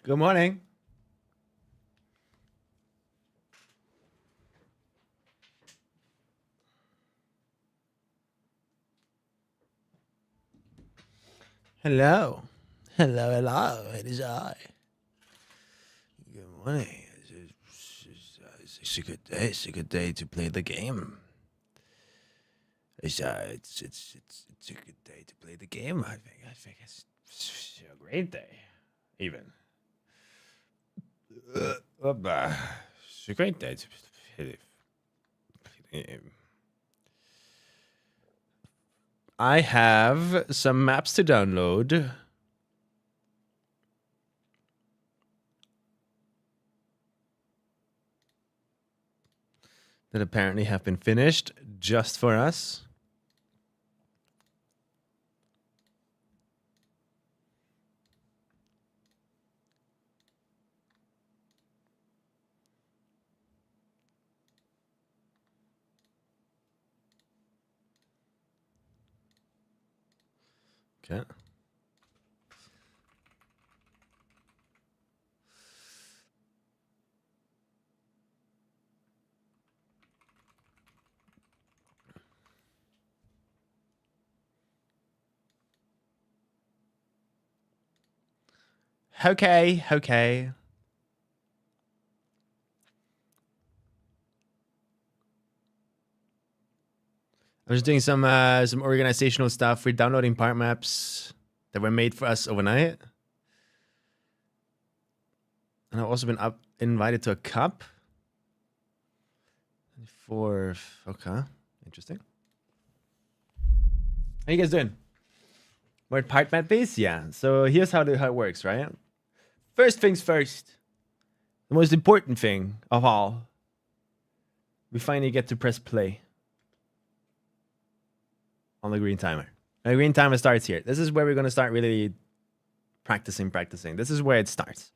Good morning. Hello. Hello. It is I. Good morning. It's a good day. It's a good day to play the game. It's a good day to play the game. I think it's a great day, even. It's a great day to play the game. I have some maps to download. That apparently have been finished just for us. Okay. Okay. I'm just doing some organizational stuff. We're downloading part maps that were made for us overnight. And I've also been invited to a cup. Okay, interesting. How you guys doing? We're at part map base? Yeah. So here's how it works, right? First things first. The most important thing of all. We finally get to press play on the green timer. The green timer starts here. This is where we're going to start really practicing. This is where it starts.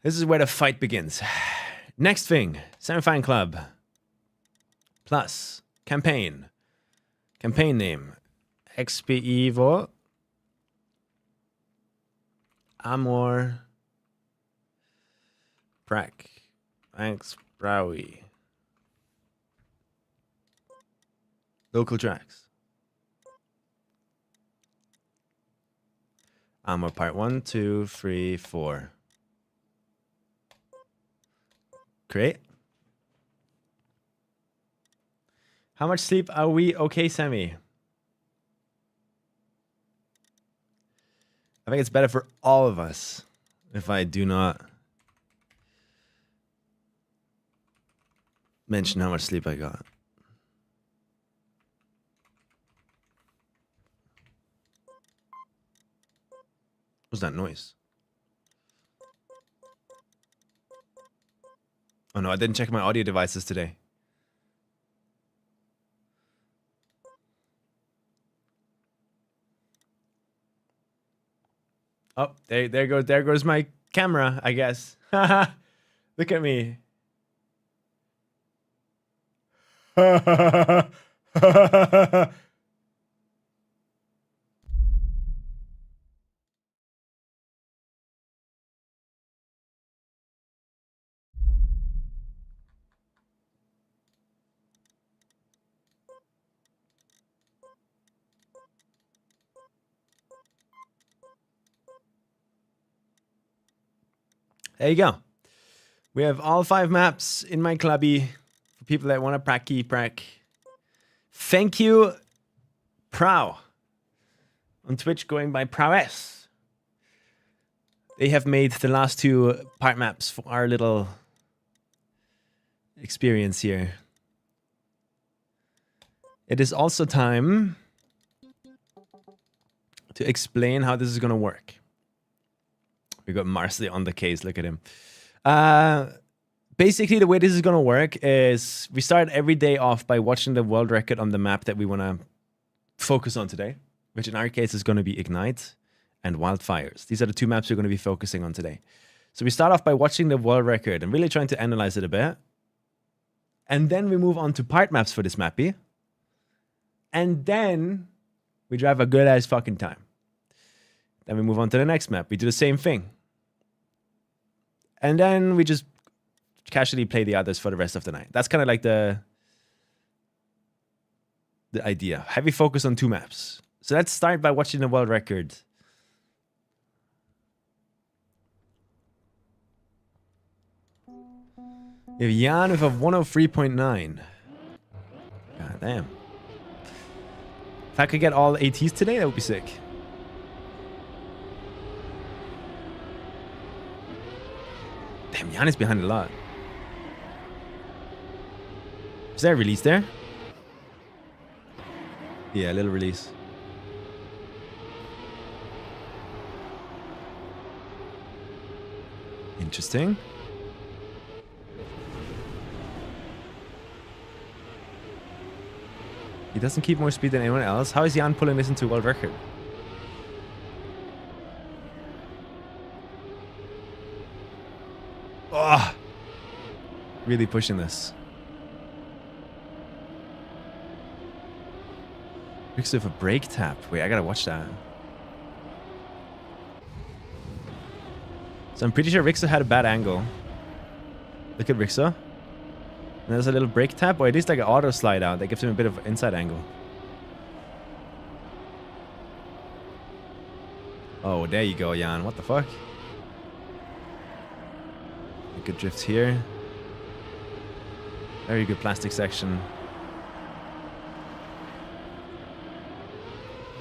This is where the fight begins. Next thing, Samifying Club. Plus, campaign. Campaign name, XPEVO Amor Brack. Thanks, Browie. Local tracks. Amor part 1, 2, 3, 4. Great. How much sleep are we okay, Sammy? I think it's better for all of us if I do not mention how much sleep I got. What's that noise? Oh no, I didn't check my audio devices today. Oh, there goes my camera, I guess. Look at me. There you go. We have all 5 maps in my clubby for people that want to prack. Thank you, Prow. On Twitch going by Prowess. They have made the last 2 part maps for our little experience here. It is also time to explain how this is going to work. We got Marsley on the case. Look at him. Basically, the way this is going to work is we start every day off by watching the world record on the map that we want to focus on today, which in our case is going to be Ignite and Wildfires. These are the 2 maps we're going to be focusing on today. So we start off by watching the world record and really trying to analyze it a bit. And then we move on to part maps for this mappy. And then we drive a good ass fucking time. Then we move on to the next map. We do the same thing. And then we just casually play the others for the rest of the night. That's kind of like the idea. Heavy focus on 2 maps. So let's start by watching the world record. We have Jan with a 103.9. God damn. If I could get all ATs today, that would be sick. Damn, Jan is behind a lot. Is there a release there? Yeah, a little release. Interesting. He doesn't keep more speed than anyone else. How is Jan pulling this into world record? Oh, really pushing this. Looks like a brake tap. Wait, I gotta watch that. So I'm pretty sure Rixa had a bad angle. Look at Rixa. And there's a little brake tap, or at least like an auto slide out that gives him a bit of inside angle. Oh, there you go, Jan. What the fuck? Good drift here. Very good plastic section.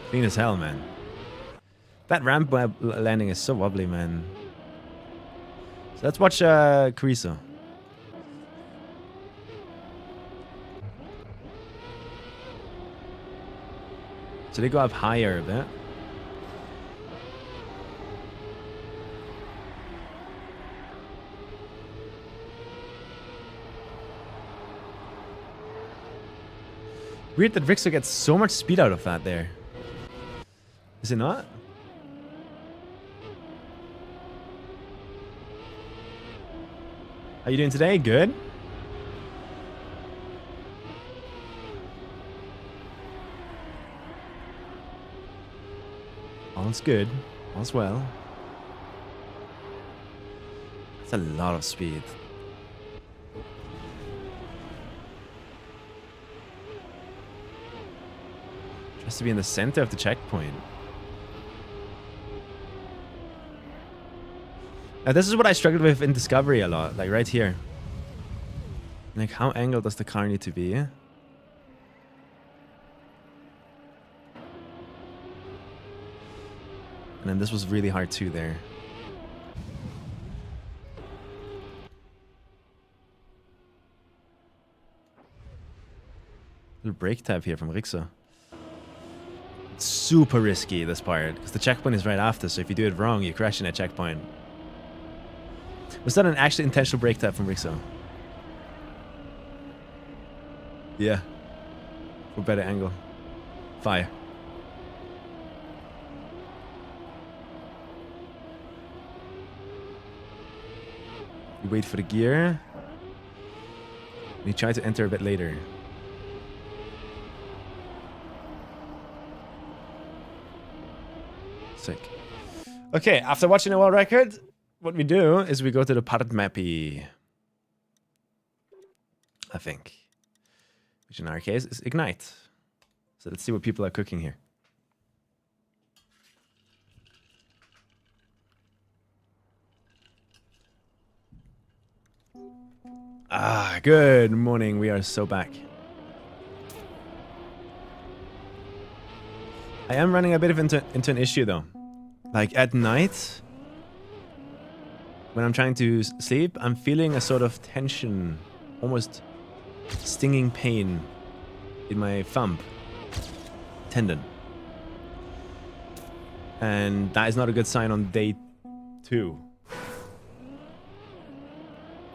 Clean as hell, man. That ramp landing is so wobbly, man. So let's watch Carrizo. So they go up higher a bit. Weird that Rixa gets so much speed out of that there. Is it not? How you doing today? Good? All's good. All's well. That's a lot of speed. Just to be in the center of the checkpoint. Now this is what I struggled with in Discovery a lot, like right here. Like how angled does the car need to be? And then this was really hard too there. Little brake tab here from Rixa. It's super risky, this part, because the checkpoint is right after, so if you do it wrong, you crash in a checkpoint. Was that an actually intentional brake tap from Rixa? Yeah. For better angle. Fire. You wait for the gear. And you try to enter a bit later. Sick. Okay, after watching the world record, what we do is we go to the potted mappy. I think. Which in our case is Ignite. So let's see what people are cooking here. Ah, good morning. We are so back. I am running a bit of into an issue though. Like at night, when I'm trying to sleep, I'm feeling a sort of tension, almost stinging pain in my thumb tendon. And that is not a good sign on day 2.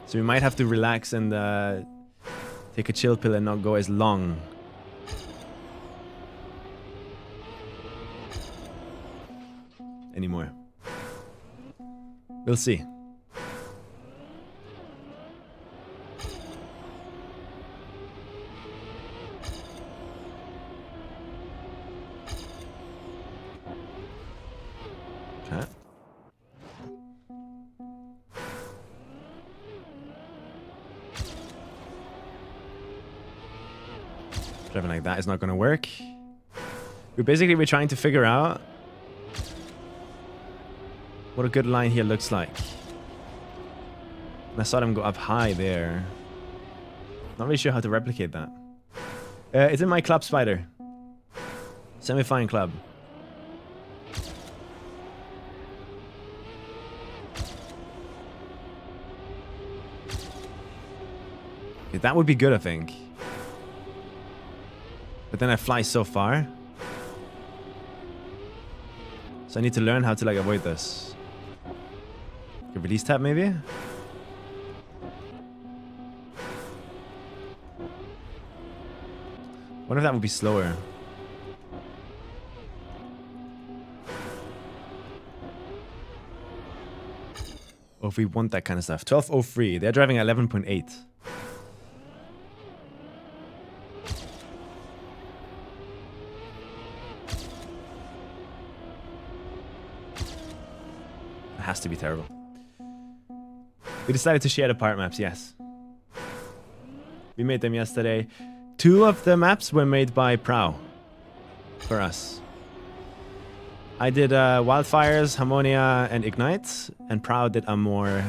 So we might have to relax and take a chill pill and not go as long. Anymore. We'll see. Okay. Driving like that is not going to work. We're trying to figure out what a good line here looks like. And I saw them go up high there. Not really sure how to replicate that. It's in my club, Spider. Samifying club. Okay, that would be good, I think. But then I fly so far. So I need to learn how to like avoid this. Okay, release tab maybe? What if that would be slower? Oh, if we want that kind of stuff. 1203. They're driving at 11.8. It has to be terrible. We decided to share the part maps, yes. We made them yesterday. 2 of the maps were made by Prow for us. I did Wildfires, Harmonia, and Ignite, and Prow did Amor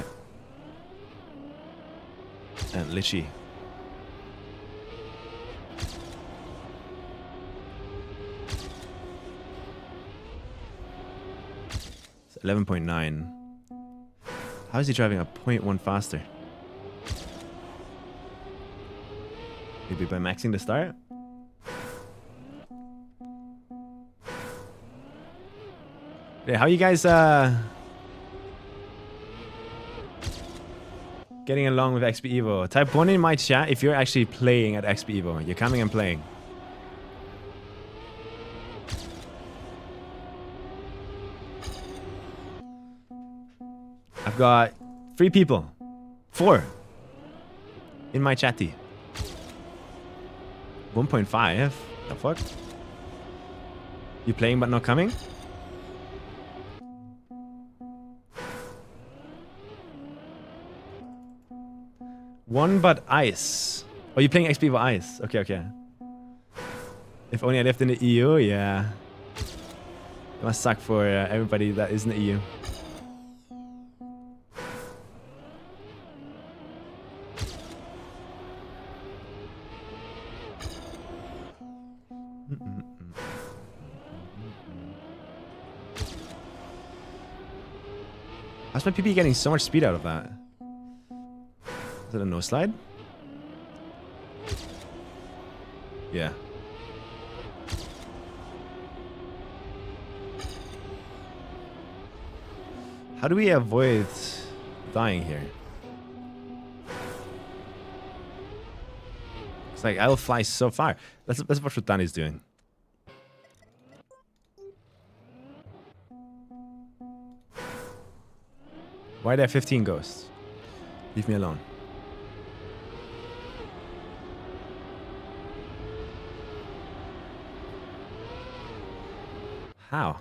and Litchi. It's 11.9. How is he driving a 0.1 faster? Maybe by maxing the start? Yeah, how you guys getting along with XPEVO? Type 1 in my chat if you're actually playing at XPEVO. You're coming and playing. I've got 3 people. 4 in my chatty. 1.5? The fuck? You playing but not coming? One but ice. Oh, you're playing XPEVO Ice. Okay, okay. If only I lived in the EU, yeah. It must suck for everybody that is in the EU. How's my PP getting so much speed out of that? Is it a no slide? Yeah. How do we avoid dying here? It's like I'll fly so far. Let's watch what Danny's doing. Why are there 15 ghosts? Leave me alone. How?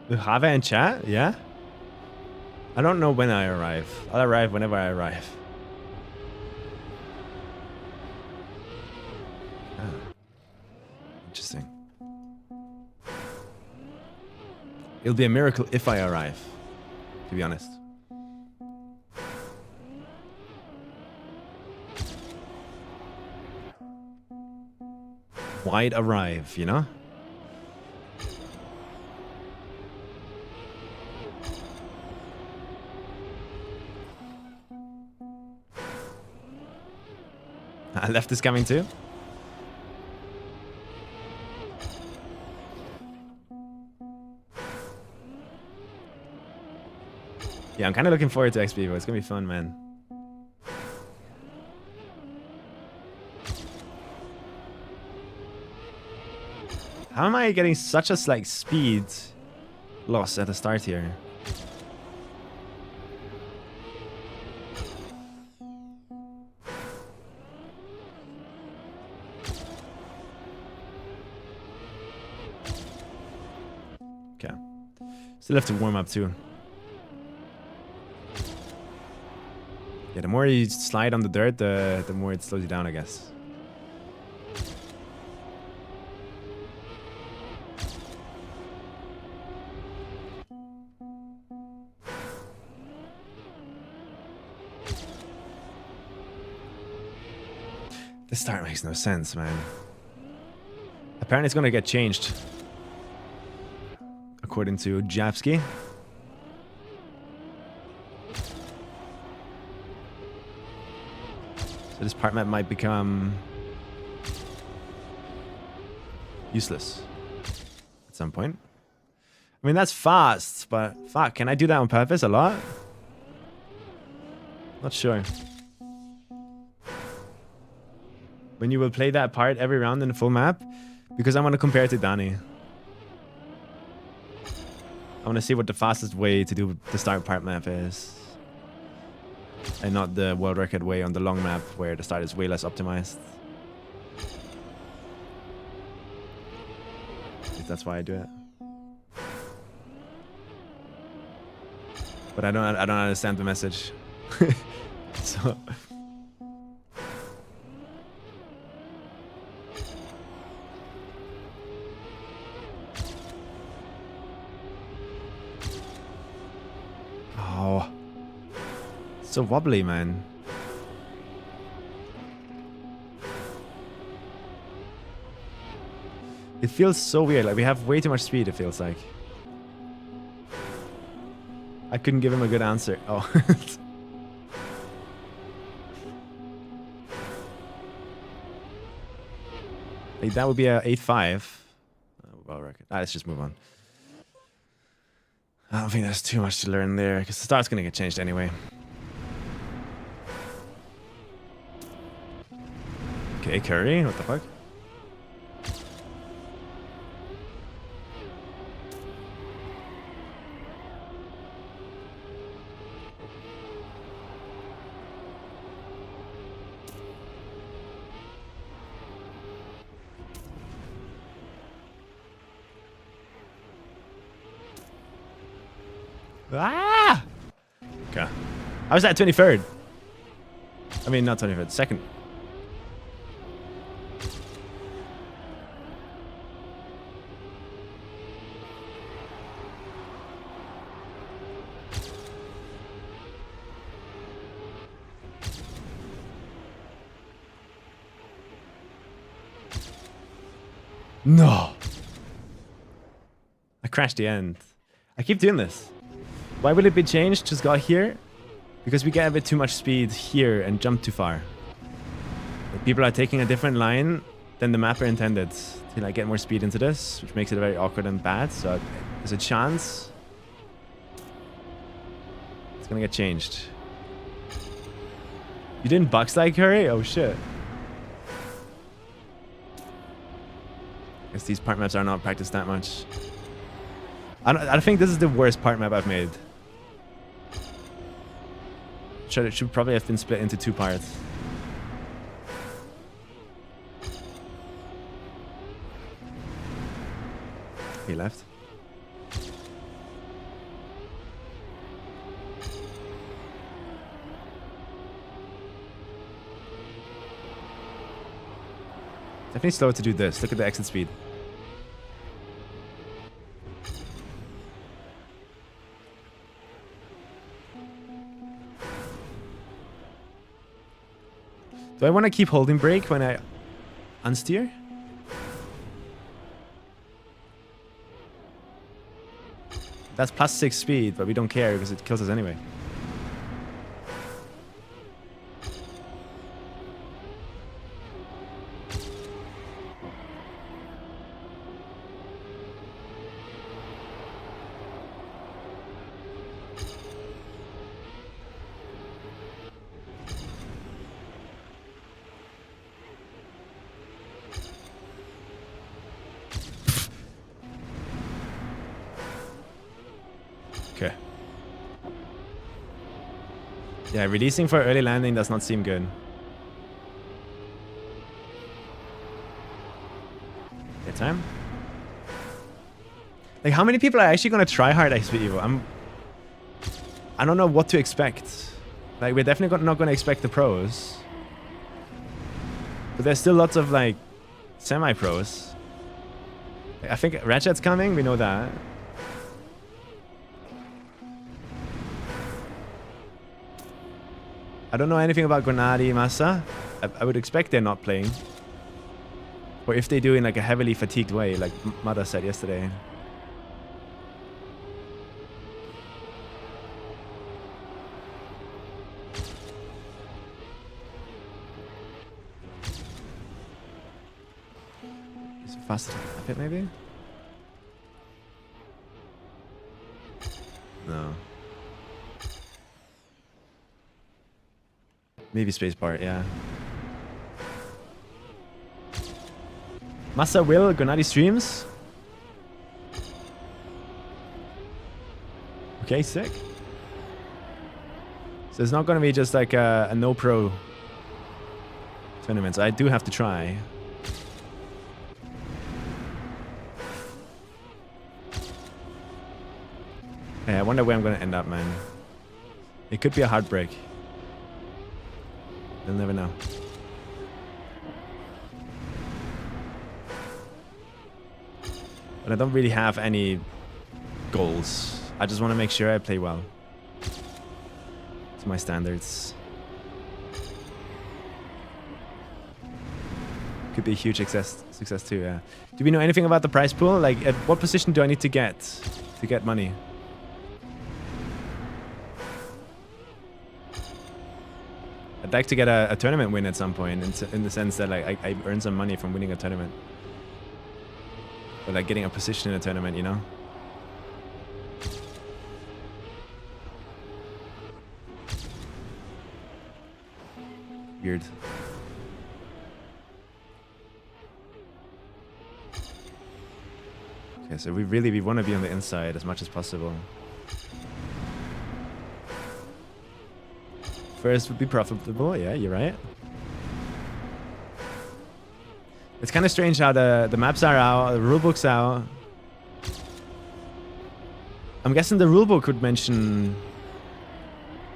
We have it in chat? Yeah? I don't know when I arrive. I'll arrive whenever I arrive. Interesting. It'll be a miracle if I arrive, to be honest. Why'd arrive, you know? Left is coming too. Yeah, I'm kind of looking forward to XPEVO. It's gonna be fun, man. How am I getting such a like speed loss at the start here? Still have to warm up too. Yeah, the more you slide on the dirt, the more it slows you down, I guess. This start makes no sense, man. Apparently it's gonna get changed. According to Javsky. So this part map might become useless at some point. I mean, that's fast, but fuck, can I do that on purpose a lot? Not sure. When you will play that part every round in the full map, because I want to compare it to Danny. I want to see what the fastest way to do the start part map is. And not the world record way on the long map where the start is way less optimized. That's why I do it. But I don't understand the message. So oh. So wobbly, man. It feels so weird. Like we have way too much speed, it feels like. I couldn't give him a good answer. Oh. Like that would be a 8.5. Well, record. Let's just move on. I don't think there's too much to learn there because the start's gonna get changed anyway. Okay, Curry, what the fuck? Ah! Okay. I was at 23rd. I mean, not 23rd, second. No. I crashed the end. I keep doing this. Why will it be changed? Just got here. Because we get a bit too much speed here and jump too far. Like people are taking a different line than the mapper intended to like get more speed into this, which makes it very awkward and bad. So there's a chance it's gonna get changed. You didn't box like Curry? Oh shit. Guess these part maps are not practiced that much. I think this is the worst part map I've made. It should probably have been split into 2 parts. He left. Definitely slower to do this. Look at the exit speed. Do I want to keep holding brake when I unsteer? That's +6 speed, but we don't care because it kills us anyway. Okay. Yeah, releasing for early landing does not seem good. Okay, time. Like, how many people are actually gonna try hard XPEVO? I don't know what to expect. Like, we're definitely not gonna expect the pros. But there's still lots of, like, semi-pros. Like, I think Ratchet's coming, we know that. I don't know anything about Grenadi Massa. I would expect they're not playing. Or if they do in like a heavily fatigued way, like Mada said yesterday. Is it faster a bit maybe? No. Maybe spacebar, yeah. Massa will, Grenadi streams. Okay, sick. So it's not gonna be just like a no pro tournament. So I do have to try. Yeah, I wonder where I'm gonna end up, man. It could be a heartbreak. You'll never know. But I don't really have any goals. I just want to make sure I play well. To my standards. Could be a huge success too, yeah. Do we know anything about the prize pool? Like, at what position do I need to get money? I'd like to get a tournament win at some point, in the sense that like I earn some money from winning a tournament. Or like getting a position in a tournament, you know? Weird. Okay, so we want to be on the inside as much as possible. First would be profitable, yeah, you're right. It's kind of strange how the maps are out, the rulebook's out. I'm guessing the rulebook would mention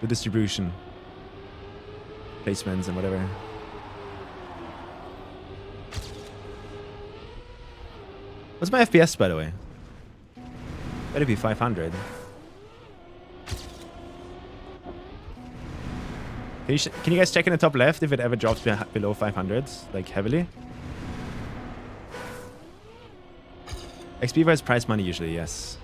the distribution, placements and whatever. What's my FPS, by the way? Better be 500. Can you guys check in the top left if it ever drops below 500, like heavily? XPEVO has prize money usually, yes.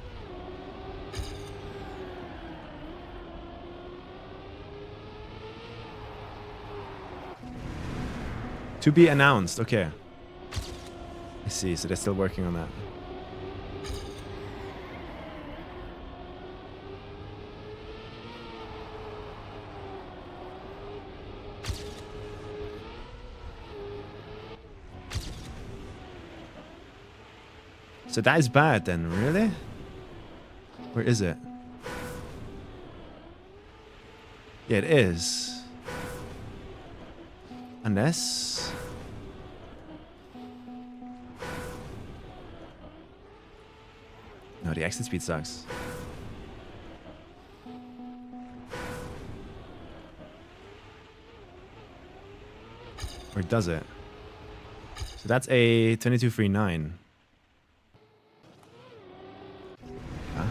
To be announced, okay. I see, so they're still working on that. So that is bad then, really? Where is it? Yeah, it is. Unless... No, the exit speed sucks. Or does it? So that's a 2239. Huh?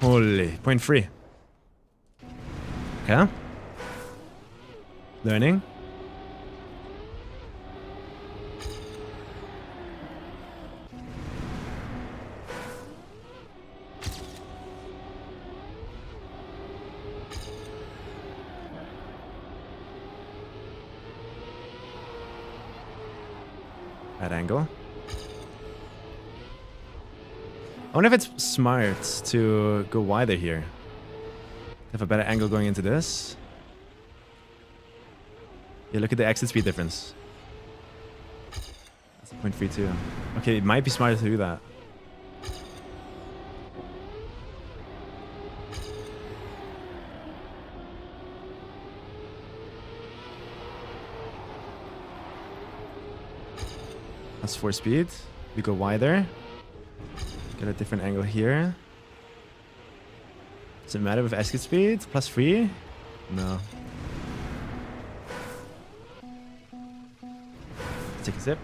Holy, 0.3. Okay. Learning. That angle. I wonder if it's smart to go wider here. Have a better angle going into this. Yeah, look at the exit speed difference. That's a 0.32. Okay, it might be smarter to do that. That's 4 speed. We go wider. Get a different angle here. Does it matter with exit speed? +3? No. Let's take a sip.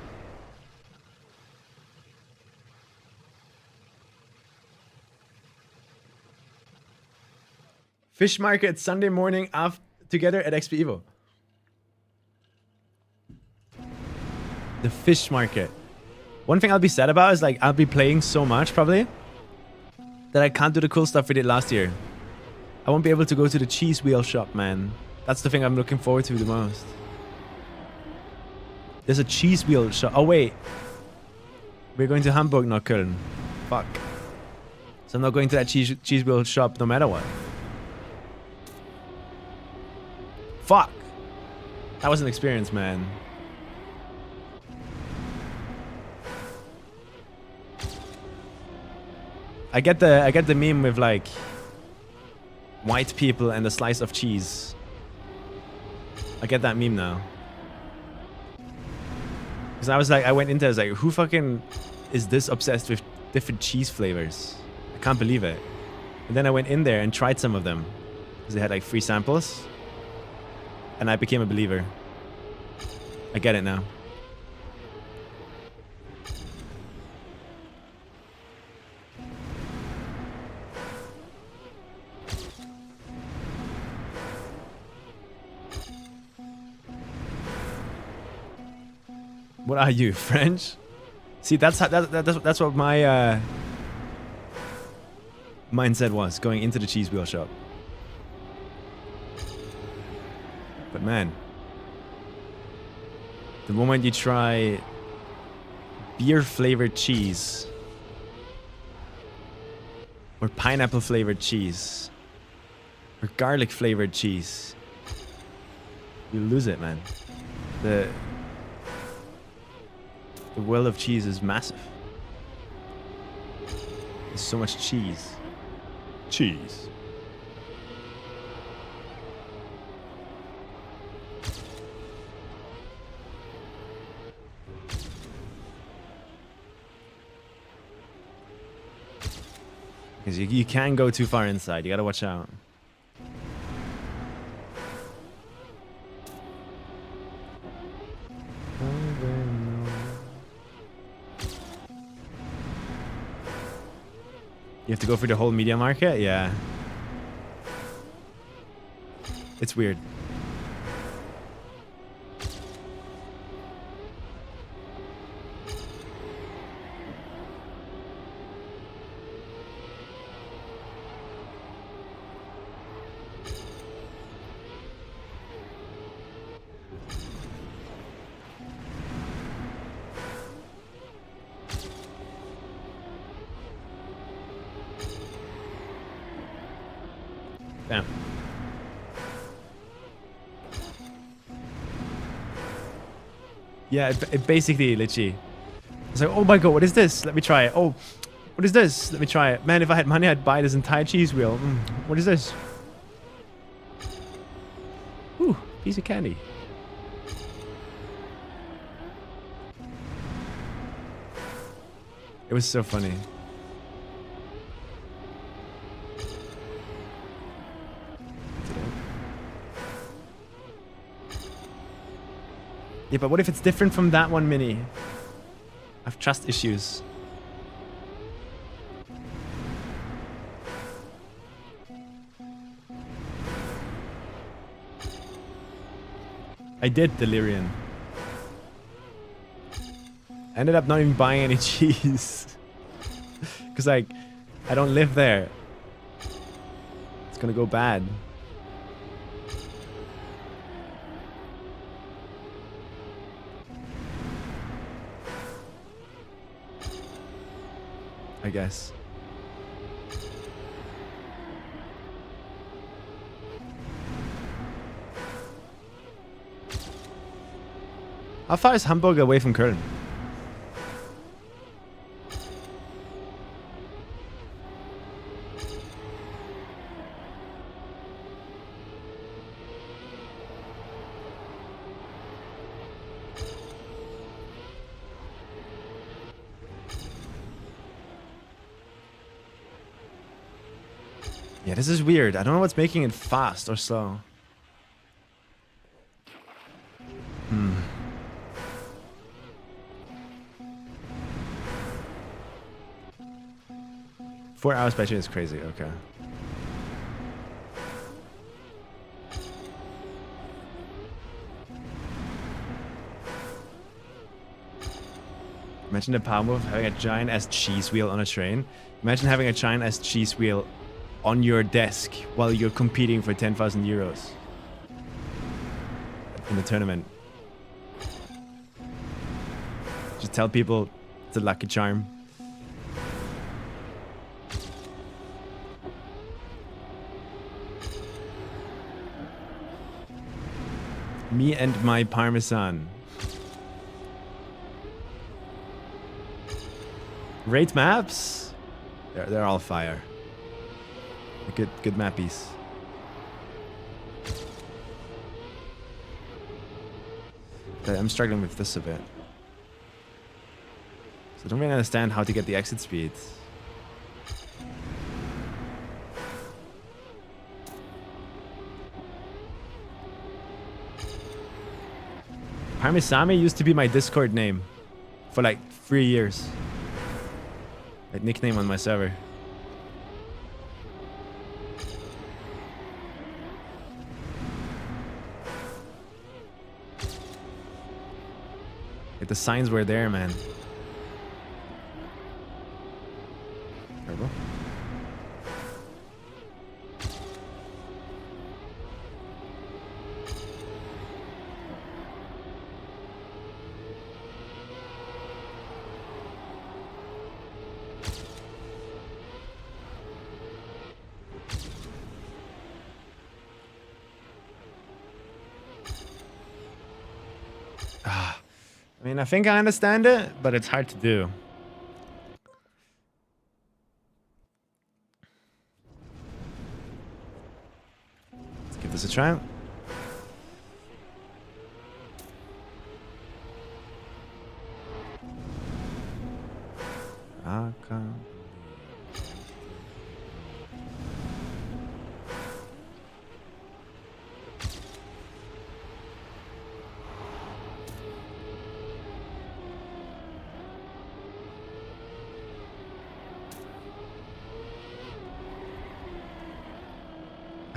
Fish market Sunday morning together at XPEVO. The fish market. One thing I'll be sad about is like I'll be playing so much probably that I can't do the cool stuff we did last year. I won't be able to go to the cheese wheel shop, man. That's the thing I'm looking forward to the most. There's a cheese wheel shop. Oh wait. We're going to Hamburg, not Köln. Fuck. So I'm not going to that cheese wheel shop no matter what. Fuck. That was an experience, man. I get the meme with like white people and a slice of cheese. I get that meme now. Because I went into it, I was like, who fucking is this obsessed with different cheese flavors? I can't believe it. And then I went in there and tried some of them. Because they had like free samples. And I became a believer. I get it now. What are you, French? See, that's what my mindset was going into the cheese wheel shop. But man, the moment you try beer flavored cheese or pineapple flavored cheese or garlic flavored cheese, you lose it, man. The world of cheese is massive. There's so much cheese. Cheese. Because you can go too far inside. You gotta watch out. You have to go for the whole media market? Yeah. It's weird. Damn. Yeah, it basically, literally. It's like, oh my god, what is this? Let me try it. Oh, what is this? Let me try it. Man, if I had money, I'd buy this entire cheese wheel. What is this? Ooh, piece of candy. It was so funny. Yeah, but what if it's different from that one mini? I have trust issues. I did Delirium. I ended up not even buying any cheese. Because like, I don't live there. It's gonna go bad. I guess. How far is Hamburg away from Köln? Yeah, this is weird. I don't know what's making it fast or slow. 4 hours battery is crazy. Okay. Imagine the power move having a giant ass cheese wheel on a train. Imagine having a giant ass cheese wheel on your desk while you're competing for 10,000 euros in the tournament. Just tell people it's a lucky charm. Me and my Parmesan. Rate maps? They're all fire. Good mappies. I'm struggling with this a bit. So I don't really understand how to get the exit speeds. Parmesami used to be my Discord name for like 3 years. Like nickname on my server. Like the signs were there, man. Terrible. I mean, I think I understand it, but it's hard to do. Let's give this a try. Okay.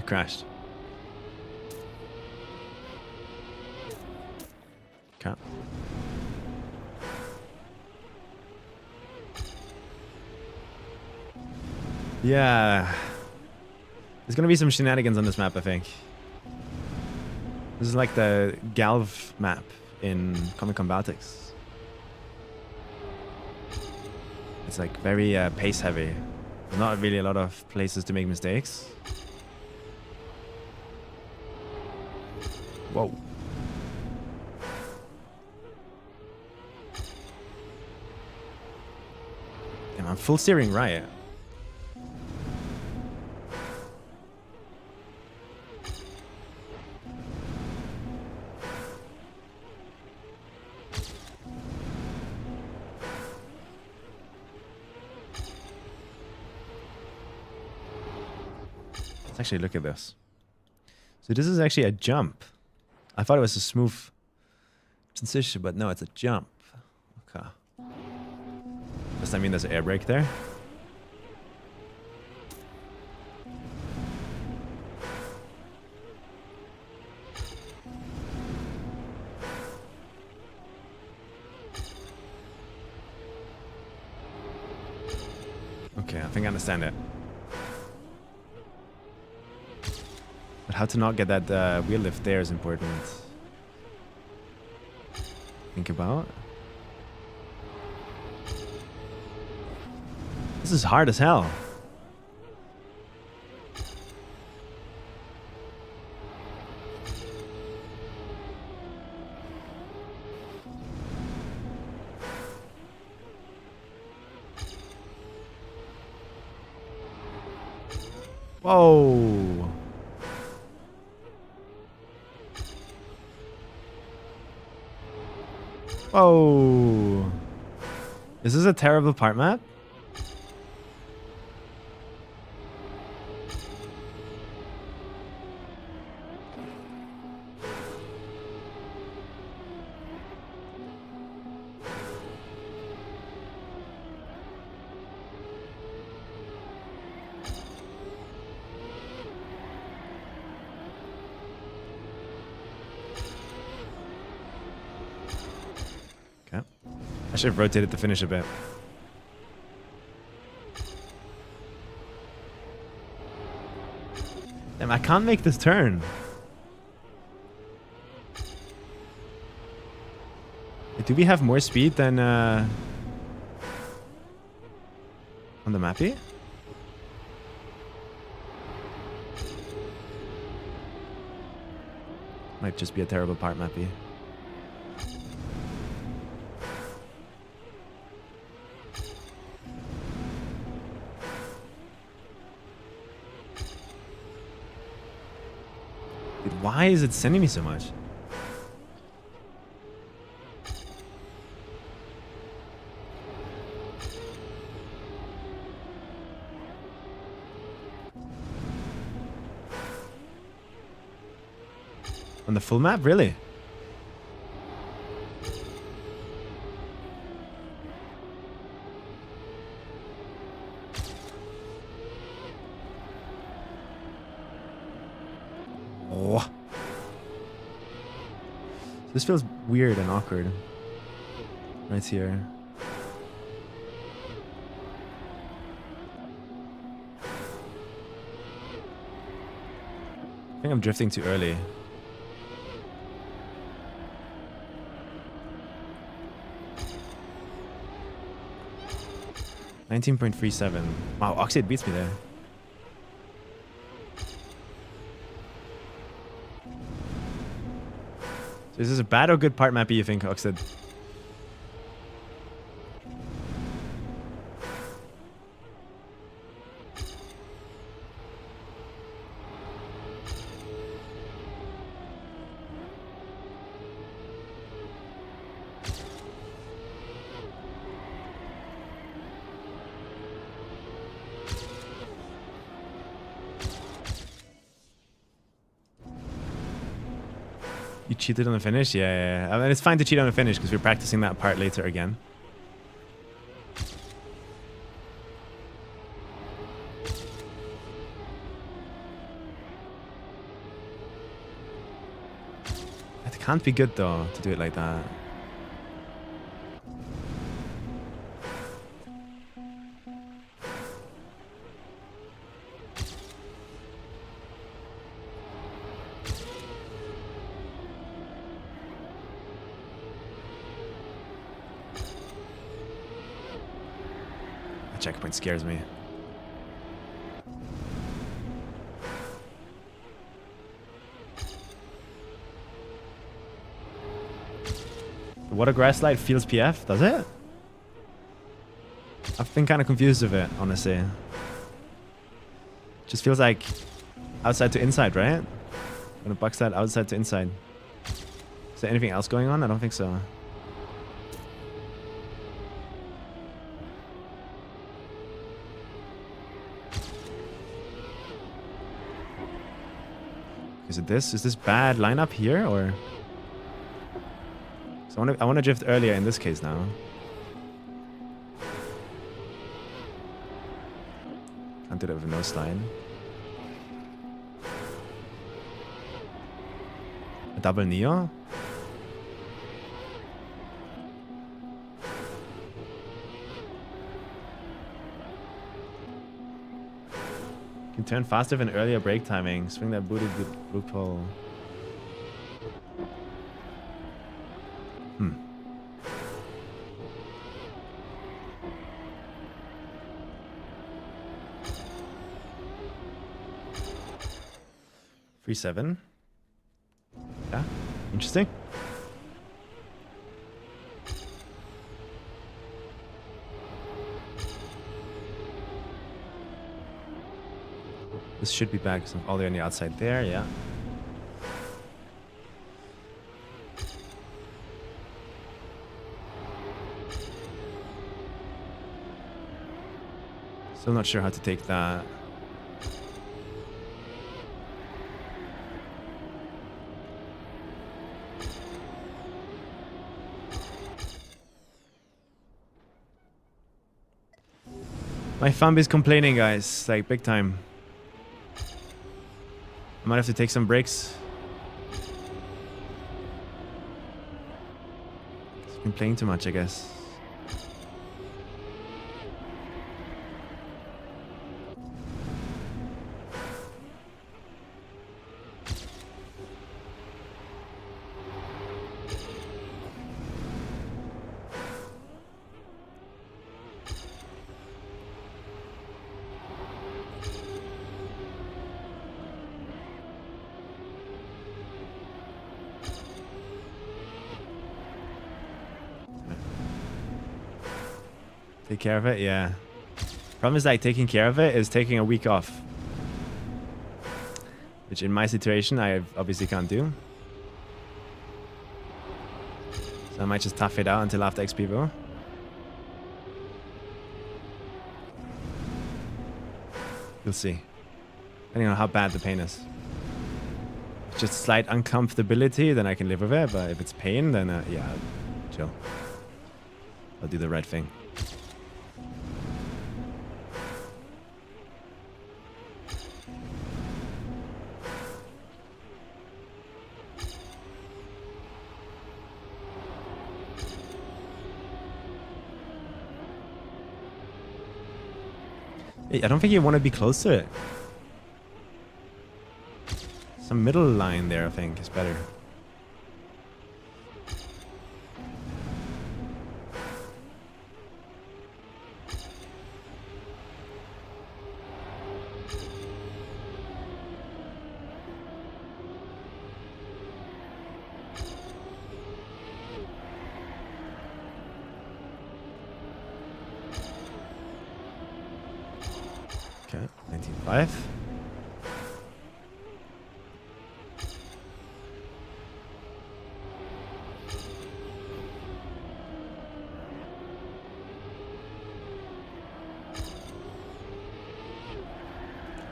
Crashed. Okay. Yeah. There's gonna be some shenanigans on this map, I think. This is like the Galv map in Comic Combatics. It's like very pace heavy. There's not really a lot of places to make mistakes. Whoa. Damn, I'm full steering right. Let's actually look at this. So this is actually a jump. I thought it was a smooth transition, but no, it's a jump. Okay. Does that mean there's an air brake there? Okay, I think I understand it. But how to not get that wheel lift there is important. Think about. This is hard as hell. Whoa. Whoa. Is this a terrible part map? Okay. I should have rotated the finish a bit. Damn, I can't make this turn. Do we have more speed than on the mappy? Might just be a terrible part mappy. Dude, why is it sending me so much? On the full map, really? Oh. This feels weird and awkward. Right here. I think I'm drifting too early. $19.37. Wow, Oxide beats me there. So is this a bad or good part mappy, you think, Oxide? You cheated on the finish? Yeah. I mean, it's fine to cheat on the finish because we're practicing that part later again. It can't be good though to do it like that. Checkpoint scares me. The water grass slide feels PF, does it? I've been kind of confused with it, honestly. Just feels like outside to inside, right? When a buck slide outside to inside. Is there anything else going on? I don't think so. Is it this? Is this bad lineup here, or? So I want to drift earlier in this case now. Can't do that with no slide. A double neo? Can turn faster with an earlier brake timing. Swing that booty loophole. Hmm. Free 7. Yeah, interesting. This should be back all the way on the outside there, yeah. Still not sure how to take that. My thumb is complaining, guys, like big time. I might have to take some breaks. It's been playing too much, I guess. Take care of it, yeah. Problem is, like, taking care of it is taking a week off. Which in my situation, I obviously can't do. So I might just tough it out until after XPEVO. You'll see. Depending on how bad the pain is. If it's just slight uncomfortability, then I can live with it. But if it's pain, then yeah, chill. I'll do the right thing. I don't think you want to be close to it. Some middle line there, I think, is better. Okay, 19.5.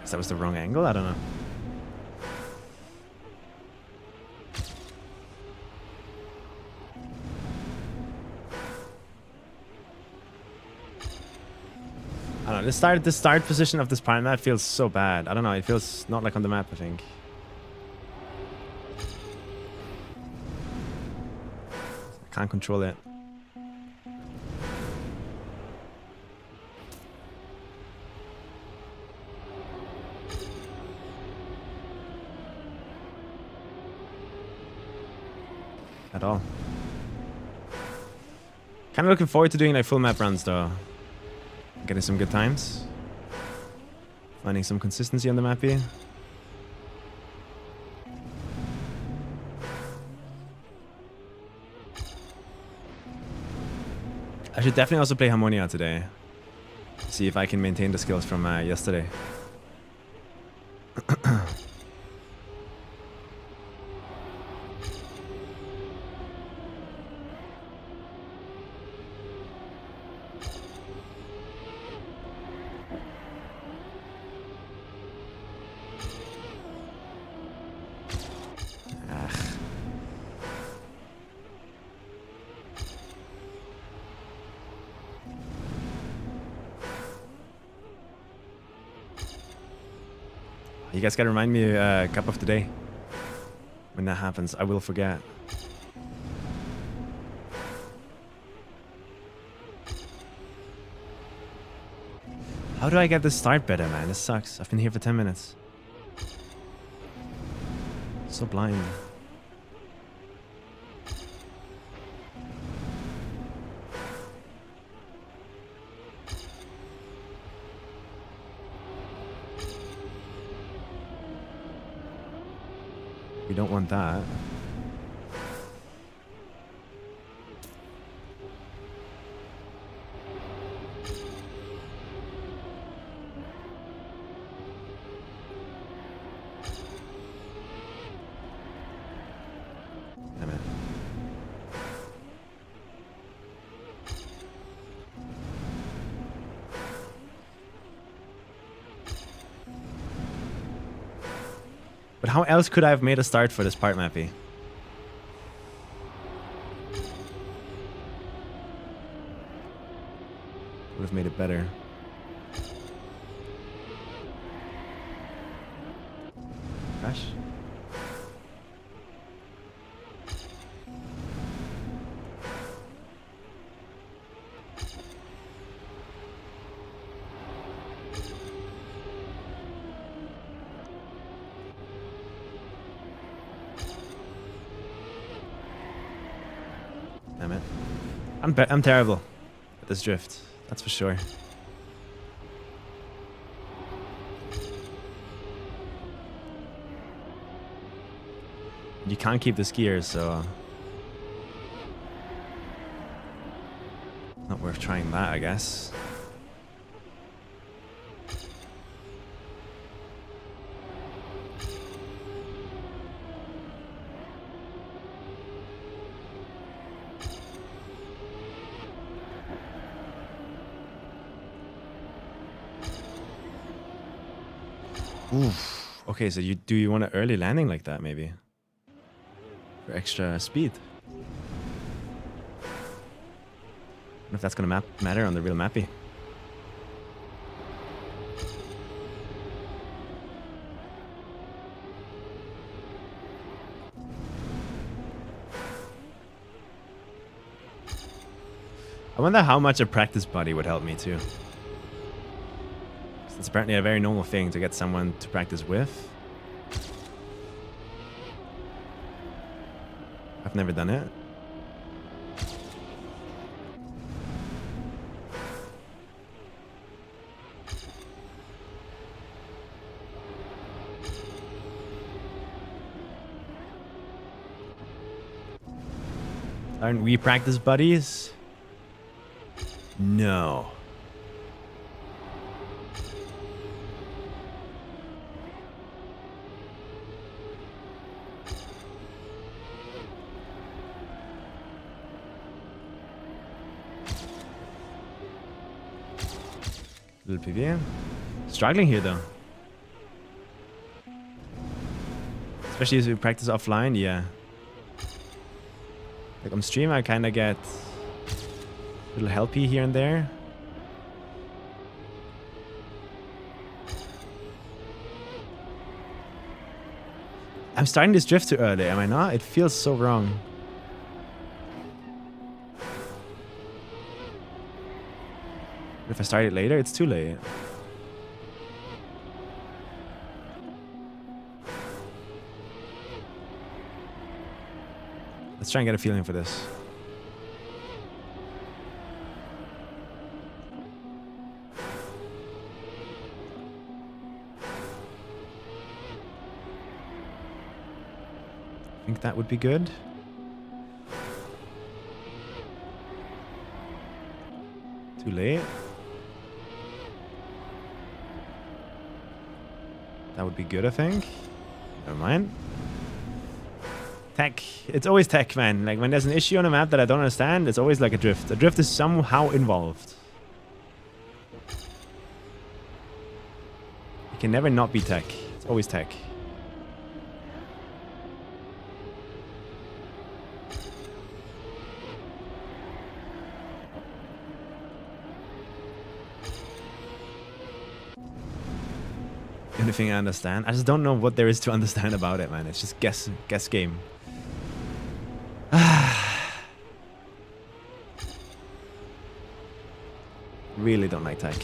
That was the wrong angle? I don't know. I don't know, the start position of this part map feels so bad. I don't know, it feels not like on the map, I think. I can't control it. At all. Kind of looking forward to doing like full map runs though. Getting some good times. Finding some consistency on the map here. I should definitely also play Harmonia today. See if I can maintain the skills from yesterday. You guys gotta remind me cup of the day. When that happens, I will forget. How do I get this start better, man? This sucks. I've been here for 10 minutes. So blind. We don't want that. But how else could I have made a start for this part, Mappy? Would have made it better. Crash. Damn it. I'm terrible at this drift. That's for sure. You can't keep the skiers, so not worth trying that, I guess. Oof. Okay, so do you want an early landing like that, maybe? For extra speed? I don't know if that's gonna matter on the real Mappy. I wonder how much a practice buddy would help me too. It's apparently a very normal thing to get someone to practice with. I've never done it. Aren't we practice buddies? No. Little PV. Struggling here though. Especially as we practice offline, yeah. Like on stream I kinda get a little helpy here and there. I'm starting this drift too early, am I not? It feels so wrong. If I start it later, it's too late. Let's try and get a feeling for this. I think that would be good. Too late. That would be good, I think. Never mind. Tech. It's always tech, man. Like, when there's an issue on a map that I don't understand, it's always like a drift. A drift is somehow involved. It can never not be tech. It's always tech. The only thing I understand, I just don't know what there is to understand about it, man. It's just guess game. Really don't like tech.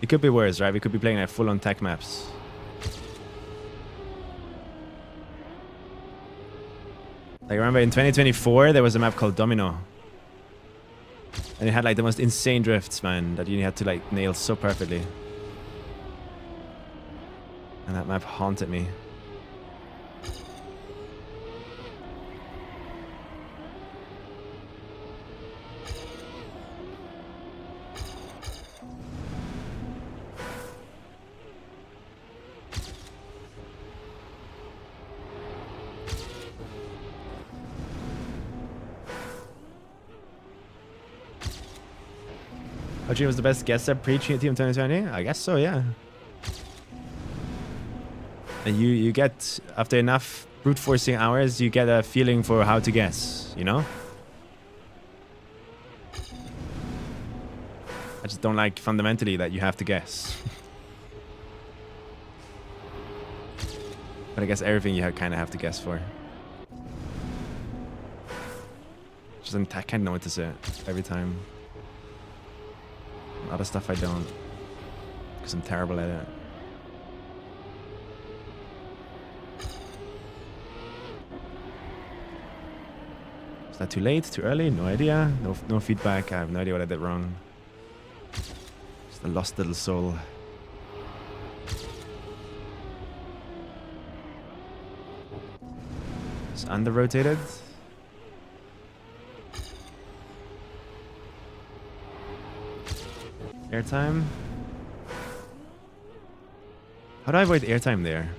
It could be worse, right? We could be playing like full-on tech maps. Like, remember in 2024, there was a map called Domino. And it had like the most insane drifts, man, that you had to like nail so perfectly. And that map haunted me. Audrey was the best guest at pre-Team 2020? I guess so, yeah. And you get, after enough brute forcing hours, you get a feeling for how to guess, you know? I just don't like fundamentally that you have to guess. But I guess everything you kind of have to guess for. Just I kind of notice it every time. A lot of stuff I don't, because I'm terrible at it. Is that too late? Too early? No idea. No feedback. I have no idea what I did wrong. Just a lost little soul. It's under-rotated. Airtime. How do I avoid airtime there?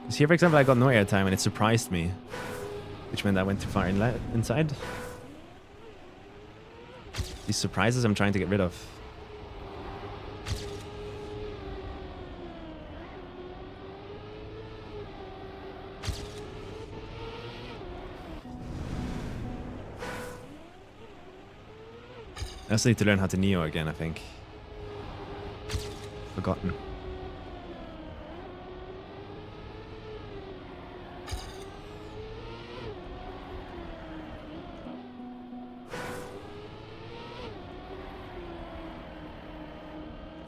Because here, for example, I got no airtime and it surprised me. Which meant I went too far inside. These surprises I'm trying to get rid of. I also need to learn how to Neo again, I think. Forgotten.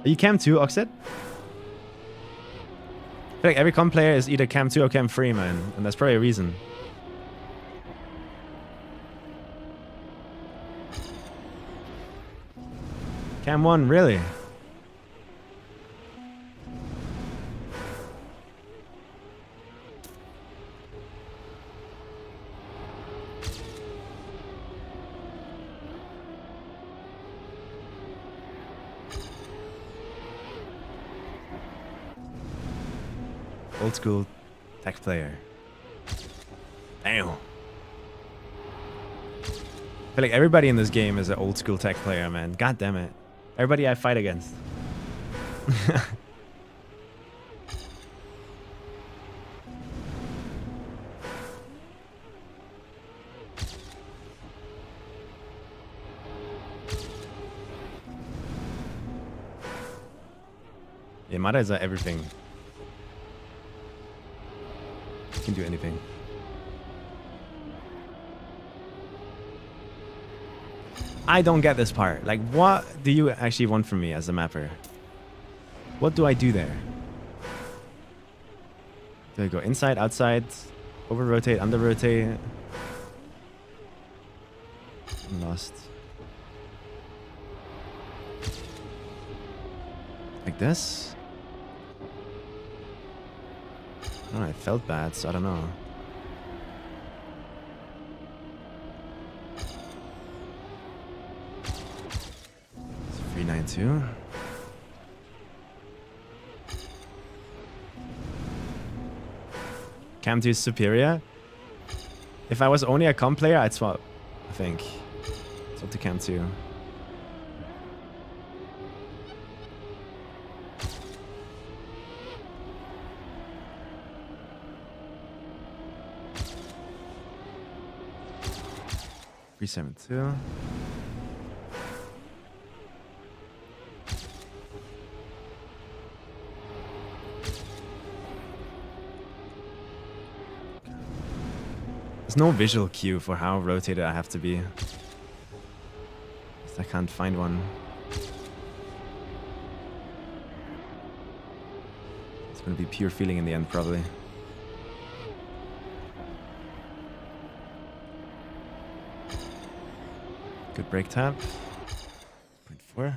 Are you Cam 2, Oxid? I feel like every comp player is either Cam 2 or Cam 3, man. And that's probably a reason. Cam 1, really? Old school tech player. Damn. I feel like everybody in this game is an old school tech player, man. God damn it. Everybody I fight against. Yeah, Mada is everything. Can do anything. I don't get this part. Like, what do you actually want from me as a mapper? What do I do there? Do I go inside, outside, over rotate, under rotate? I'm lost. Like this? I don't know, it felt bad, so I don't know. 392. Cam 2 is superior. If I was only a comp player, I'd swap, I think. Swap to Cam 2. $372. There's no visual cue for how rotated I have to be. I can't find one. It's gonna be pure feeling in the end, probably. Good brake tap. 0.4.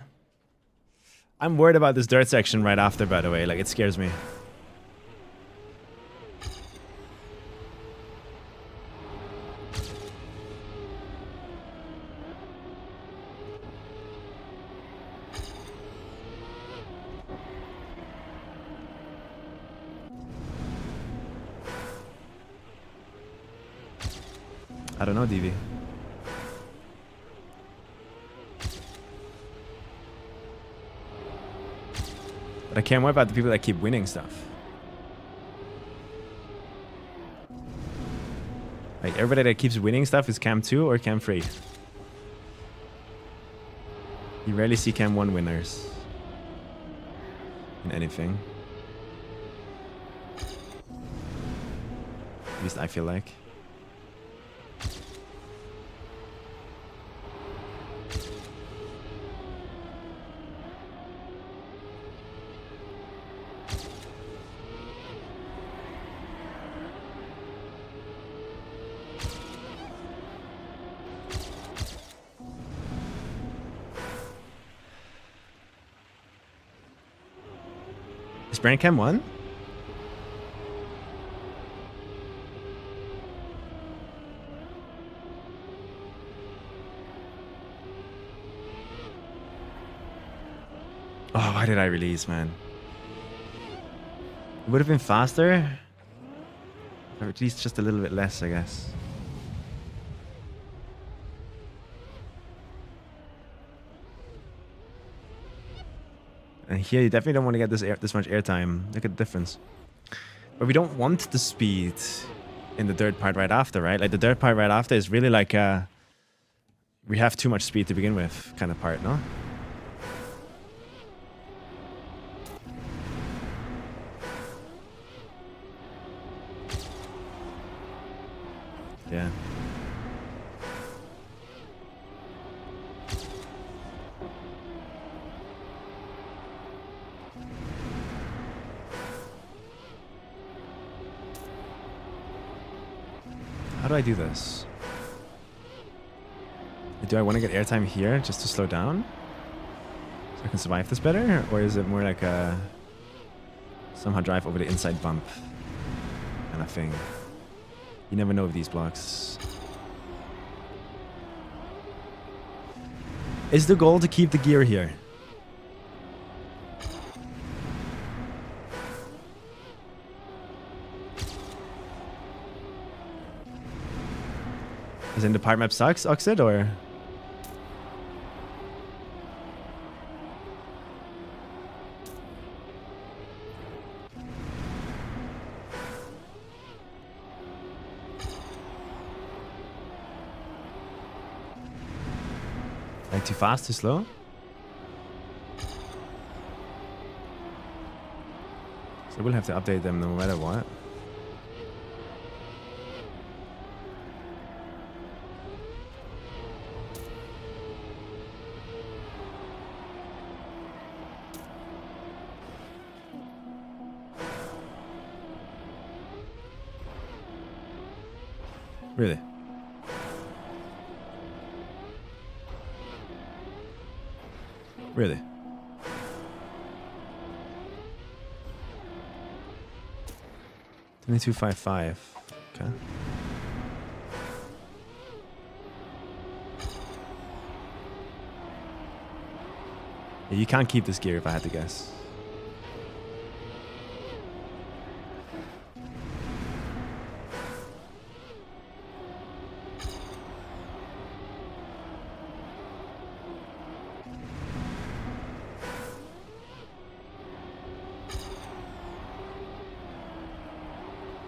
I'm worried about this dirt section right after, by the way. Like, it scares me. I don't know, DV. But I care more about the people that keep winning stuff. Like, everybody that keeps winning stuff is Cam 2 or Cam 3. You rarely see Cam 1 winners in anything. At least I feel like. Is Brand Cam 1? Oh, why did I release, man? It would have been faster. Or at least just a little bit less, I guess. And here you definitely don't want to get this much airtime. Look at the difference. But we don't want the speed in the dirt part right after, right? Like the dirt part right after is really like we have too much speed to begin with kind of part, no? Yeah. How do I do this? Do I want to get airtime here just to slow down? So I can survive this better? Or is it more like a somehow drive over the inside bump kind of thing? You never know with these blocks. Is the goal to keep the gear here? As in the part map sucks, Oxid, or? Like too fast, too slow? So we'll have to update them no matter what. Really? Really? $22.55. Okay. Yeah, you can't keep this gear if I had to guess.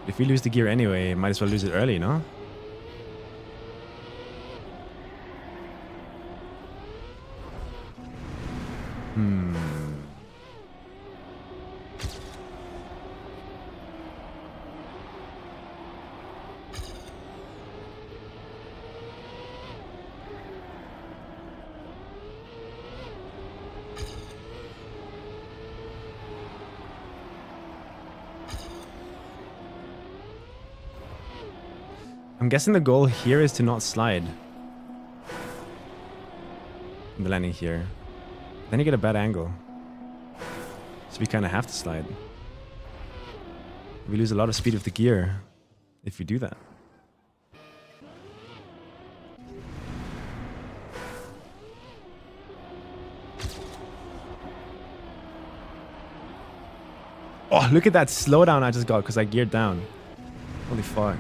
If we lose the gear anyway, might as well lose it early, no? I'm guessing the goal here is to not slide. The landing here. Then you get a bad angle. So we kind of have to slide. We lose a lot of speed with the gear if we do that. Oh, look at that slowdown I just got because I geared down. Holy fuck.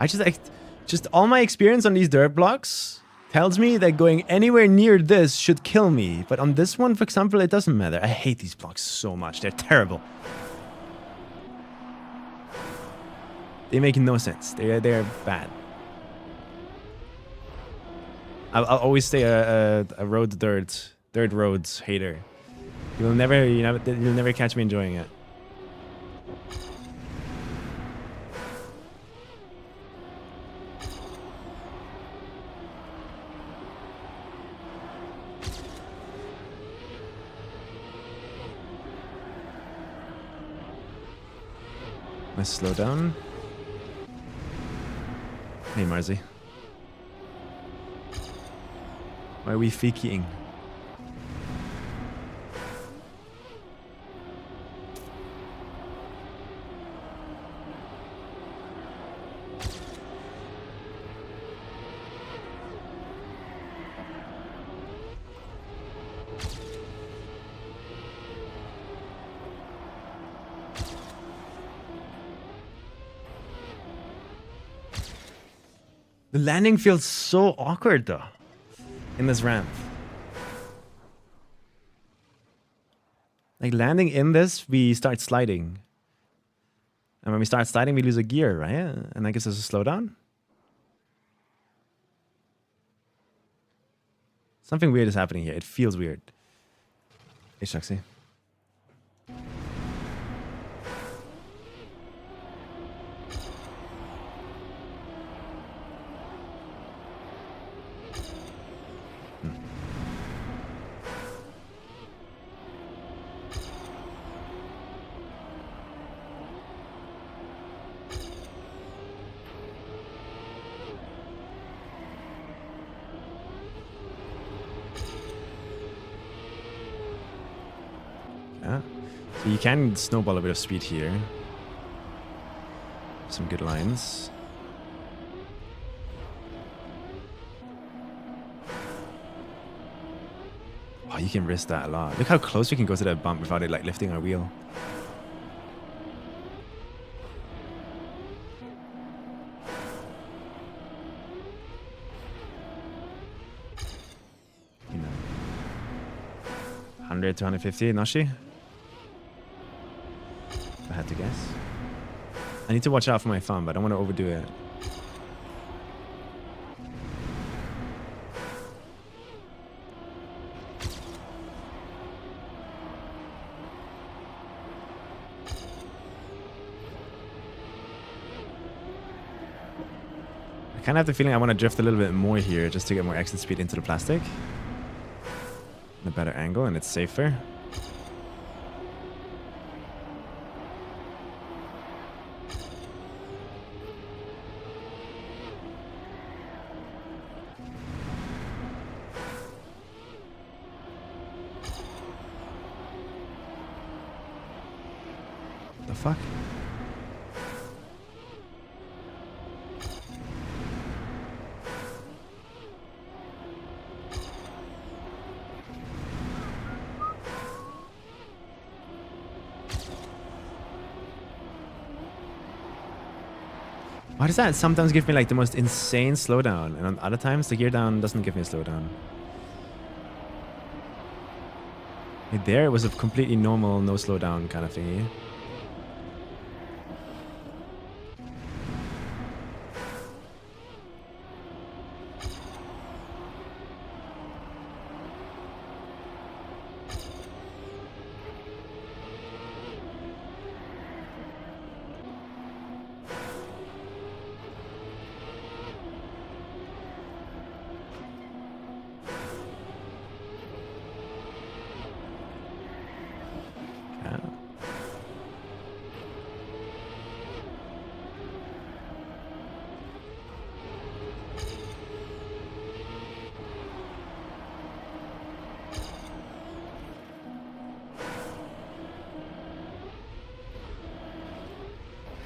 just all my experience on these dirt blocks tells me that going anywhere near this should kill me. But on this one, for example, it doesn't matter. I hate these blocks so much. They're terrible. They make no sense. They're bad. I'll always stay a dirt roads hater. You'll never catch me enjoying it. Nice slow down. Hey, Marzi. Why are we faking? The landing feels so awkward though in this ramp. Like landing in this, we start sliding. And when we start sliding, we lose a gear, right? And I guess there's a slowdown. Something weird is happening here. It feels weird. Hey, Shuxy. So you can snowball a bit of speed here. Some good lines. Oh, you can risk that a lot. Look how close we can go to that bump without it like lifting our wheel. You know, 100 to 150, Nashi? If I had to guess. I need to watch out for my thumb, but I don't want to overdo it. I kind of have the feeling I want to drift a little bit more here just to get more exit speed into the plastic. A better angle, and it's safer. The fuck? Why does that sometimes give me like the most insane slowdown, and on other times the gear down doesn't give me a slowdown? Like there it was a completely normal no slowdown kind of thingy.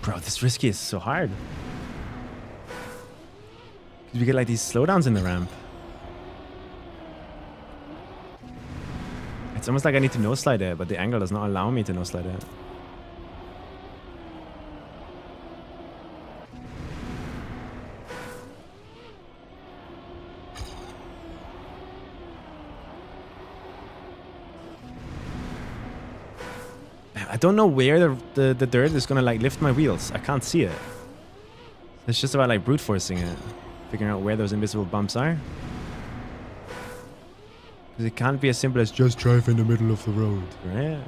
Bro, this risky is so hard. Because we get like these slowdowns in the ramp. It's almost like I need to no-slide it, but the angle does not allow me to no-slide it. I don't know where the dirt is gonna like lift my wheels. I can't see it. It's just about like brute forcing it. Figuring out where those invisible bumps are. Because it can't be as simple as just drive in the middle of the road, right?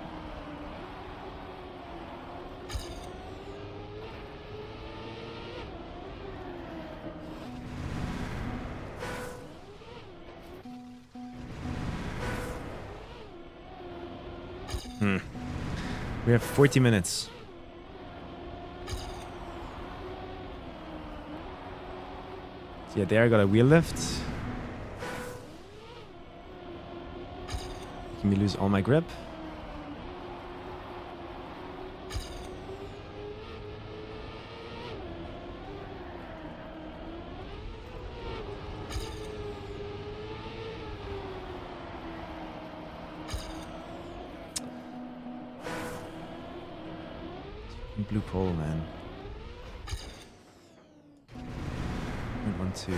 We have 40 minutes. So yeah, there I got a wheel lift. Making me lose all my grip. Blue pole, man. 1.12.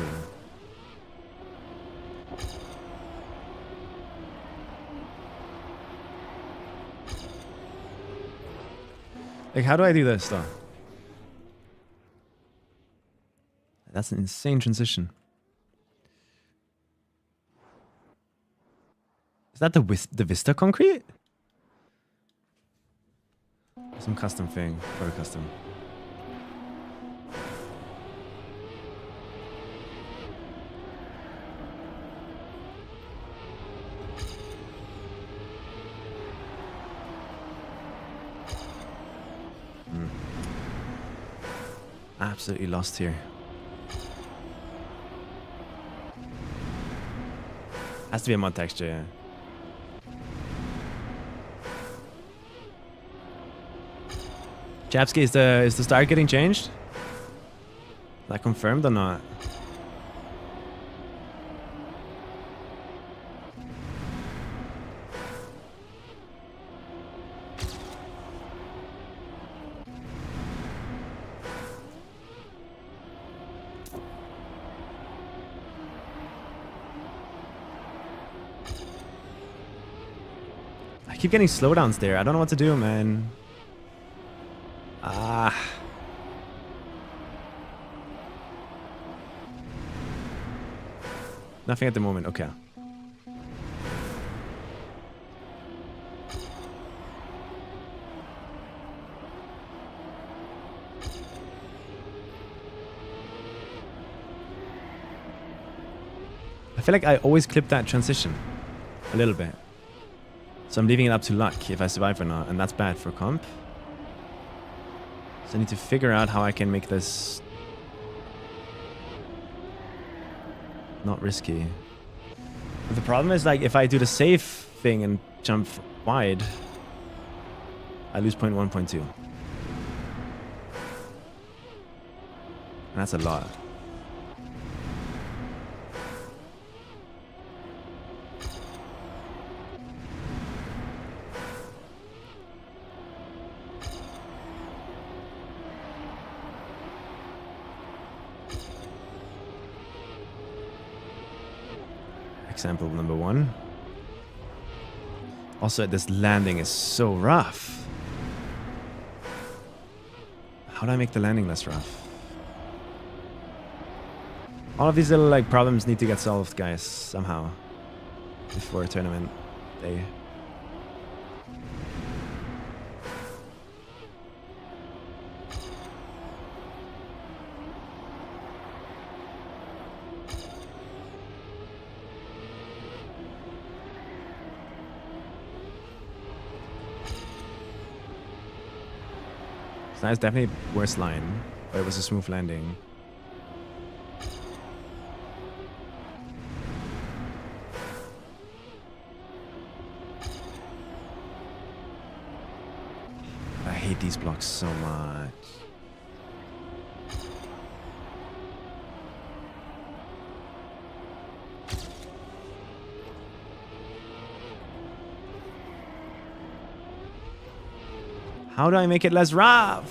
Like, how do I do this though? That's an insane transition. Is that the Vista concrete? Some custom thing for a custom. Absolutely lost here. Has to be a mod texture, yeah. Chapsky, is the star getting changed? Is that confirmed or not? I keep getting slowdowns there. I don't know what to do, man. Nothing at the moment. Okay. I feel like I always clip that transition a little bit. So I'm leaving it up to luck if I survive or not, and that's bad for comp. So I need to figure out how I can make this not risky. But the problem is, like, if I do the safe thing and jump wide, I lose 0.1, 0.2. And that's a lot. Example number 1. Also, this landing is so rough. How do I make the landing less rough? All of these little like problems need to get solved, guys, somehow before tournament day. That's definitely worst line, but it was a smooth landing. I hate these blocks so much. How do I make it less rough?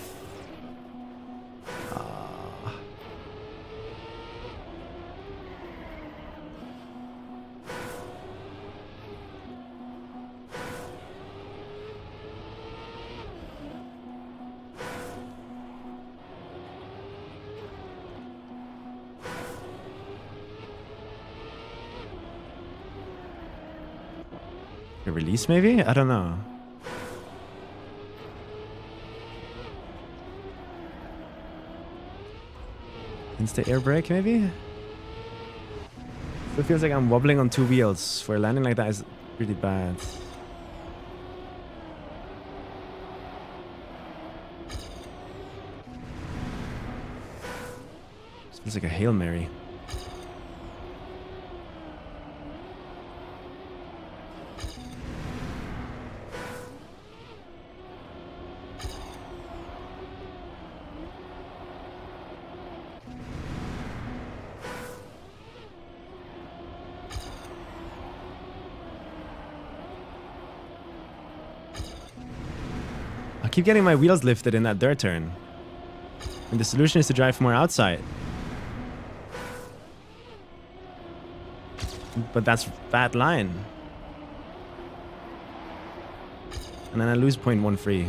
A release maybe? I don't know. Insta air brake maybe? It feels like I'm wobbling on 2 wheels. For landing like that is really bad. This feels like a Hail Mary. I keep getting my wheels lifted in that dirt turn. And the solution is to drive more outside. But that's bad line. And then I lose 0.1 free.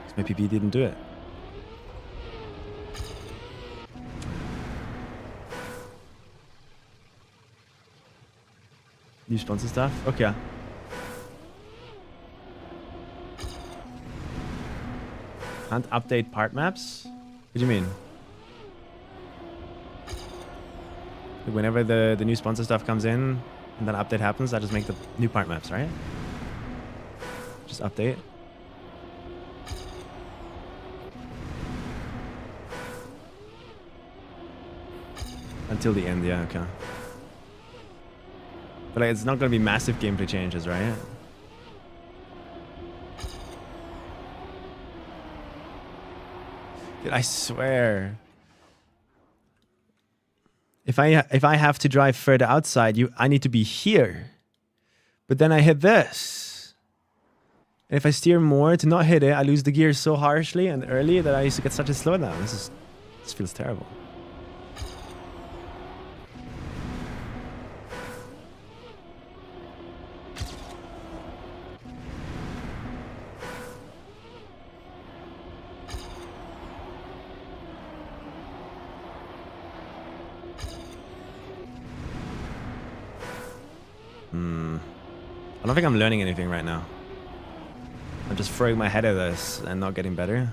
Because my PP didn't do it. New sponsor stuff? Okay. Can't update part maps? What do you mean? Whenever the new sponsor stuff comes in and that update happens, I just make the new part maps, right? Just update. Until the end, yeah, okay. But like, it's not going to be massive gameplay changes, right? Dude, I swear. If I have to drive further outside, I need to be here. But then I hit this. And if I steer more to not hit it, I lose the gear so harshly and early that I used to get such a slowdown. This feels terrible. I don't think I'm learning anything right now. I'm just throwing my head at this and not getting better.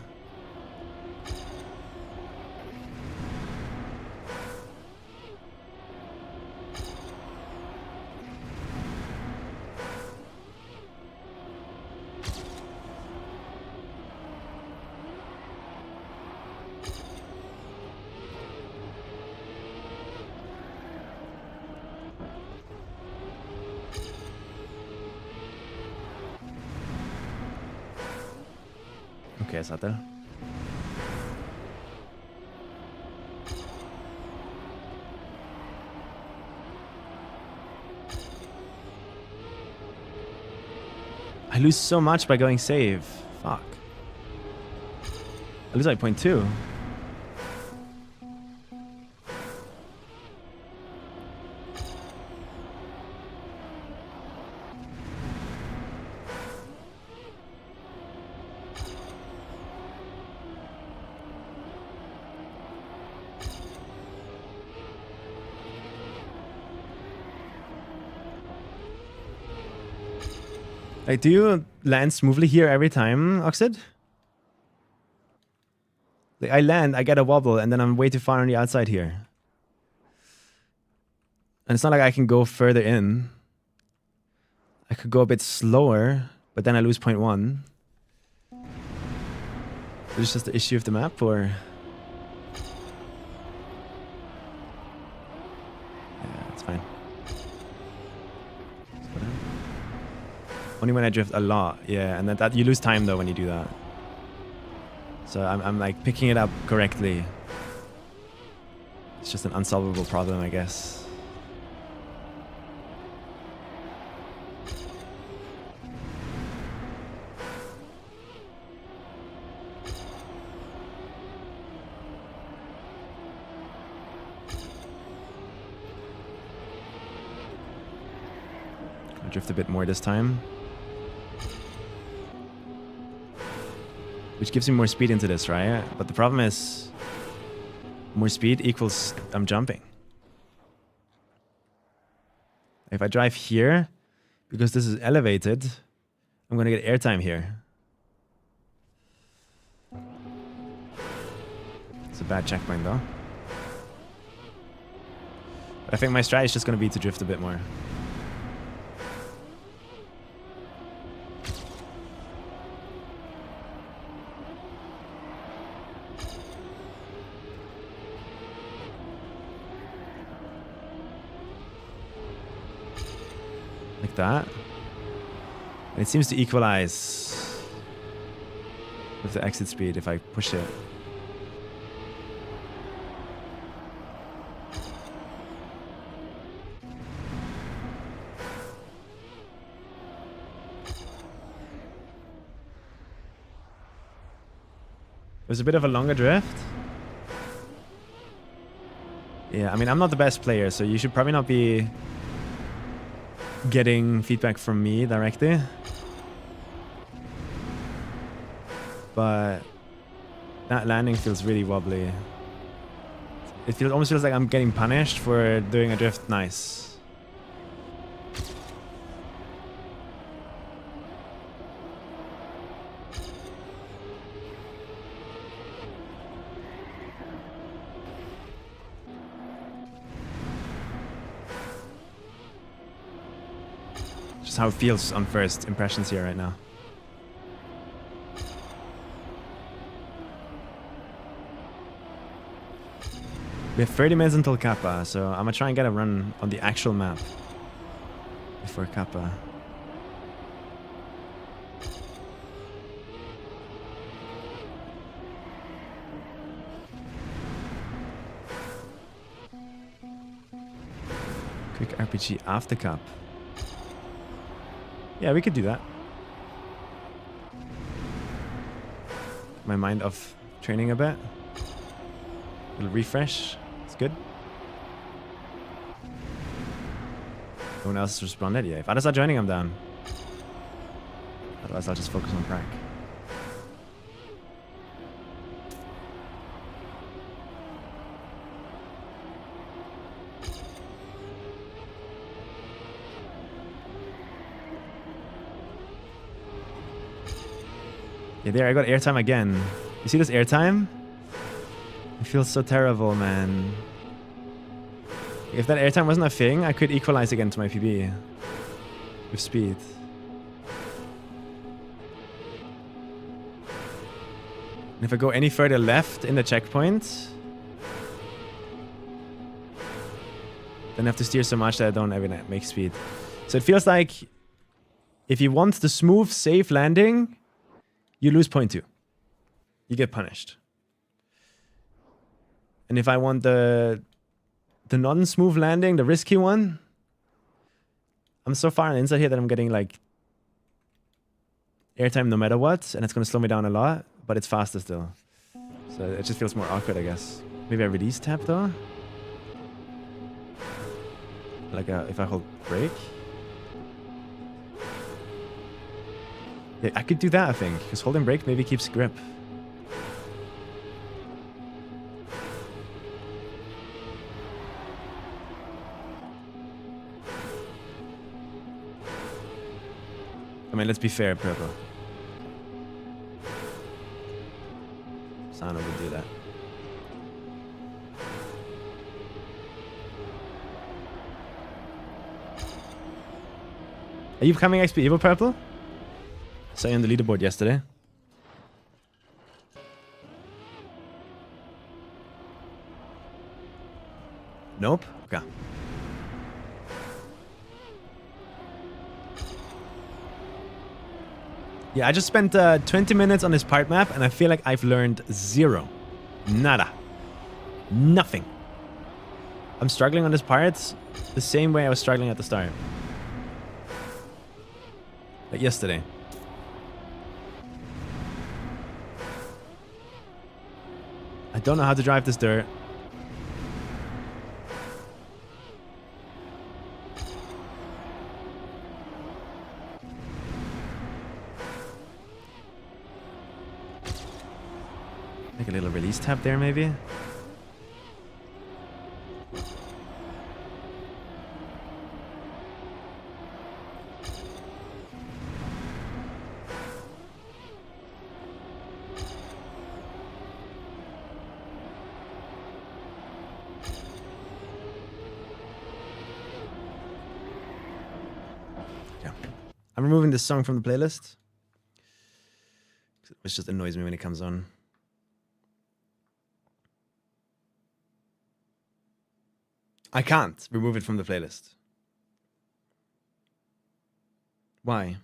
Okay, Satel. I lose so much by going save. Fuck. I lose like 0.2. Like, do you land smoothly here every time, Oxid? Like, I land, I get a wobble, and then I'm way too far on the outside here. And it's not like I can go further in. I could go a bit slower, but then I lose 0.1. Is this just the issue of the map, or? Yeah, it's fine. Only when I drift a lot, yeah, and that you lose time though when you do that. So I'm like picking it up correctly. It's just an unsolvable problem, I guess. I drift a bit more this time. Which gives me more speed into this, right? But the problem is, more speed equals I'm jumping. If I drive here, because this is elevated, I'm going to get airtime here. It's a bad checkpoint though. But I think my strat is just going to be to drift a bit more. Like that. And it seems to equalize with the exit speed if I push it. It was a bit of a longer drift. Yeah, I mean, I'm not the best player, so you should probably not be getting feedback from me directly. But that landing feels really wobbly. It almost feels like I'm getting punished for doing a drift nice. Just how it feels on first impressions here right now. We have 30 minutes until Kappa, so I'm gonna try and get a run on the actual map before Kappa. Quick RPG after Cup. Yeah, we could do that. My mind off training a bit. A little refresh. It's good. No one else has responded? Yeah, if others are joining, I'm down. Otherwise, I'll just focus on prac. Yeah, there, I got airtime again. You see this airtime? It feels so terrible, man. If that airtime wasn't a thing, I could equalize again to my PB. With speed. And if I go any further left in the checkpoint, then I have to steer so much that I don't ever make speed. So it feels like if you want the smooth, safe landing, you lose 0.2. You get punished. And if I want the non-smooth landing, the risky one, I'm so far on the inside here that I'm getting like airtime no matter what, and it's going to slow me down a lot, but it's faster still. So it just feels more awkward, I guess. Maybe I release tap though? Like if I hold brake? Yeah, I could do that, I think, because holding brake maybe keeps grip. I mean, let's be fair, Purple. Sana would do that. Are you becoming XPEVO Purple? I saw you on the leaderboard yesterday. Nope? Okay. Yeah, I just spent 20 minutes on this part map and I feel like I've learned zero. Nada. Nothing. I'm struggling on this part the same way I was struggling at the start. Like yesterday. I don't know how to drive this dirt. Make a little release tap there, maybe. Yeah. I'm removing this song from the playlist. It just annoys me when it comes on. I can't remove it from the playlist. Why?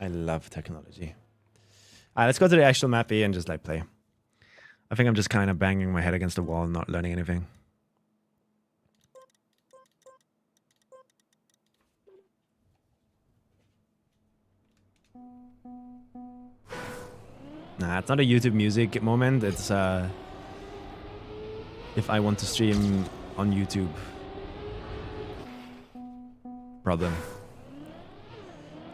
I love technology. Alright, let's go to the actual map E and just like play. I think I'm just kind of banging my head against the wall and not learning anything. Nah, it's not a YouTube music moment. It's if I want to stream on YouTube problem.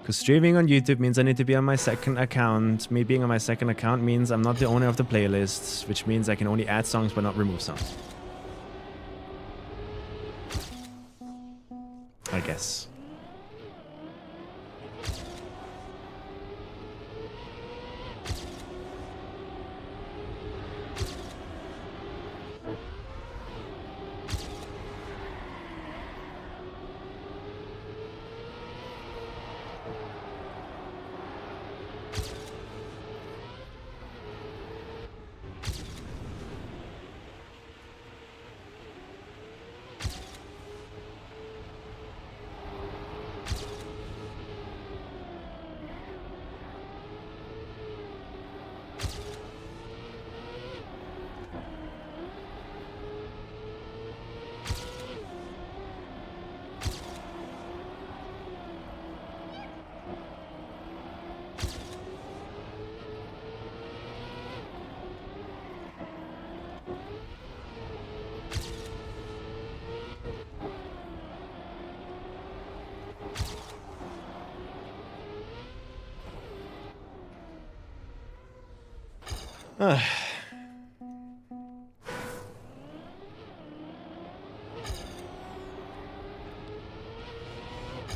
Because streaming on YouTube means I need to be on my second account. Me being on my second account means I'm not the owner of the playlists, which means I can only add songs but not remove songs. I guess.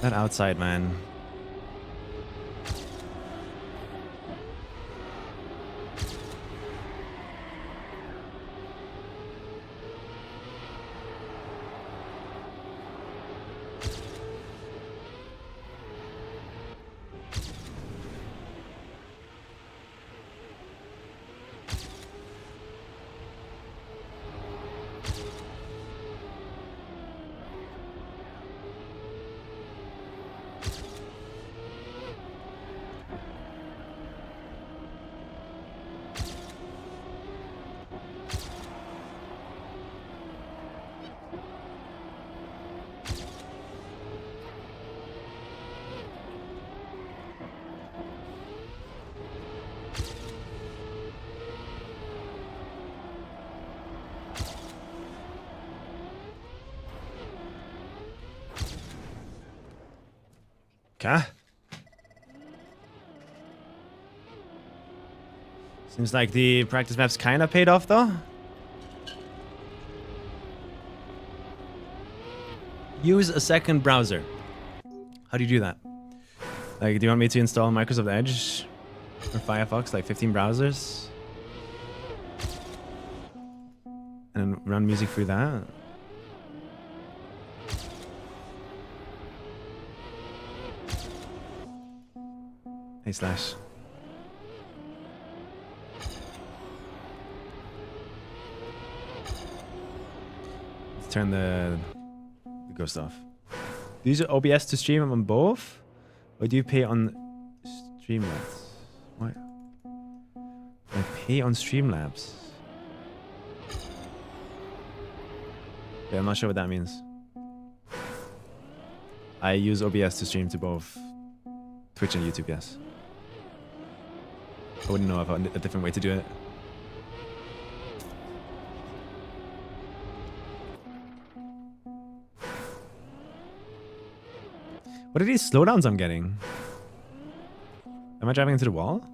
That outside, man. Okay. Seems like the practice maps kind of paid off, though. Use a second browser. How do you do that? Like, do you want me to install Microsoft Edge or Firefox, like 15 browsers? And run music through that? Hey, Slash. Let's turn the ghost off. Do you use OBS to stream on both? Or do you pay on Streamlabs? What? I pay on Streamlabs. Yeah, I'm not sure what that means. I use OBS to stream to both Twitch and YouTube, yes. I wouldn't know of a different way to do it. What are these slowdowns I'm getting? Am I driving into the wall?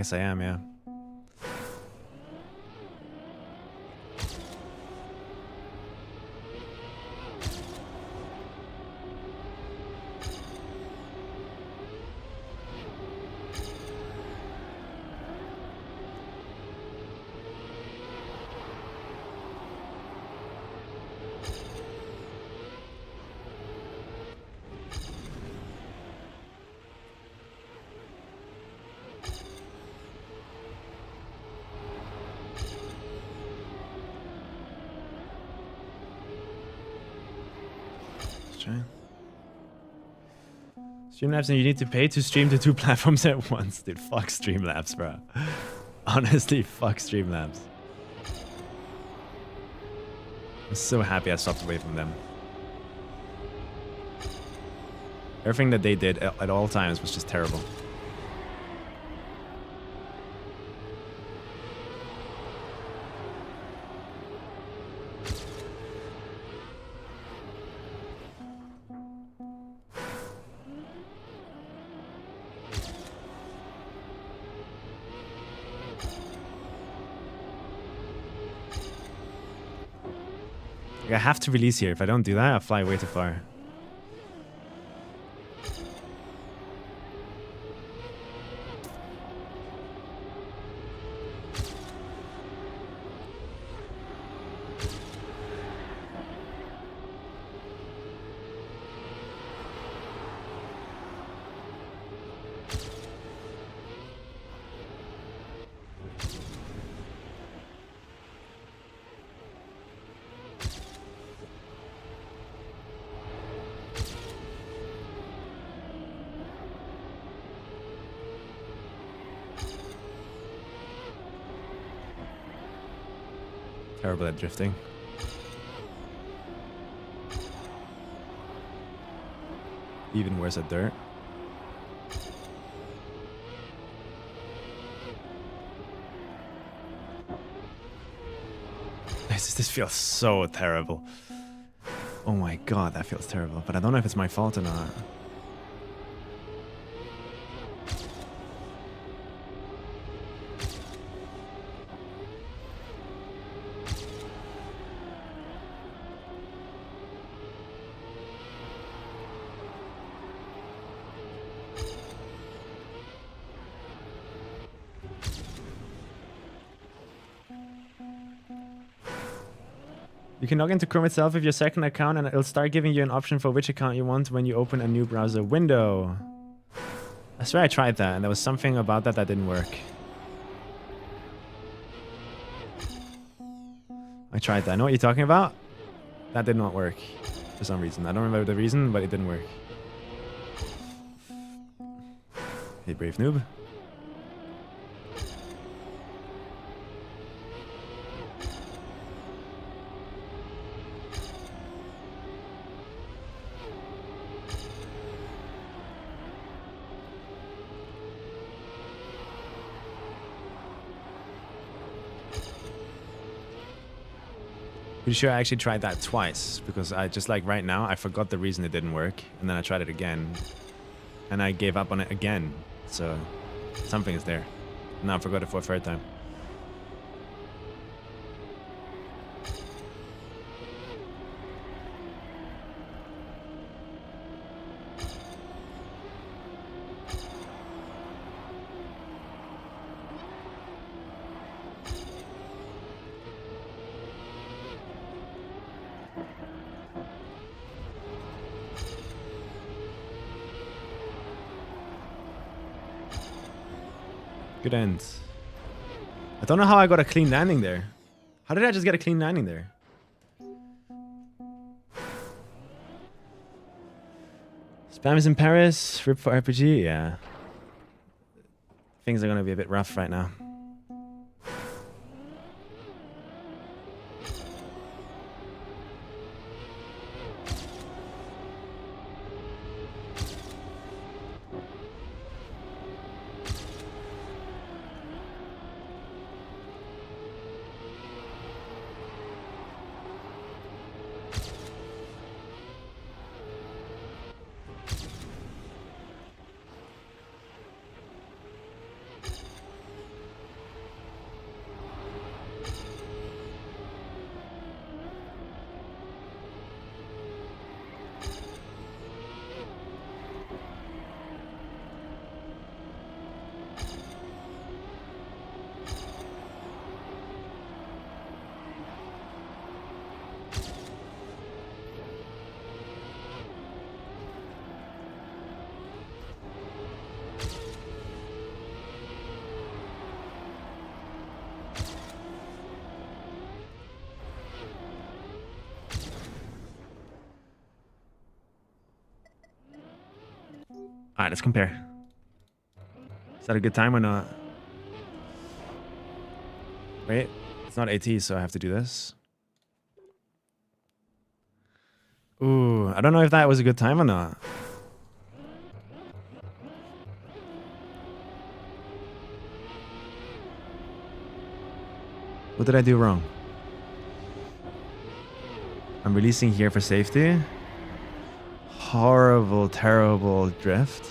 guess I am, yeah. Streamlabs, and you need to pay to stream to 2 platforms at once. Dude, fuck Streamlabs, bro. Honestly, fuck Streamlabs. I'm so happy I stopped away from them. Everything that they did at all times was just terrible. I have to release here. If I don't do that, I'll fly way too far. Terrible at drifting. Even worse at dirt. This feels so terrible. Oh my god, that feels terrible. But I don't know if it's my fault or not. You can log into Chrome itself with your second account and it'll start giving you an option for which account you want when you open a new browser window. I swear I tried that and there was something about that that didn't work. I tried that. I know what you're talking about. That did not work for some reason. I don't remember the reason, but it didn't work. Hey, brave noob. Pretty sure I actually tried that twice because I just like right now I forgot the reason it didn't work and then I tried it again and I gave up on it again. So something is there. Now I forgot it for a third time. Good end. I don't know how I got a clean landing there. How did I just get a clean landing there? Spam is in Paris. RIP for RPG. Yeah. Things are going to be a bit rough right now. All right, let's compare. Is that a good time or not? Wait, it's not AT, so I have to do this. Ooh, I don't know if that was a good time or not. What did I do wrong? I'm releasing here for safety. Horrible, terrible drift.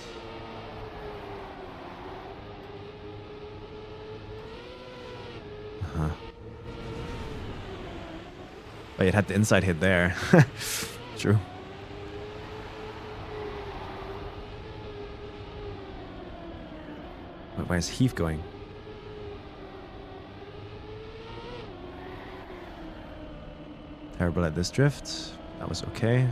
But it had the inside hit there. True. Why is Heath going? Terrible at this drift. That was okay.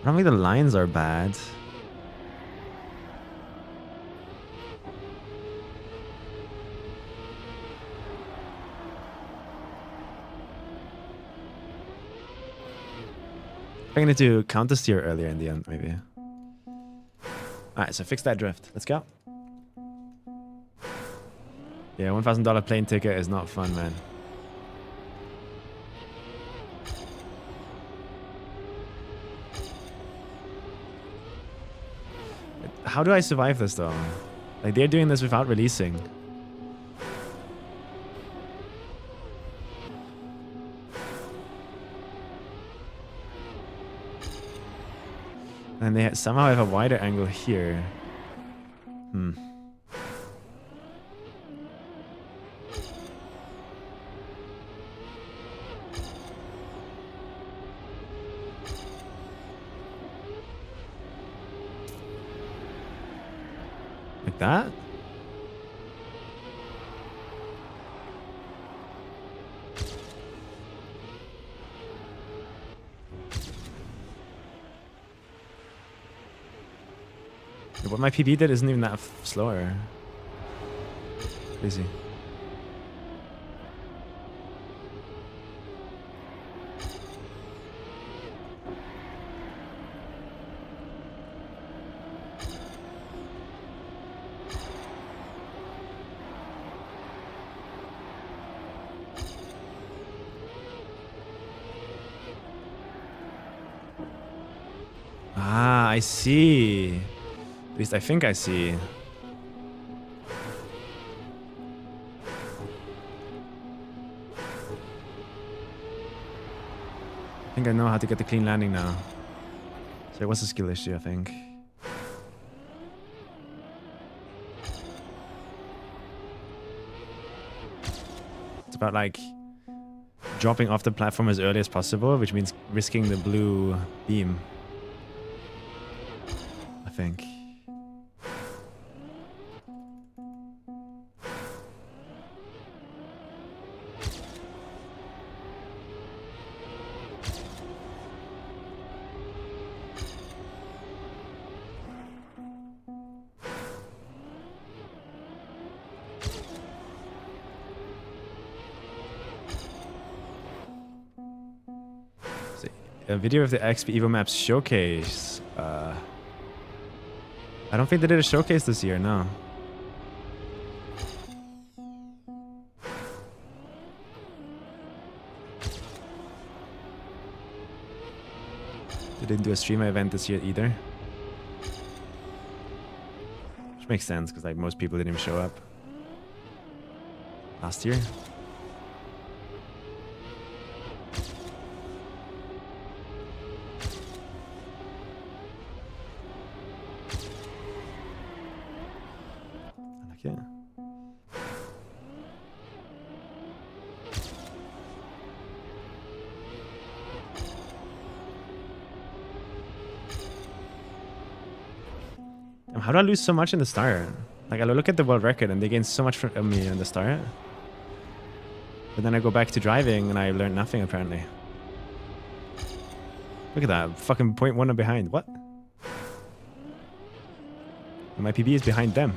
I don't think the lines are bad. I need to counter steer earlier in the end, maybe. Alright, so fix that drift. Let's go. Yeah, $1,000 plane ticket is not fun, man. How do I survive this, though? Like, they're doing this without releasing. And they somehow have a wider angle here. Like that? What my PB did isn't even that slower. Crazy. Ah, I see. At least I think I see. I think I know how to get the clean landing now. So it was a skill issue, I think. It's about like dropping off the platform as early as possible, which means risking the blue beam, I think. A video of the XPEVO Maps showcase. I don't think they did a showcase this year, no. They didn't do a streamer event this year either. Which makes sense, because like most people didn't even show up last year. Okay. How do I lose so much in the start? Like, I look at the world record and they gain so much from me in the start. But then I go back to driving and I learned nothing, apparently. Look at that. Fucking 0.1 behind. What? And my PB is behind them.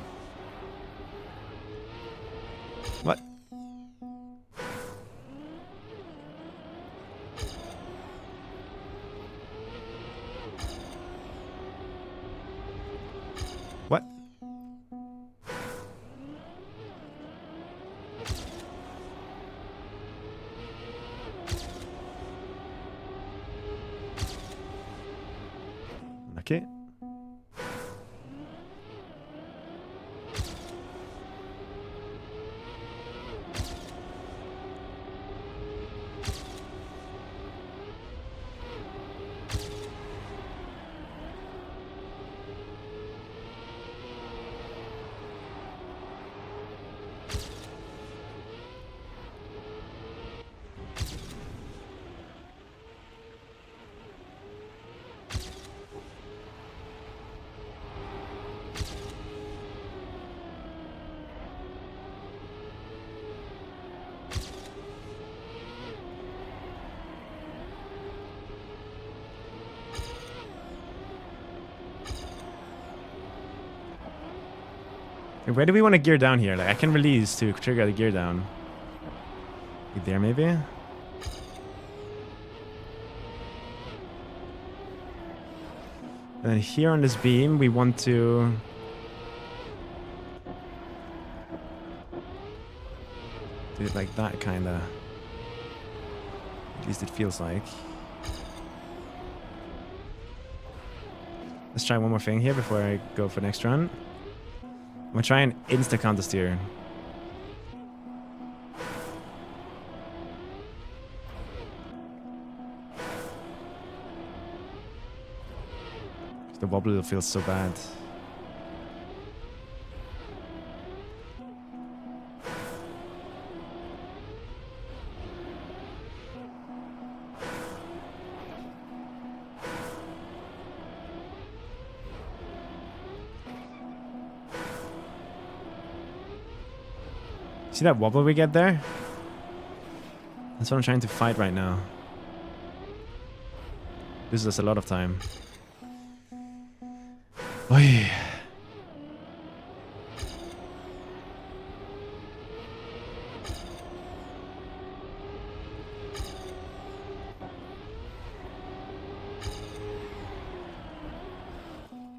What? Okay. Where do we want to gear down here? Like, I can release to trigger the gear down. Like there, maybe? And then here on this beam, we want to... do it like that, kind of. At least it feels like. Let's try one more thing here before I go for the next run. I'm gonna try and insta counter steer. The wobble feels so bad. See that wobble we get there? That's what I'm trying to fight right now. This is us a lot of time. Oy.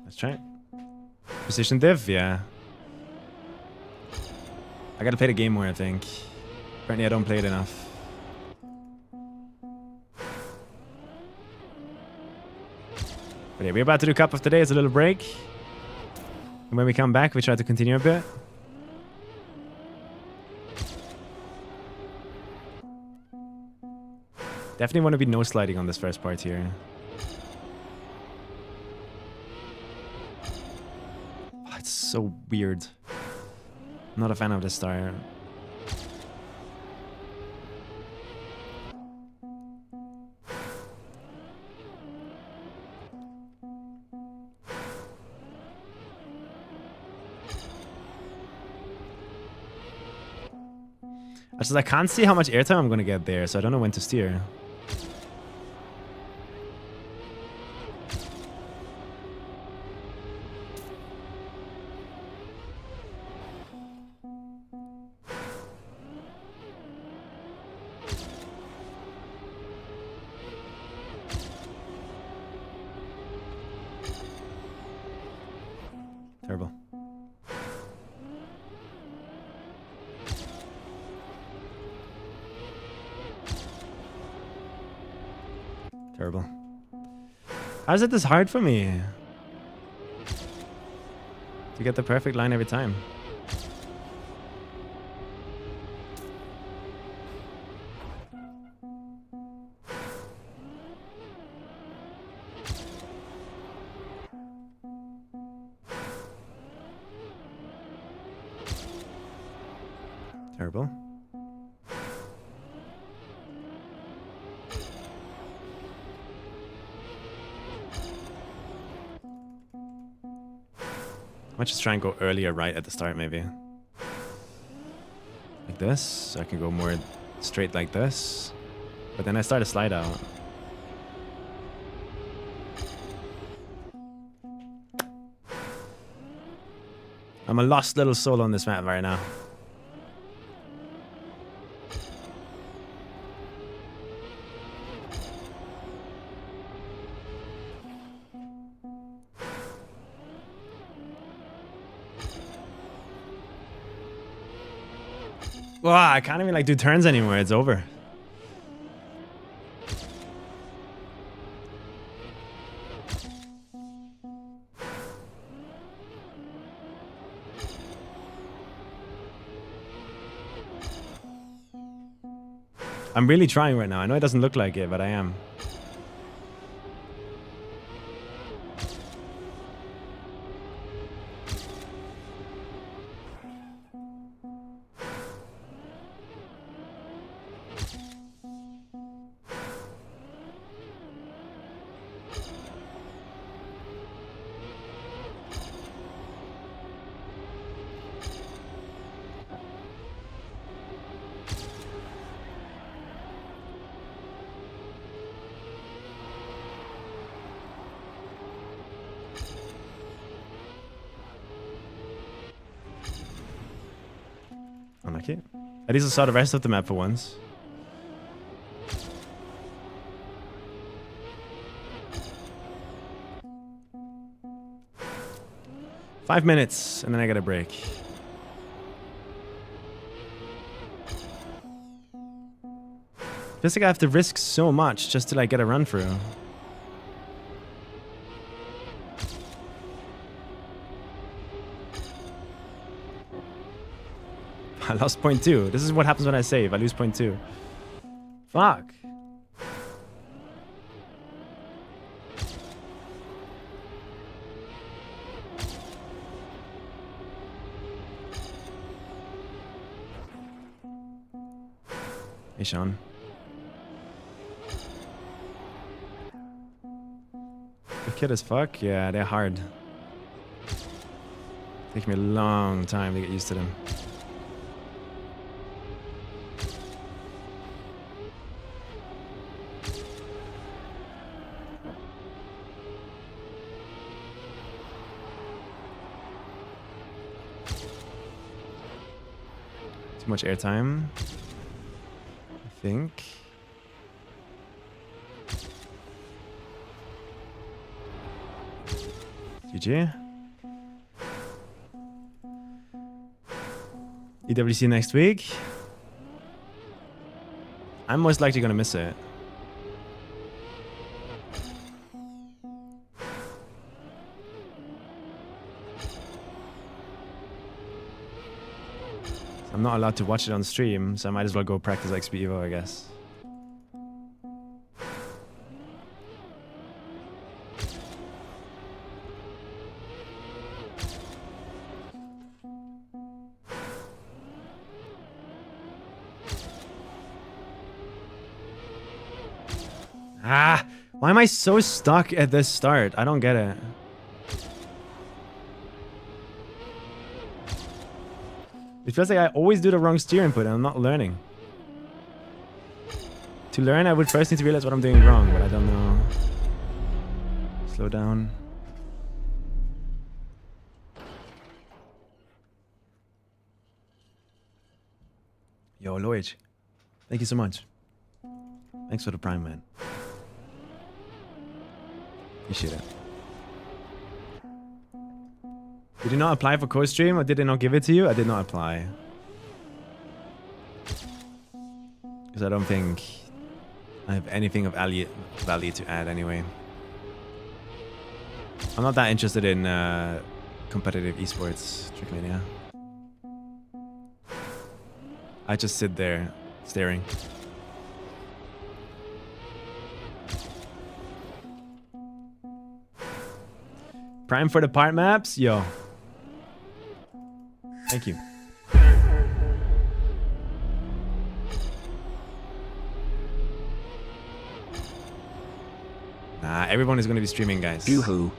Let's try it. Position div, yeah. I gotta play the game more, I think. Apparently I don't play it enough. But yeah, we're about to do cup of today. It's a little break. And when we come back, we try to continue a bit. Definitely want to be no sliding on this first part here. Oh, it's so weird. Not a fan of this star. I can't see how much airtime I'm gonna get there, so I don't know when to steer. Terrible. Terrible. How is it this hard for me to get the perfect line every time? Terrible. I might just try and go earlier right at the start, maybe. Like this. So I can go more straight like this. But then I start a slide out. I'm a lost little soul on this map right now. Wow, I can't even like do turns anymore. It's over. I'm really trying right now. I know it doesn't look like it, but I am. Unlucky. At least I saw the rest of the map for once. Five minutes, and then I get a break. Feels like I have to risk so much just to like get a run through. I lost point 2. This is what happens when I save. I lose point 2. Fuck. Hey, Sean. The kid as fuck? Yeah, they're hard. Take me a long time to get used to them. Too much airtime, I think. GG. EWC next week. I'm most likely gonna miss it. I'm not allowed to watch it on stream, so I might as well go practice XPEVO, I guess. Ah! Why am I so stuck at this start? I don't get it. It feels like I always do the wrong steer input and I'm not learning. To learn, I would first need to realize what I'm doing wrong, but I don't know. Slow down. Yo, Lloyd. Thank you so much. Thanks for the prime, man. Appreciate it. Did you not apply for co-stream or did they not give it to you? I did not apply. Because I don't think I have anything of value to add anyway. I'm not that interested in competitive esports, Trickmania. I just sit there staring. Prime for the part maps? Yo. Thank you. Nah, everyone is going to be streaming, guys. Yoo-hoo.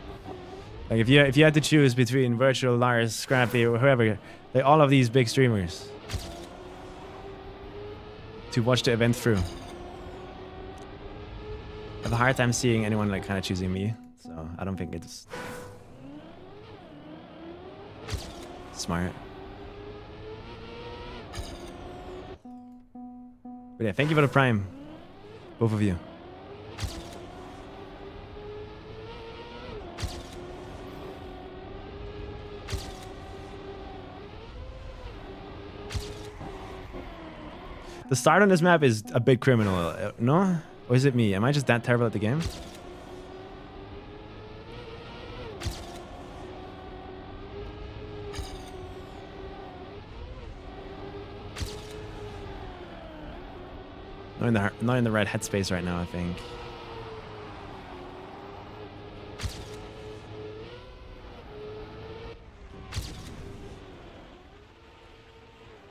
Like if you had to choose between Virtual, Lars, Scrappy, or whoever, like all of these big streamers to watch the event through. I have a hard time seeing anyone like kind of choosing me, so I don't think it's smart. But yeah, thank you for the prime, both of you. The start on this map is a bit criminal, no? Or is it me? Am I just that terrible at the game? Not in the right headspace right now, I think.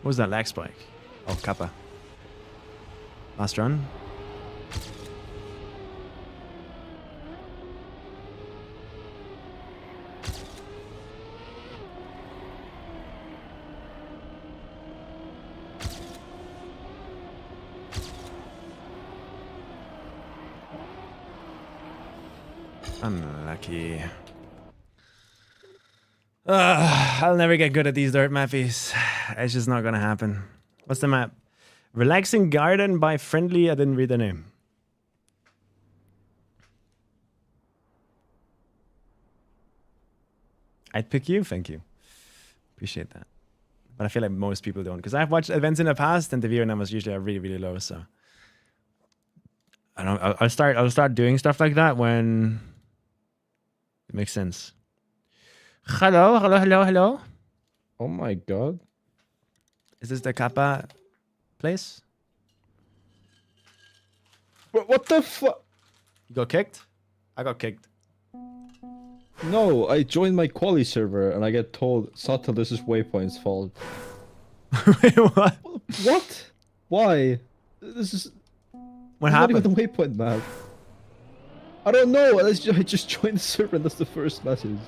What was that lag spike? Oh, Kappa. Last run. Unlucky. I'll never get good at these dirt mappies. It's just not gonna happen. What's the map? Relaxing Garden by Friendly. I didn't read the name. I'd pick you. Thank you. Appreciate that. But I feel like most people don't, because I've watched events in the past and the viewer numbers usually are really, really low. So I don't. I'll start doing stuff like that when it makes sense. Hello, hello, hello, hello. Oh my god. Is this the Kappa place? What the fuck? You got kicked? I got kicked. No, I joined my quali server and I get told, Sato, this is Waypoint's fault. Wait, what? What? Why? This is... What happened? Not even the Waypoint map. I don't know, I just joined the server and that's the first message.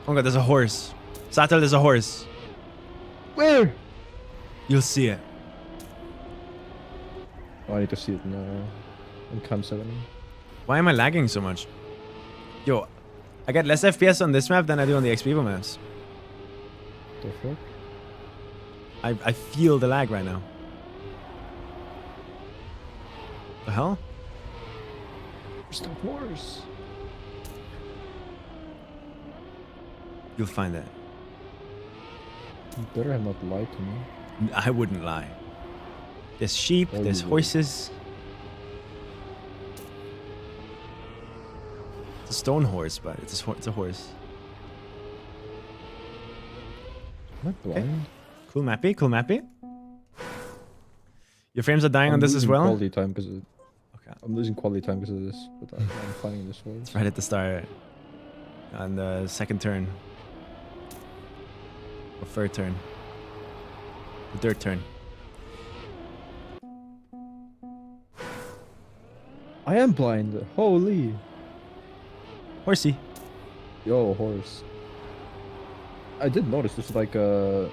Oh god, there's a horse. Sato, there's a horse. Where? You'll see it. Oh, I need to see it now. On Cam 7. Why am I lagging so much? Yo, I get less FPS on this map than I do on the XPEVO maps. The fuck? I feel the lag right now. The hell? Where's the horse? You'll find it. You better have not lied to me. I wouldn't lie. There's sheep, Oh, there's you would. horses. It's a stone horse, but it's a horse. Am I blind? Cool mappy, cool mappy. Your frames are dying on this as well? Quality time because of... Okay. I'm losing quality time because of this, but I'm finding this horse. It's right at the start. On the second turn. Or third turn. The third turn. I am blind. Holy. Horsey. Yo, horse. I did notice this is like if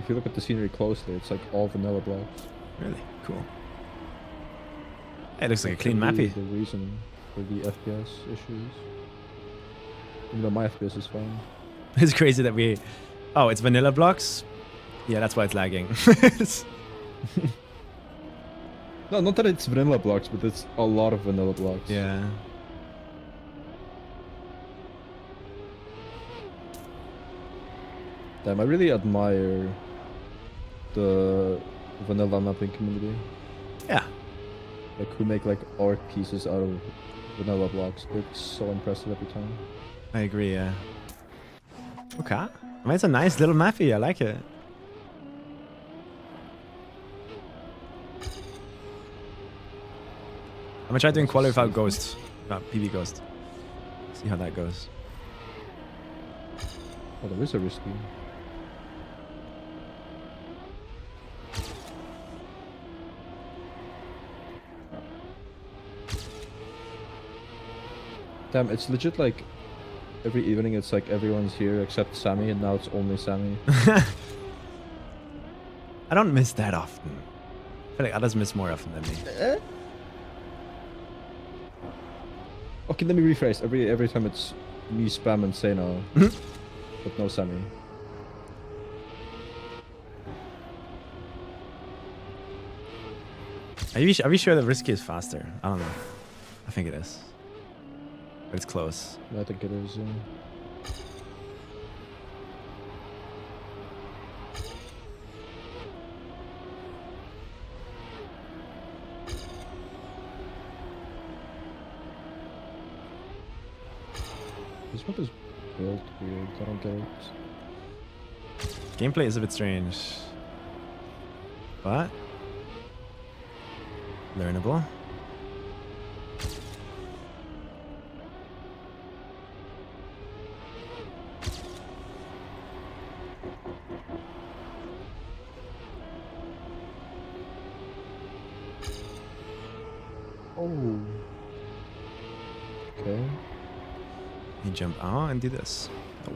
you look at the scenery closely, it's like all vanilla blocks. Really? Cool. It looks like a clean Could be mappy. The reason for the FPS issues. Even though my FPS is fine. It's crazy that we... Oh, it's vanilla blocks? Yeah, that's why it's lagging. No, not that it's vanilla blocks, but it's a lot of vanilla blocks. Yeah. Damn, I really admire the vanilla mapping community. Yeah. Like who make like art pieces out of vanilla blocks. It's so impressive every time. I agree, yeah. Okay. I mean, it's a nice little mappy. I like it. I'm gonna try doing quality without ghosts. PB ghost. See how that goes. Oh, that is a risky. Damn, it's legit like every evening it's like everyone's here except Sammy and now it's only Sammy. I don't miss that often. I feel like others miss more often than me. Okay, let me rephrase. Every time it's me spam and say no. But no Sammy. Are we sure that risky is faster? I don't know. I think it is. But it's close. Yeah, I think it is. This map is built weird. I don't get it. Gameplay is a bit strange. but learnable. Oh. Okay. You jump out and do this. Oh.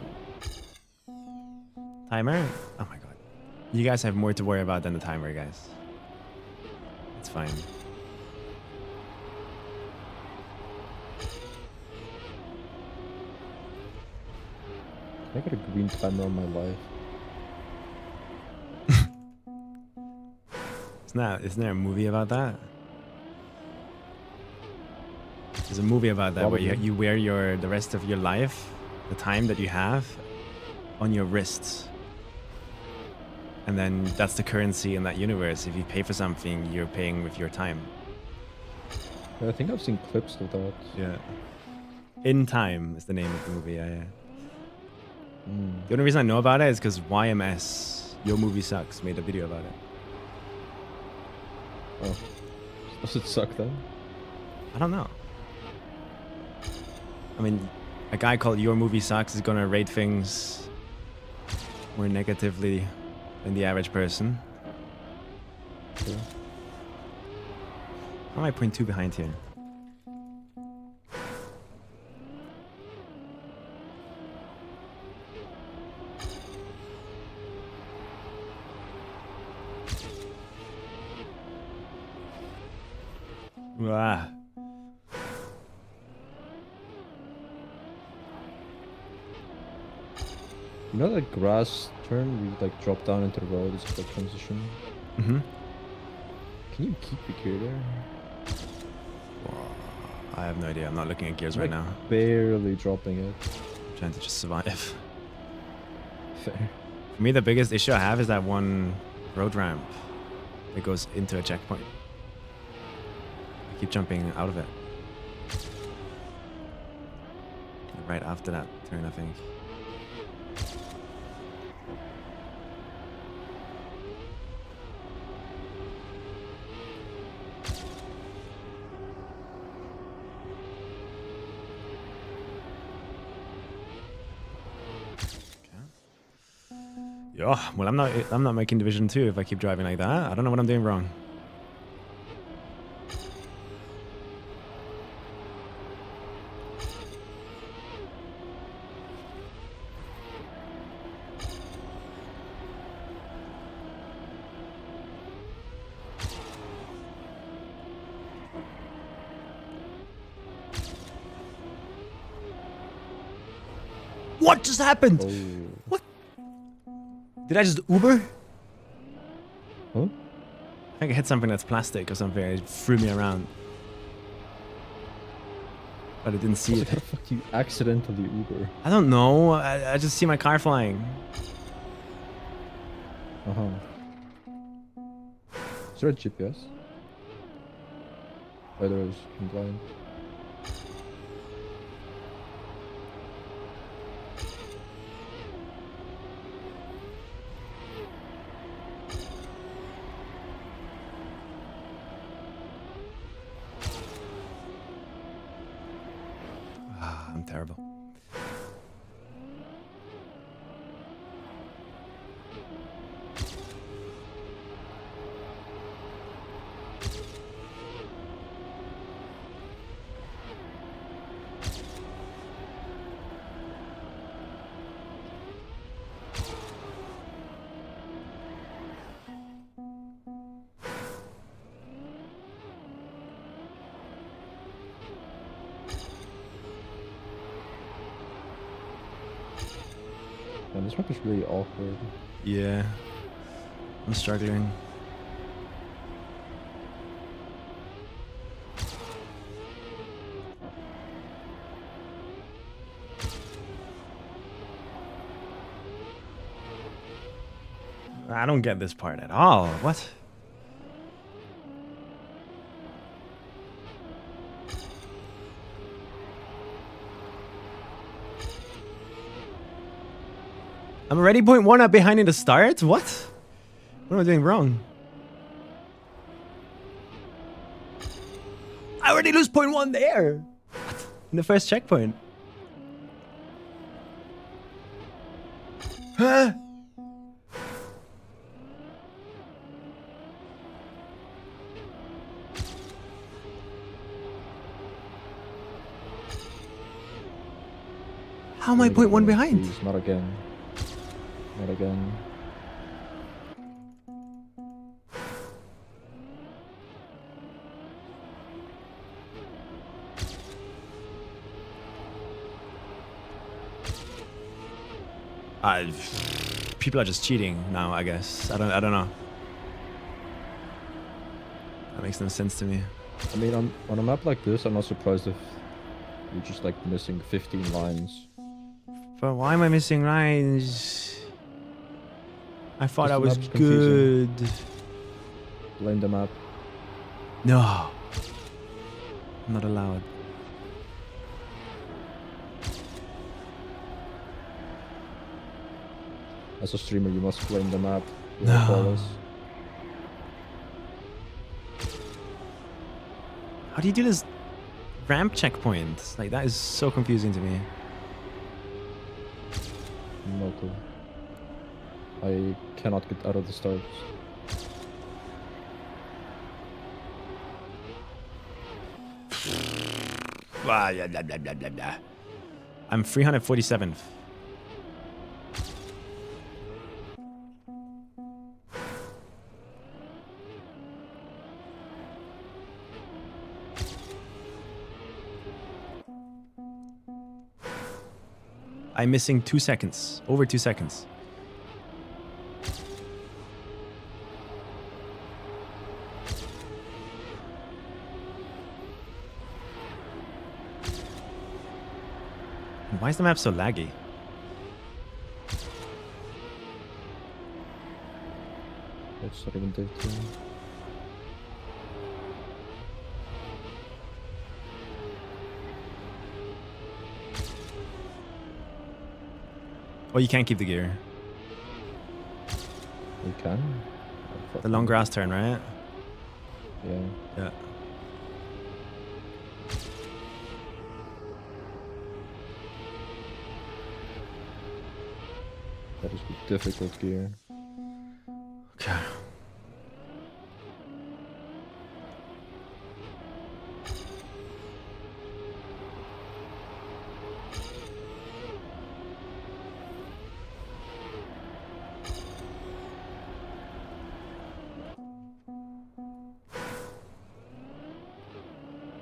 Timer? Oh my god. You guys have more to worry about than the timer, guys. It's fine. I got a green timer on my life. Isn't there a movie about that? There's a movie about that where you wear the rest of your life, the time that you have, on your wrists. And then that's the currency in that universe. If you pay for something, you're paying with your time. I think I've seen clips of that. Yeah. In Time is the name of the movie, yeah. The only reason I know about it is because YMS, Your Movie Sucks, made a video about it. Oh. Does it suck then? I don't know. I mean, a guy called Your Movie Sucks is gonna rate things more negatively than the average person. Yeah. How am I 0.2 behind here? Ah. You know that grass turn, we like drop down into the road, it's like transition. Mm-hmm. Can you keep the gear there? I have no idea. I'm not looking at gears right now. Barely dropping it. I'm trying to just survive. Fair. For me, the biggest issue I have is that one road ramp that goes into a checkpoint. I keep jumping out of it. Right after that turn, I think. Yeah, well, I'm not making Division 2 if I keep driving like that. I don't know what I'm doing wrong. What just happened? Oh. What? Did I just Uber? Huh? I think I hit something that's plastic or something. It threw me around. But I didn't see it. How the fuck you accidentally Uber? I don't know. I just see my car flying. Uh-huh. Is there a GPS? Oh, there is. I'm blind. I'm terrible. Man, this map is really awkward. Yeah. I'm struggling. I don't get this part at all. What? I'm already 0.1 up behind in the start? What? What am I doing wrong? I already lose 0.1 there. What? In the first checkpoint. Huh? How am I 0.1 behind? Please, not again. Not again. People are just cheating now, I guess. I don't know. That makes no sense to me. I mean, on a map like this, I'm not surprised if you're just like missing 15 lines. But why am I missing lines? I thought Just I the was map's confusing. good. Blame the map. No. I'm not allowed. As a streamer, you must blame the map. No. How do you do this ramp checkpoint? Like, that is so confusing to me. No clue. I cannot get out of the start. I'm 347th. I'm missing 2 seconds. Over 2 seconds. Why is the map so laggy? It's not even did too. Oh, you can't keep the gear. You can? The long grass turn, right? Yeah. Yeah. That is the difficult gear. Okay.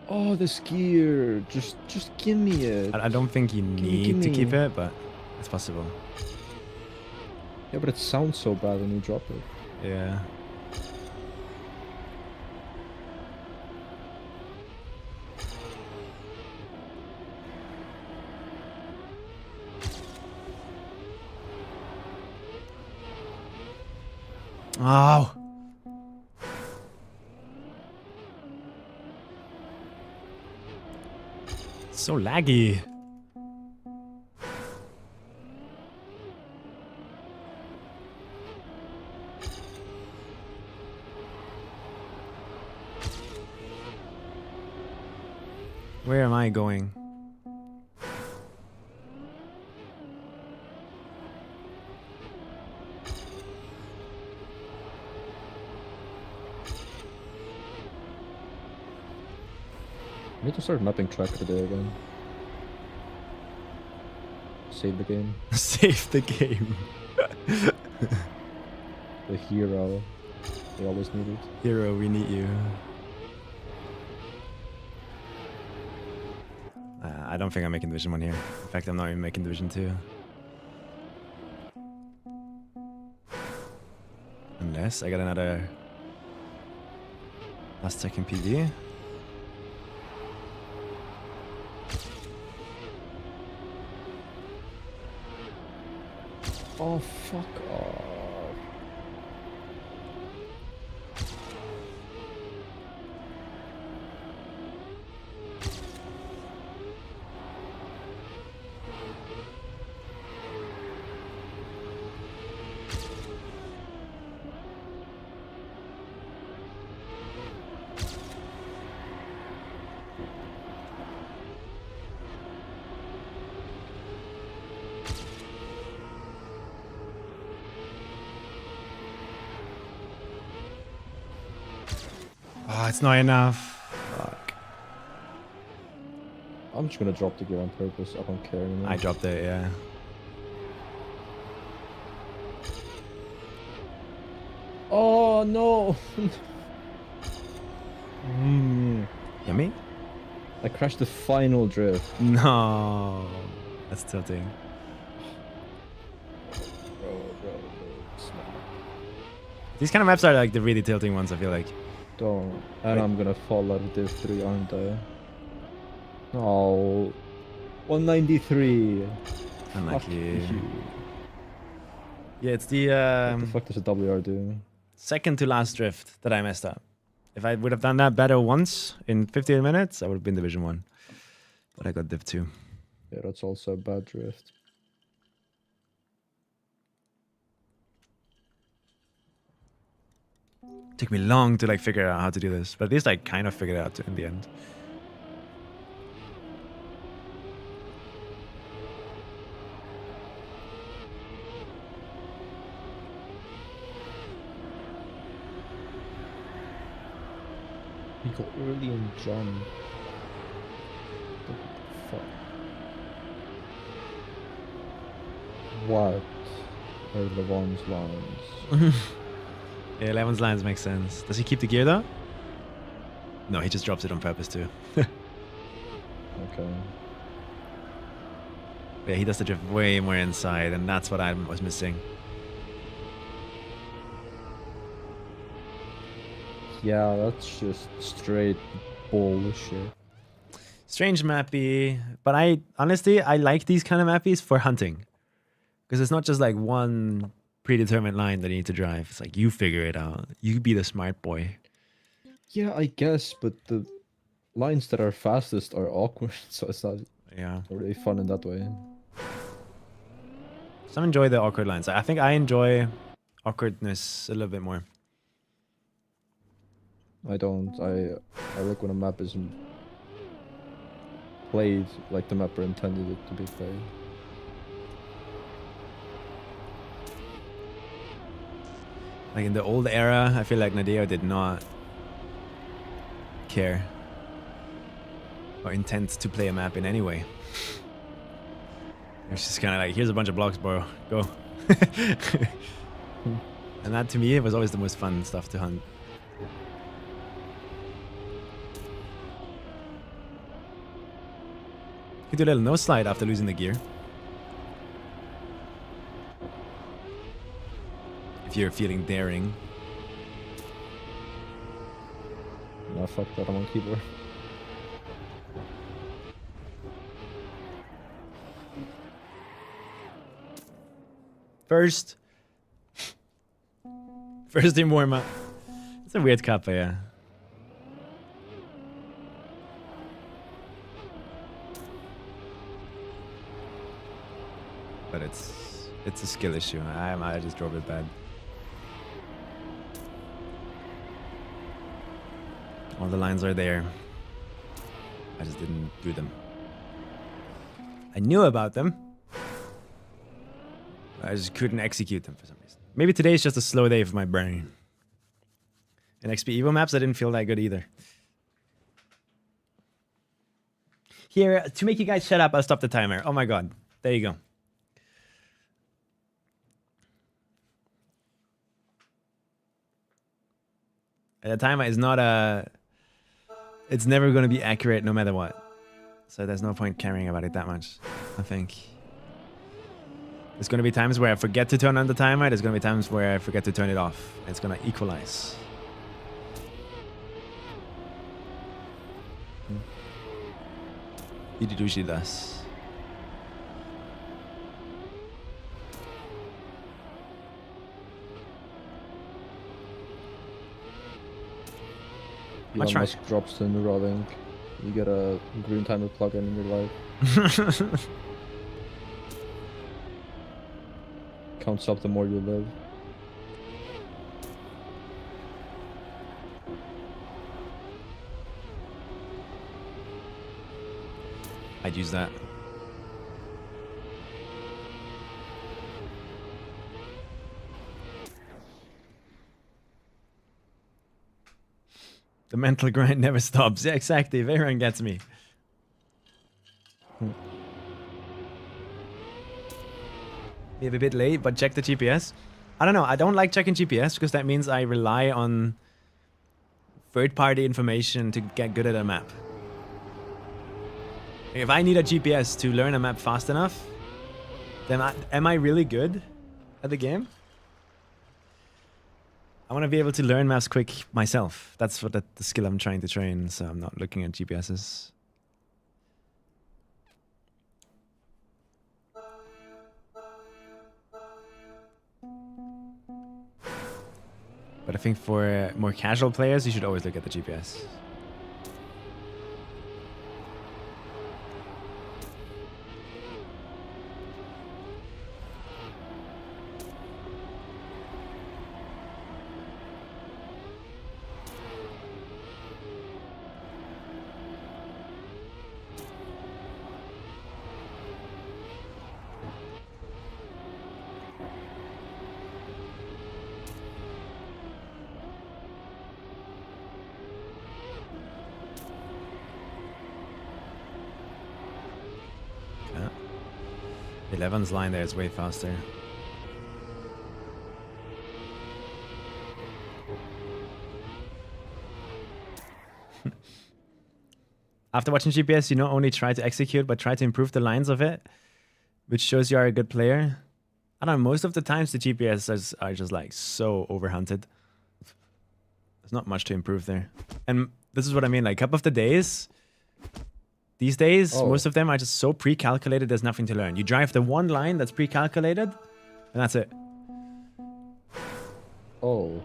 Oh, this gear! Just give me it. I don't think you need to keep me? it, but it's possible. Yeah, but it sounds so bad when you drop it. Yeah. Oh. It's so laggy. Where am I going? I need to start mapping track today again. Save the game. Save the game. The hero. They always need it. Hero, we need you. I don't think I'm making Division 1 here. In fact, I'm not even making Division 2. Unless I get another last second PV. Oh, fuck off. Oh, it's not enough. Fuck. I'm just gonna drop the gear on purpose. I don't care anymore. I dropped it, yeah. Oh no! Yummy? I crashed the final drift. No. That's tilting. Bro, smack. These kind of maps are like the really tilting ones, I feel like. Don't. And I'm gonna fall out of Div 3, aren't I? Oh. 193. Unlucky. Fuck you. Yeah, it's the What the fuck does a WR do? second to last drift that I messed up. If I would have done that better once in 15 minutes, I would have been Division 1. But I got Div 2. Yeah, that's also a bad drift. Took me long to like figure out how to do this, but at least I kind of figured it out in the end. He got early and jump. What are Levon's lines? Yeah, 11's lines make sense. Does he keep the gear though? No, he just drops it on purpose too. Okay. Yeah, he does the drift way more inside, and that's what I was missing. Yeah, that's just straight bullshit. Strange mappy, but I honestly I like these kind of mappies for hunting, because it's not just like one predetermined line that you need to drive. It's like you figure it out. You be the smart boy. Yeah, I guess, but the lines that are fastest are awkward, so it's not really fun in that way. Some enjoy the awkward lines. I think I enjoy awkwardness a little bit more. I don't. I like when a map isn't played like the mapper intended it to be played. Like in the old era, I feel like Nadeo did not care or intend to play a map in any way. It's just kind of like, here's a bunch of blocks, bro. Go. And that to me, it was always the most fun stuff to hunt. You could do a little no slide after losing the gear. If you're feeling daring. Nah, fuck that, I'm on keyboard. First in warm-up. It's a weird kappa, yeah. But it's a skill issue. I just drove it bad. All the lines are there. I just didn't do them. I knew about them. I just couldn't execute them for some reason. Maybe today is just a slow day for my brain. In XPEVO maps, I didn't feel that good either. Here, to make you guys shut up, I'll stop the timer. Oh my god. There you go. And the timer is not a... It's never going to be accurate no matter what. So there's no point caring about it that much, I think. There's going to be times where I forget to turn on the timer. There's going to be times where I forget to turn it off. It's going to equalize. It usually does. Elon Musk drops the Neuralink. You get a green timer plugin in your life. Counts up the more you live. I'd use that. The mental grind never stops. Yeah, exactly. Veyron gets me. Maybe a bit late, but check the GPS. I don't know. I don't like checking GPS because that means I rely on third-party information to get good at a map. If I need a GPS to learn a map fast enough, then am I really good at the game? I want to be able to learn maps quick myself. That's what the skill I'm trying to train, so I'm not looking at GPSs. But I think for more casual players, you should always look at the GPS. Yeah. 11's line there is way faster. After watching GPS, you not only try to execute, but try to improve the lines of it, which shows you are a good player. I don't know, most of the times the GPS are just like so overhunted. There's not much to improve there. And this is what I mean, like, Cup of the Days, these days, most of them are just so pre-calculated, there's nothing to learn. You drive the one line that's pre-calculated, and that's it. Oh.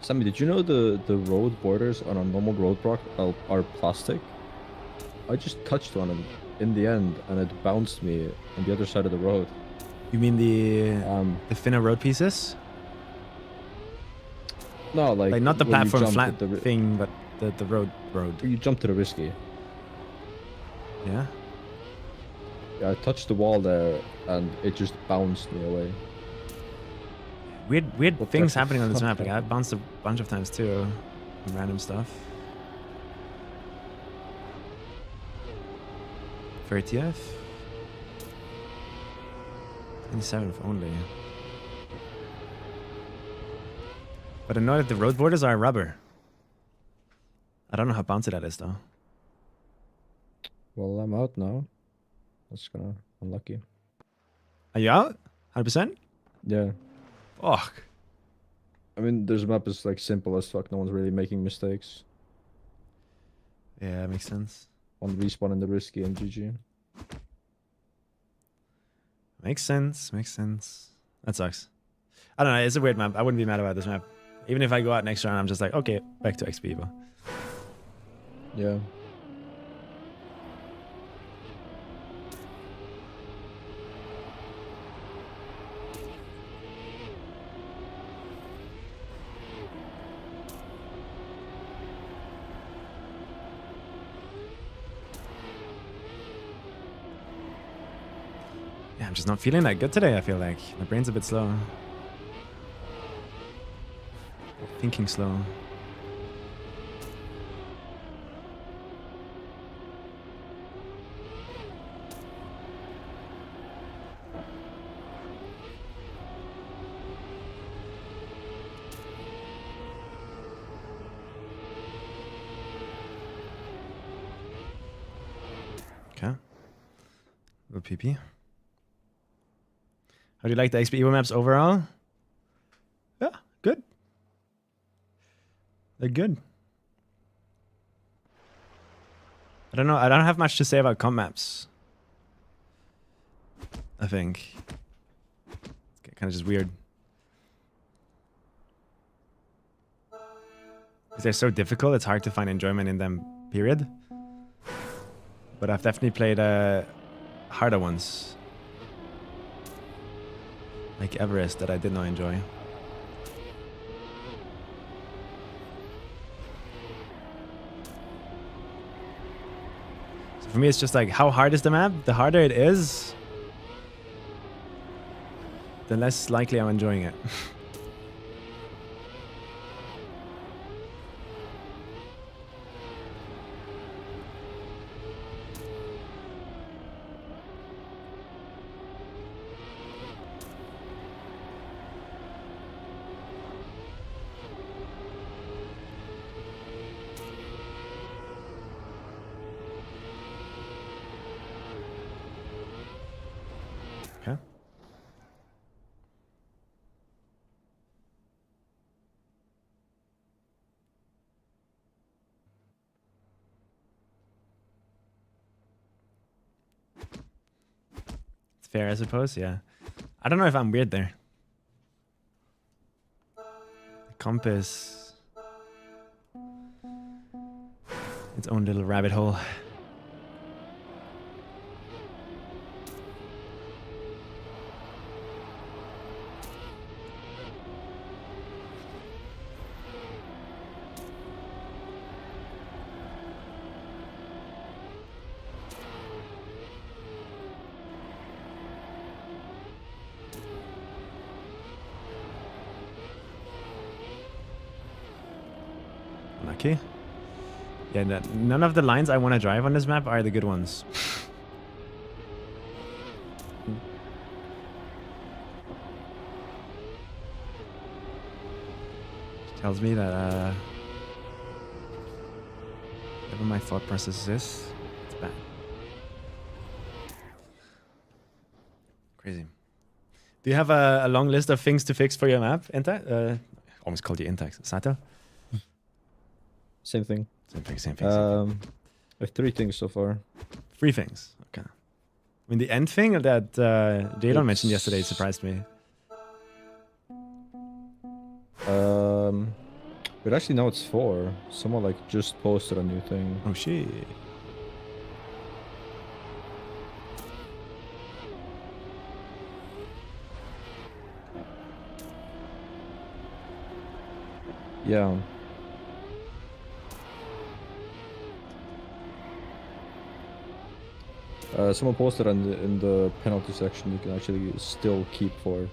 Sammy, did you know the road borders on a normal roadblock are plastic? I just touched one in the end, and it bounced me on the other side of the road. You mean the thinner road pieces? No, like not the when you platform jumped flat at the thing, but the road. You jumped to the risky. Yeah? Yeah, I touched the wall there, and it just bounced me away. Weird things happening on this map. Like, I bounced a bunch of times too. Random stuff. 30th? 27th only. But I know that the road borders are rubber. I don't know how bouncy that is though. Well, I'm out now. That's kinda unlucky. Are you out? 100%? Yeah. Fuck. I mean, this map is like simple as fuck. No one's really making mistakes. Yeah, that makes sense. One respawn in the risky and GG. Makes sense. Makes sense. That sucks. I don't know. It's a weird map. I wouldn't be mad about this map. Even if I go out next round, I'm just like, okay, back to XPEVO. Yeah. Yeah, I'm just not feeling that good today, I feel like. My brain's a bit slow. Thinking slow. Okay. Little PP. How do you like the XPEVO maps overall? Yeah, good. They're good. I don't know. I don't have much to say about comp maps. I think. It's kind of just weird. Because they're so difficult, it's hard to find enjoyment in them, period. But I've definitely played harder ones. Like Everest that I did not enjoy. So for me, it's just like, how hard is the map? The harder it is, the less likely I'm enjoying it. Fair, I suppose. Yeah. I don't know if I'm weird there. The compass. Its own little rabbit hole. Lucky. Yeah, none of the lines I want to drive on this map are the good ones. Tells me that whatever my thought process is, it's bad. Crazy. Do you have a long list of things to fix for your map, Enta? Almost called you Intax. Sato? Same thing. Same thing, same thing. Same thing. I have 3 things so far. 3 things. Okay. I mean, the end thing that Jadon mentioned yesterday surprised me. But actually now it's 4. Someone like just posted a new thing. Oh shit. Yeah. Someone posted in the penalty section you can actually still keep 4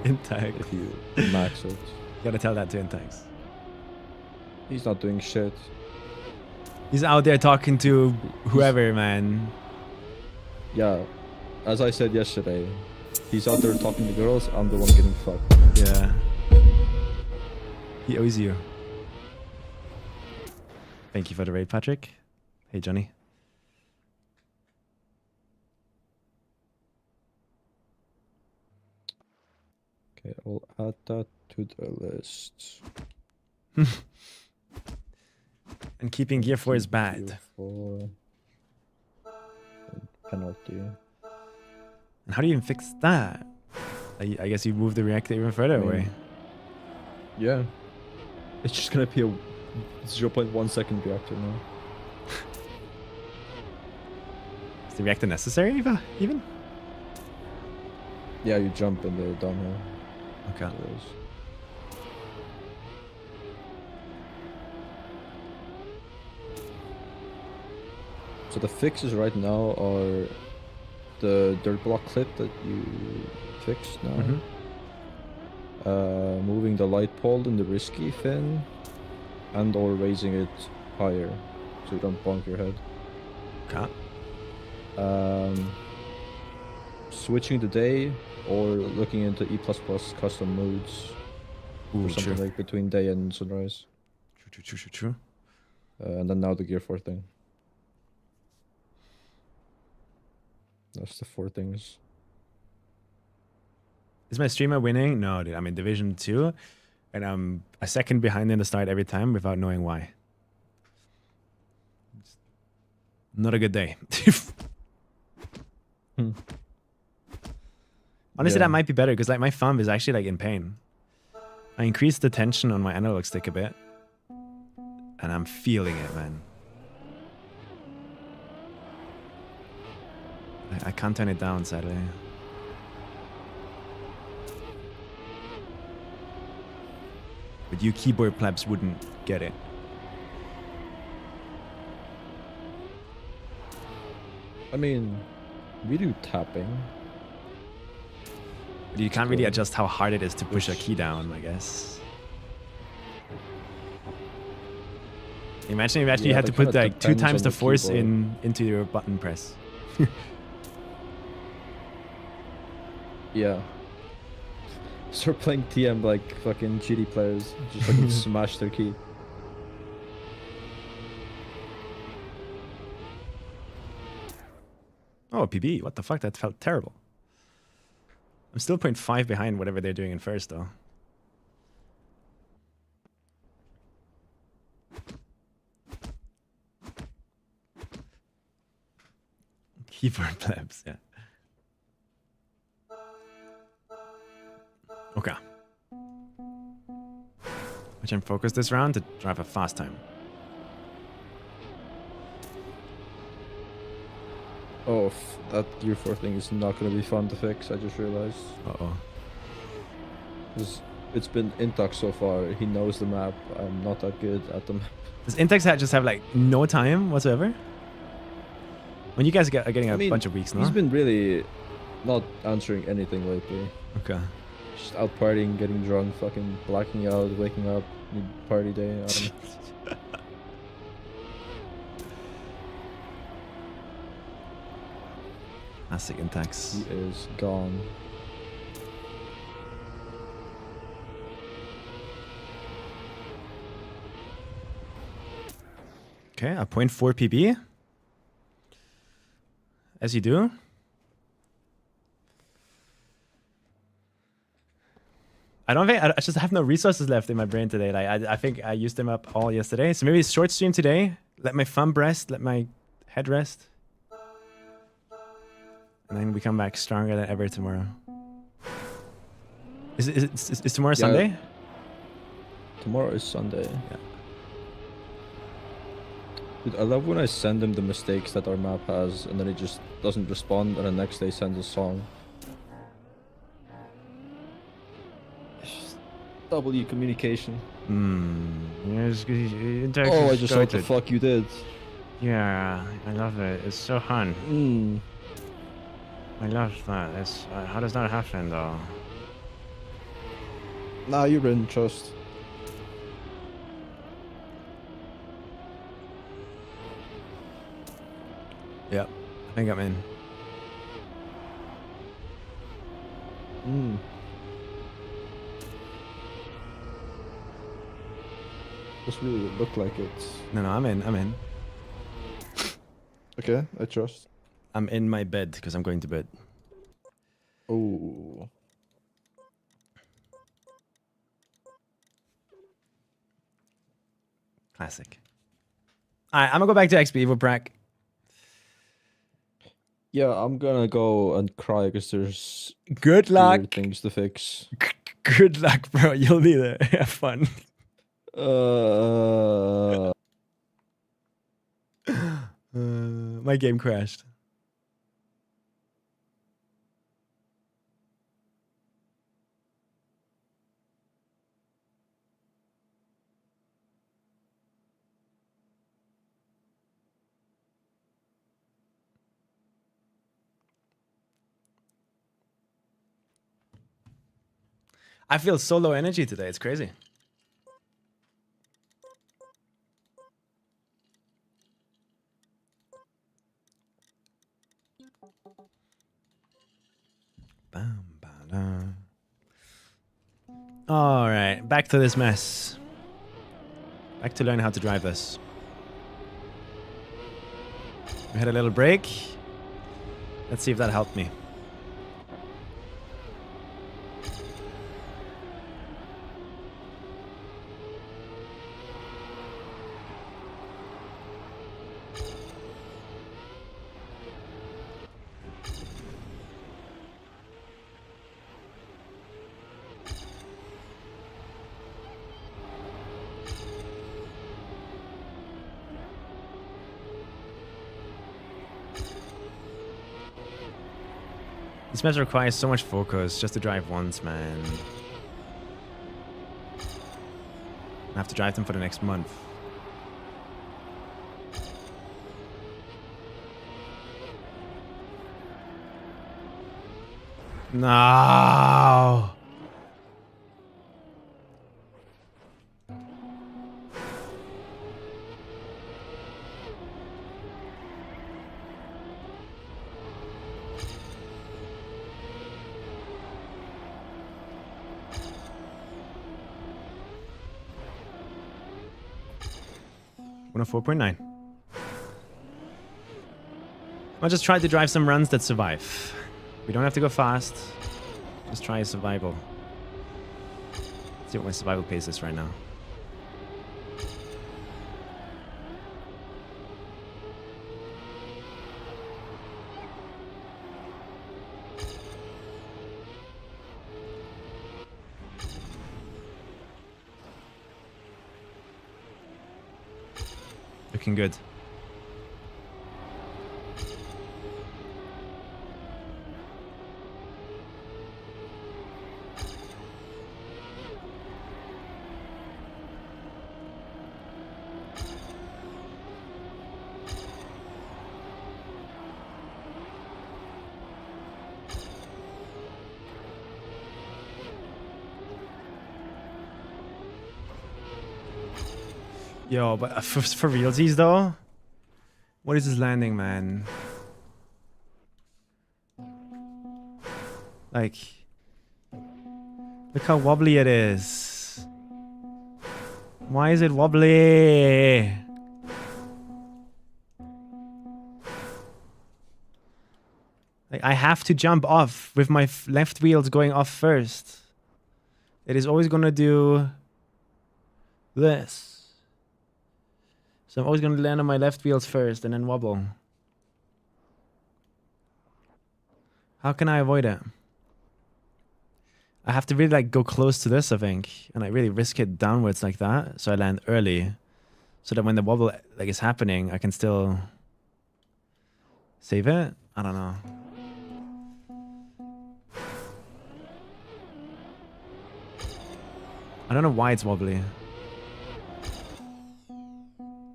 Intax. if you max it. Gotta tell that to Intax. He's not doing shit. He's out there talking to whoever, man. Yeah, as I said yesterday, he's out there talking to girls. I'm the one getting fucked. Yeah. He owes you. Thank you for the raid, Patrick. Hey, Johnny. Okay, I'll add that to the list. And keeping gear 4 is bad. Gear 4 and penalty. And how do you even fix that? I guess you move the reactor even further away. Yeah. It's just gonna be a 0.1 second reactor now. Is the reactor necessary even? Yeah, you jump in the downhill. Okay. So the fixes right now are the dirt block clip that you fixed now. Moving the light pole in the risky fin, and or raising it higher so you don't bonk your head. Okay. Switching the day or looking into E++ custom modes. Ooh, or something like between day and sunrise. True. And then now the gear 4 thing. That's the 4 things. Is my streamer winning? No, dude. I'm in Division 2, and I'm a second behind in the start every time without knowing why. Not a good day. Honestly, that might be better because like my thumb is actually like in pain. I increased the tension on my analog stick a bit, and I'm feeling it, man. I can't turn it down, sadly. But you keyboard plebs wouldn't get it. I mean, we do tapping. But you can't really adjust how hard it is to push a key down, I guess. Imagine you had to put like 2 times the force into your button press. Yeah. Start playing TM like fucking GD players. Just fucking smash their key. Oh, PB. What the fuck? That felt terrible. I'm still 0.5 behind whatever they're doing in first, though. Keyboard plebs, yeah. Okay. I can focus this round to drive a fast time. Oh, that gear 4 thing is not going to be fun to fix, I just realized. Uh-oh. It's been Intac so far. He knows the map. I'm not that good at the map. Does Intex just have like no time whatsoever? When you guys are getting a bunch of weeks now. He's been really not answering anything lately. Okay. Just out partying, getting drunk, fucking blacking out, waking up, party day, I don't know. Classic Intex. He is gone. Okay, a 0.4 PB. As you do. I don't think I just have no resources left in my brain today. Like I think I used them up all yesterday. So maybe a short stream today. Let my thumb rest. Let my head rest. And then we come back stronger than ever tomorrow. Is tomorrow Sunday? Tomorrow is Sunday. Yeah. Dude, I love when I send him the mistakes that our map has, and then he just doesn't respond, and the next day sends a song. W communication. Yes, Oh, I just saw what the fuck you did. Yeah, I love it. It's so fun. I love that. It's how does that happen though? Nah, you're in, trust. Yep, I think I'm in. This really look like it. No, I'm in. I'm in. Okay, I trust. I'm in my bed because I'm going to bed. Oh. Classic. Alright, I'm gonna go back to XPEVO Prac. Yeah, I'm gonna go and cry because there's Good luck. weird things to fix. Good luck, bro. You'll be there. Have fun. My game crashed. I feel so low energy today. It's crazy. All right, back to this mess. Back to learn how to drive this. We had a little break. Let's see if that helped me. This mess requires so much focus just to drive once, man. I have to drive them for the next month. No. One of 4.9. I'll just try to drive some runs that survive. We don't have to go fast. Just try survival. Let's see what my survival pace is right now. looking good. Yo, but for realsies though, what is this landing, man? Like, look how wobbly it is. Why is it wobbly? Like, I have to jump off with my left wheels going off first. It is always gonna do this. So I'm always going to land on my left wheels first and then wobble. How can I avoid it? I have to really like go close to this, I think, and I really risk it downwards like that, so I land early, so that when the wobble like is happening, I can still save it. I don't know. I don't know why it's wobbly.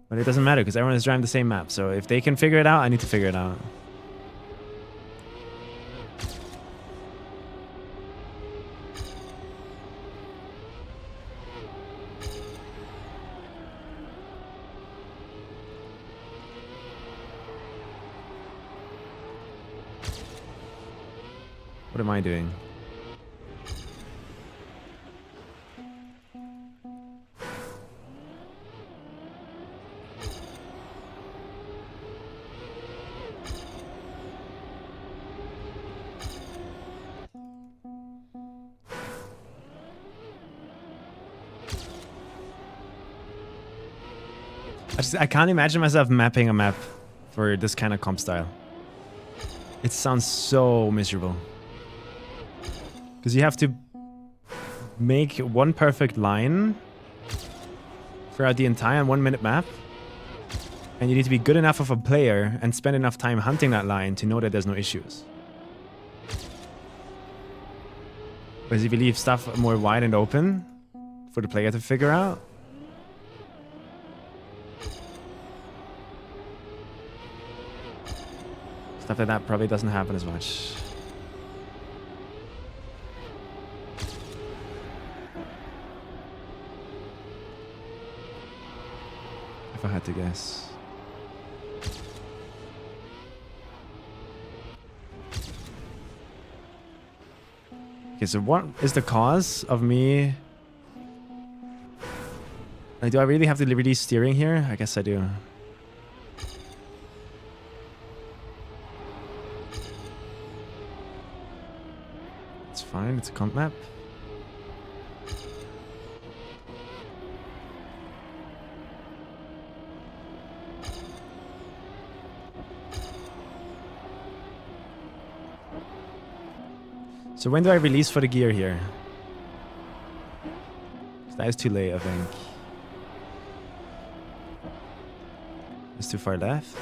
But it doesn't matter because everyone is driving the same map. So if they can figure it out, I need to figure it out. What am I doing? I can't imagine myself mapping a map for this kind of comp style. It sounds so miserable. Because you have to make one perfect line throughout the entire 1 minute map. And you need to be good enough of a player and spend enough time hunting that line to know that there's no issues. Whereas if you leave stuff more wide and open for the player to figure out, stuff like that probably doesn't happen as much. If I had to guess. Okay, so what is the cause of me? Like, do I really have to release steering here? I guess I do. It's fine, it's a comp map. So when do I release for the gear here? That is too late, I think. It's too far left.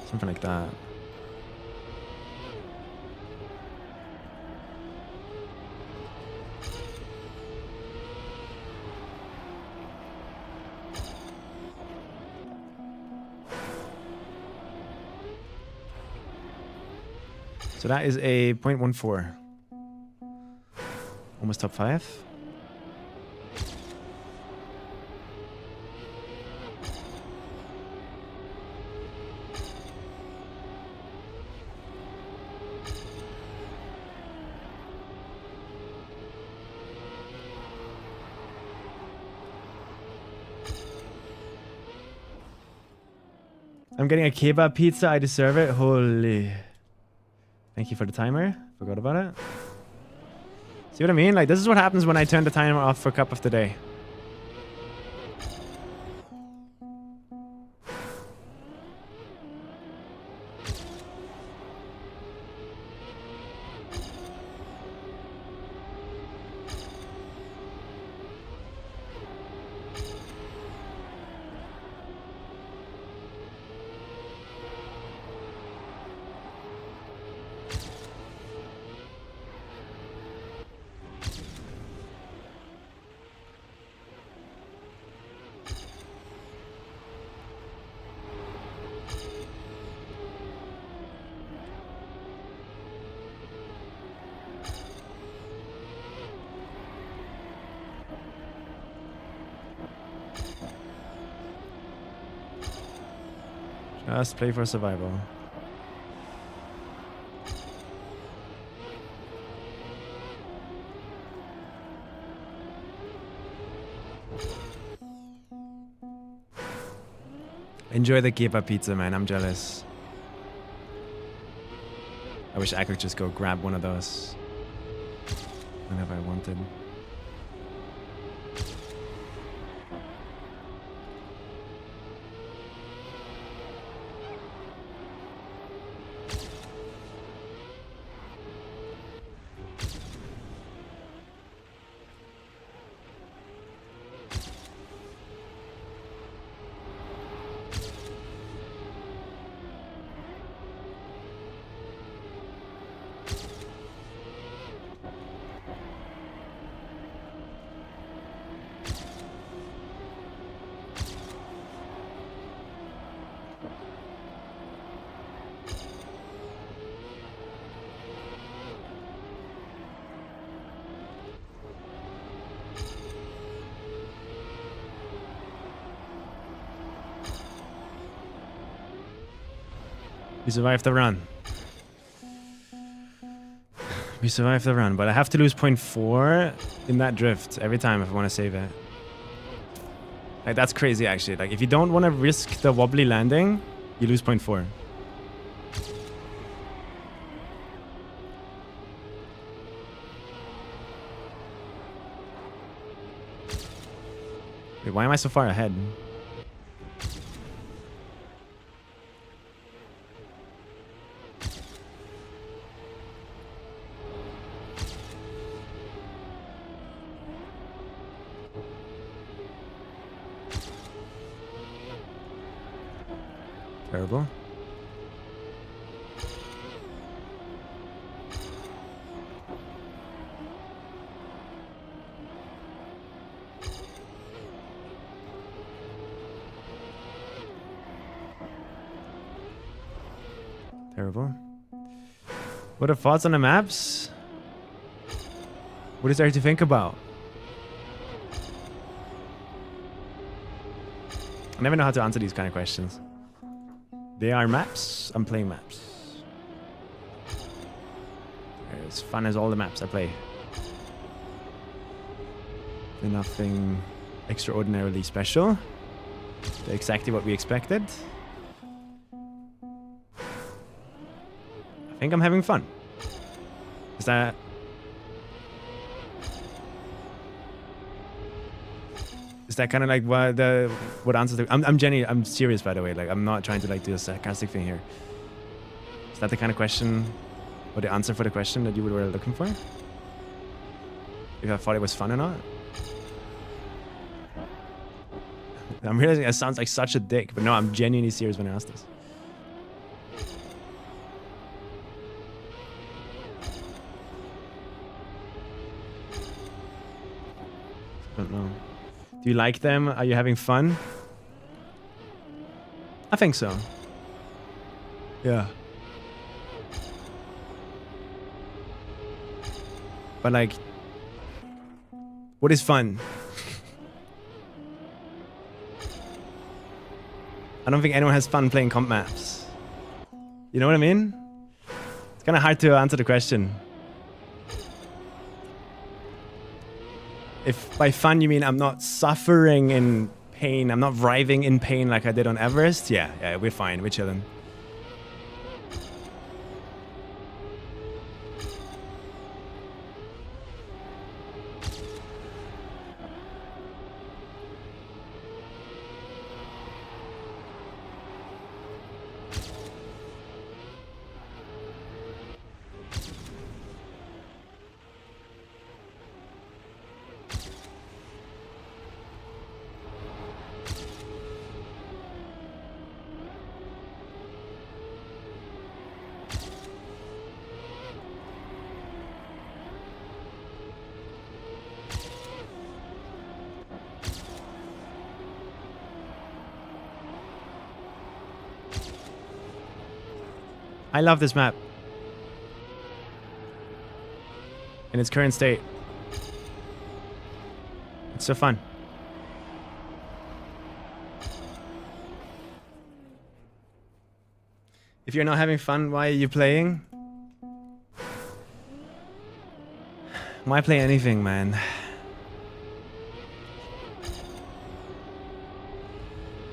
Something like that. So that is a 0.14. Almost top 5. I'm getting a kebab pizza. I deserve it. Holy. Thank you for the timer. Forgot about it. See what I mean? Like, this is what happens when I turn the timer off for cup of the day. Just play for survival. Enjoy the kebab pizza, man. I'm jealous. I wish I could just go grab one of those whenever I wanted. We survived the run. We survived the run, but I have to lose 0.4 in that drift every time if I want to save it. Like, that's crazy, actually. Like, if you don't want to risk the wobbly landing, you lose 0.4. Wait, why am I so far ahead? Terrible. Terrible. What are thoughts on the maps? What is there to think about? I never know how to answer these kind of questions. They are maps. I'm playing maps. They're as fun as all the maps I play. They're nothing extraordinarily special. They're exactly what we expected. I think I'm having fun. Is that... Is that kind of like what answers the... I'm serious, by the way. Like, I'm not trying to like do a sarcastic thing here. Is that the kind of question, or the answer for the question that you were looking for? If I thought it was fun or not? I'm realizing it sounds like such a dick, but no, I'm genuinely serious when I ask this. I don't know. Do you like them? Are you having fun? I think so. Yeah. But like, what is fun? I don't think anyone has fun playing comp maps. You know what I mean? It's kind of hard to answer the question. If by fun you mean I'm not suffering in pain, I'm not writhing in pain like I did on Everest, yeah, we're fine, we're chilling. I love this map in its current state. It's so fun. If you're not having fun, why are you playing? Why play anything, man?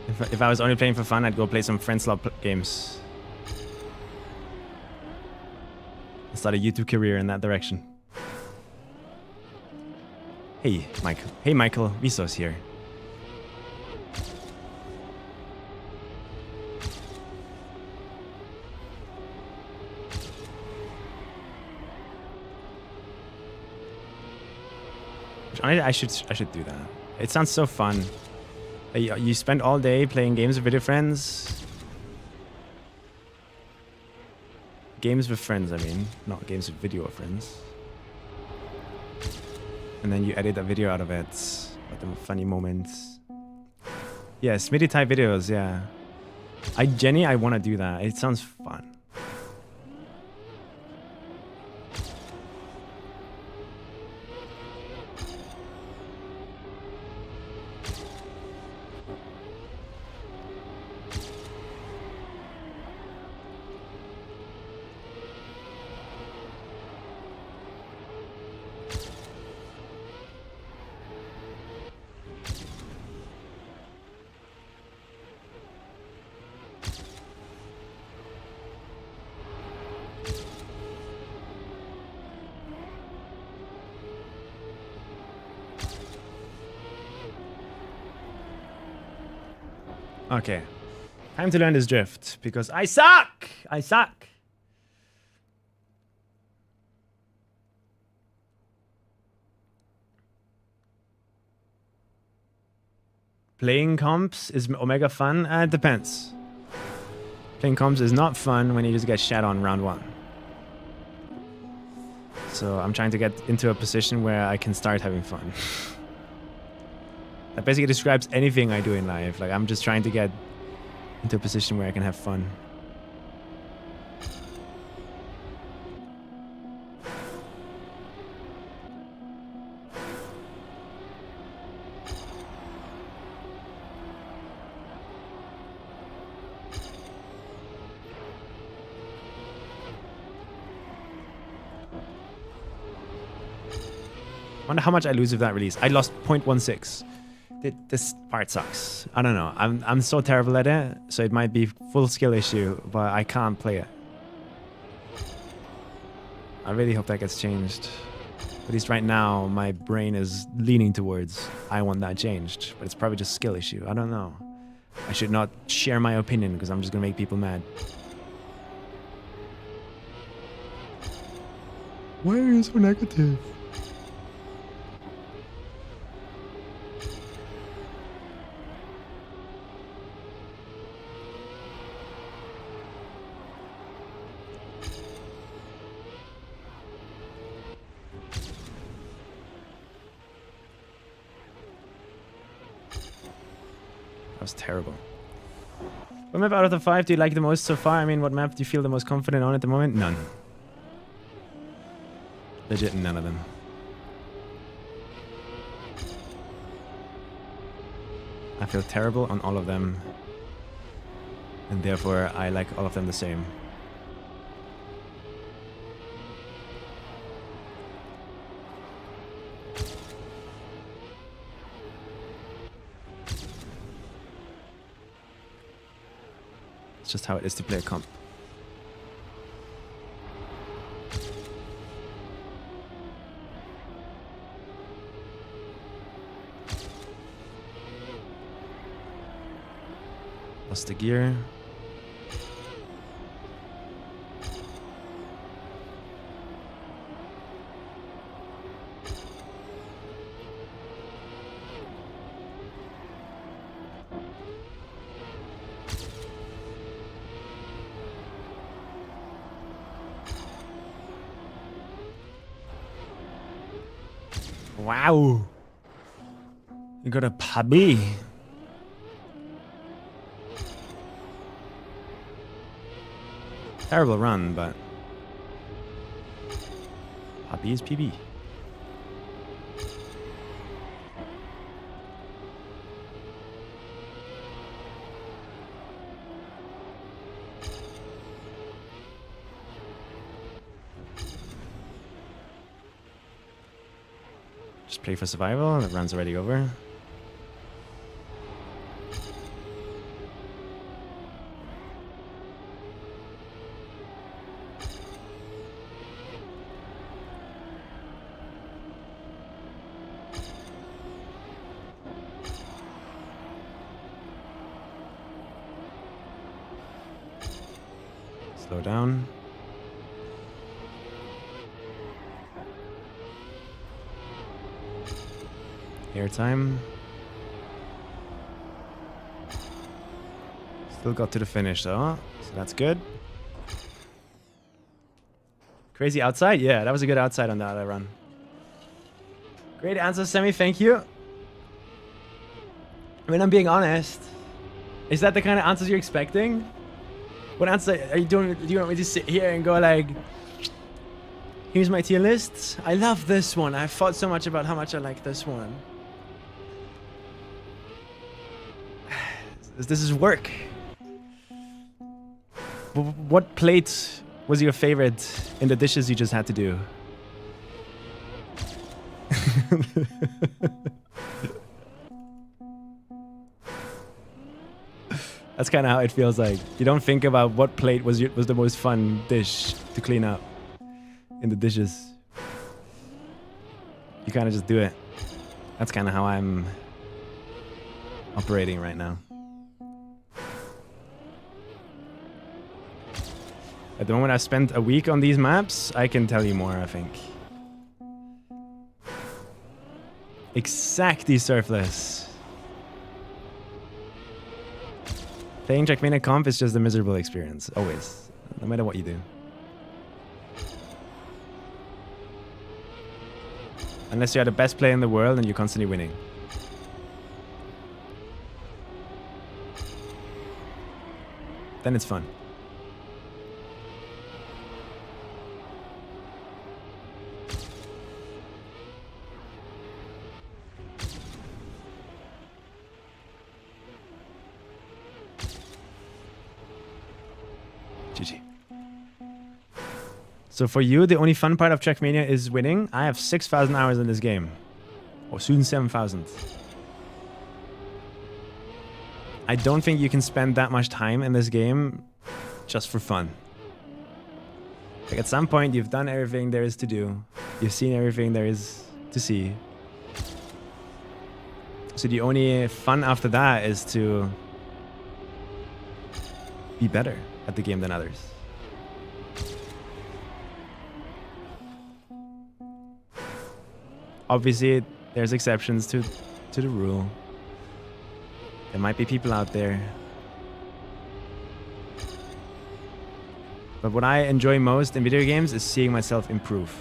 If I was only playing for fun, I'd go play some friend slot games. Start a YouTube career in that direction. Hey, Michael. Hey, Michael. Visos here. I should do that. It sounds so fun. You spend all day playing games with your friends. Games with friends, I mean. Not games with video friends. And then you edit a video out of it. With the funny moments. Yeah, Smitty type videos, yeah. Jenny, I want to do that. It sounds fun. Okay. Time to learn this drift, because I suck! I suck! Playing comps is Omega fun? It depends. Playing comps is not fun when you just get shat on round 1. So I'm trying to get into a position where I can start having fun. That basically describes anything I do in life. Like, I'm just trying to get into a position where I can have fun. Wonder how much I lose with that release. I lost 0.16. This part sucks. I don't know. I'm so terrible at it, so it might be full skill issue, but I can't play it. I really hope that gets changed. At least right now, my brain is leaning towards I want that changed, but it's probably just skill issue. I don't know. I should not share my opinion because I'm just gonna make people mad. Why are you so negative? That was terrible. What map out of the 5 do you like the most so far? I mean, what map do you feel the most confident on at the moment? None. Legit none of them. I feel terrible on all of them. And therefore, I like all of them the same. Just how it is to play a comp. Lost the gear. Wow. You got a puppy. Terrible run, but puppy is PB. Just play for survival. The run's already over. Slow down. Airtime. Still got to the finish though, so that's good. Crazy outside? Yeah, that was a good outside on that run. Great answer, Sammy, thank you. I mean, I'm being honest. Is that the kind of answers you're expecting? What answer are you doing? Do you want me to sit here and go like, here's my tier list. I love this one. I've thought so much about how much I like this one. This is work. What plate was your favorite in the dishes you just had to do? That's kind of how it feels like. You don't think about what plate was the most fun dish to clean up in the dishes. You kind of just do it. That's kind of how I'm operating right now. At the moment I've spent a week on these maps, I can tell you more, I think. Exactly, Surfless. Playing Trackmania Comp is just a miserable experience, always, no matter what you do. Unless you're the best player in the world and you're constantly winning. Then it's fun. GG. So for you, the only fun part of Trackmania is winning. I have 6,000 hours in this game. Or soon 7,000. I don't think you can spend that much time in this game just for fun. Like at some point, you've done everything there is to do. You've seen everything there is to see. So the only fun after that is to be better at the game than others. Obviously, there's exceptions to the rule. There might be people out there. But what I enjoy most in video games is seeing myself improve.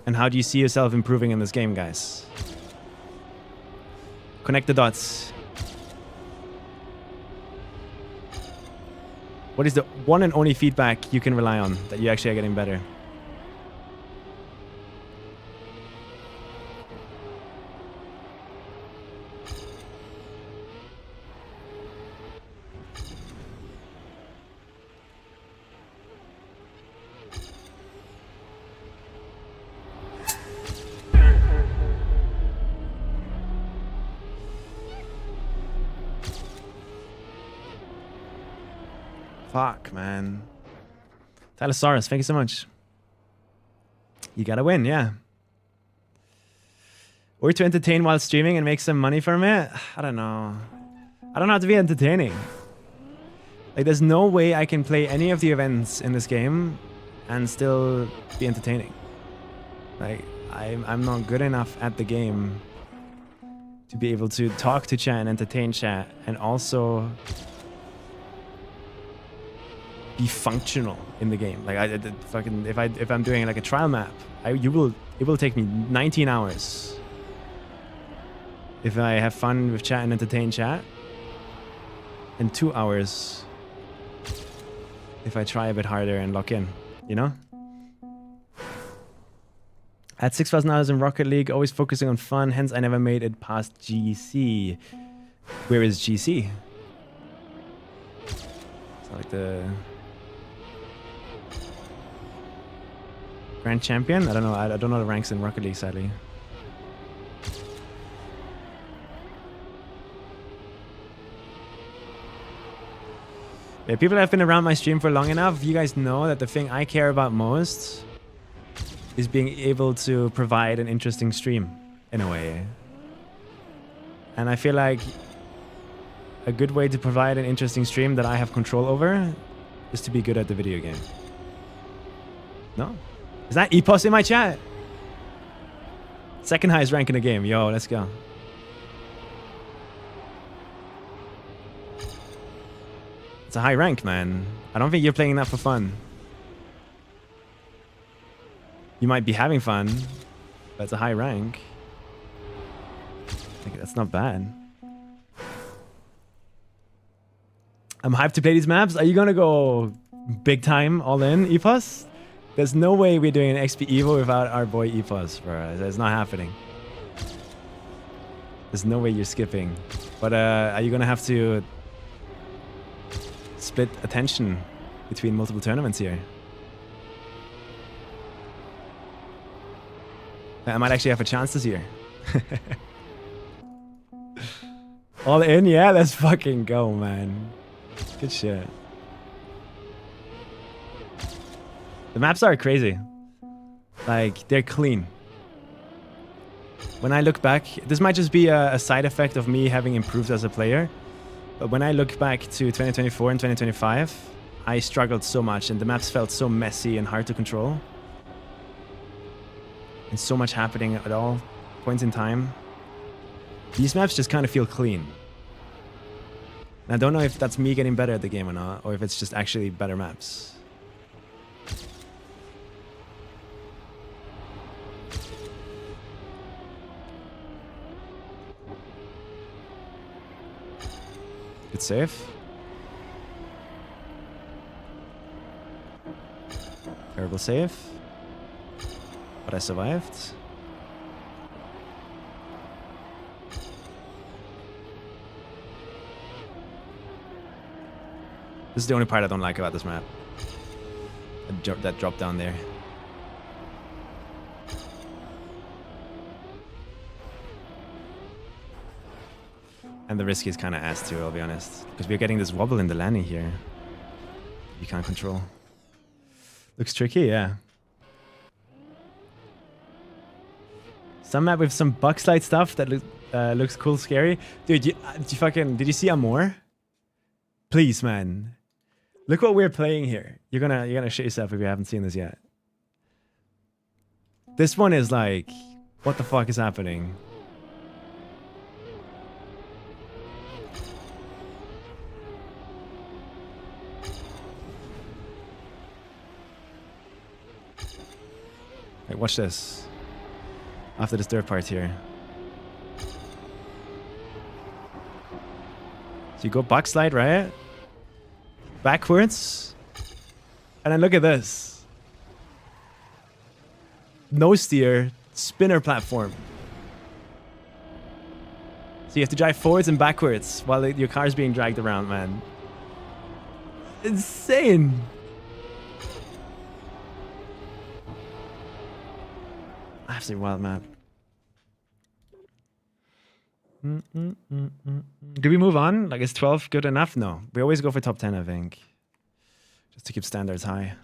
And how do you see yourself improving in this game, guys? Connect the dots. What is the one and only feedback you can rely on that you actually are getting better? Fuck, man. Tylosaurus, thank you so much. You gotta win, yeah. Or to entertain while streaming and make some money from it? I don't know. I don't know how to be entertaining. Like, there's no way I can play any of the events in this game and still be entertaining. Like, I'm not good enough at the game to be able to talk to chat and entertain chat and also be functional in the game. Like if I'm doing like a trial map, it will take me 19 hours if I have fun with chat and entertain chat, and 2 hours if I try a bit harder and lock in, you know? I had 6,000 hours in Rocket League, always focusing on fun, hence I never made it past GC. Where is GC? It's not like the... Grand Champion? I don't know. I don't know the ranks in Rocket League, sadly. Yeah, people that have been around my stream for long enough, you guys know that the thing I care about most is being able to provide an interesting stream, in a way. And I feel like a good way to provide an interesting stream that I have control over is to be good at the video game. No? Is that EPOS in my chat? Second highest rank in the game. Yo, let's go. It's a high rank, man. I don't think you're playing that for fun. You might be having fun, but it's a high rank. Like, that's not bad. I'm hyped to play these maps. Are you gonna go big time all in, EPOS? There's no way we're doing an XPEVO without our boy EPOS, bro. It's not happening. There's no way you're skipping. But are you gonna have to split attention between multiple tournaments here? I might actually have a chance this year. All in? Yeah, let's fucking go, man. Good shit. The maps are crazy. Like, they're clean. When I look back, this might just be a side effect of me having improved as a player. But when I look back to 2024 and 2025, I struggled so much and the maps felt so messy and hard to control. And so much happening at all points in time. These maps just kind of feel clean. And I don't know if that's me getting better at the game or not, or if it's just actually better maps. Good save. Terrible save. But I survived. This is the only part I don't like about this map. That drop down there. And the risk is kind of ass too, I'll be honest. Because we're getting this wobble in the landing here. You can't control. Looks tricky, yeah. Some map with some bug slide stuff that looks cool, scary. Dude, did you see Amor? Please, man. Look what we're playing here. You're gonna shit yourself if you haven't seen this yet. This one is like, what the fuck is happening? Wait, watch this. After this third part here. So you go backslide, right? Backwards. And then look at this. No steer, spinner platform. So you have to drive forwards and backwards while your car's being dragged around, man. Insane. Absolutely wild map. Do we move on? Like, is 12 good enough? No. We always go for top 10, I think. Just to keep standards high.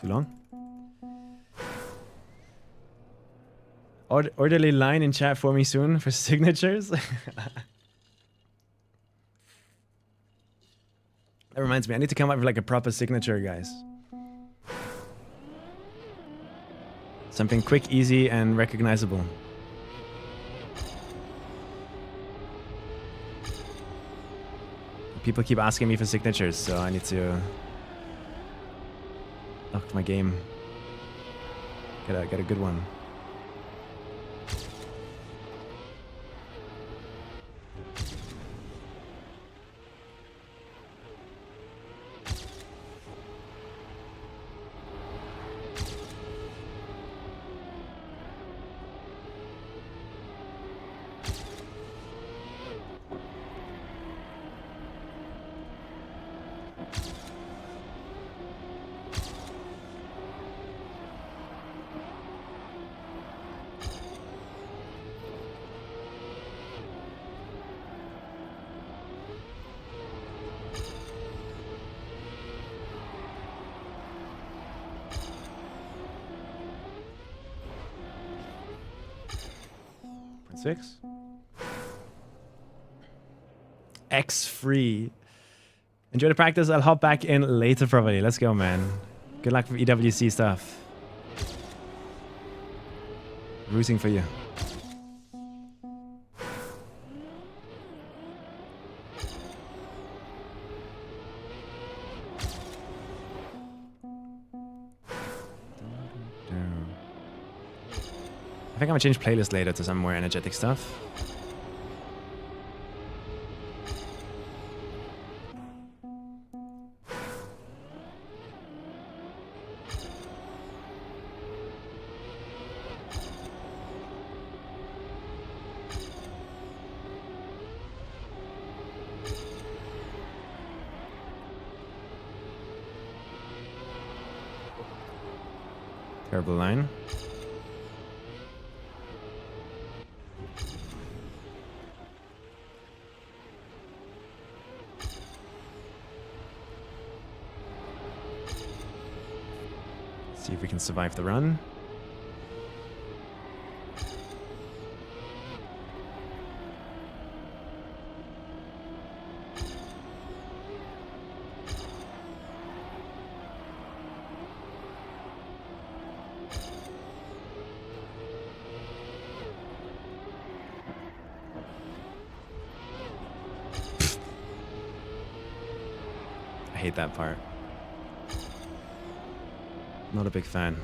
Too long? Orderly line in chat for me soon for signatures. That reminds me, I need to come up with like a proper signature, guys. Something quick, easy, and recognizable. People keep asking me for signatures, so I need to up my game. Get a good one. 6. X free. Enjoy the practice. I'll hop back in later probably. Let's go, man. Good luck with EWC stuff. Rooting for you. I think I'm gonna change playlist later to some more energetic stuff. Terrible line. See if we can survive the run. I hate that part. Not a big fan.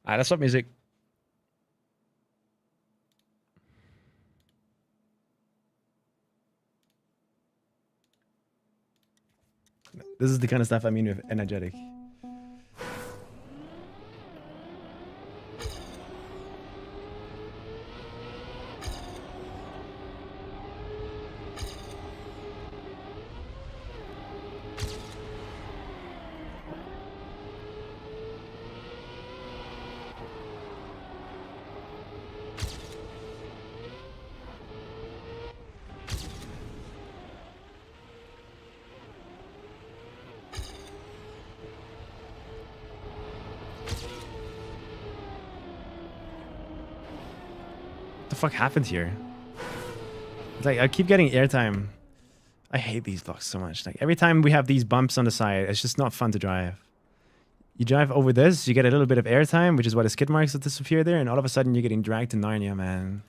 Alright, let's stop music. This is the kind of stuff I mean with energetic. What the fuck happened here? It's like I keep getting airtime. I hate these blocks so much. Like every time we have these bumps on the side, it's just not fun to drive. You drive over this, you get a little bit of airtime, which is why the skid marks will disappear there, and all of a sudden you're getting dragged to Narnia, man.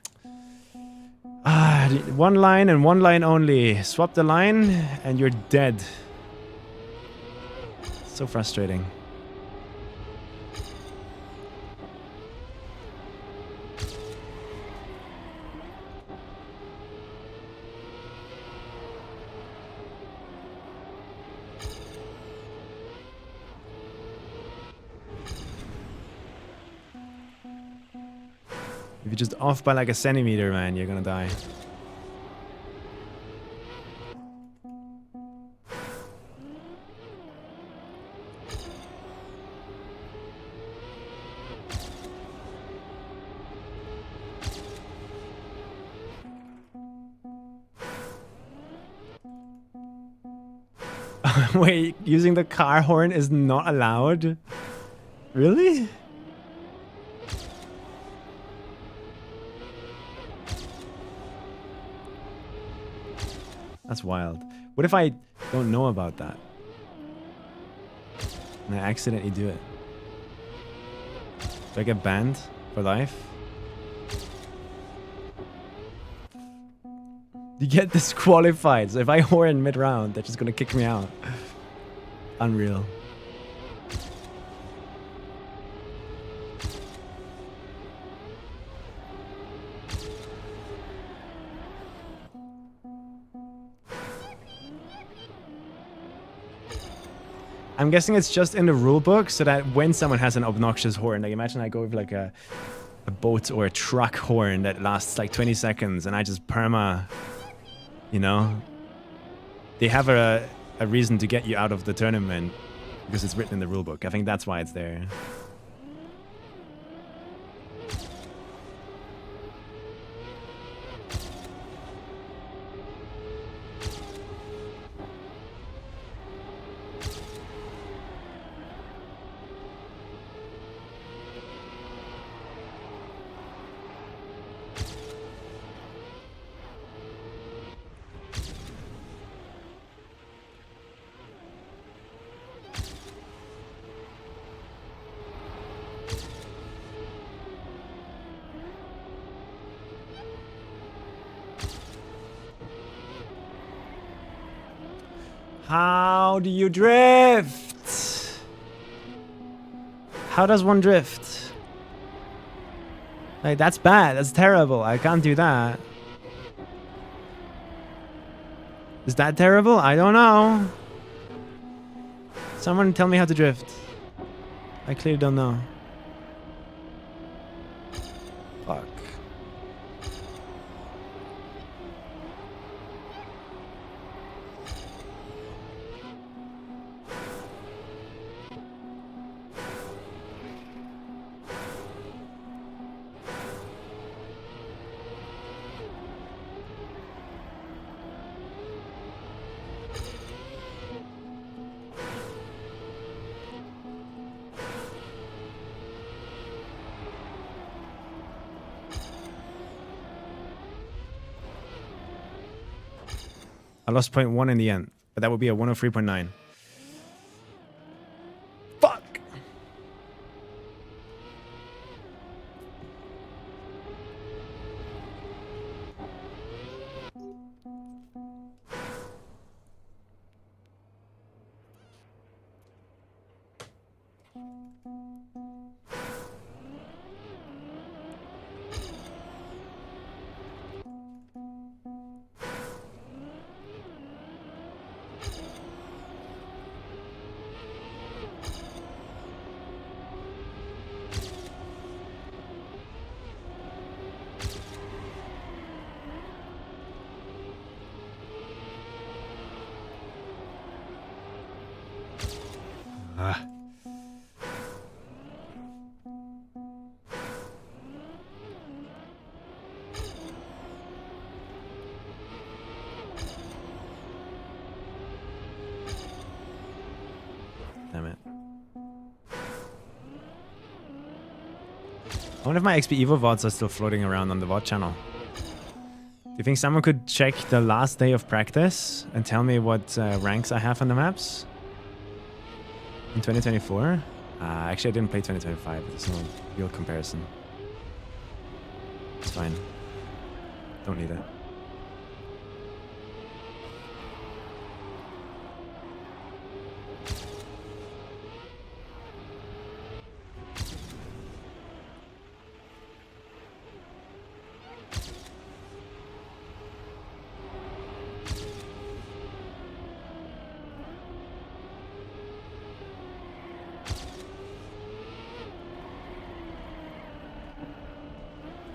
Ah, one line and one line only. Swap the line and you're dead. So frustrating. If you're just off by like a centimeter, man, you're gonna die. Wait, using the car horn is not allowed? Really? That's wild. What if I don't know about that? And I accidentally do it? Do I get banned for life? You get disqualified. So if I horn mid-round, they're just gonna kick me out. Unreal. I'm guessing it's just in the rulebook so that when someone has an obnoxious horn, like imagine I go with like a boat or a truck horn that lasts like 20 seconds and I just perma, you know, they have a reason to get you out of the tournament because it's written in the rulebook. I think that's why it's there. How do you drift? How does one drift? Like, that's bad. That's terrible. I can't do that. Is that terrible? I don't know. Someone tell me how to drift. I clearly don't know. Fuck. I lost 0.1 in the end, but that would be a 103.9. Fuck! Damn it. I wonder if my XPEVO VODs are still floating around on the VOD channel. Do you think someone could check the last day of practice and tell me what ranks I have on the maps? In 2024? Actually, I didn't play 2025. There's no real comparison. It's fine. Don't need it.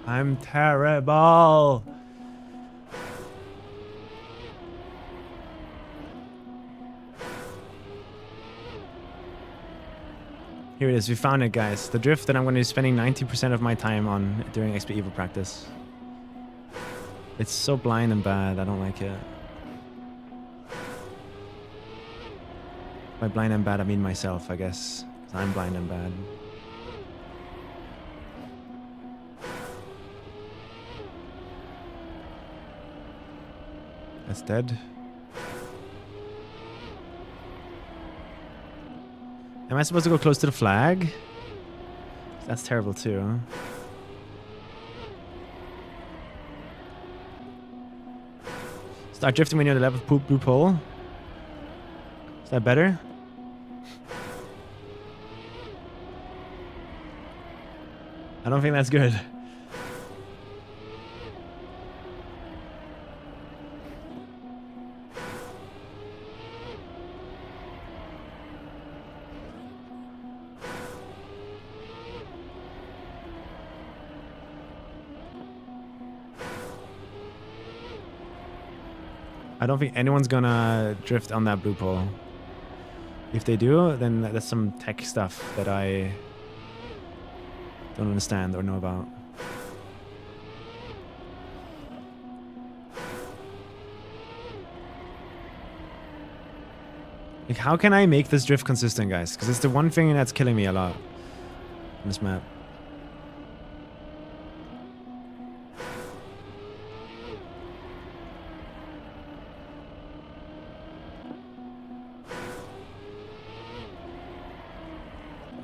I'm terrible. Here it is. We found it, guys. The drift that I'm going to be spending 90% of my time on during XPEVO practice. It's so blind and bad. I don't like it. By blind and bad, I mean myself, I guess. 'Cause I'm blind and bad. That's dead. Am I supposed to go close to the flag? That's terrible too. Start drifting when you're on the left blue pole. Is that better? I don't think that's good. I don't think anyone's gonna drift on that blue pole. If they do, then that's some tech stuff that I don't understand or know about. Like, how can I make this drift consistent, guys? Because it's the one thing that's killing me a lot on this map.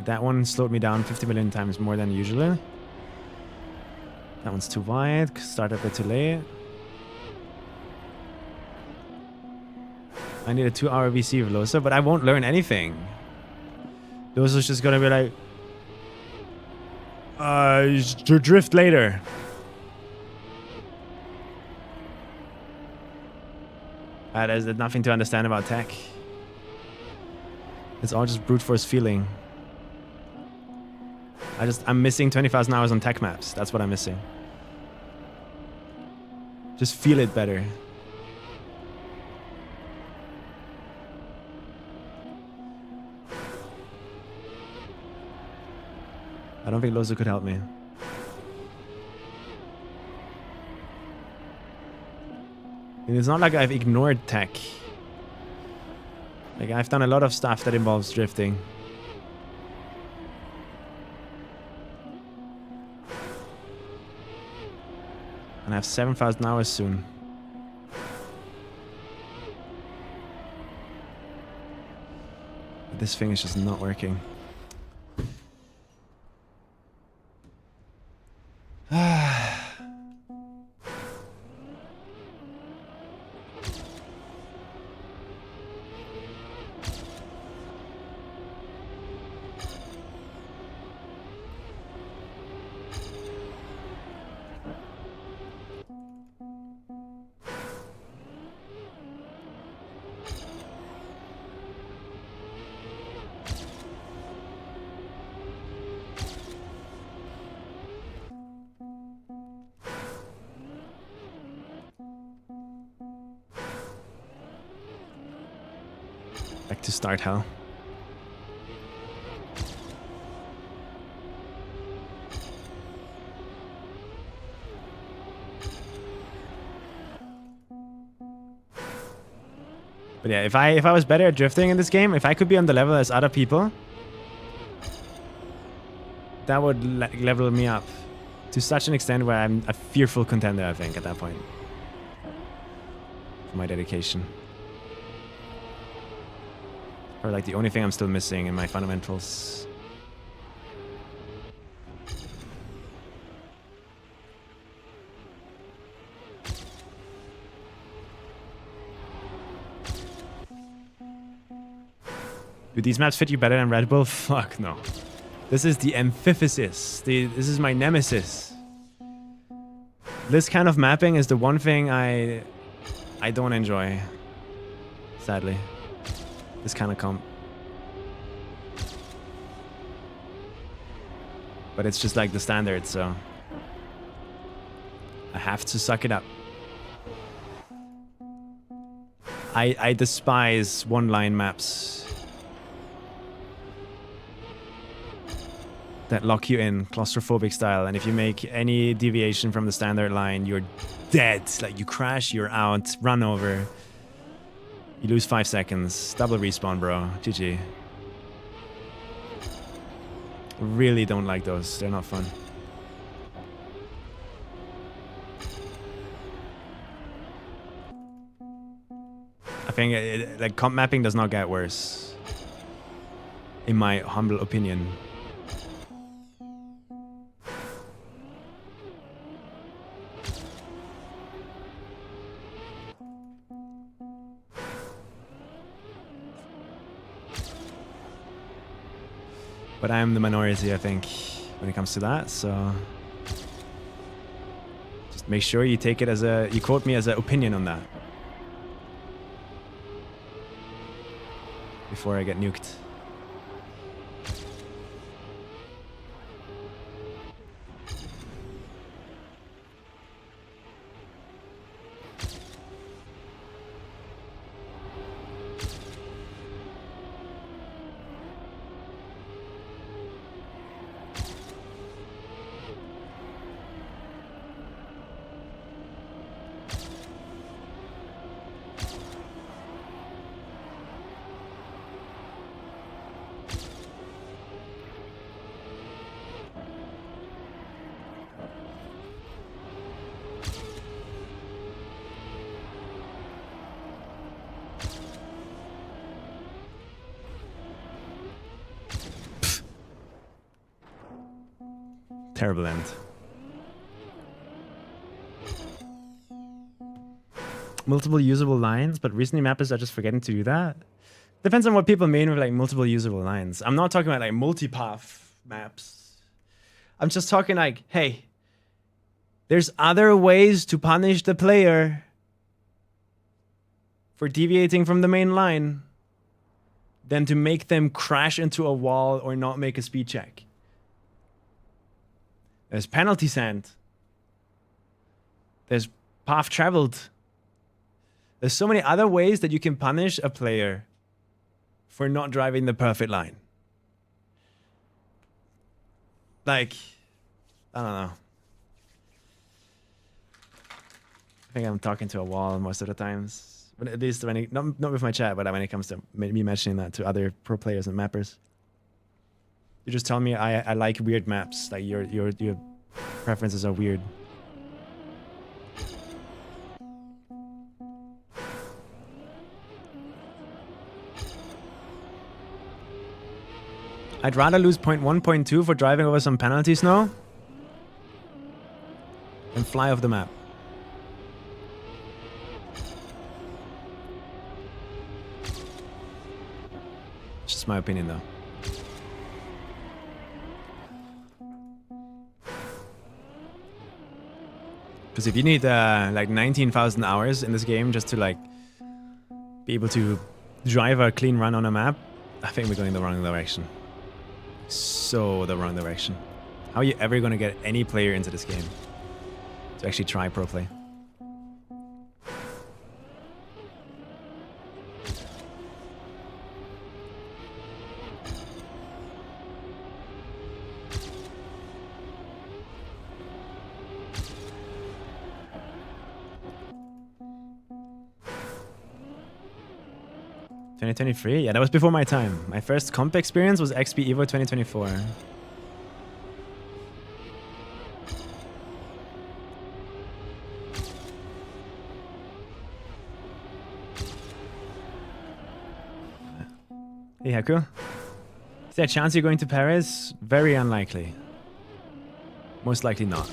That one slowed me down 50 million times more than usually. That one's too wide. Started a bit too late. I need a 2-hour VC with Losa, but I won't learn anything. Losa's just gonna be like, drift later. There's nothing to understand about tech. It's all just brute force feeling. I'm missing 20,000 hours on tech maps. That's what I'm missing. Just feel it better. I don't think Loza could help me. And it's not like I've ignored tech. Like, I've done a lot of stuff that involves drifting. And I have 7,000 hours soon. But this thing is just not working. Back to start hell. But yeah, if I was better at drifting in this game, if I could be on the level as other people, that would level me up to such an extent where I'm a fearful contender, I think, at that point. For my dedication. Or like the only thing I'm still missing in my fundamentals. Do these maps fit you better than Red Bull? Fuck no. This is the antithesis. This is my nemesis. This kind of mapping is the one thing I don't enjoy. Sadly. This kind of comp. But it's just like the standard, so I have to suck it up. I despise one-line maps that lock you in claustrophobic style, and if you make any deviation from the standard line, you're dead. Like, you crash, you're out, run over. You lose 5 seconds. Double respawn, bro. GG. Really don't like those. They're not fun. I think like comp mapping does not get worse, in my humble opinion. But I am the minority, I think, when it comes to that, so just make sure you take it as you quote me as an opinion on that before I get nuked. Terrible end. multiple usable lines, but recently mappers are just forgetting to do that. Depends on what people mean with like multiple usable lines. I'm not talking about like multipath maps. I'm just talking like, hey, there's other ways to punish the player for deviating from the main line than to make them crash into a wall or not make a speed check. There's penalty sand. There's path traveled. There's so many other ways that you can punish a player for not driving the perfect line. Like, I don't know. I think I'm talking to a wall most of the times. But at least when it, not with my chat, but when it comes to me mentioning that to other pro players and mappers. You just tell me I like weird maps. Like your preferences are weird. I'd rather lose 0.1, 0.2 for driving over some penalty snow than fly off the map. It's just my opinion though. Because if you need like 19,000 hours in this game just to like be able to drive a clean run on a map, I think we're going the wrong direction. So the wrong direction. How are you ever going to get any player into this game to actually try pro play? $2023? Yeah, that was before my time. My first comp experience was XPEVO 2024. Hey, Haku. Is there a chance you're going to Paris? Very unlikely. Most likely not.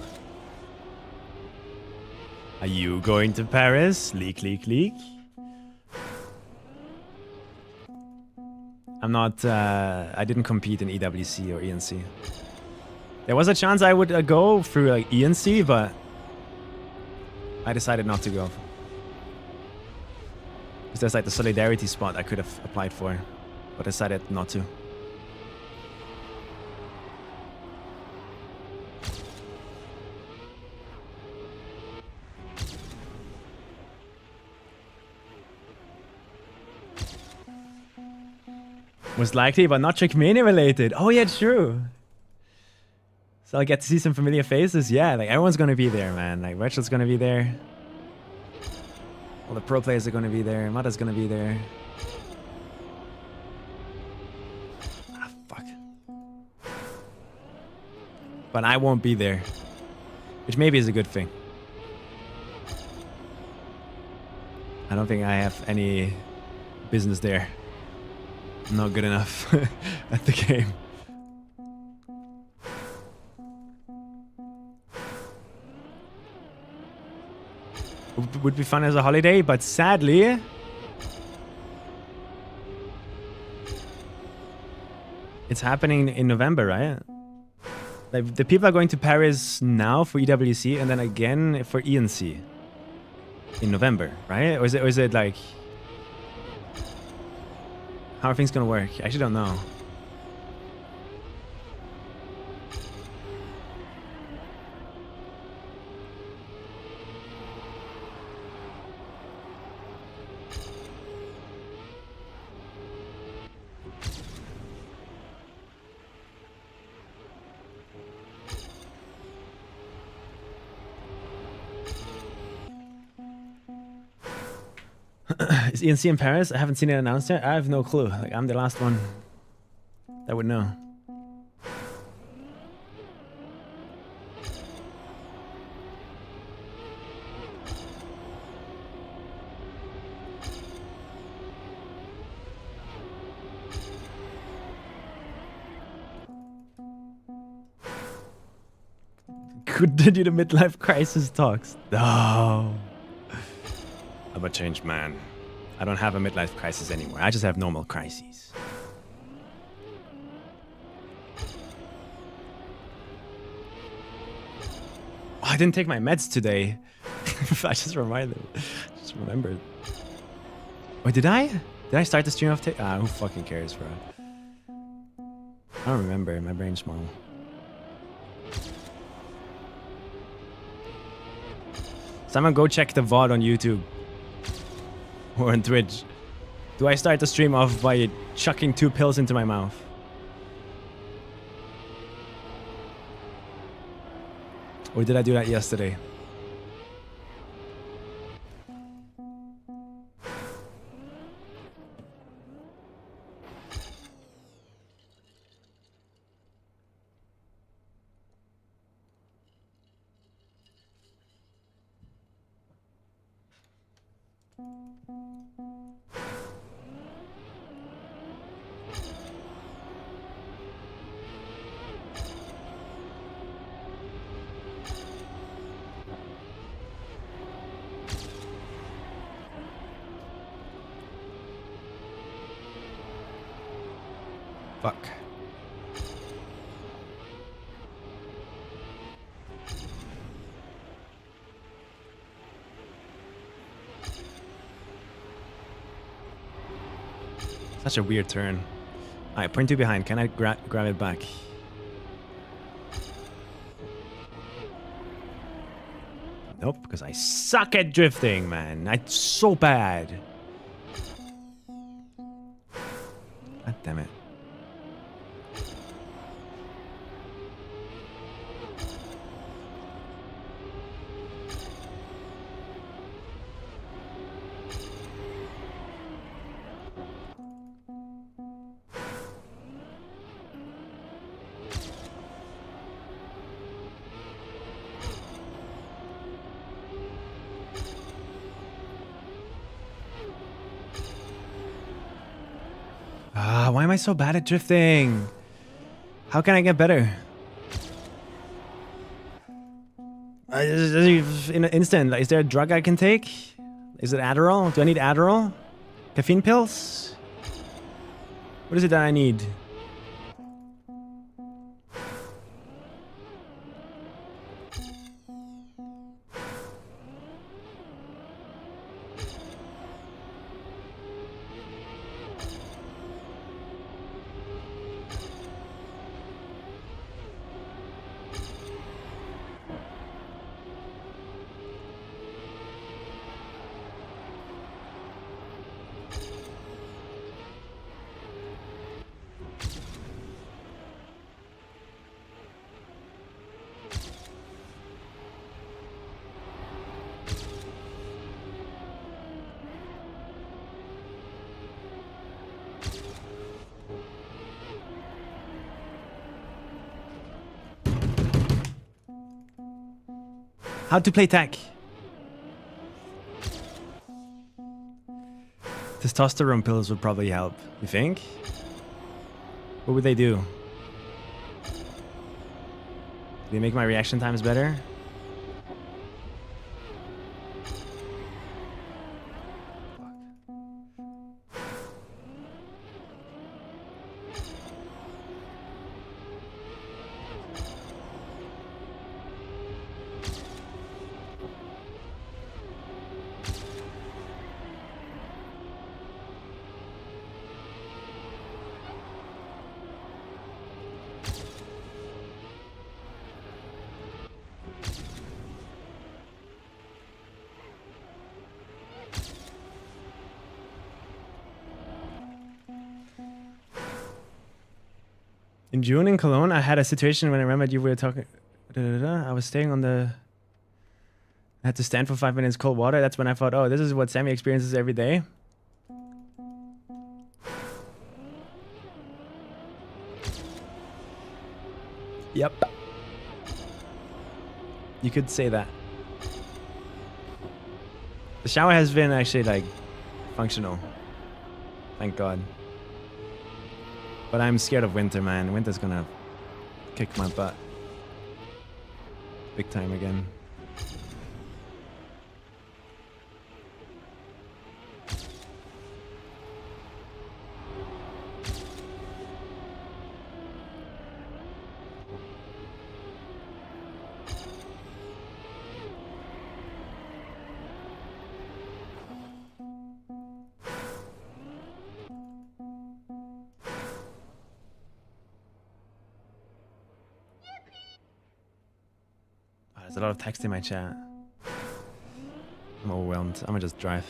Are you going to Paris? Leak, leak, leak. I'm not, I didn't compete in EWC or ENC. There was a chance I would go through like ENC, but I decided not to go. Because there's like the solidarity spot I could have applied for, but I decided not to. Most likely, but not Trackmania related. Oh yeah, true. So I'll get to see some familiar faces. Yeah, like everyone's gonna be there, man. Like Virtual's gonna be there. All the pro players are gonna be there. Mada's gonna be there. Ah, fuck. But I won't be there. Which maybe is a good thing. I don't think I have any business there. I'm not good enough at the game. Would be fun as a holiday, but sadly, it's happening in November, right? Like the people are going to Paris now for EWC and then again for ENC in November, right? Or is it like, how are things gonna work? I actually don't know. Is ENC in Paris? I haven't seen it announced yet. I have no clue. Like, I'm the last one that would know. Continue the midlife crisis talks. No. I'm a changed man. I don't have a midlife crisis anymore. I just have normal crises. Oh, I didn't take my meds today. I just remembered. Wait, did I? Did I start the stream off? Who fucking cares, bro? I don't remember. My brain's small. Someone go check the VOD on YouTube. Or on Twitch. Do I start the stream off by chucking 2 pills into my mouth? Or did I do that yesterday? Fuck. Such a weird turn. Alright, point 2 behind. Can I grab it back? Nope, because I suck at drifting, man. I'm so bad. God damn it. Why am I so bad at drifting? How can I get better? In an instant, is there a drug I can take? Is it Adderall? Do I need Adderall? Caffeine pills? What is it that I need? How to play tech. Testosterone pills would probably help. You think? What would they do? Do they make my reaction times better? In June in Cologne, I had a situation when I remembered you were talking. I was staying on the. I had to stand for 5 minutes cold water. That's when I thought, oh, this is what Sammy experiences every day. Yep. You could say that. The shower has been actually like functional. Thank God. But I'm scared of winter, man. Winter's gonna kick my butt. Big time again. There's a lot of text in my chat. I'm overwhelmed. I'm gonna just drive.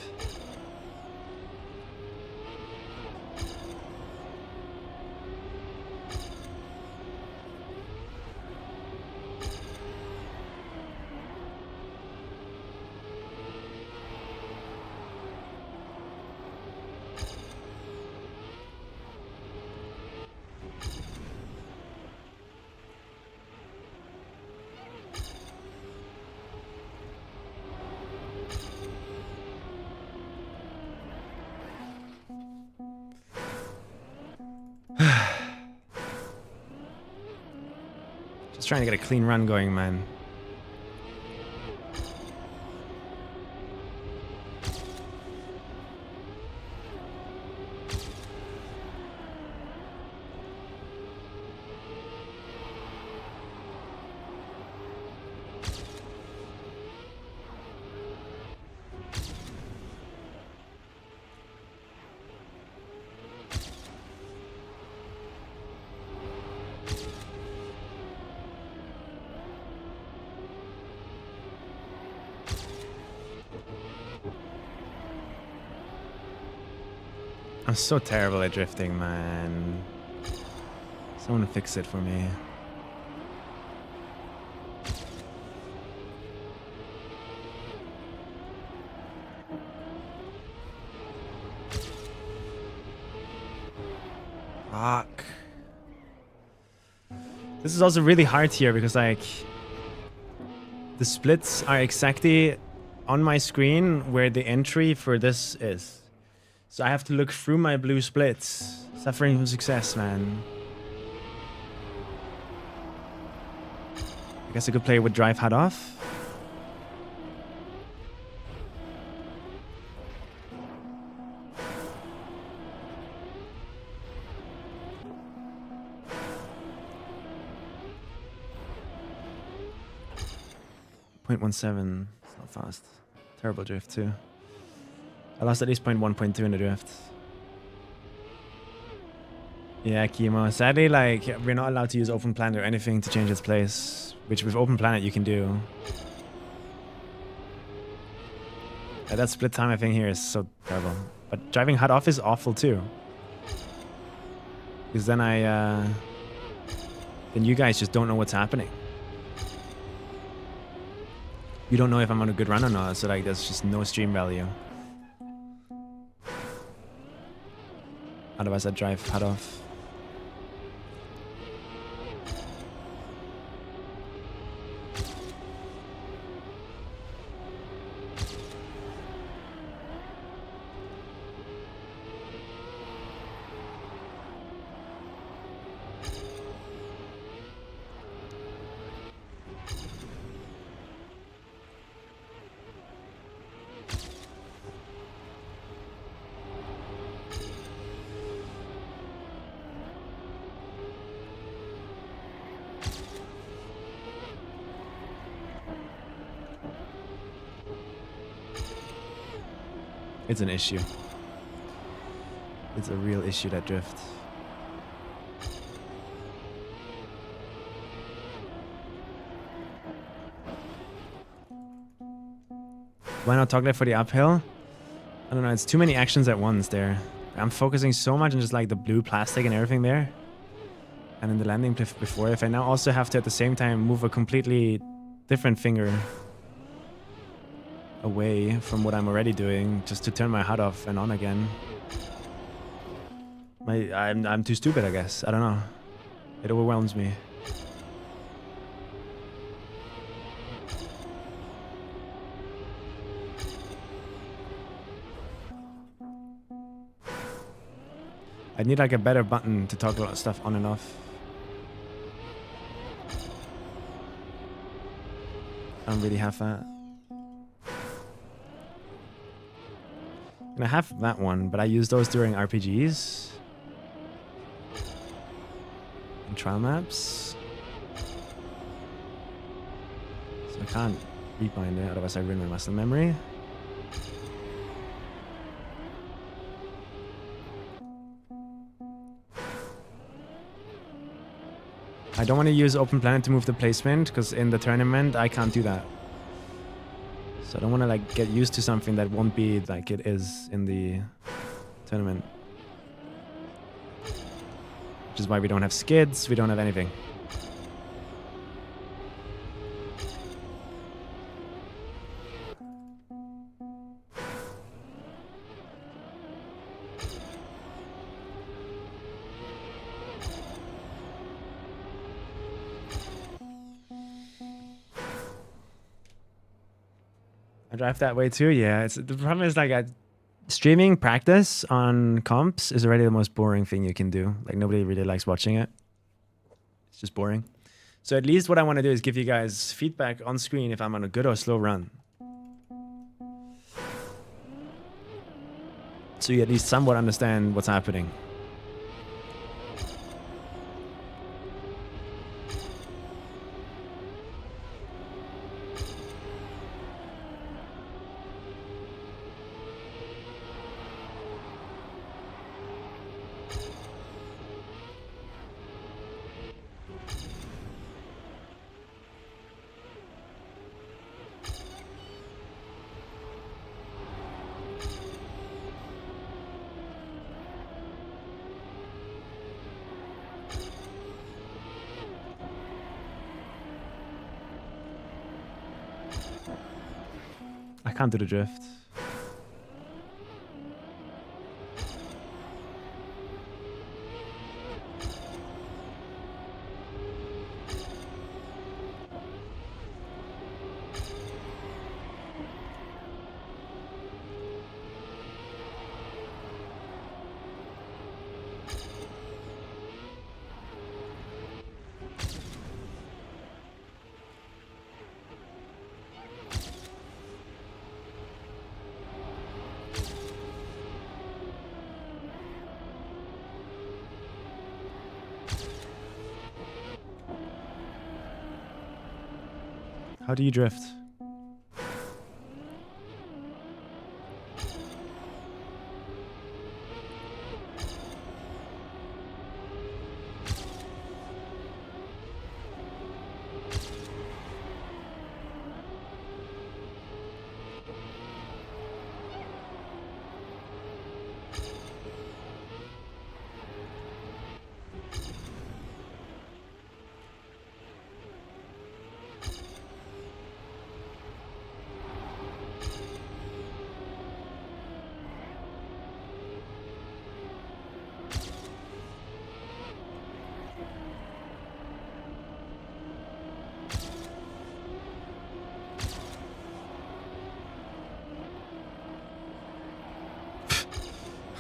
Just trying to get a clean run going, man. I'm so terrible at drifting, man. Someone fix it for me. Fuck. This is also really hard here because, like, the splits are exactly on my screen where the entry for this is. So I have to look through my blue splits. Suffering from success, man. I guess I could play with drive hat off. .17. It's not fast. Terrible drift too. I lost at least 0.1, 0.2 in the drift. Yeah, Chemo. Sadly, like, we're not allowed to use Open Planet or anything to change its place. Which with Open Planet you can do. That split time thing here is so terrible. But driving HUD off is awful too. Because then then you guys just don't know what's happening. You don't know if I'm on a good run or not, so like there's just no stream value. Otherwise I'd drive HUD off. It's an issue. It's a real issue, that drift. Why not toggle for the uphill? I don't know, it's too many actions at once there. I'm focusing so much on just like the blue plastic and everything there. And in the landing cliff before, if I now also have to at the same time move a completely different finger away from what I'm already doing just to turn my HUD off and on again. I'm too stupid, I guess. I don't know. It overwhelms me. I need like a better button to toggle stuff on and off. I don't really have that. And I have that one, but I use those during RPGs and trial maps. So I can't rebind it, otherwise I ruin my muscle memory. I don't want to use open planet to move the placement because in the tournament I can't do that. So I don't want to like get used to something that won't be like it is in the tournament. Which is why we don't have skids, we don't have anything. I drive that way too, yeah. It's, the problem is like streaming practice on comps is already the most boring thing you can do. Like nobody really likes watching it. It's just boring. So at least what I want to do is give you guys feedback on screen if I'm on a good or slow run. So you at least somewhat understand what's happening. I can't do the drift. How do you drift?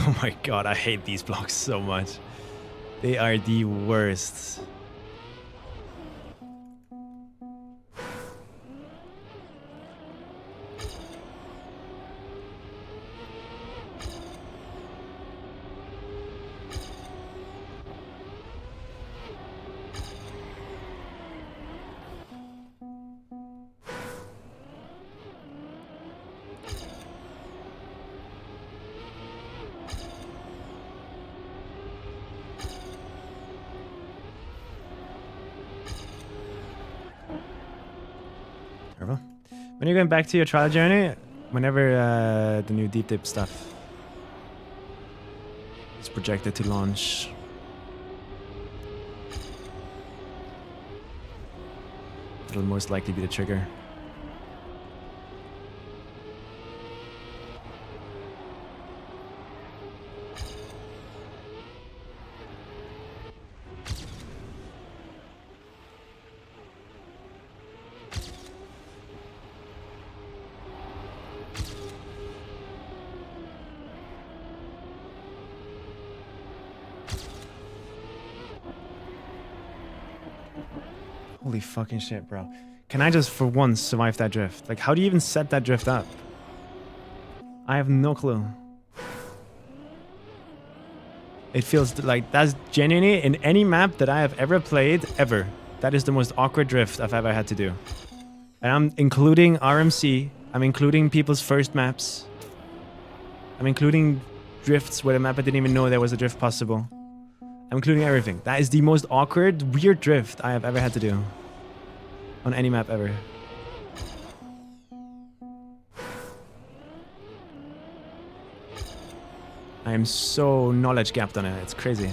Oh my god, I hate these blocks so much. They are the worst. When you're going back to your trial journey, whenever the new deep dip stuff is projected to launch, it'll most likely be the trigger. Holy fucking shit, bro. Can I just for once survive that drift? Like, how do you even set that drift up? I have no clue. It feels like that's genuinely in any map that I have ever played, ever. That is the most awkward drift I've ever had to do. And I'm including RMC. I'm including people's first maps. I'm including drifts where the map I didn't even know there was a drift possible. I'm including everything. That is the most awkward, weird drift I have ever had to do. On any map ever. I am so knowledge gapped on it. It's crazy.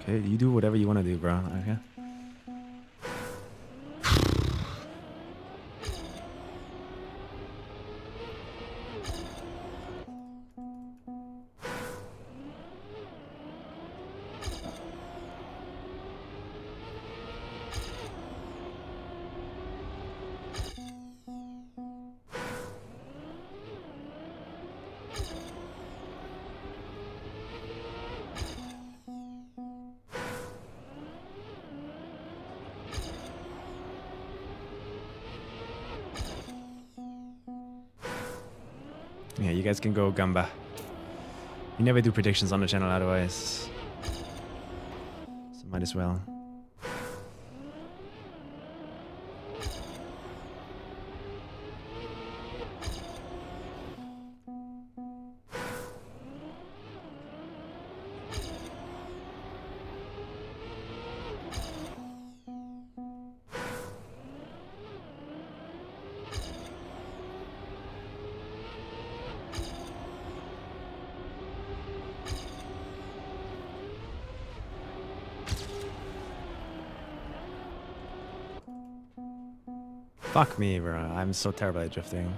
Okay, you do whatever you want to do, bro. Okay. Yeah, you guys can go Gamba. You never do predictions on the channel otherwise. So might as well. Fuck me, bro. I'm so terrible at drifting.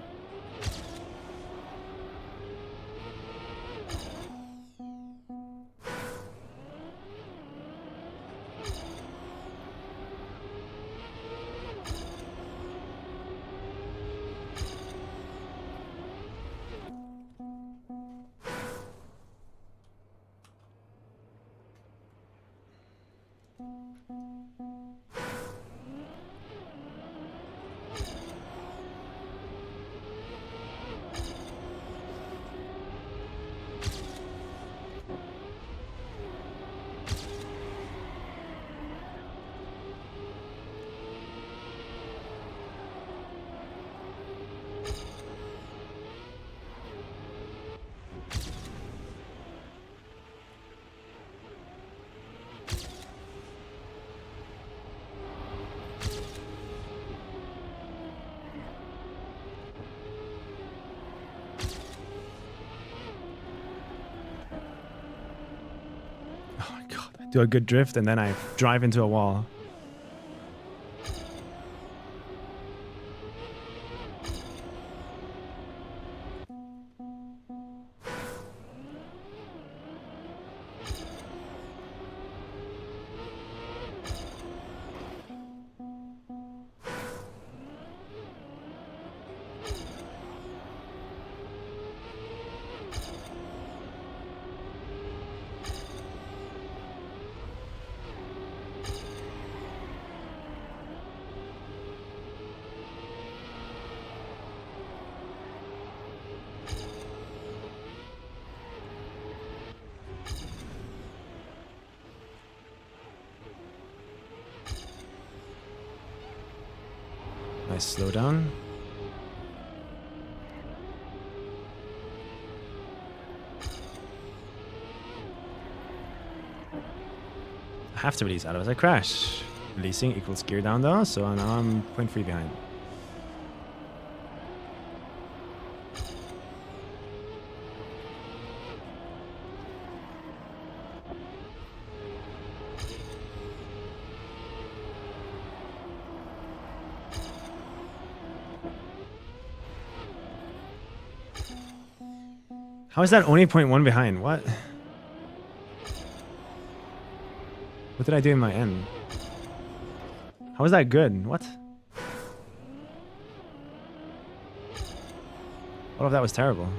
Do a good drift and then I drive into a wall. Nice slow down. I have to release, otherwise I crash. Releasing equals gear down though, so now I'm 0.3 behind. How is that only 0.1 behind? What? What did I do in my end? How is that good? What? All of that was terrible.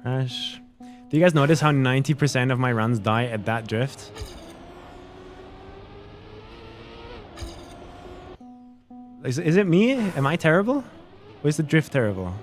Crash. Do you guys notice how 90% of my runs die at that drift? Is it me? Am I terrible? Or is the drift terrible?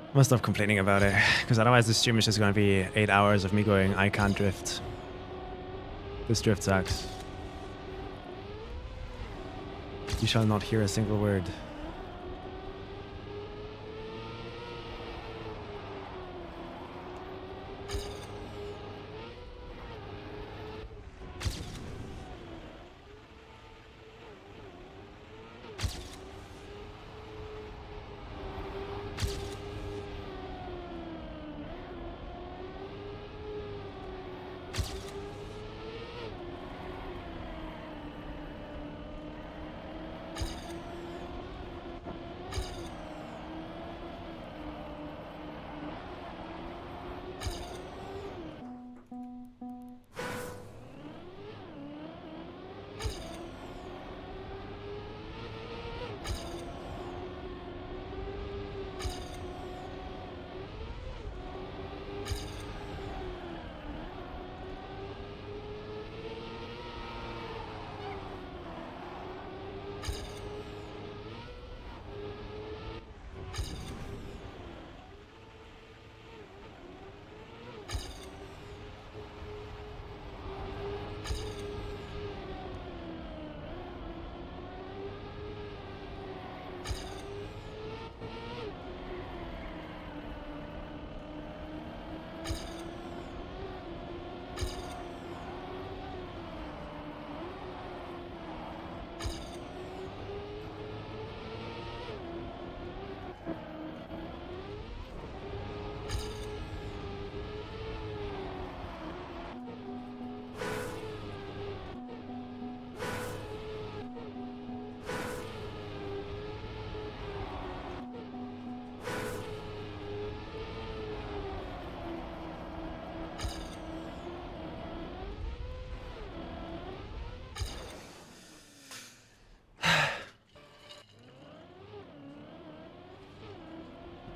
I'm gonna stop complaining about it, because otherwise the stream is just gonna be 8 hours of me going, I can't drift. This drift sucks. You shall not hear a single word.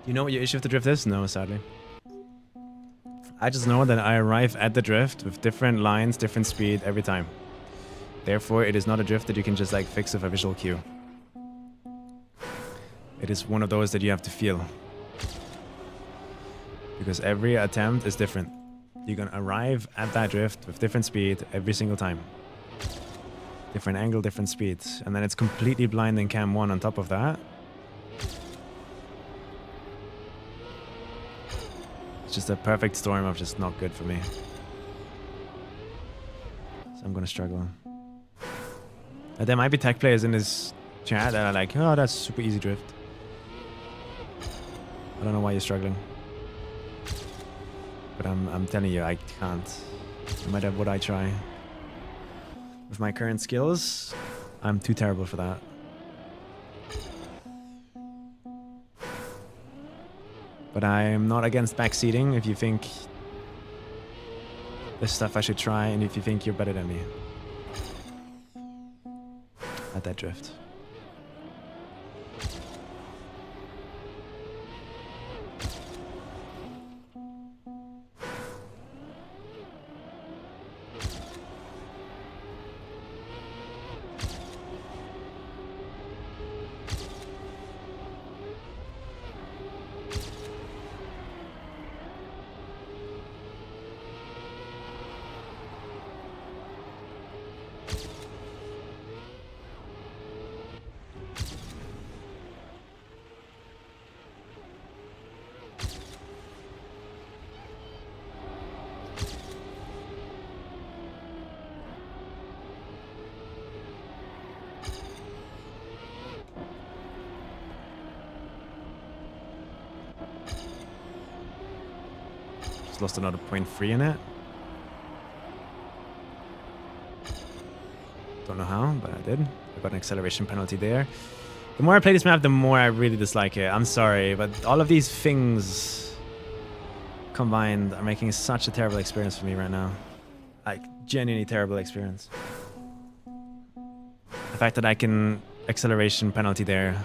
You know what your issue with the drift is? No, sadly. I just know that I arrive at the drift with different lines, different speed every time. Therefore, it is not a drift that you can just like fix with a visual cue. It is one of those that you have to feel. Because every attempt is different. You're gonna arrive at that drift with different speed every single time. Different angle, different speed. And then it's completely blind in cam 1 on top of that. It's just a perfect storm of just not good for me. So I'm gonna struggle. There might be tech players in this chat that are like, oh, that's super easy drift. I don't know why you're struggling. But I'm telling you, I can't. No matter what I try. With my current skills, I'm too terrible for that. But I'm not against backseating if you think there's stuff I should try and if you think you're better than me. At that drift. Just lost another 0.3 in it. Don't know how, but I did. I got an acceleration penalty there. The more I play this map, the more I really dislike it. I'm sorry, but all of these things combined are making such a terrible experience for me right now. Like, genuinely terrible experience. The fact that I can acceleration penalty there.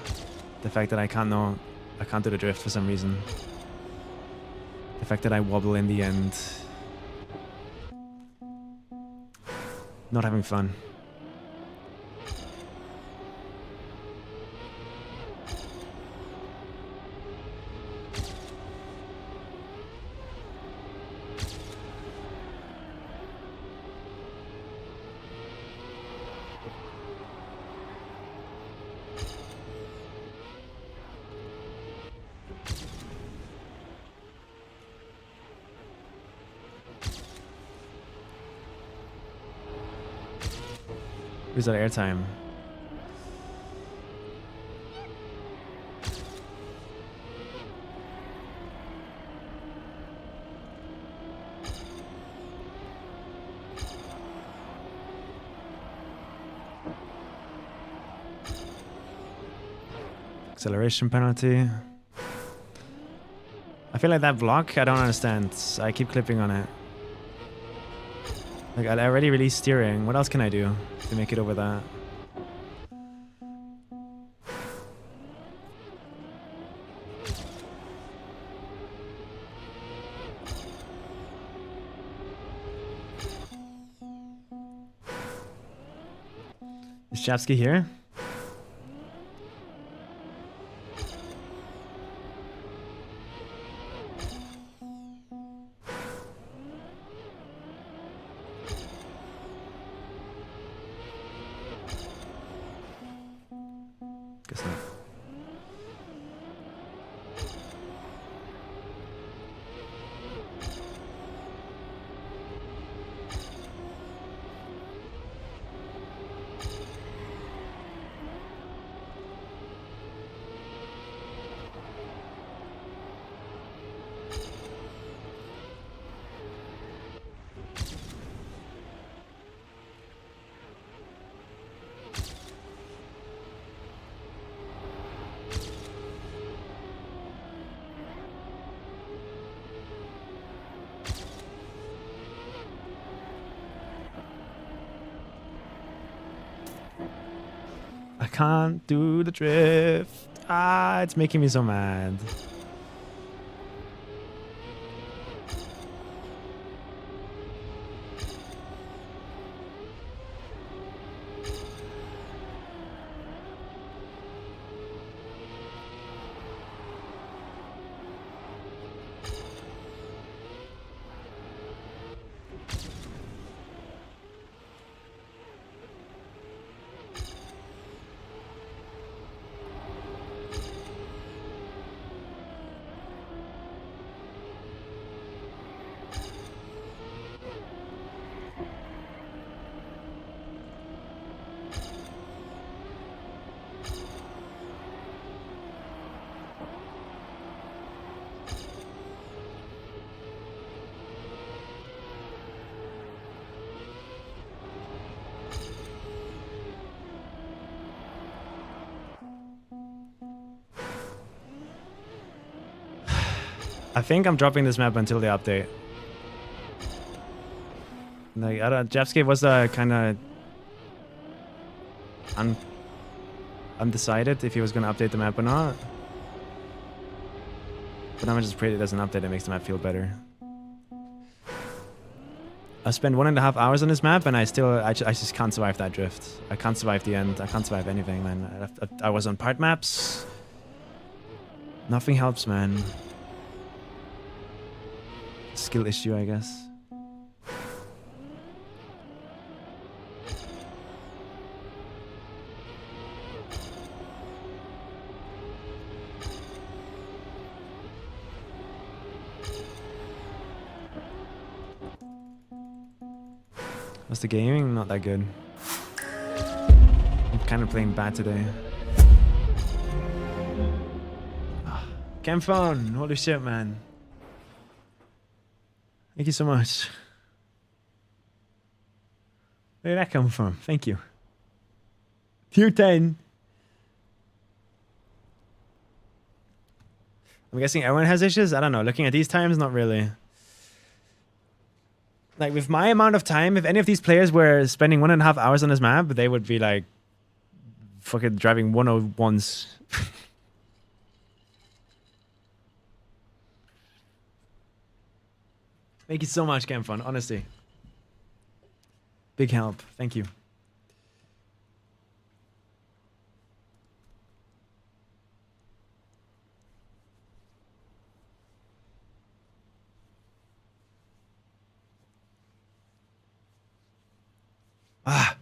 The fact that I can't do the drift for some reason. The fact that I wobble in the end. Not having fun. Where's that airtime? Acceleration penalty. I feel like that block, I don't understand. I keep clipping on it. Like, I already released steering. What else can I do to make it over that? Is Chapsky here? Guess not. I can't do the drift. Ah, it's making me so mad. I think I'm dropping this map until the update. Like, I don't. Jeffscape was kind of undecided if he was going to update the map or not. But I'm just afraid it doesn't update. It makes the map feel better. I spent 1.5 hours on this map, and I just can't survive that drift. I can't survive the end. I can't survive anything, man. I was on part maps. Nothing helps, man. Skill issue, I guess. What's the gaming? Not that good. I'm kind of playing bad today. Cam phone, holy shit, man. Thank you so much. Where did that come from? Thank you. Tier 10. I'm guessing everyone has issues? I don't know. Looking at these times, not really. Like, with my amount of time, if any of these players were spending 1.5 hours on this map, they would be, like, fucking driving 101s. Thank you so much, Camfun. Honestly. Big help. Thank you. Ah.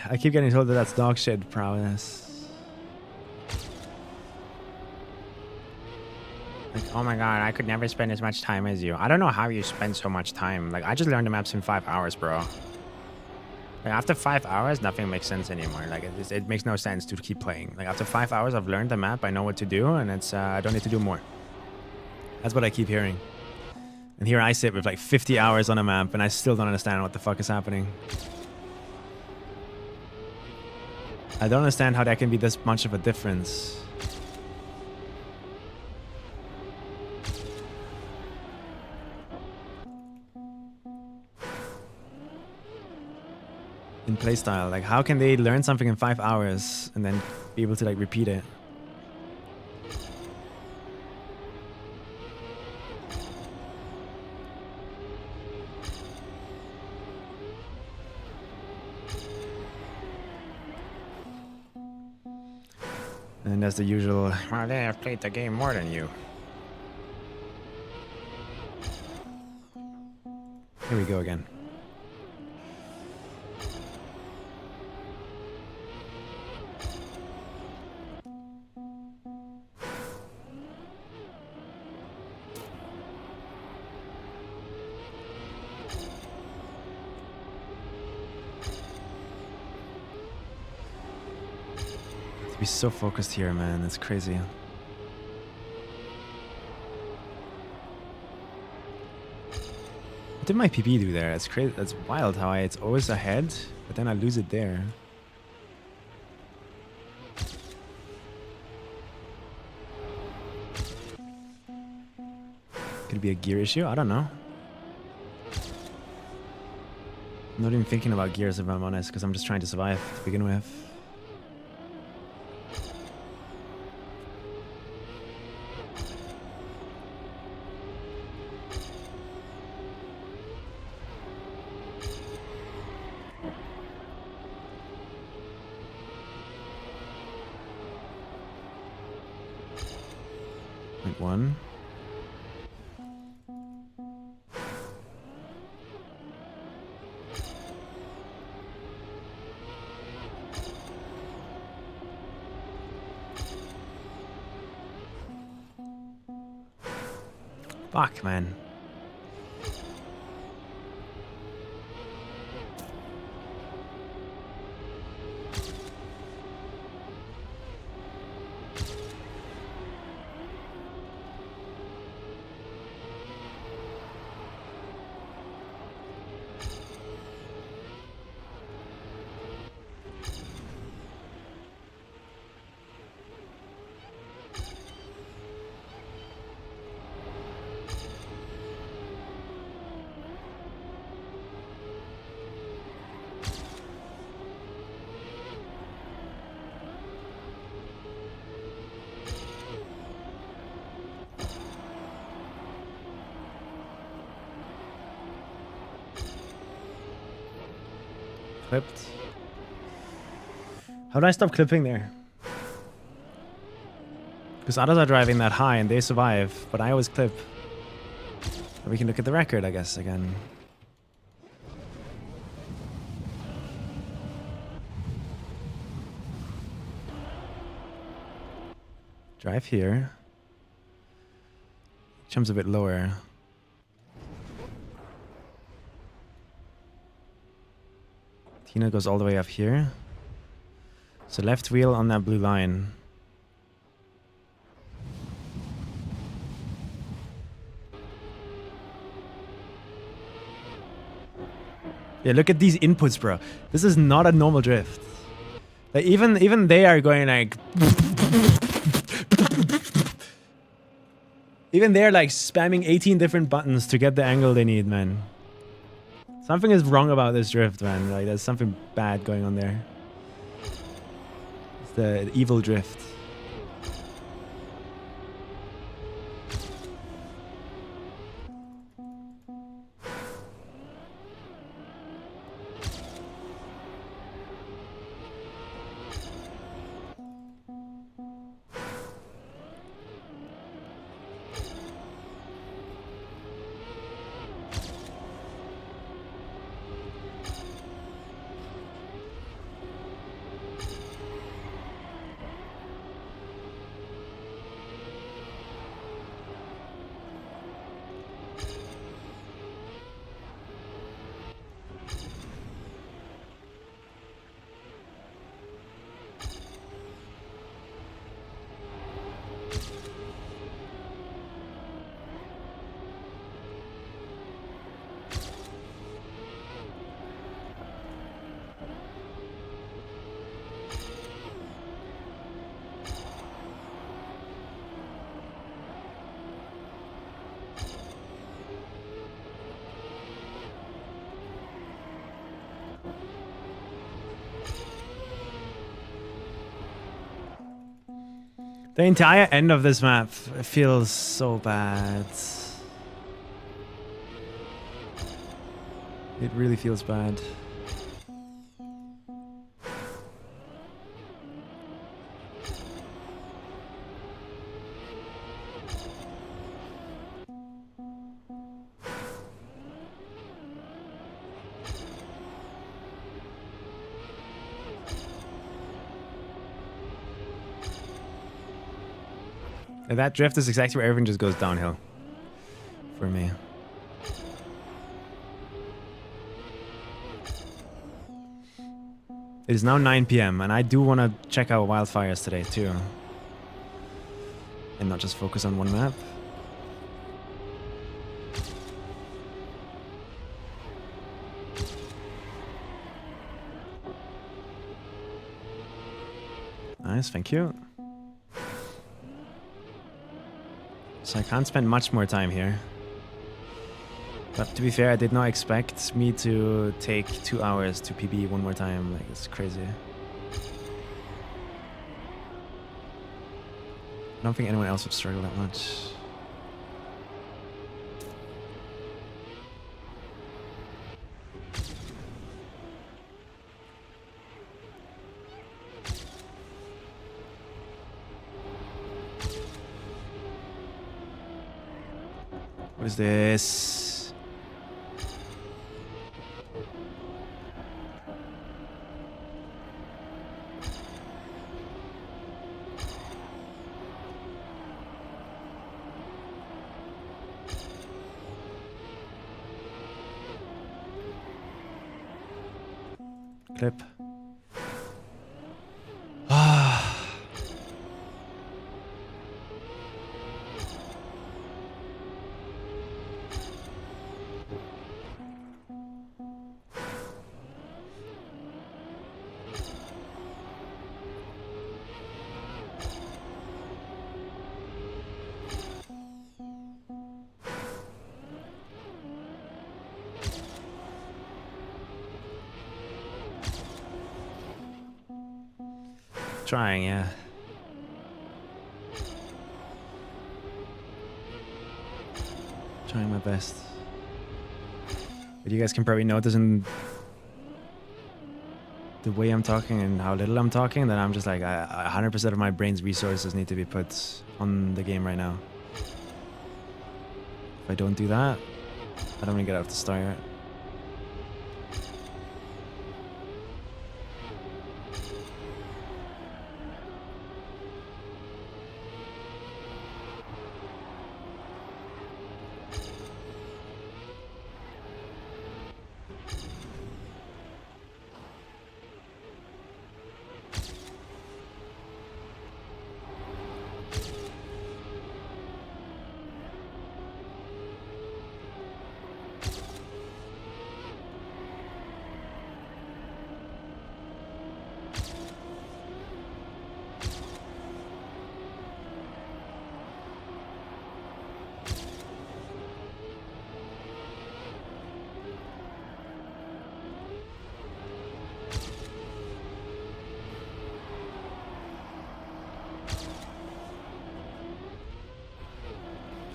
I keep getting told that that's dog shit prowess. Like, oh my god, I could never spend as much time as you. I don't know how you spend so much time. Like, I just learned the maps in 5 hours, bro. Like, after 5 hours, nothing makes sense anymore. Like, it makes no sense to keep playing. Like, after 5 hours, I've learned the map. I know what to do, and it's I don't need to do more. That's what I keep hearing. And here I sit with like 50 hours on a map, and I still don't understand what the fuck is happening. I don't understand how that can be this much of a difference. In playstyle, like, how can they learn something in 5 hours and then be able to like repeat it? And that's the usual, well, they have played the game more than you. Here we go again. Be so focused here, man. It's crazy. What did my PB do there? That's crazy. That's wild how it's always ahead, but then I lose it there. Could it be a gear issue? I don't know. I'm not even thinking about gears if I'm honest, because I'm just trying to survive to begin with. One. Fuck, man. Clipped. How do I stop clipping there? Because others are driving that high and they survive, but I always clip. We can look at the record, I guess, again. Drive here. Jumps a bit lower. Tina goes all the way up here. So left wheel on that blue line. Yeah, look at these inputs, bro. This is not a normal drift. Like even they are going like even they're like spamming 18 different buttons to get the angle they need, man. Something is wrong about this drift, man. Like there's something bad going on there. It's the evil drift. The entire end of this map feels so bad. It really feels bad. And that drift is exactly where everything just goes downhill for me. It is now 9 p.m. and I do want to check out wildfires today too. And not just focus on one map. Nice, thank you. So I can't spend much more time here. But to be fair, I did not expect me to take 2 hours to PB one more time. Like, it's crazy. I don't think anyone else would struggle that much. What is this? Clip. Trying, yeah. Trying my best. But you guys can probably notice in the way I'm talking and how little I'm talking that I'm just like 100% of my brain's resources need to be put on the game right now. If I don't do that, I don't even get out of the start.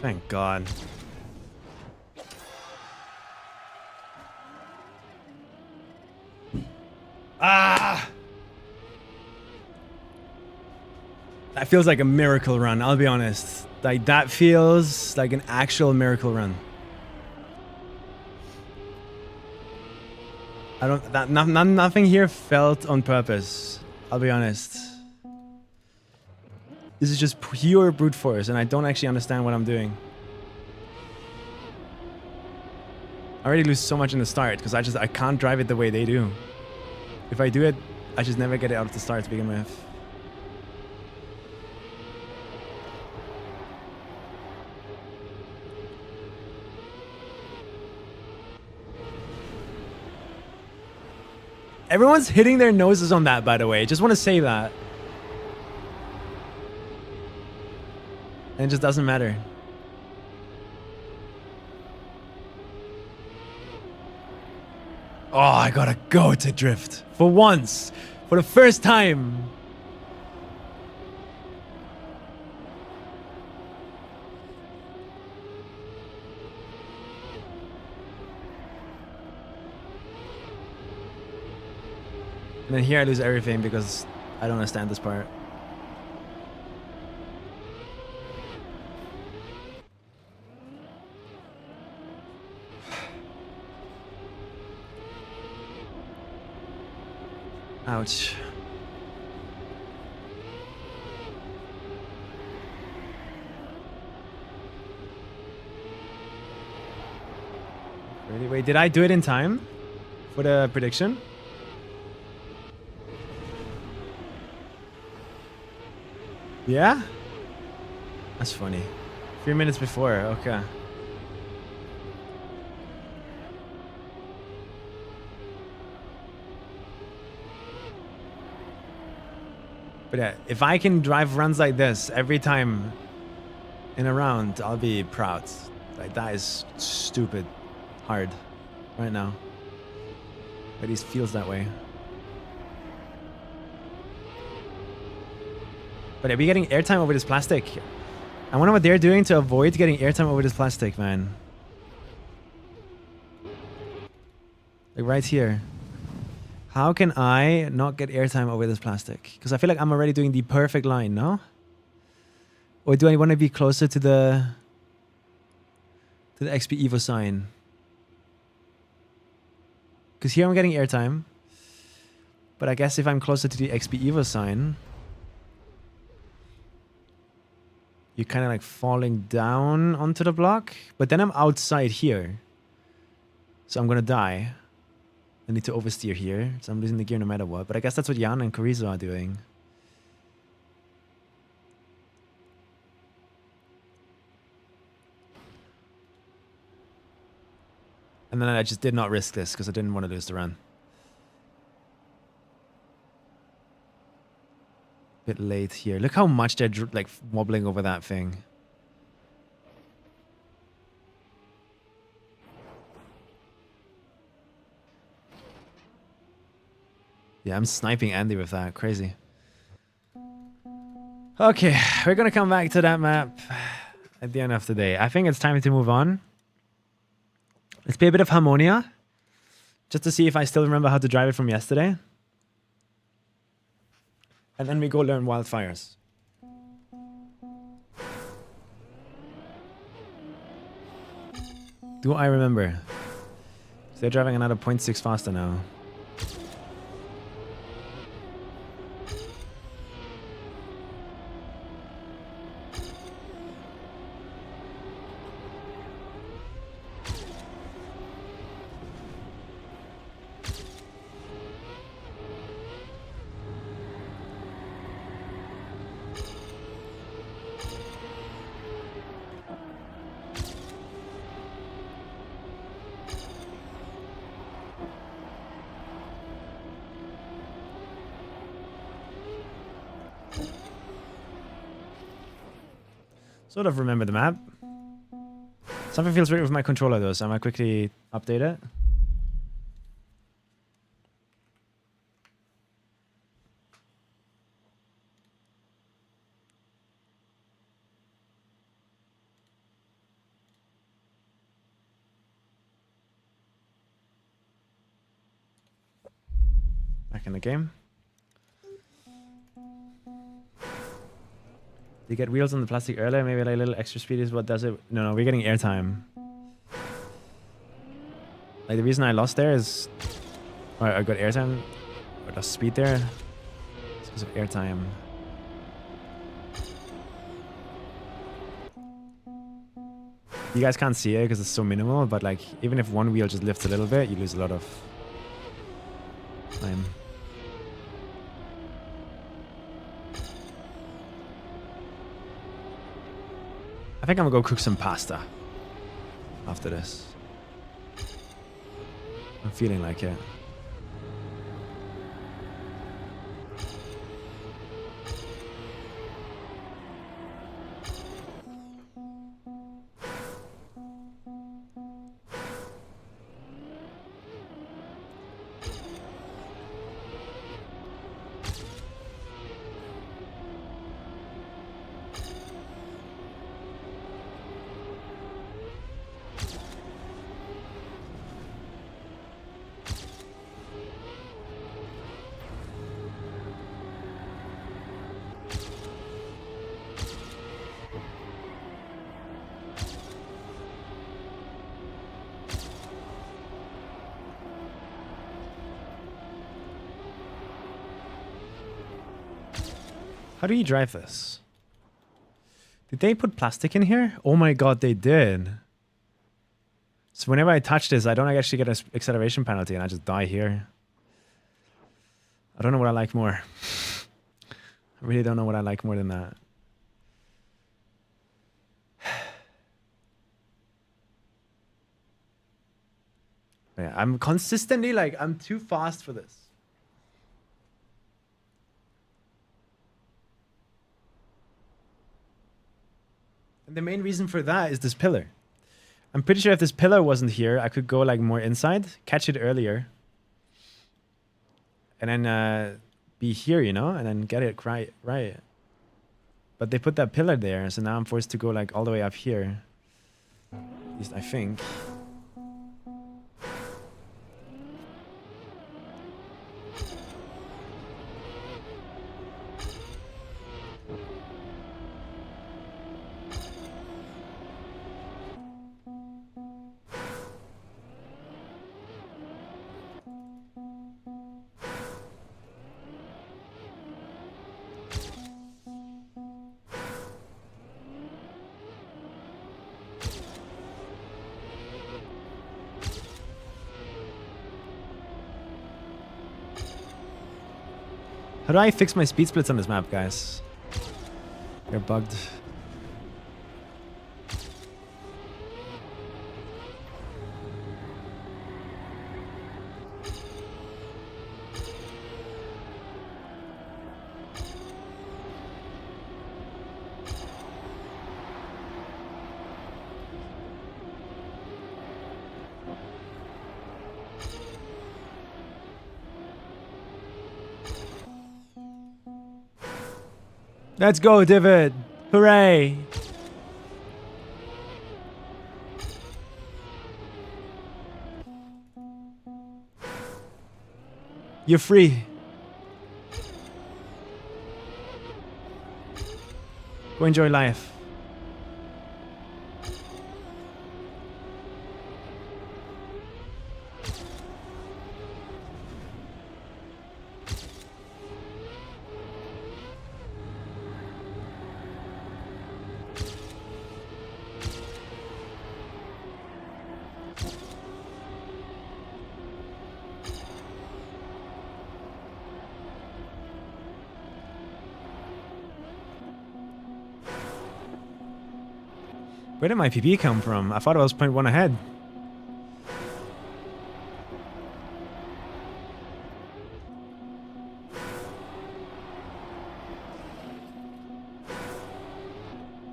Thank God. Ah! That feels like a miracle run, I'll be honest. Like, that feels like an actual miracle run. I don't... Nothing here felt on purpose. I'll be honest. This is just pure brute force, and I don't actually understand what I'm doing. I already lose so much in the start, because I can't drive it the way they do. If I do it, I just never get it out of the start to begin with. Everyone's hitting their noses on that, by the way. Just want to say that. And it just doesn't matter. Oh, I gotta go to drift. For once. For the first time. And then here I lose everything because I don't understand this part. Ouch. Really? Wait, did I do it in time for the prediction? Yeah? That's funny. 3 minutes before, okay. But yeah, if I can drive runs like this every time in a round, I'll be proud. Like, that is stupid hard right now. At least feels that way. But are we getting airtime over this plastic? I wonder what they're doing to avoid getting airtime over this plastic, man. Like right here. How can I not get airtime over this plastic? Because I feel like I'm already doing the perfect line, no? Or do I want to be closer to the XPEVO sign? Because here I'm getting airtime. But I guess if I'm closer to the XPEVO sign, you're kind of like falling down onto the block. But then I'm outside here. So I'm going to die. I need to oversteer here. So I'm losing the gear no matter what. But I guess that's what Jan and Carrizo are doing. And then I just did not risk this because I didn't want to lose the run. Bit late here. Look how much they're like wobbling over that thing. Yeah, I'm sniping Andy with that. Crazy. Okay, we're gonna come back to that map at the end of the day. I think it's time to move on. Let's play a bit of Harmonia. Just to see if I still remember how to drive it from yesterday. And then we go learn Wildfires. Do I remember? So they're driving another 0.6 faster now. Sort of remember the map. Something feels weird with my controller though, so I might quickly update it. in the game. You get wheels on the plastic earlier, maybe like a little extra speed is what does it. No, we're getting airtime. Like the reason I lost there is, or I got airtime, or the speed there, it's because of airtime. You guys can't see it because it's so minimal, but like even if one wheel just lifts a little bit, you lose a lot of time. I think I'm gonna go cook some pasta after this. I'm feeling like it. How do you drive this? Did they put plastic in here? Oh my god, they did. So whenever I touch this, I don't actually get an acceleration penalty and I just die here. I don't know what I like more. I really don't know what I like more than that. Yeah, I'm consistently like, I'm too fast for this. And the main reason for that is this pillar. I'm pretty sure if this pillar wasn't here, I could go like more inside, catch it earlier. And then be here, you know, and then get it right. But they put that pillar there, so now I'm forced to go like all the way up here. At least I think. How do I fix my speed splits on this map, guys? They're bugged. Let's go, Divot! Hooray! You're free. Go enjoy life. Where did my PP come from? I thought I was 0.1 ahead.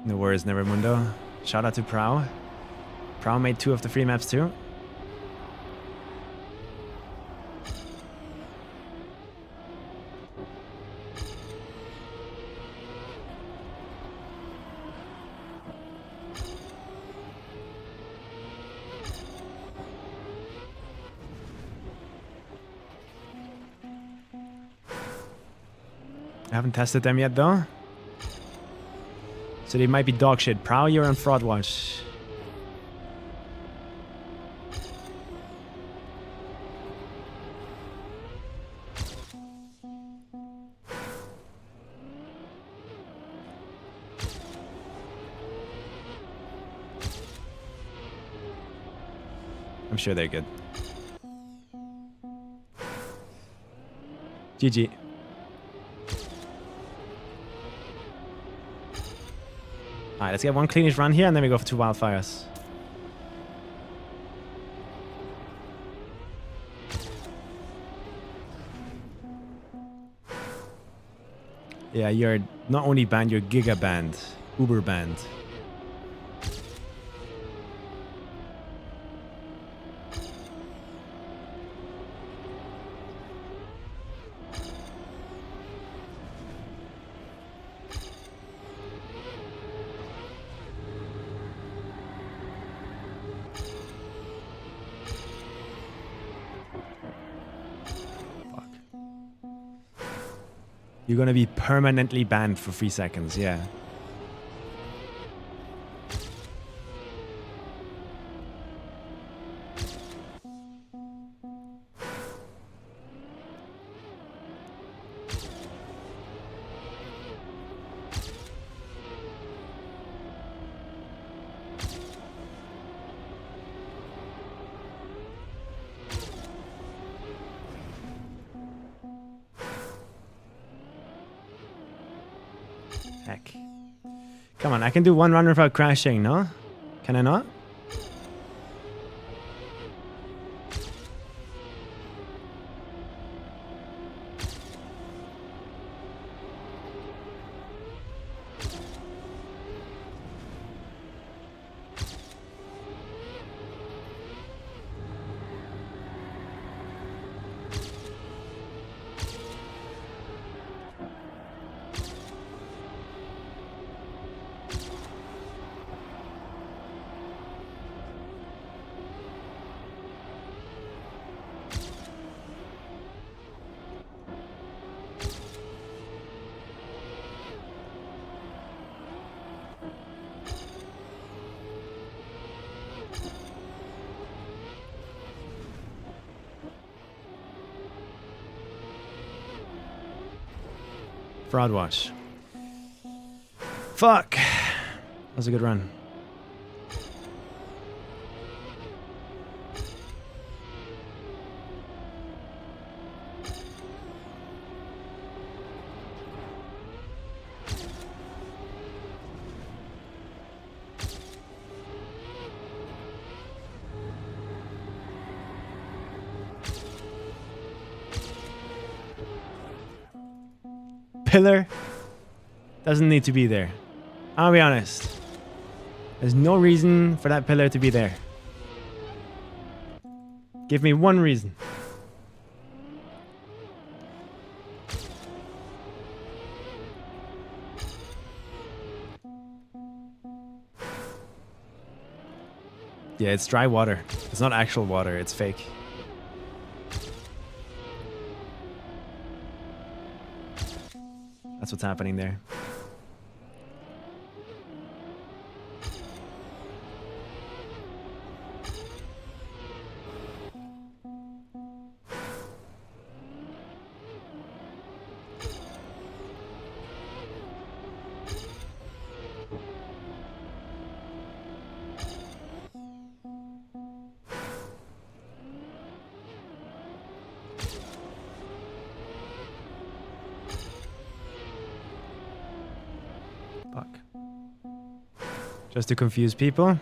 No worries, Nevermundo. Shout out to Prow. Prow made 2 of the free maps too. I haven't tested them yet though. So they might be dog shit. Prow, you're on fraud watch. I'm sure they're good. GG. Alright, let's get one cleanish run here and then we go for 2 wildfires. Yeah, you're not only banned, you're giga banned. Uber banned. You're gonna be permanently banned for 3 seconds, yeah. Heck. Come on, I can do 1 run without crashing, no? Can I not? Fraud watch. Fuck. That was a good run. Pillar doesn't need to be there. I'll be honest. There's no reason for that pillar to be there. Give me one reason. Yeah, it's dry water. It's not actual water, it's fake. That's what's happening there. Just to confuse people?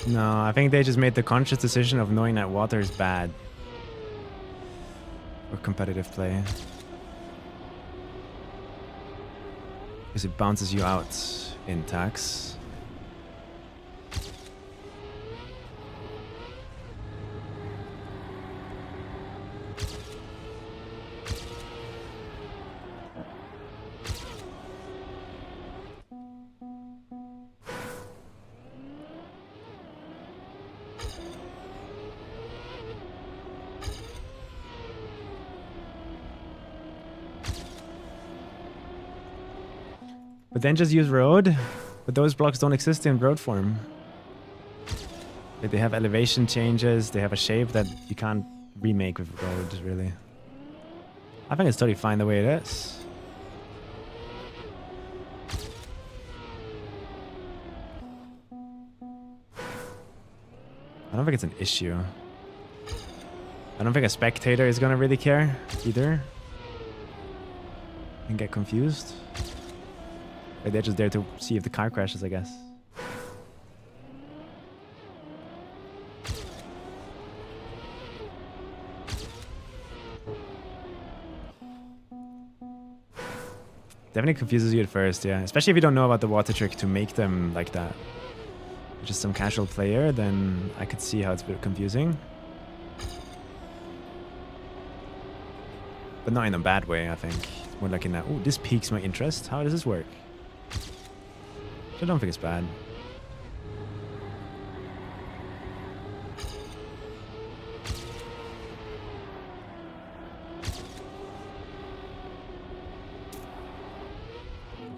No, I think they just made the conscious decision of knowing that water is bad. For competitive play. Because it bounces you out in tax. But then just use road. But those blocks don't exist in road form. Like they have elevation changes. They have a shape that you can't remake with road, really. I think it's totally fine the way it is. I don't think it's an issue. I don't think a spectator is gonna really care either. And get confused. Like they're just there to see if the car crashes, I guess. Definitely confuses you at first, yeah. Especially if you don't know about the water trick to make them like that. Just some casual player, then I could see how it's a bit confusing. But not in a bad way, I think. It's more like in that, oh, this piques my interest. How does this work? I don't think it's bad.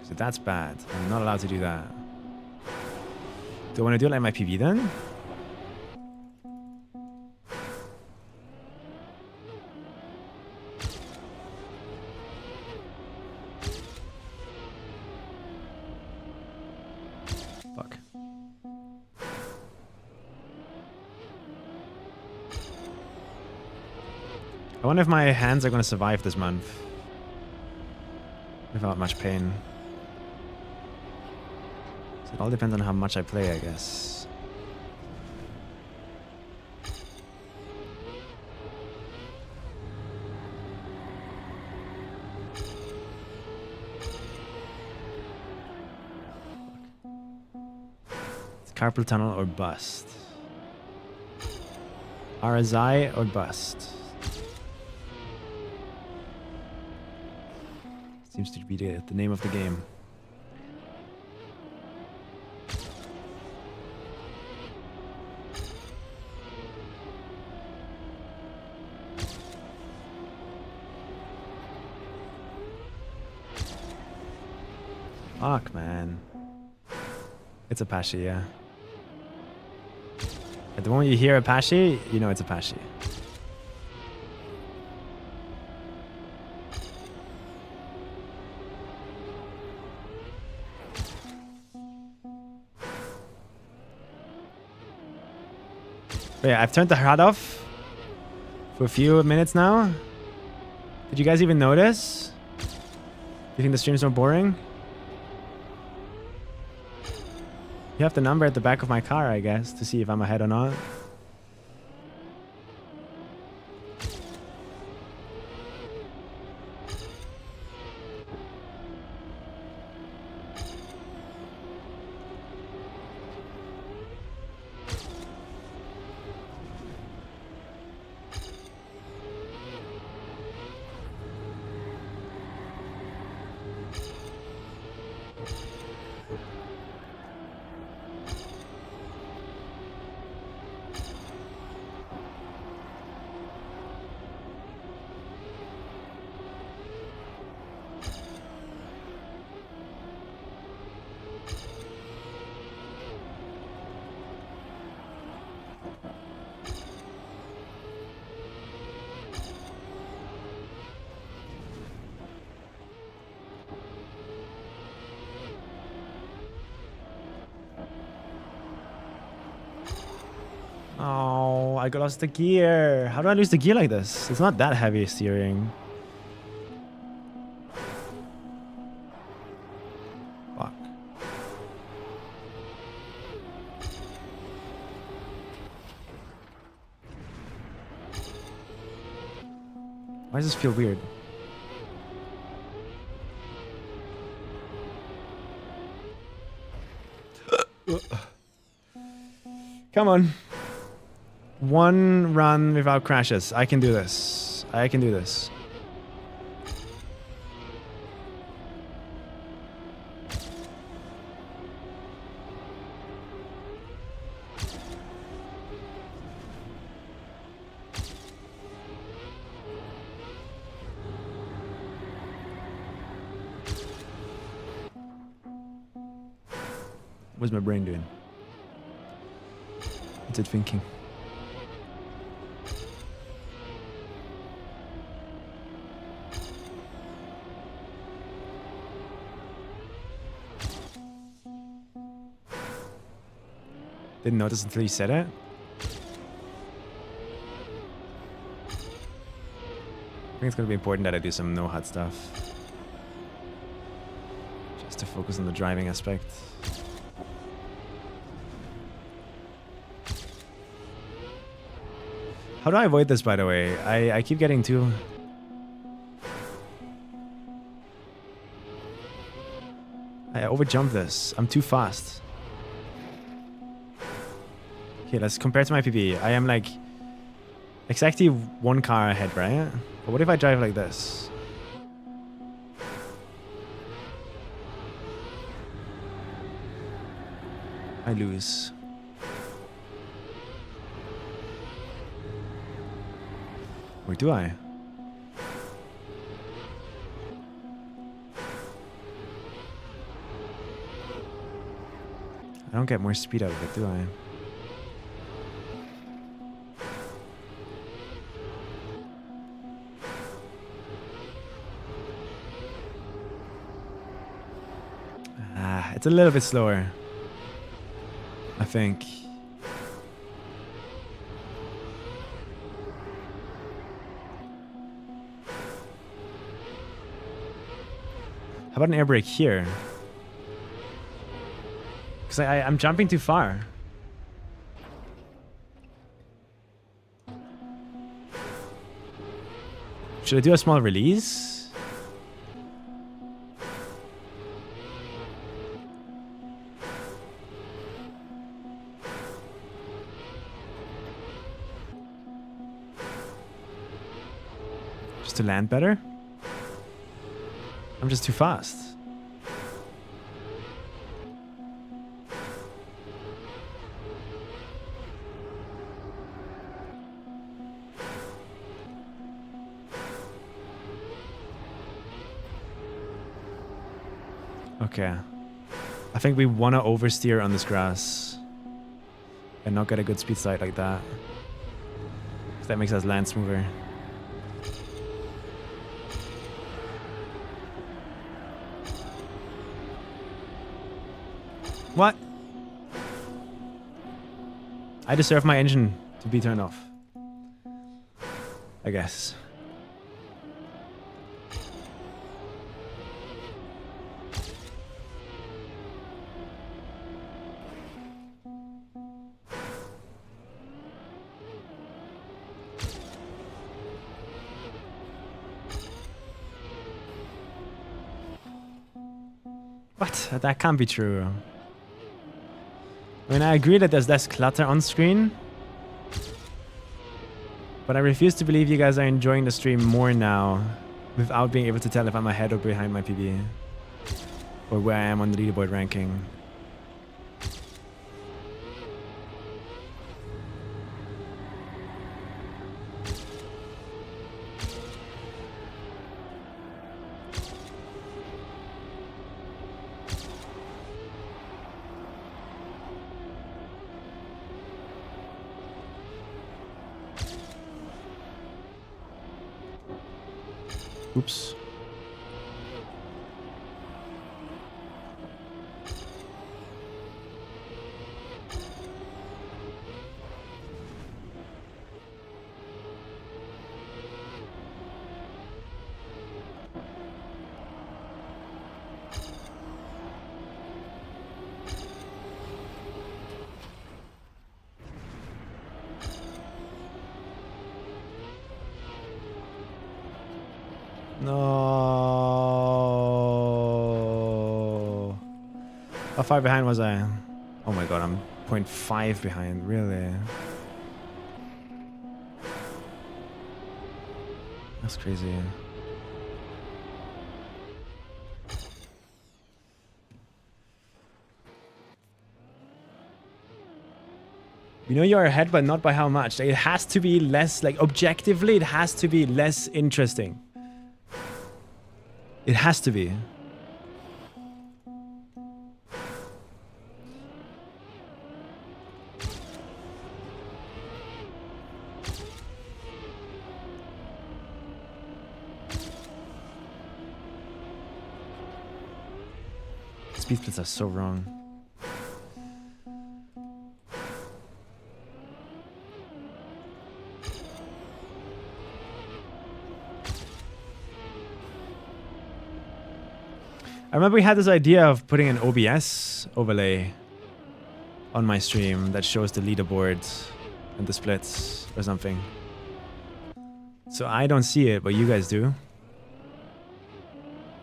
So that's bad. I'm not allowed to do that. Do I want to do it like my PV then? Fuck. I wonder if my hands are going to survive this month. Without much pain. So it all depends on how much I play, I guess. It's carpal tunnel or bust. RSI or bust. Seems to be the name of the game. Fuck, man. It's Apache, yeah. At the moment you hear Apache, you know it's Apache. But yeah, I've turned the HUD off for a few minutes now. Did you guys even notice? Do you think the stream's more boring? You have the number at the back of my car, I guess, to see if I'm ahead or not. Oh, I lost the gear. How do I lose the gear like this? It's not that heavy steering. Fuck. Why does this feel weird? Come on. One run without crashes. I can do this. I can do this. What's my brain doing? What's it thinking? Didn't notice until you said it. I think it's gonna be important that I do some no-HUD stuff. Just to focus on the driving aspect. How do I avoid this, by the way? I keep getting too... I overjump this. I'm too fast. Okay, let's compare to my PB. I am like exactly one car ahead, right? But what if I drive like this? I lose. Or do I? I don't get more speed out of it, do I? It's a little bit slower, I think. How about an air brake here? Because I'm jumping too far. Should I do a small release? To land better? I'm just too fast. Okay. I think we want to oversteer on this grass and not get a good speed slide like that. That makes us land smoother. What? I deserve my engine to be turned off. I guess. What? That can't be true. I mean, I agree that there's less clutter on screen, but I refuse to believe you guys are enjoying the stream more now without being able to tell if I'm ahead or behind my PB or where I am on the leaderboard ranking. Oops. No. How far behind was I? Oh my god, I'm 0.5 behind, really? That's crazy. You know you're ahead, but not by how much. It has to be less, like objectively, it has to be less interesting. It has to be. speed splits are so wrong. I remember we had this idea of putting an OBS overlay on my stream that shows the leaderboard and the splits or something. So I don't see it, but you guys do.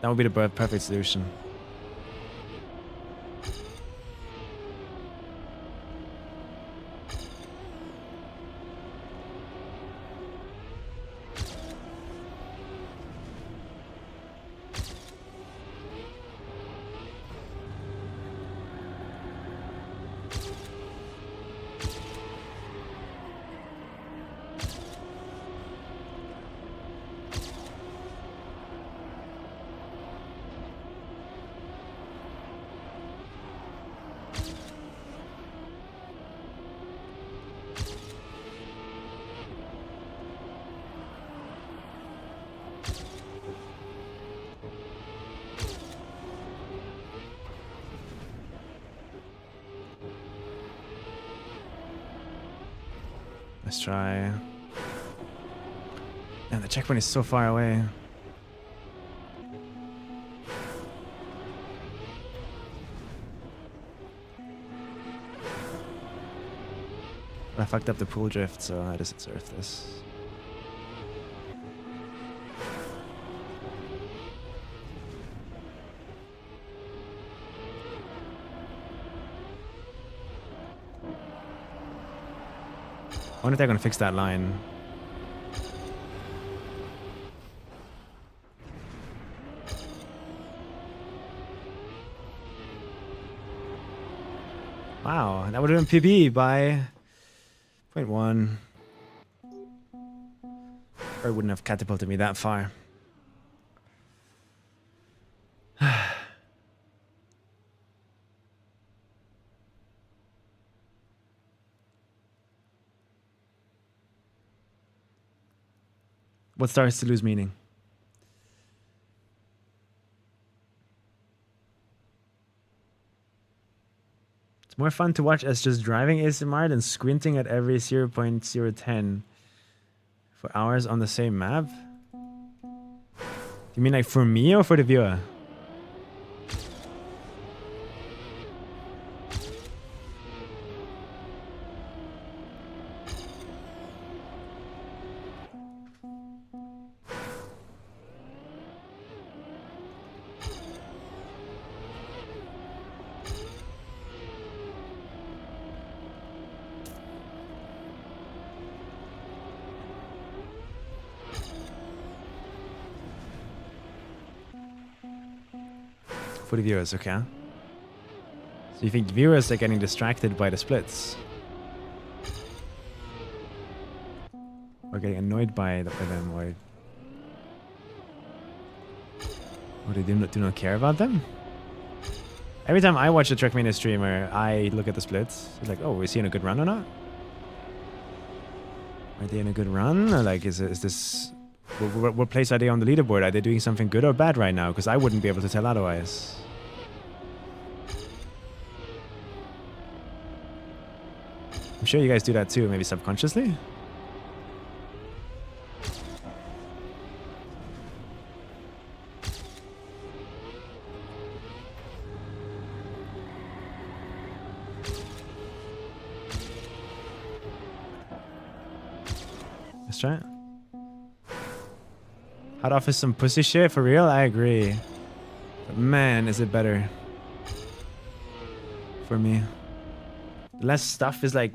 That would be the perfect solution. Let's try. And the checkpoint is so far away. But I fucked up the pool drift, so I just deserve this. I wonder if they're gonna fix that line. Wow, that would have been PB by 0.1. Or it wouldn't have catapulted me that far. What starts to lose meaning? It's more fun to watch as just driving ASMR than squinting at every 0.010 for hours on the same map. You mean like for me or for the viewer? For the viewers, okay. So you think viewers are getting distracted by the splits? Or getting annoyed by them, or they do not care about them? Every time I watch a Trackmania streamer, I look at the splits. It's like, oh, is he in a good run or not? Are they in a good run? Or like, is this... What place are they on the leaderboard? Are they doing something good or bad right now? Because I wouldn't be able to tell otherwise. I'm sure you guys do that too, maybe subconsciously. Let's try it. Hot off is some pussy shit, for real? I agree. But man, is it better. For me. The less stuff is like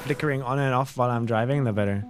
flickering on and off while I'm driving, the better.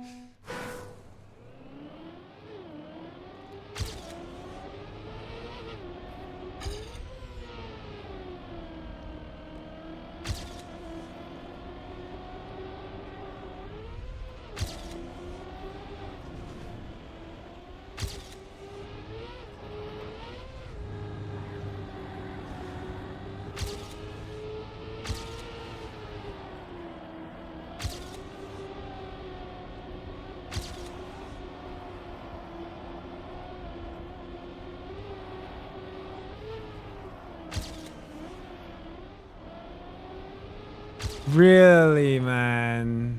Really, man.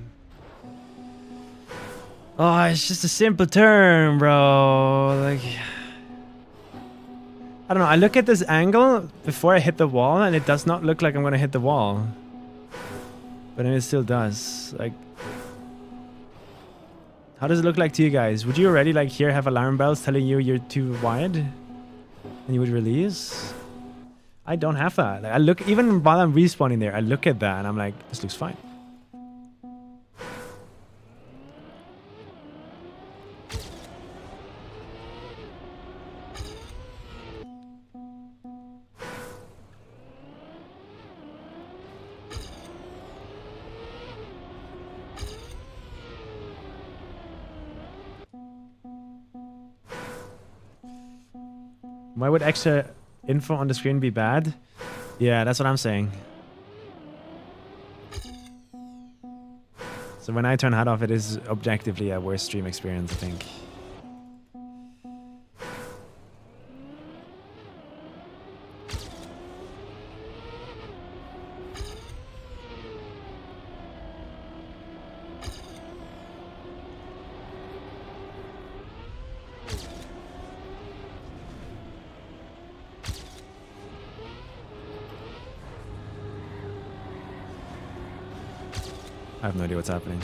Oh, it's just a simple turn, bro. Like, I don't know. I look at this angle before I hit the wall, and it does not look like I'm gonna hit the wall. But then it still does. Like, how does it look like to you guys? Would you already, like, here have alarm bells telling you you're too wide? And you would release? I don't have that. Like, I look, even while I'm respawning there, I look at that and I'm like, this looks fine. Why would extra info on the screen be bad? Yeah, that's what I'm saying. So when I turn HUD off, it is objectively a worse stream experience, I think. I have no idea what's happening.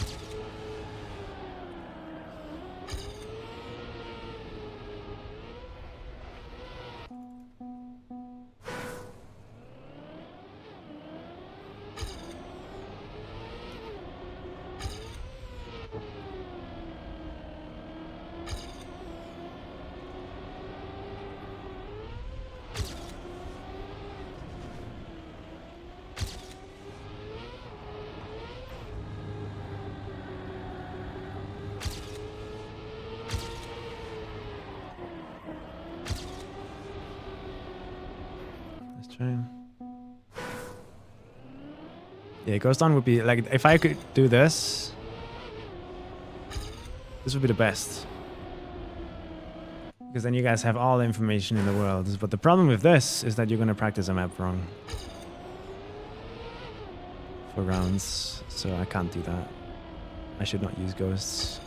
Yeah, Ghost On would be like, if I could do this, this would be the best. Because then you guys have all the information in the world. But the problem with this is that you're going to practice a map wrong for rounds. So I can't do that. I should not use ghosts.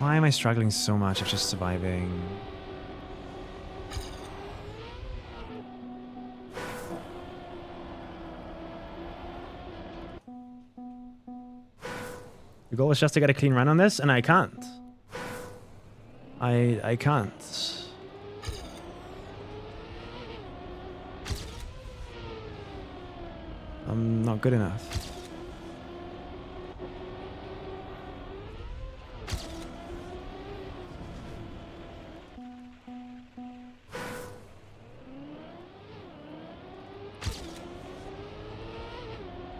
Why am I struggling so much of just surviving? The goal is just to get a clean run on this, and I can't. I can't. I'm not good enough.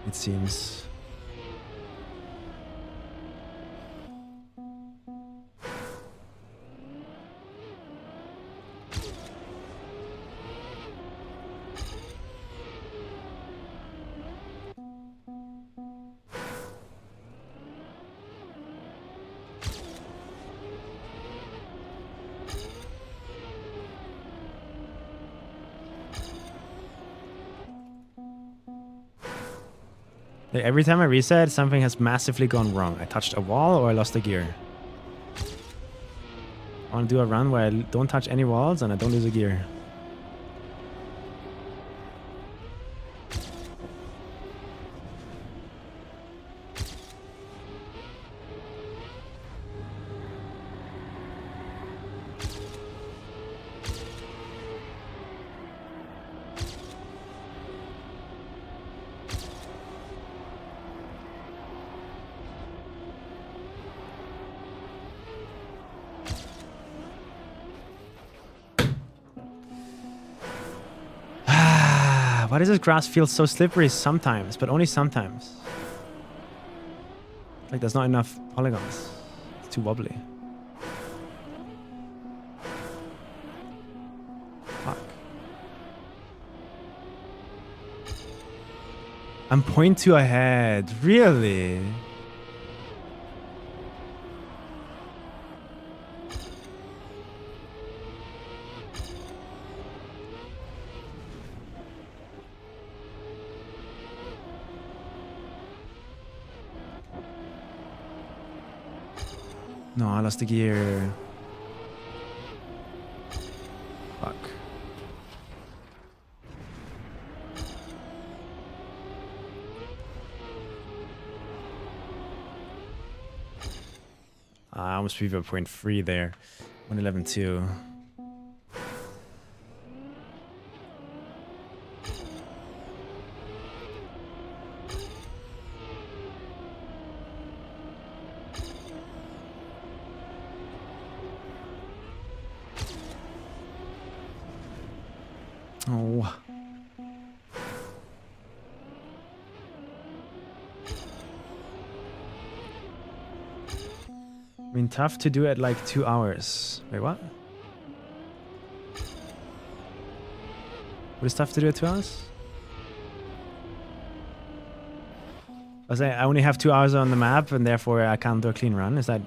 It seems. Like every time I reset, something has massively gone wrong. I touched a wall or I lost a gear. I want to do a run where I don't touch any walls and I don't lose a gear. Why does this grass feel so slippery sometimes, but only sometimes? Like there's not enough polygons. It's too wobbly. Fuck. I'm 0.2 ahead. Really? No, I lost the gear. Fuck. I almost previewed 0.3 there. 111.2. Oh. I mean, tough to do at like 2 hours. Wait, what? What is tough to do at 2 hours? I was saying I only have 2 hours on the map and therefore I can't do a clean run. Is that...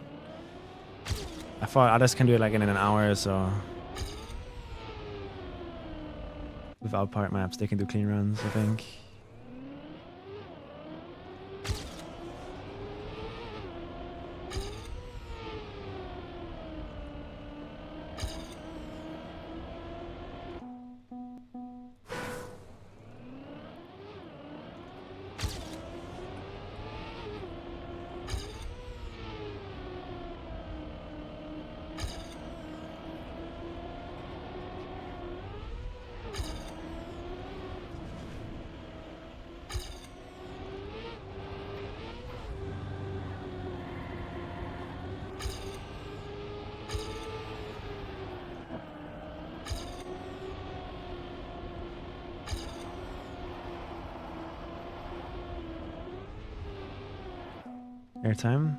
I thought others can do it like in an hour or so. Without part maps, they can do clean runs, I think. Airtime.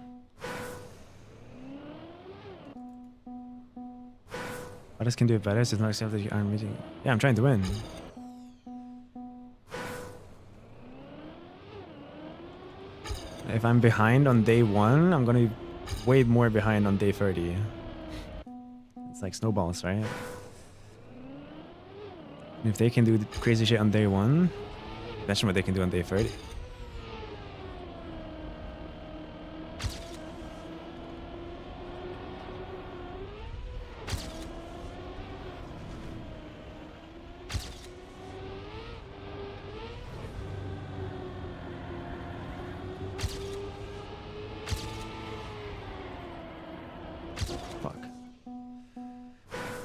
Others can do it better, so it's not accepted that you aren't meeting. Yeah, I'm trying to win. If I'm behind on day 1, I'm gonna be way more behind on day 30. It's like snowballs, right? And if they can do crazy shit on day 1, imagine what they can do on day 30.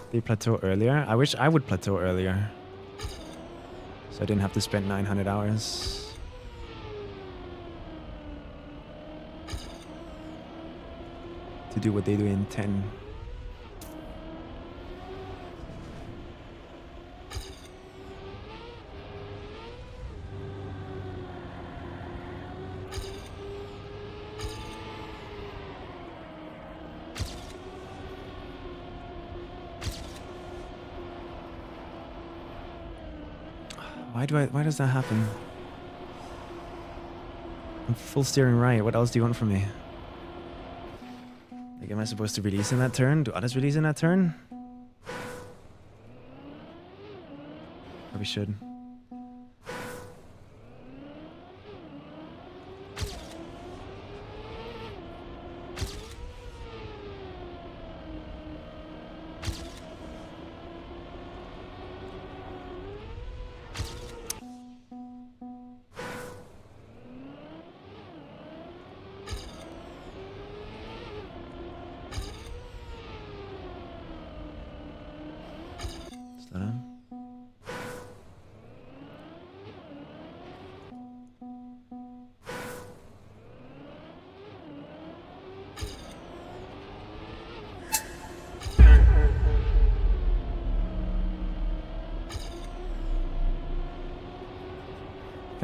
They plateau earlier. I wish I would plateau earlier, so I didn't have to spend 900 hours. To do what they do in 10. Why does that happen? I'm full steering right. What else do you want from me? Like, am I supposed to release in that turn? Do others release in that turn? Probably should.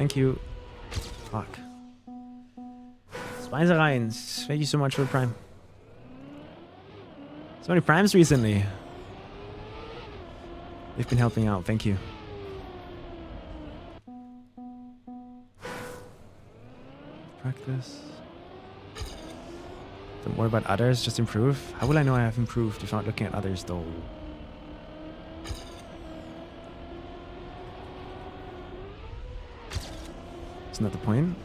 Thank you. Fuck. Speisereins. Thank you so much for the prime. So many primes recently. They've been helping out. Thank you. Practice. Don't worry about others, just improve. How will I know I have improved if I'm not looking at others though? Isn't that the point?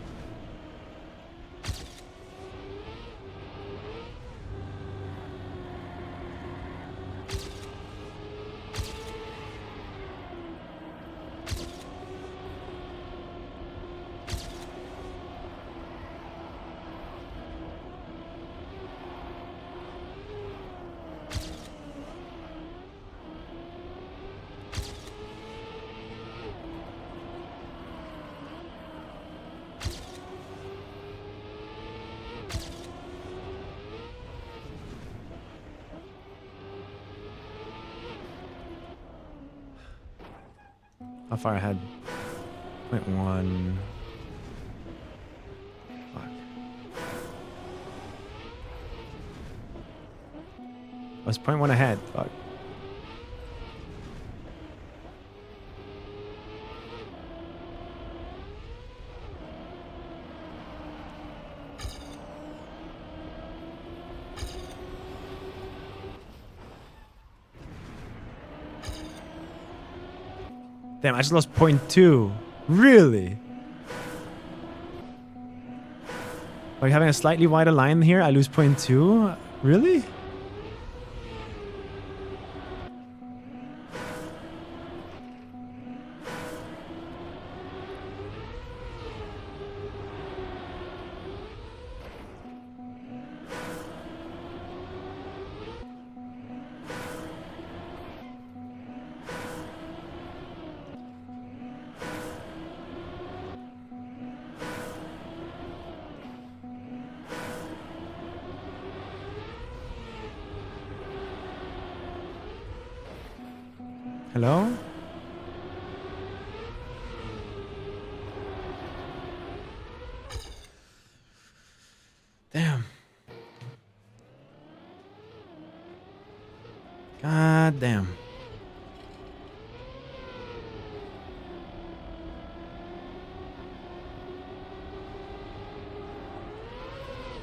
How far ahead? 0.1. Fuck. I was 0.1 ahead. Fuck. Damn, I just lost 0.2. Really? Like having a slightly wider line here, I lose 0.2? Really? Hello? Damn. God damn.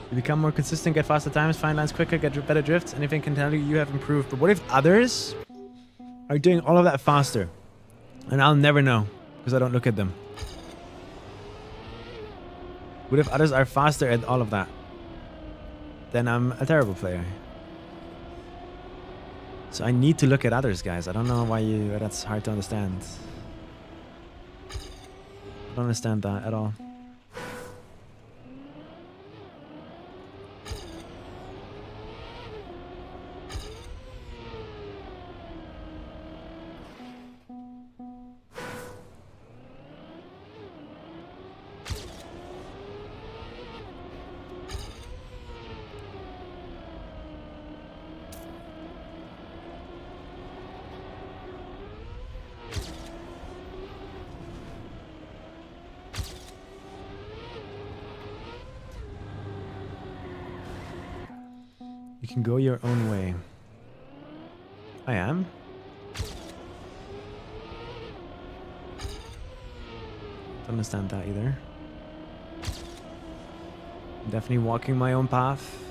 You become more consistent, get faster times, find lines quicker, get better drifts. Anything can tell you you have improved. But what if others are doing all of that faster? And I'll never know because I don't look at them. What if others are faster at all of that? Then I'm a terrible player. So I need to look at others, guys. I don't know why that's hard to understand. I don't understand that at all. You can go your own way. I am. Don't understand that either. I'm definitely walking my own path.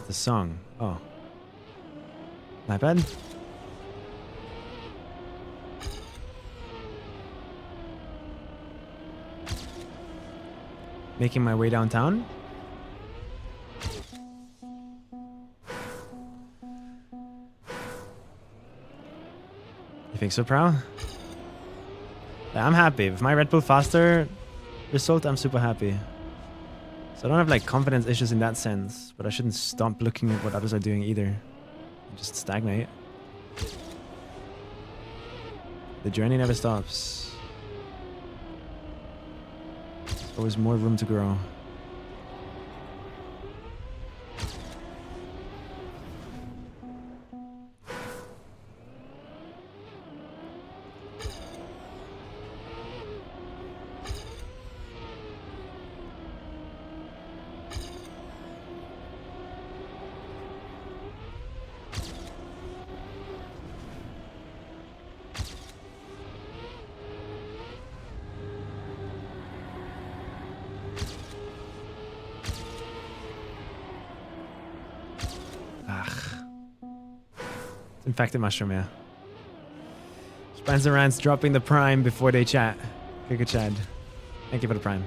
The song. Oh. My bad. Making my way downtown. You think so, Prowl? Yeah, I'm happy. With my Red Bull faster result, I'm super happy. So I don't have like confidence issues in that sense, but I shouldn't stop looking at what others are doing either. Just stagnate. The journey never stops. There's always more room to grow. Infected mushroom, yeah. Spans and Rants dropping the prime before they chat. Giga Chad. Thank you for the prime.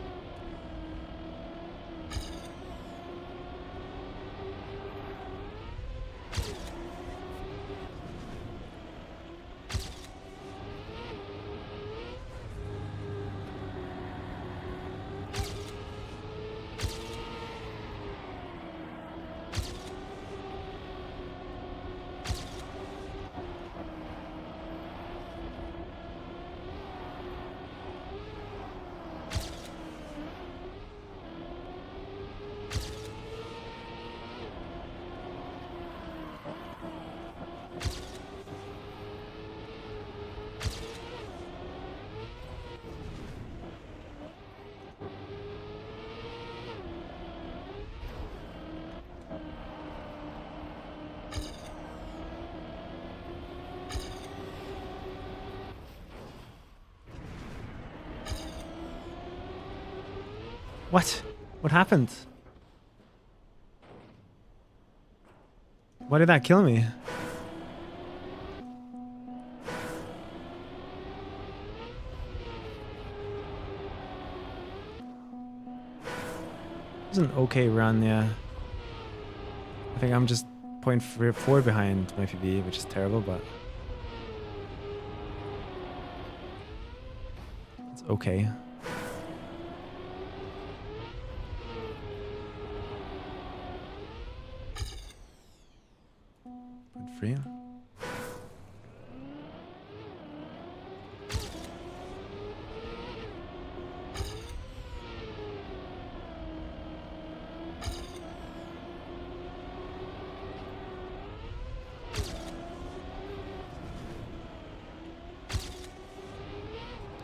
What? What happened? Why did that kill me? It was an okay run, yeah. I think I'm just 0.4 behind my PB, which is terrible, but it's okay. Free.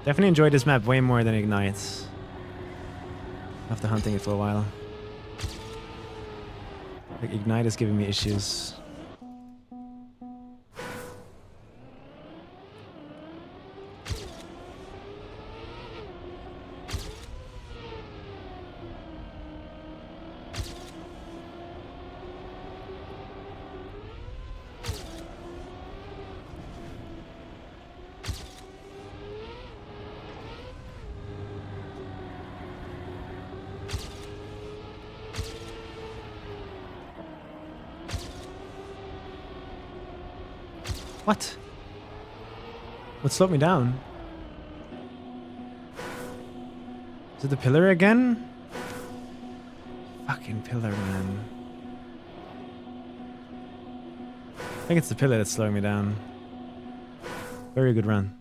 Definitely enjoyed this map way more than Ignites. After hunting it for a while. Like Ignite is giving me issues. What? What slowed me down? Is it the pillar again? Fucking pillar, man. I think it's the pillar that's slowing me down. Very good run.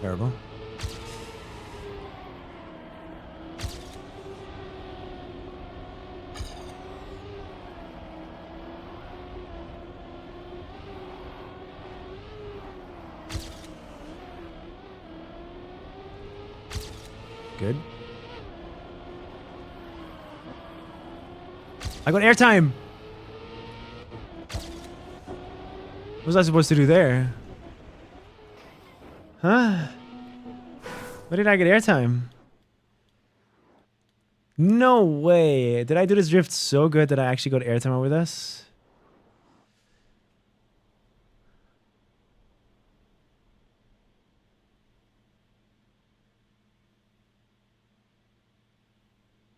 Terrible. Good. I got airtime! What was I supposed to do there? Huh? What did I get airtime? No way. Did I do this drift so good that I actually got airtime over this?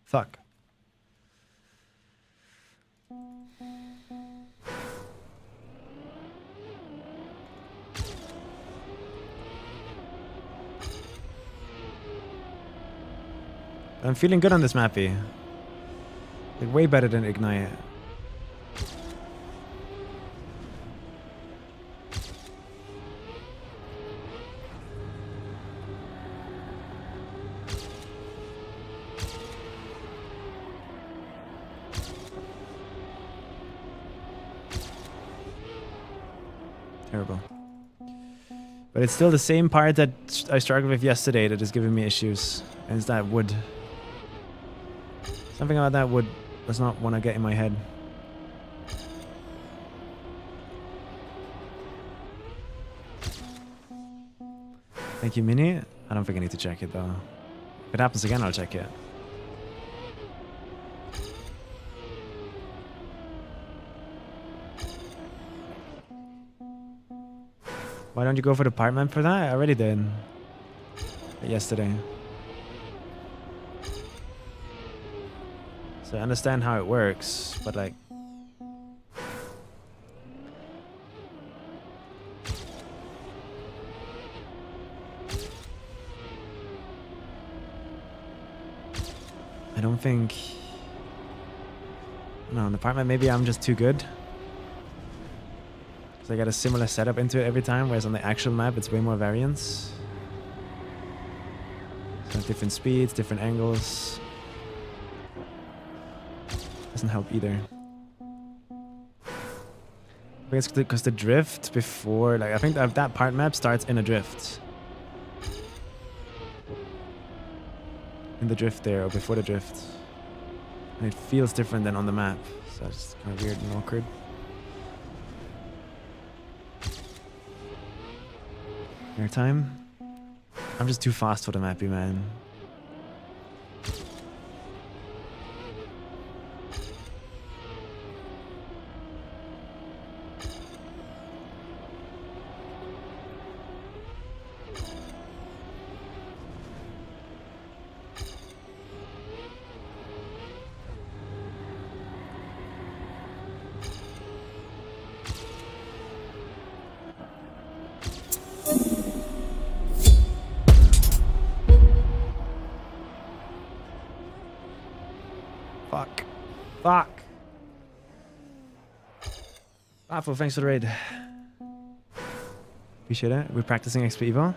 Fuck. I'm feeling good on this mappy. Like, way better than Ignite. Terrible. But it's still the same part that I struggled with yesterday that is giving me issues. And it's that wood. Something about that wood does not want to get in my head. Thank you, Mini. I don't think I need to check it though. If it happens again, I'll check it. Why don't you go for the part map for that? I already did. Yesterday. So I understand how it works, but like... I don't think... No, on the part map maybe I'm just too good. Because I got a similar setup into it every time, whereas on the actual map it's way more variance. So different speeds, different angles. Doesn't help either. I think it's because the drift before, like I think that part map starts in a drift. In the drift there, or before the drift. And it feels different than on the map. So it's kind of weird and awkward. Airtime? I'm just too fast for the mappy, man. Fuck. Baffle, thanks for the raid. Appreciate it. We're practicing XPEVO.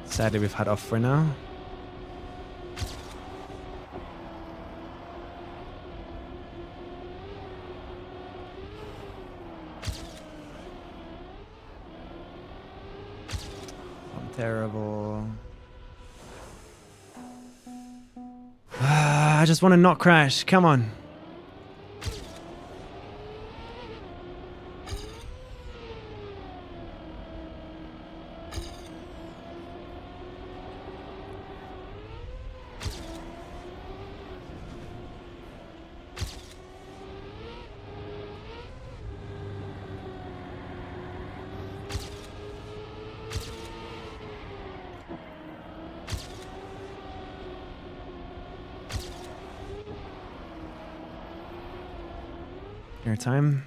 Sadly, we've had off for now. I'm terrible. I just want to not crash. Come on. Time.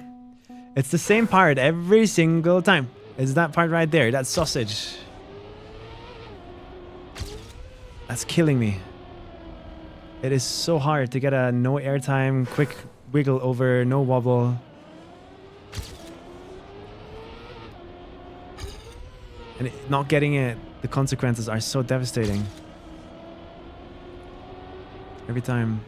It's the same part every single time. It's that part right there, that sausage. That's killing me. It is so hard to get a no airtime, quick wiggle over, no wobble. And not getting it, the consequences are so devastating. Every time.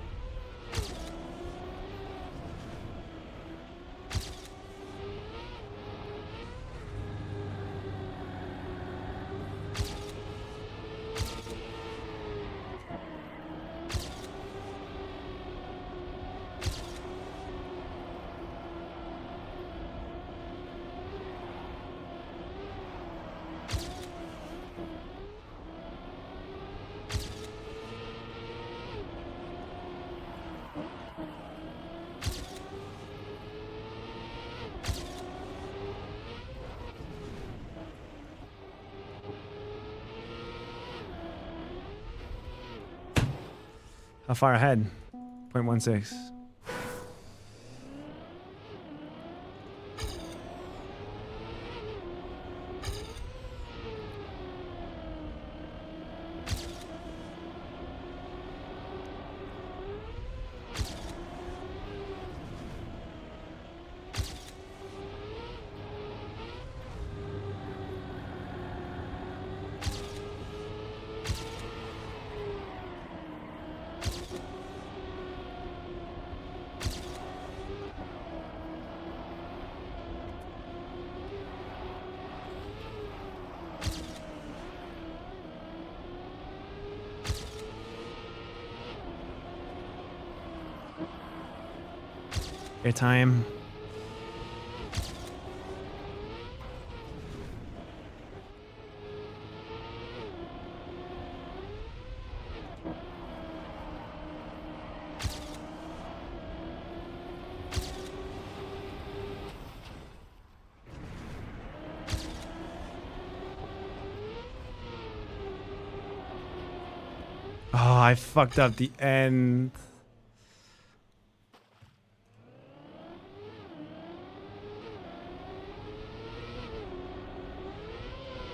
How far ahead? 0.16. Airtime. Oh, I fucked up the end.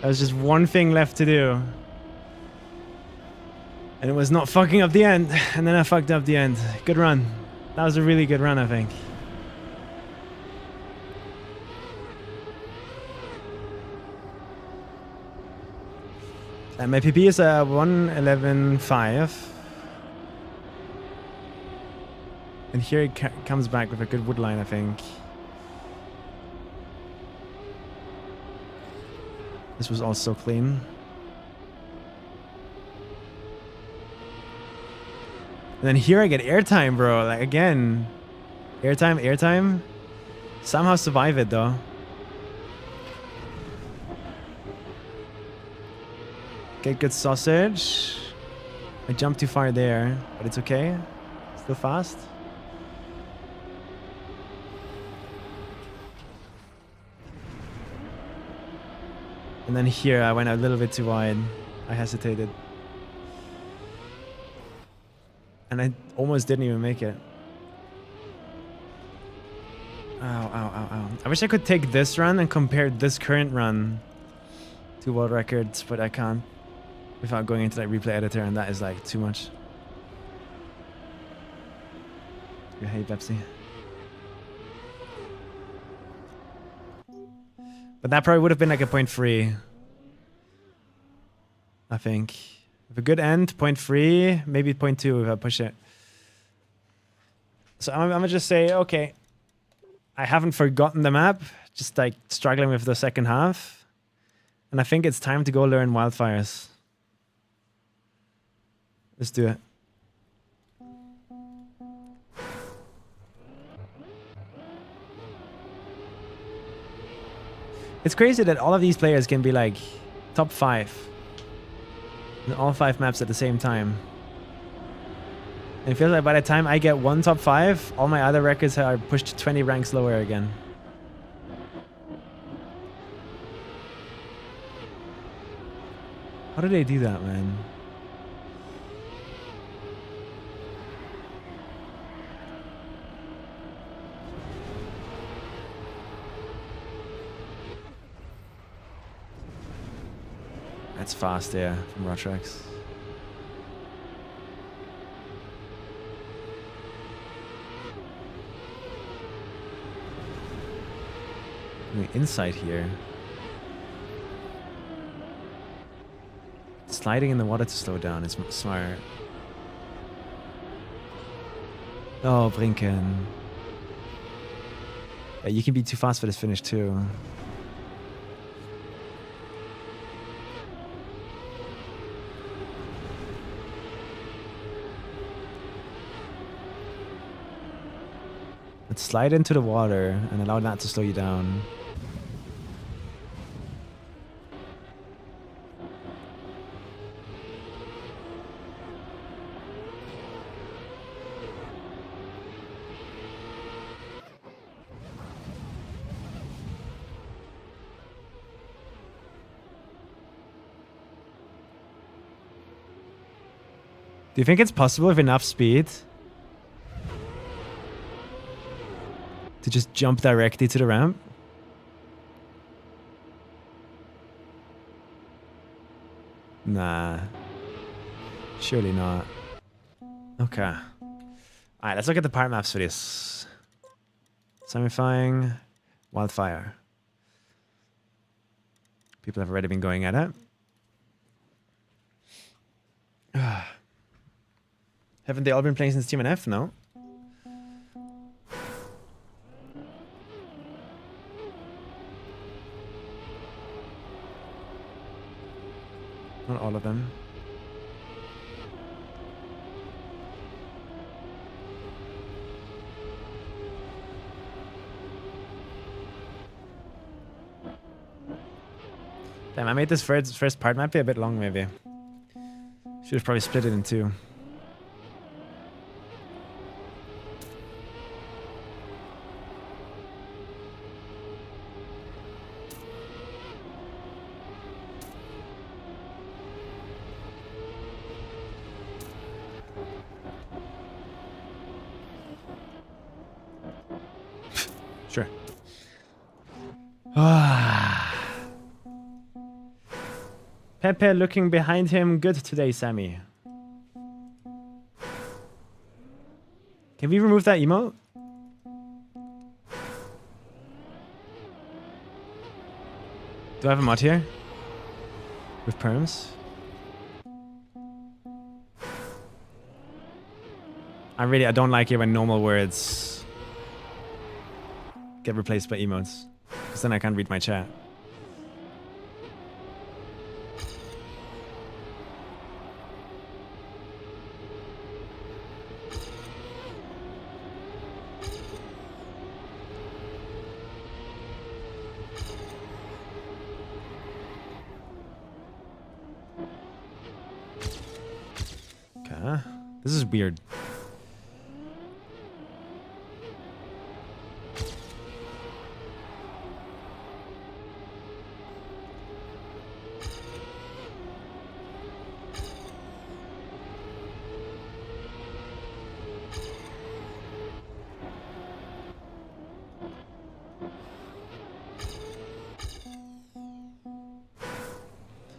There's just one thing left to do. And it was not fucking up the end. And then I fucked up the end. Good run. That was a really good run, I think. And my PP is a 111.5. And here it comes back with a good wood line, I think. This was also clean. And then here I get airtime, bro. Like, again. Airtime. Somehow survive it, though. Get good sausage. I jumped too far there, but it's okay. Still fast. And then here I went a little bit too wide. I hesitated. And I almost didn't even make it. Ow. I wish I could take this run and compare this current run to world records, but I can't without going into that replay editor, and that is like too much. Hey, Pepsi. But that probably would have been like a 0.3. I think. With a good end, 0.3, maybe 0.2 if I push it. So I'm gonna just say, okay, I haven't forgotten the map, just like struggling with the second half. And I think it's time to go learn wildfires. Let's do it. It's crazy that all of these players can be like top 5 in all 5 maps at the same time. And it feels like by the time I get one top 5, all my other records are pushed 20 ranks lower again. How do they do that, man? That's fast, yeah, from Rotrax. Inside here. Sliding in the water to slow down is smart. Oh, Brinken. Yeah, you can be too fast for this finish too. Let's slide into the water and allow that to slow you down. Do you think it's possible with enough speed to just jump directly to the ramp? Nah. Surely not. Okay. Alright, let's look at the part maps for this. Samifying, wildfire. People have already been going at it. Haven't they all been playing since TMNF? No. Not all of them. Damn, I made this first part might be a bit long, maybe. Should have probably split it in two. Sure. Pepe looking behind him. Good today, Sammy. Can we remove that emote? Do I have a mod here? With perms? I don't like it when normal words get replaced by emotes. Because then I can't read my chat. Okay. This is weird.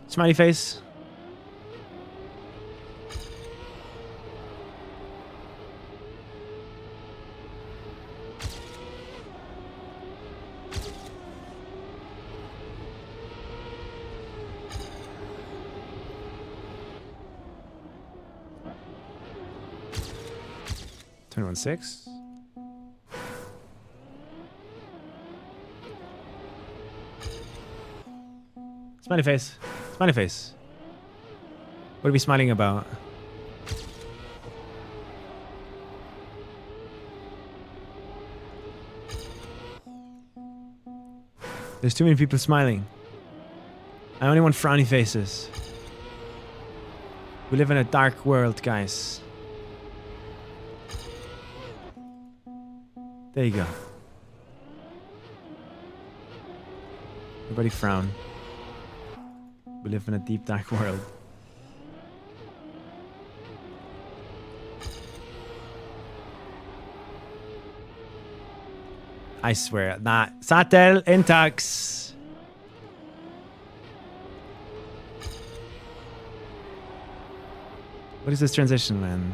Smiley face. $21.6. Smiley face. Smiley face. What are we smiling about? There's too many people smiling. I only want frowny faces. We live in a dark world, guys. There you go. Everybody frown. We live in a deep, dark world. I swear, nah. Satel Intax. What is this transition, man?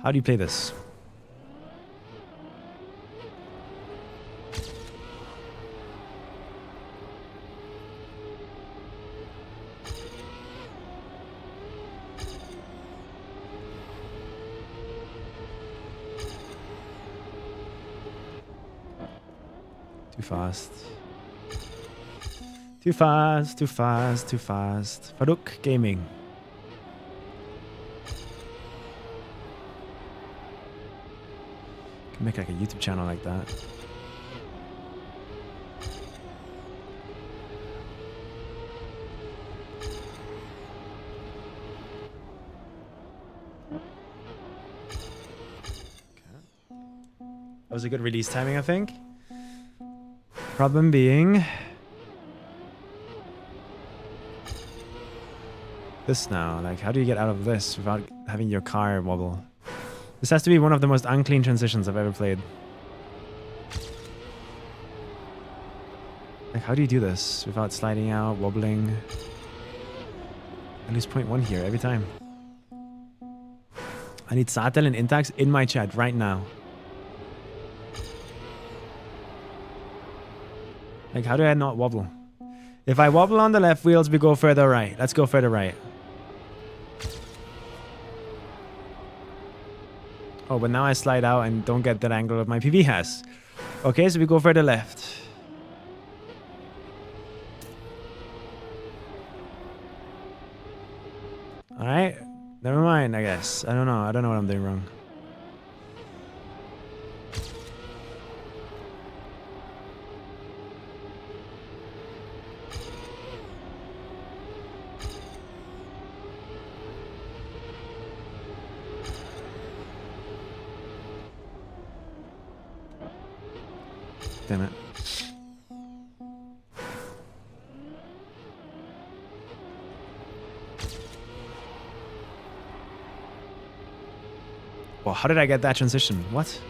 How do you play this? Too fast. Too fast, too fast, too fast. Farouk Gaming. Can make like a YouTube channel like that. That was a good release timing, I think. Problem being... this now. Like, how do you get out of this without having your car wobble? This has to be one of the most unclean transitions I've ever played. Like, how do you do this without sliding out, wobbling? I lose 0.1 here every time. I need Satel and Intax in my chat right now. Like, how do I not wobble? If I wobble on the left wheels, we go further right. Let's go further right. Oh, but now I slide out and don't get that angle of my PV has. Okay, so we go further left. Alright. Never mind, I guess. I don't know. I don't know what I'm doing wrong. Damn it. Well, how did I get that transition? What?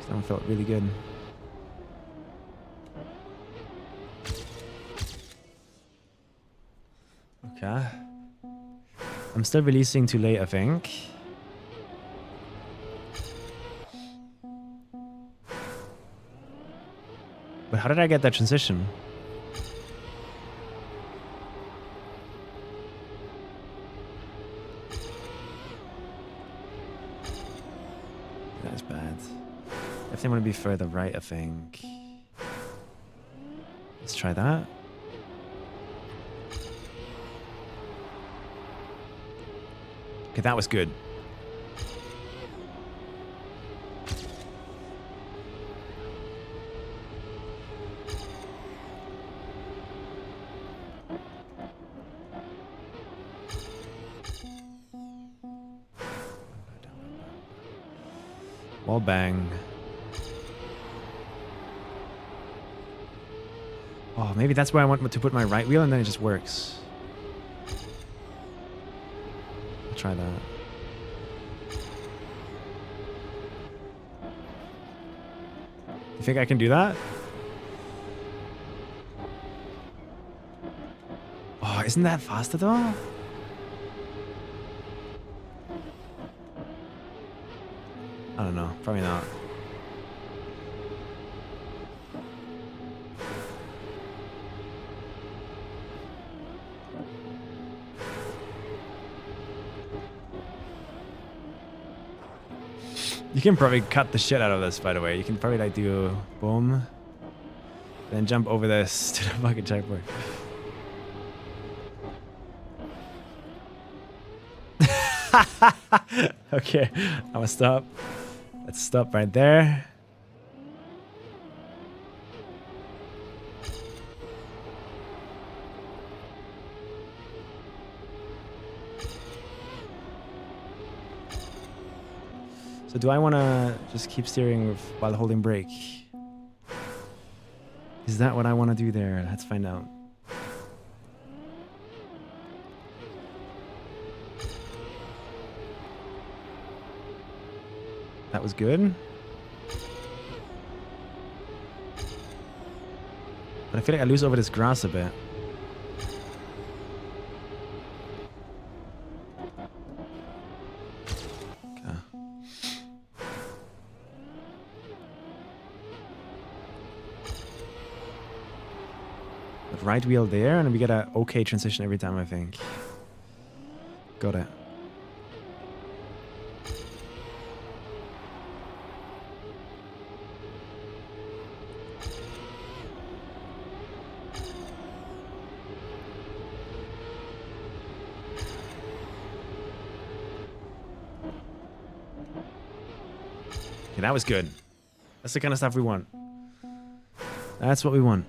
That one felt really good. Okay. I'm still releasing too late, I think. But how did I get that transition? That's bad. Definitely want to be further right, I think. Let's try that. Okay, that was good. Wall bang. Oh, maybe that's where I want to put my right wheel and then it just works. Try that. You think I can do that? Oh, isn't that fast at all? I don't know. Probably not. You can probably cut the shit out of this, by the way. You can probably like do boom, then jump over this to the fucking checkpoint. Okay, I'm gonna stop. Let's stop right there. So do I want to just keep steering with, while holding brake? Is that what I want to do there? Let's find out. That was good. But I feel like I lose over this grass a bit. Right wheel there, and we get a okay transition every time, I think. Got it. Okay, that was good. That's the kind of stuff we want. That's what we want.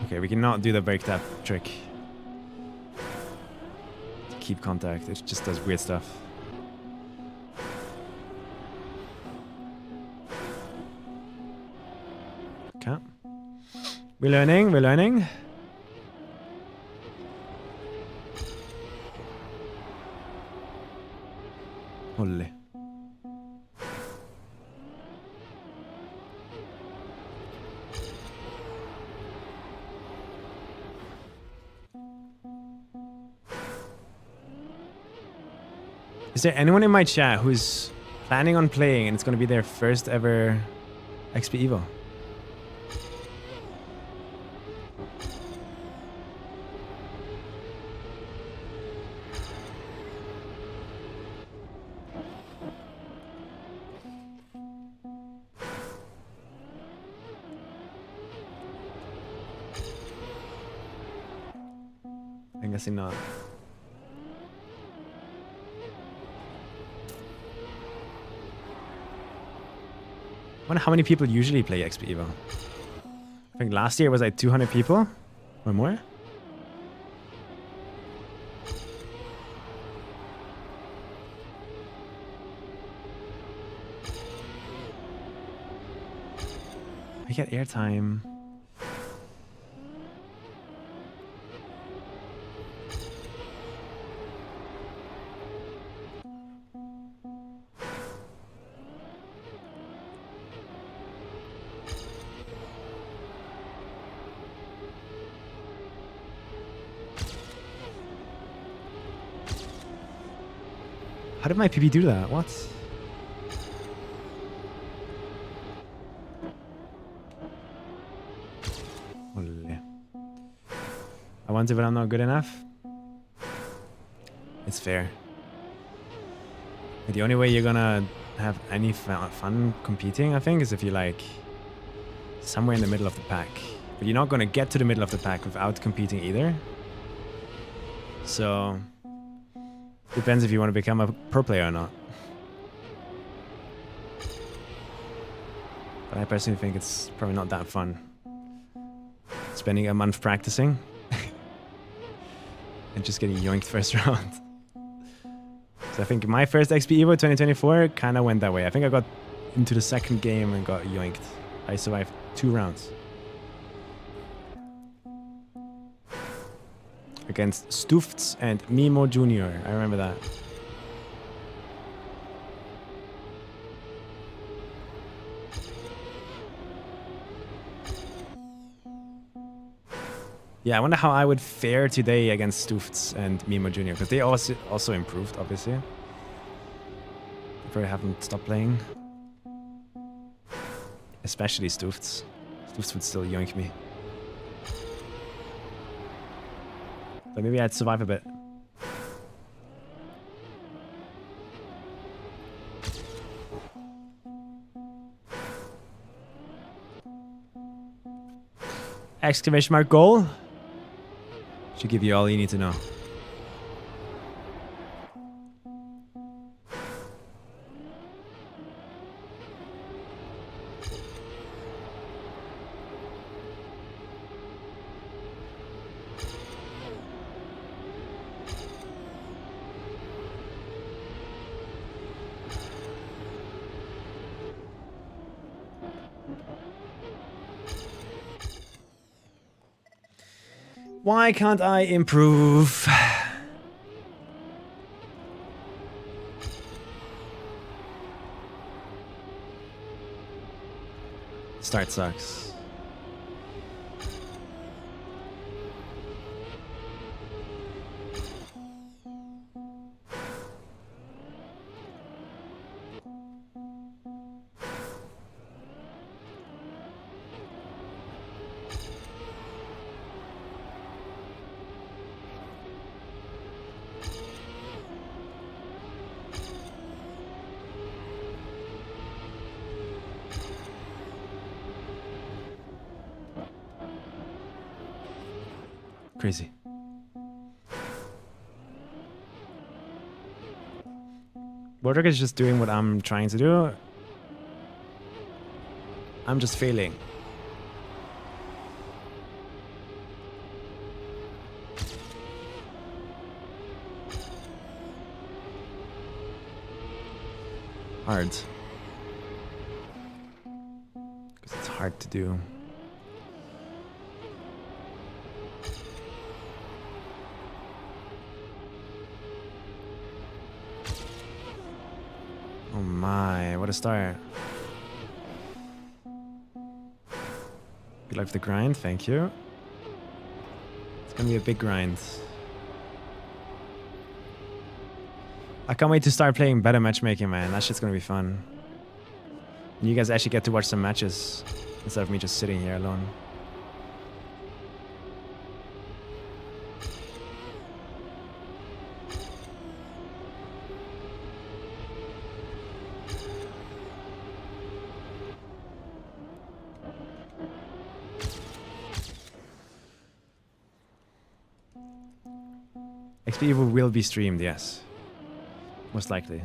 Okay, we cannot do the break tap trick. To keep contact, it just does weird stuff. Okay. We're learning, we're learning. Holy. Is there anyone in my chat who's planning on playing and it's going to be their first ever XPEVO? I'm guessing not. I wonder how many people usually play XPEVO. I think last year was like 200 people or more. I get airtime. How did my PB do that? What? Holy. I wonder if I'm not good enough. It's fair. The only way you're gonna have any fun competing, I think, is if you like somewhere in the middle of the pack. But you're not gonna get to the middle of the pack without competing either. So depends if you want to become a pro player or not. But I personally think it's probably not that fun. Spending a month practicing and just getting yoinked first round. So I think my first XPEVO 2024 kind of went that way. I think I got into the second game and got yoinked. I survived 2 rounds. Against Stufts and Mimo Jr. I remember that. Yeah, I wonder how I would fare today against Stufts and Mimo Jr. because they also improved, obviously. If I haven't stopped playing. Especially Stufts. Stufts would still yoink me. But maybe I'd survive a bit. Exclamation mark goal. Should give you all you need to know. Why can't I improve? Start sucks. Crazy. World record is just doing what I'm trying to do. I'm just failing. Hard. Because it's hard to do. Oh my, what a start. Good luck for the grind, thank you. It's gonna be a big grind. I can't wait to start playing better matchmaking, man. That shit's gonna be fun. And you guys actually get to watch some matches instead of me just sitting here alone. XPEVO will be streamed, yes. Most likely.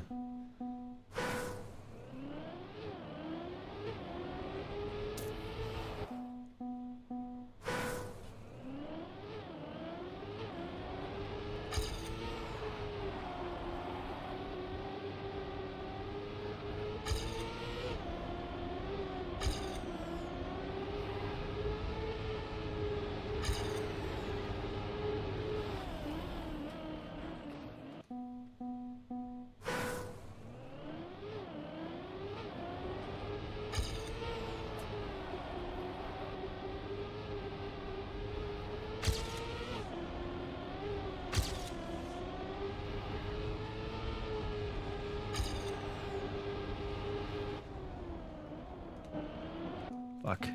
Fuck.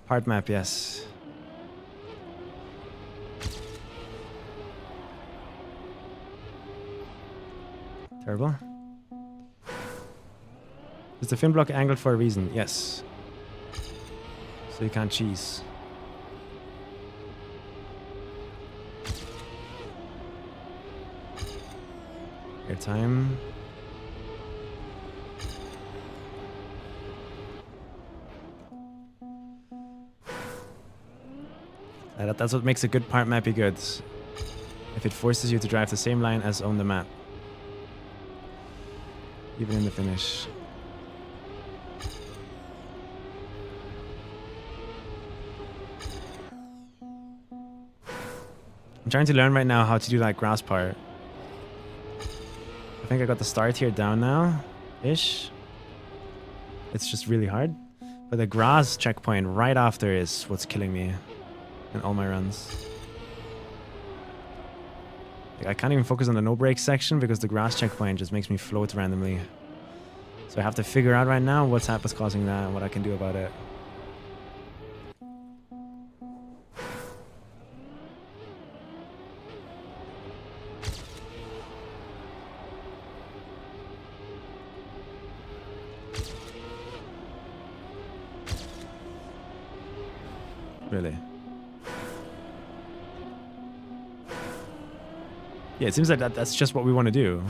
Hard map, yes. Terrible. Is the fin block angled for a reason? Yes. So you can't cheese. Airtime. That's what makes a good part map be good. If it forces you to drive the same line as on the map. Even in the finish. I'm trying to learn right now how to do that grass part. I think I got the start here down now. Ish. It's just really hard. But the grass checkpoint right after is what's killing me. In all my runs. Like, I can't even focus on the no brake section because the grass checkpoint just makes me float randomly. So I have to figure out right now what's causing that and what I can do about it. Really? Yeah, it seems like that's just what we want to do.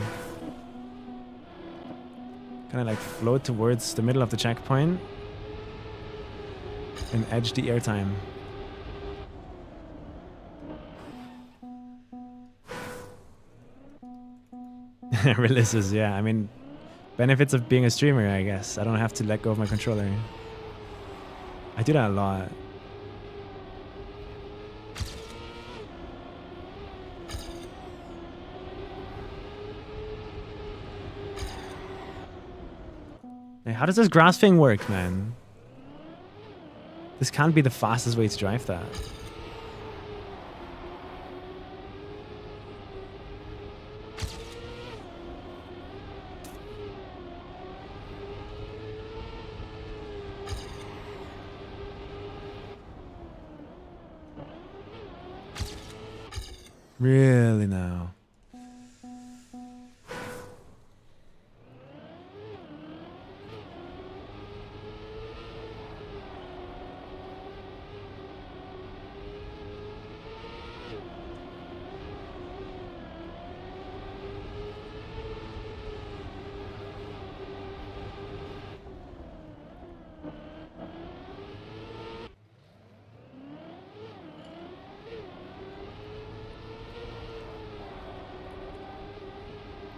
Kind of like float towards the middle of the checkpoint and edge the airtime. Releases, yeah. I mean, benefits of being a streamer, I guess. I don't have to let go of my controller. I do that a lot. How does this grass thing work, man? This can't be the fastest way to drive that. Really now?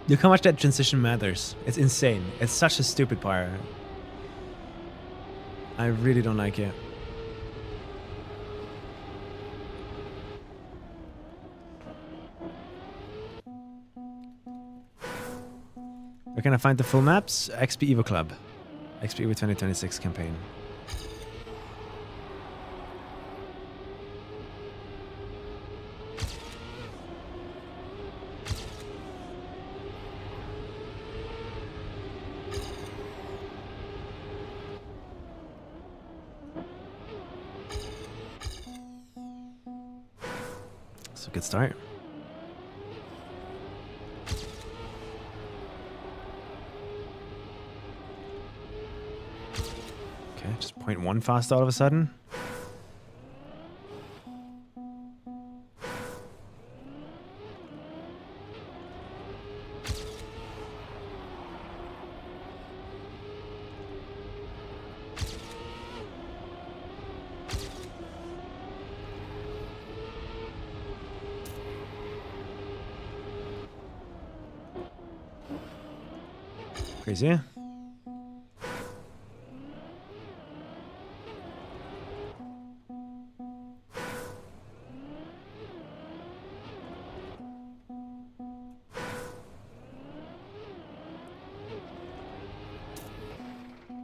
Look how much that transition matters. It's insane. It's such a stupid part. I really don't like it. Where can I find the full maps? XPEVO Club. XPEVO 2026 campaign. That's a good start. Okay, just 0.1 fast all of a sudden. Crazy.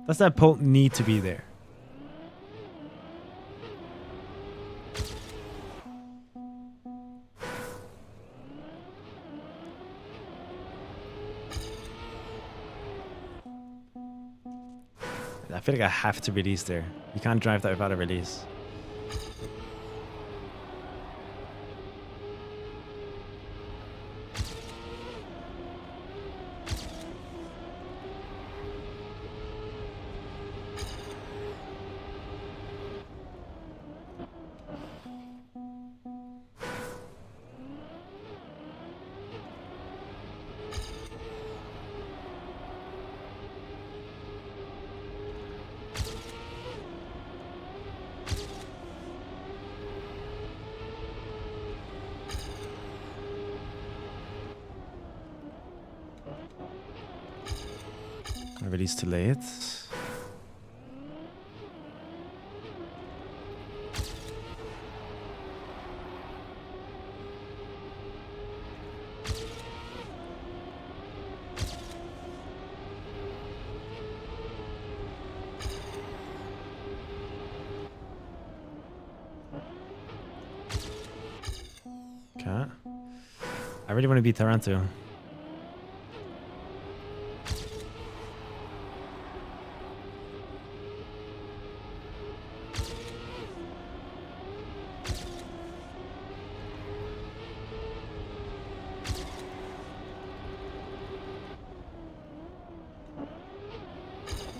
Does that pole need to be there? I feel like I have to release there. You can't drive that without a release. I released too late. Okay. I really want to beat Taranto.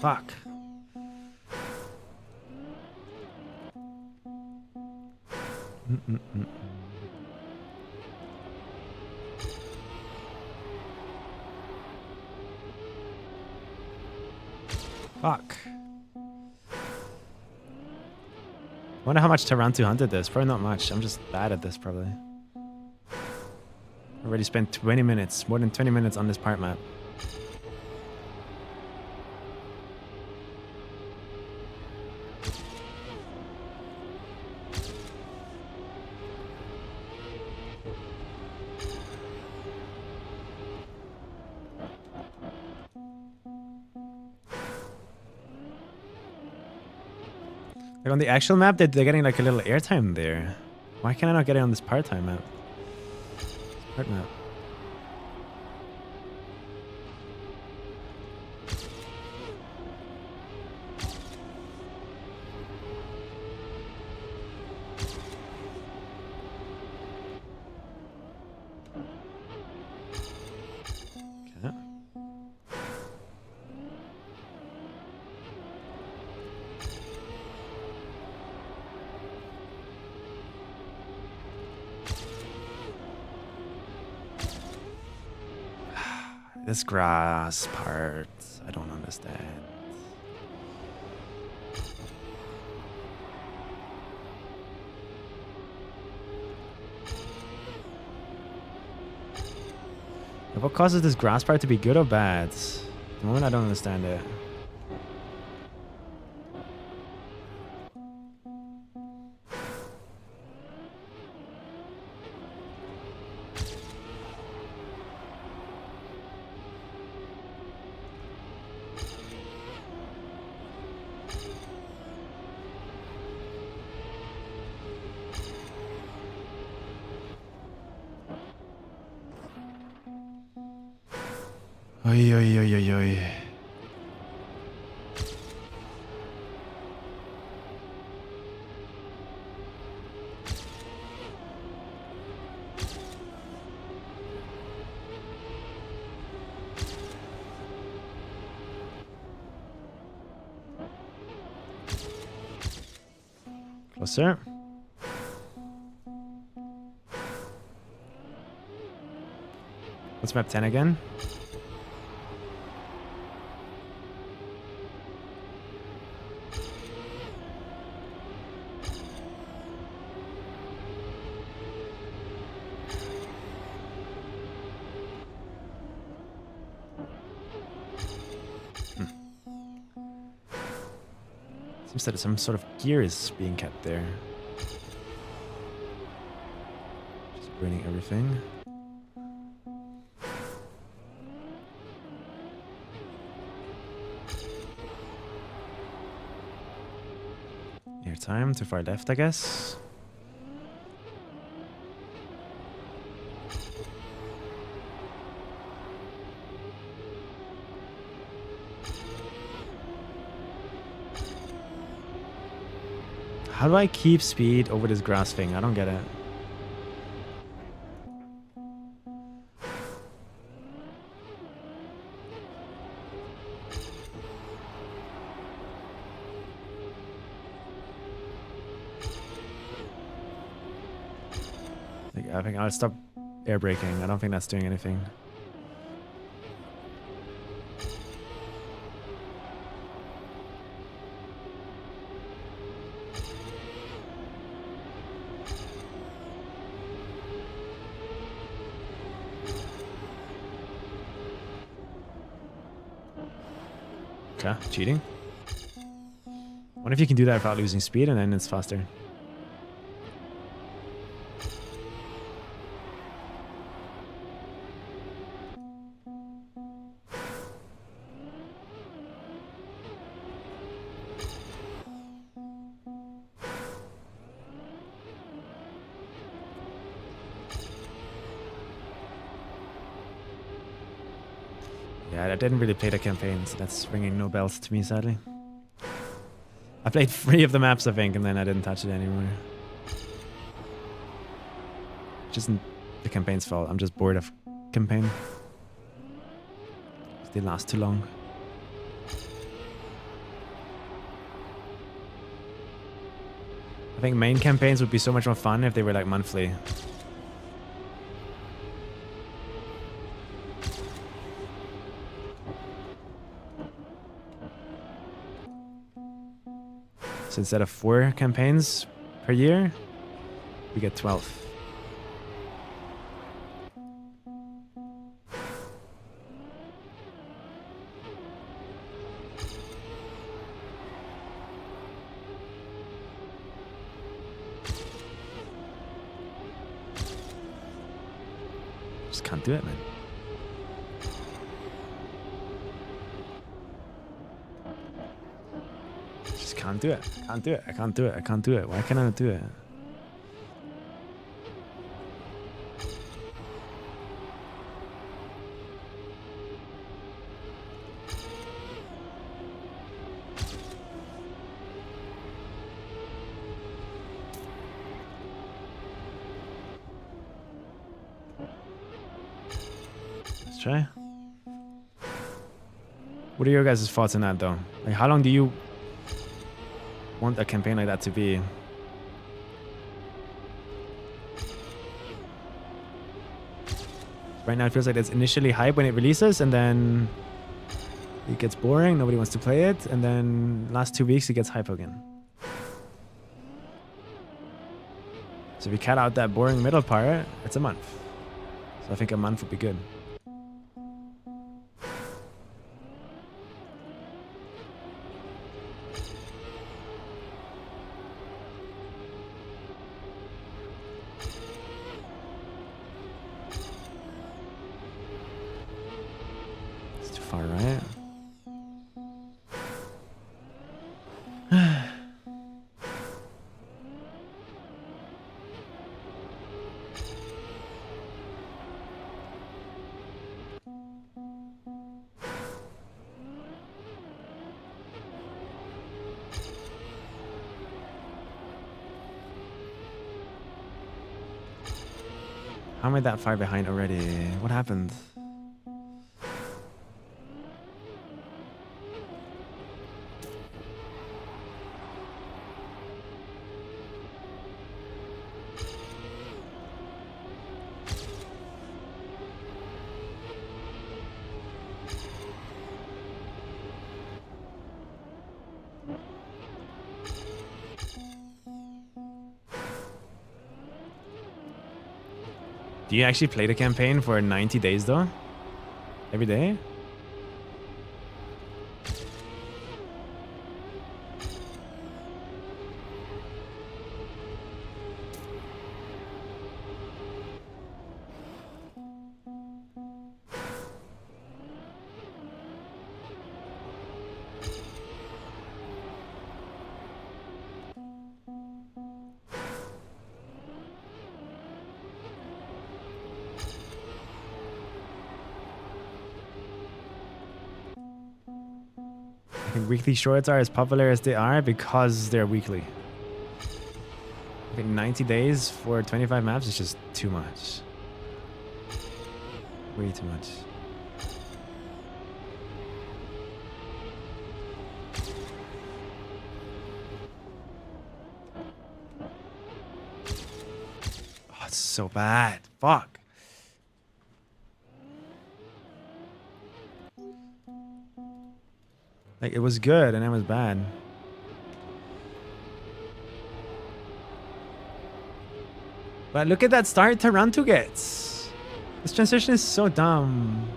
Fuck. Fuck. Wonder how much Taranto hunted this. Probably not much. I'm just bad at this, probably. Already spent 20 minutes, more than 20 minutes on this part map. Like on the actual map, they're getting like a little airtime there. Why can I not get it on this part-time map? Part map. Okay. This grass part, I don't understand. what causes this grass part to be good or bad? At the moment, I don't understand it. Oi, oi, oi, oi, oi. Closer. What's map 10 again? Seems that some sort of gear is being kept there. Just burning everything. Airtime to far left, I guess. How do I keep speed over this grass thing? I don't get it. Like, I think I'll stop air braking. I don't think that's doing anything. Okay, cheating. What if you can do that without losing speed and then it's faster? Yeah, I didn't really play the campaign, so that's ringing no bells to me, sadly. I played 3 of the maps, I think, and then I didn't touch it anymore. Which isn't the campaign's fault. I'm just bored of campaign. They last too long. I think main campaigns would be so much more fun if they were like monthly. So instead of 4 campaigns per year, we get 12. Just can't do it, man. Can't do it. Can't do it. I can't do it. I can't do it. Why can't I do it? Let's try. What are your guys' thoughts on that, though? Like, how long do you want a campaign like that to be? Right now it feels like it's initially hype when it releases, and then it gets boring, nobody wants to play it, and then last 2 weeks it gets hype again. So if you cut out that boring middle part, it's a month. So I think a month would be good. How am I that far behind already? What happened? Do you actually play the campaign for 90 days though? Every day? I think weekly shorts are as popular as they are because they're weekly. I think 90 days for 25 maps is just too much. Way too much. Oh, it's so bad. Fuck. Like, it was good and it was bad. But look at that start Taranto gets. This transition is so dumb.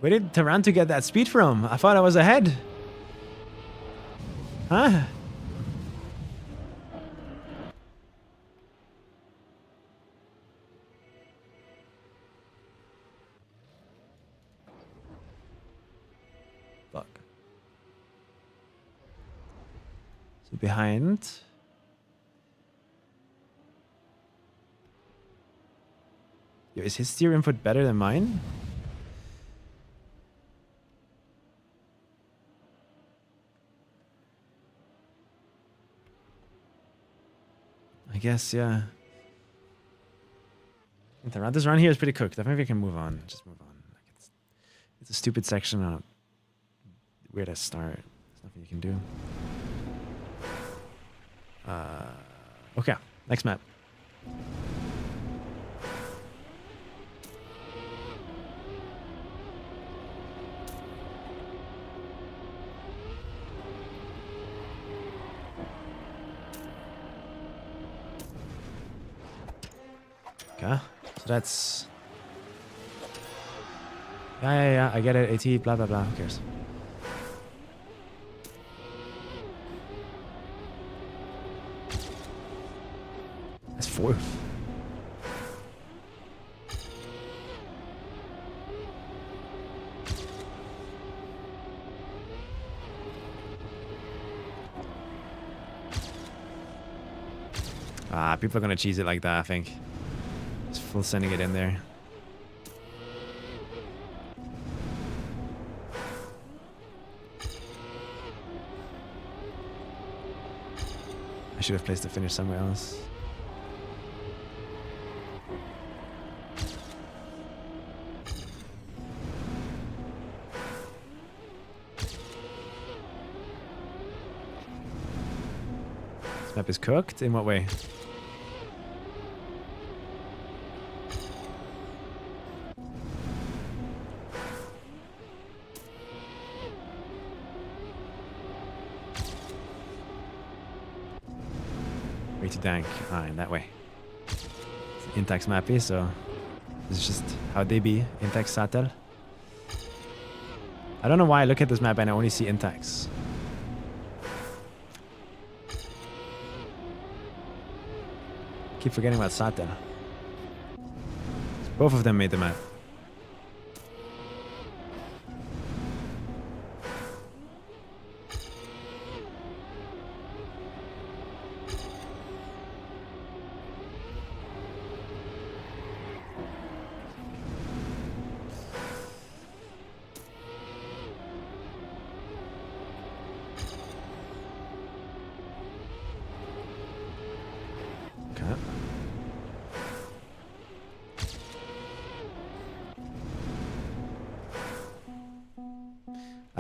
Where did Taranto get that speed from? I thought I was ahead. Huh? Fuck. So behind. Yo, is his steer input better than mine? I guess, yeah. This run here is pretty cooked. I think we can move on. Just move on. Like it's a stupid section of where to start. There's nothing you can do. Okay, next map. Okay, so that's... Yeah, I get it. AT, blah, blah, blah. Who cares? That's fourth. People are gonna cheese it like that, I think. Just full sending it in there. I should have placed the finish somewhere else. This map is cooked? In what way? Way to dank. Ah, in that way. It's an Intax mappy, so this is just how they be. Intax Satel. I don't know why I look at this map and I only see Intax. Keep forgetting about Satel. Both of them made the map.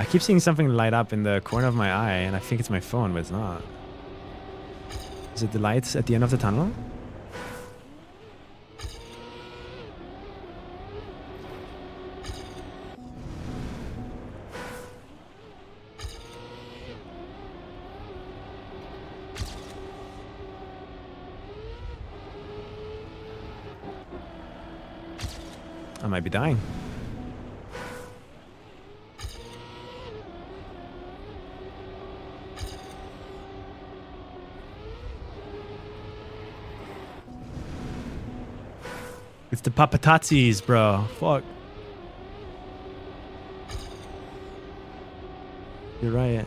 I keep seeing something light up in the corner of my eye, and I think it's my phone, but it's not. Is it the lights at the end of the tunnel? I might be dying. It's the papatazzis, bro. Fuck. You're right.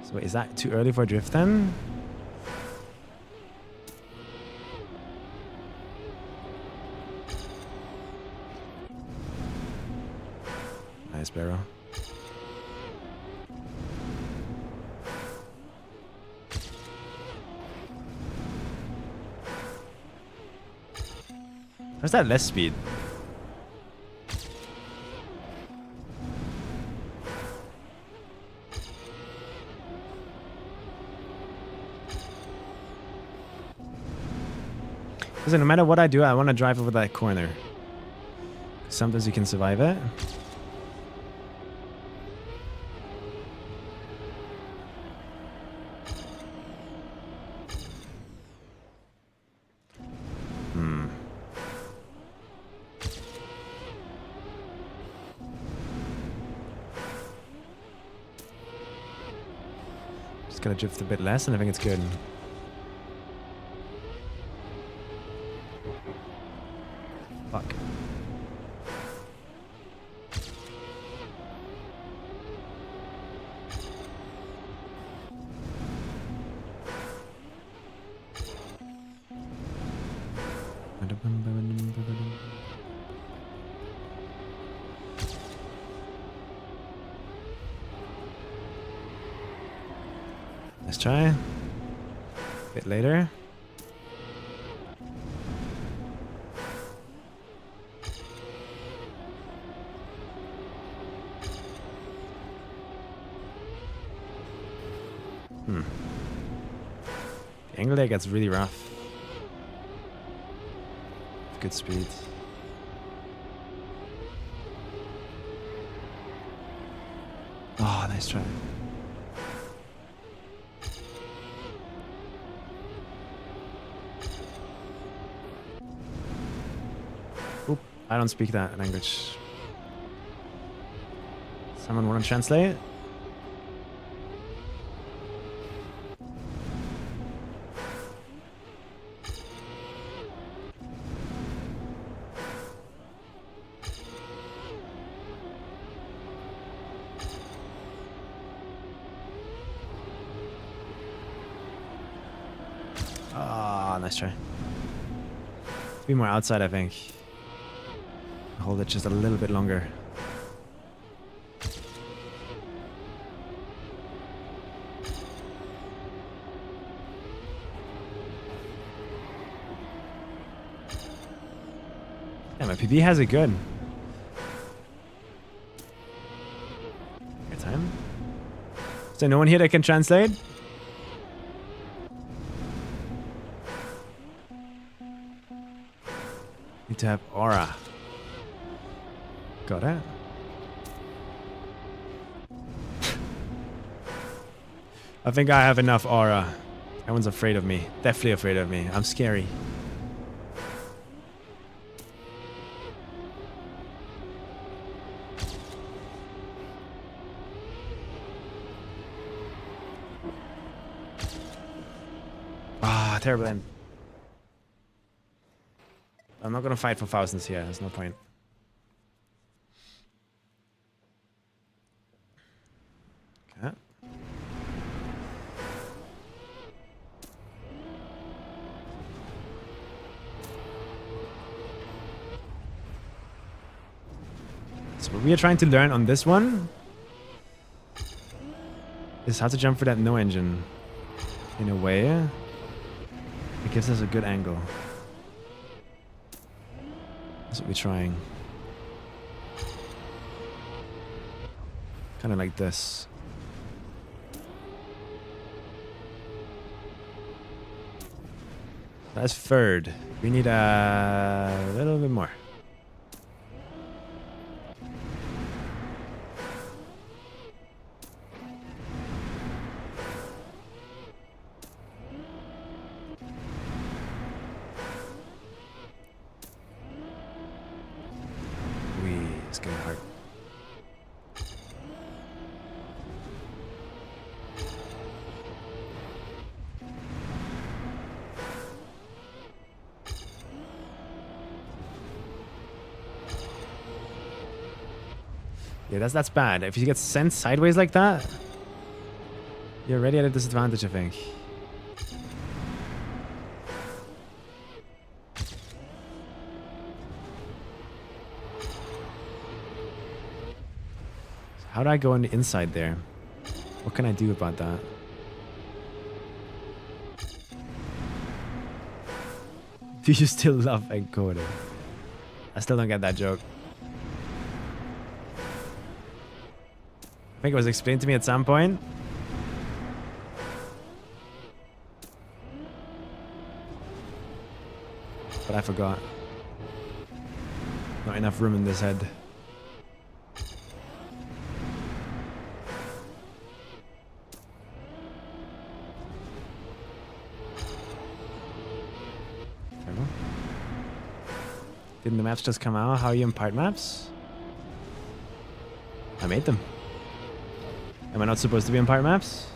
So wait, is that too early for a drift then? Nice, Barrow. Where's that less speed? Listen, no matter what I do, I want to drive over that corner. Sometimes you can survive it. Gonna drift a bit less, and I think it's good. Fuck. Let's try. A bit later. The angle there gets really rough. Good speed. Oh, nice try. Oop, I don't speak that language. Someone want to translate? Ah, nice try. Be more outside, I think. Hold it just a little bit longer. Yeah, my PB has it good. Good time. Is there no one here that can translate? Need to have aura. Got it. I think I have enough aura. Everyone's afraid of me. Definitely afraid of me. I'm scary. Ah, terrible end. I'm not gonna fight for thousands here. There's no point. Okay. So what we are trying to learn on this one is how to jump for that no engine. In a way, it gives us a good angle. That's what we're trying. Kind of like this. That's third. We need a little bit more. It's getting hard. Yeah, that's bad. If you get sent sideways like that, you're already at a disadvantage, I think. How do I go on the inside there? What can I do about that? Do you still love encoding? I still don't get that joke. I think it was explained to me at some point. But I forgot. Not enough room in this head. Didn't the maps just come out? How you impart maps? I made them. Am I not supposed to be impart maps?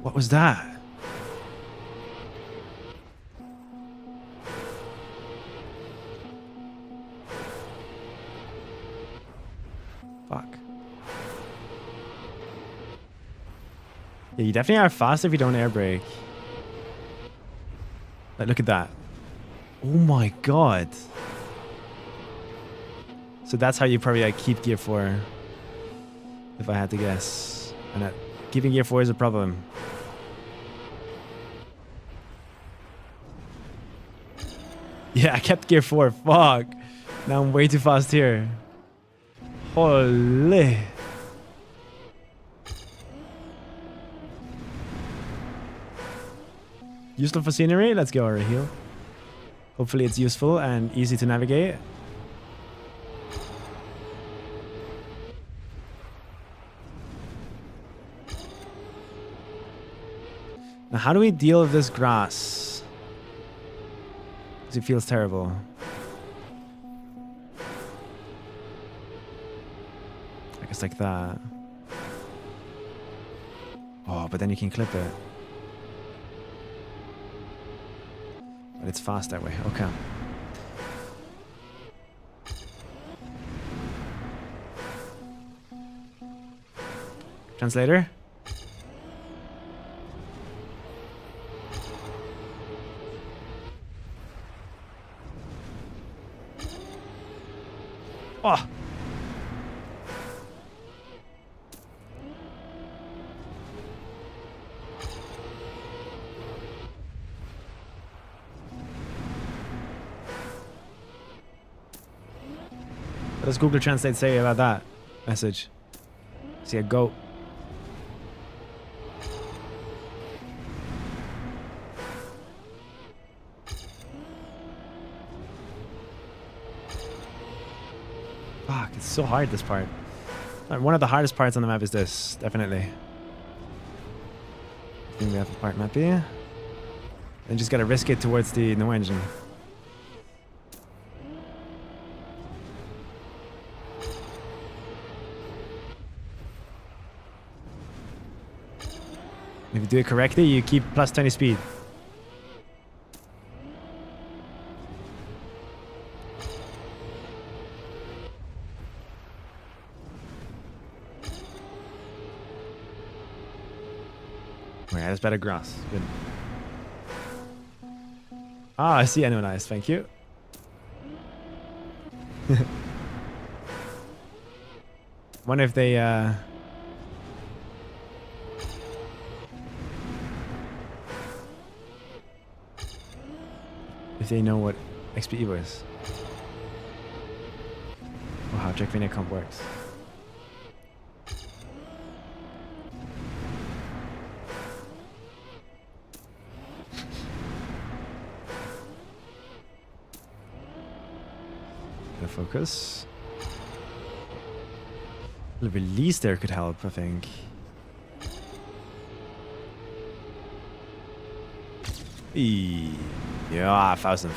What was that? Fuck. Yeah, you definitely are faster if you don't air brake. Like, look at that. Oh my god. So that's how you probably like keep gear 4. If I had to guess. And that keeping gear 4 is a problem. Yeah, I kept gear 4. Fuck. Now I'm way too fast here. Holy. Useful for scenery? Let's go over here. Hopefully it's useful and easy to navigate. Now how do we deal with this grass? Because it feels terrible. I guess like that. Oh, but then you can clip it. But it's fast that way. Okay. Translator? Oh! What does Google Translate say about that message? See a goat. Fuck, it's so hard, this part. One of the hardest parts on the map is this, definitely. I think we have a part map here. And just gotta risk it towards the no engine. If you do it correctly, you keep plus 20 speed. Alright, that's better grass. Good. Ah, I see anyone nice, thank you. Wonder if they they know what XPEVO is. Or how Jackvania comp works. Gotta focus. The release there could help, I think. Yeah, 1000.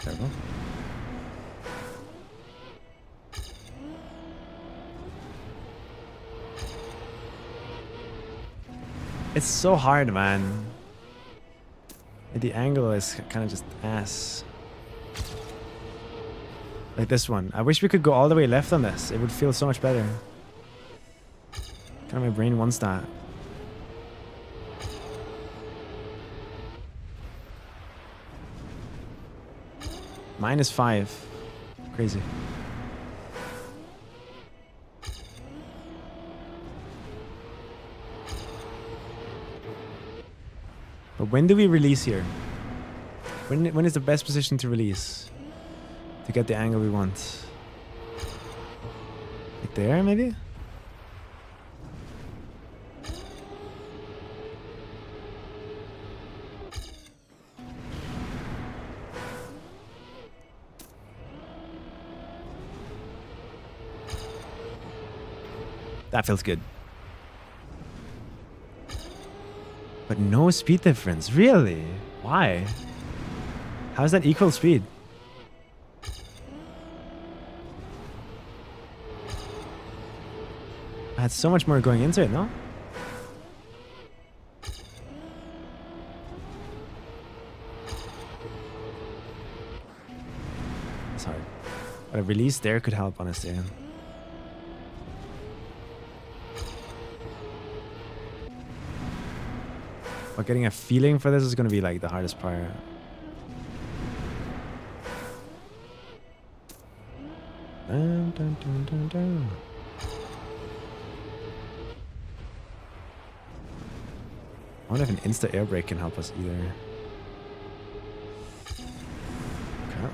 There we go. It's so hard, man. The angle is kind of just ass. Like this one. I wish we could go all the way left on this. It would feel so much better. Kind of my brain wants that. -5. Crazy. But when do we release here? When is the best position to release? To get the angle we want? Like there, maybe? That feels good. But no speed difference, really? Why? How is that equal speed? I had so much more going into it, no? It's hard. But a release there could help, honestly. But getting a feeling for this is going to be like the hardest part. Dun, dun, dun, dun, dun. I wonder if an insta air brake can help us either. Okay.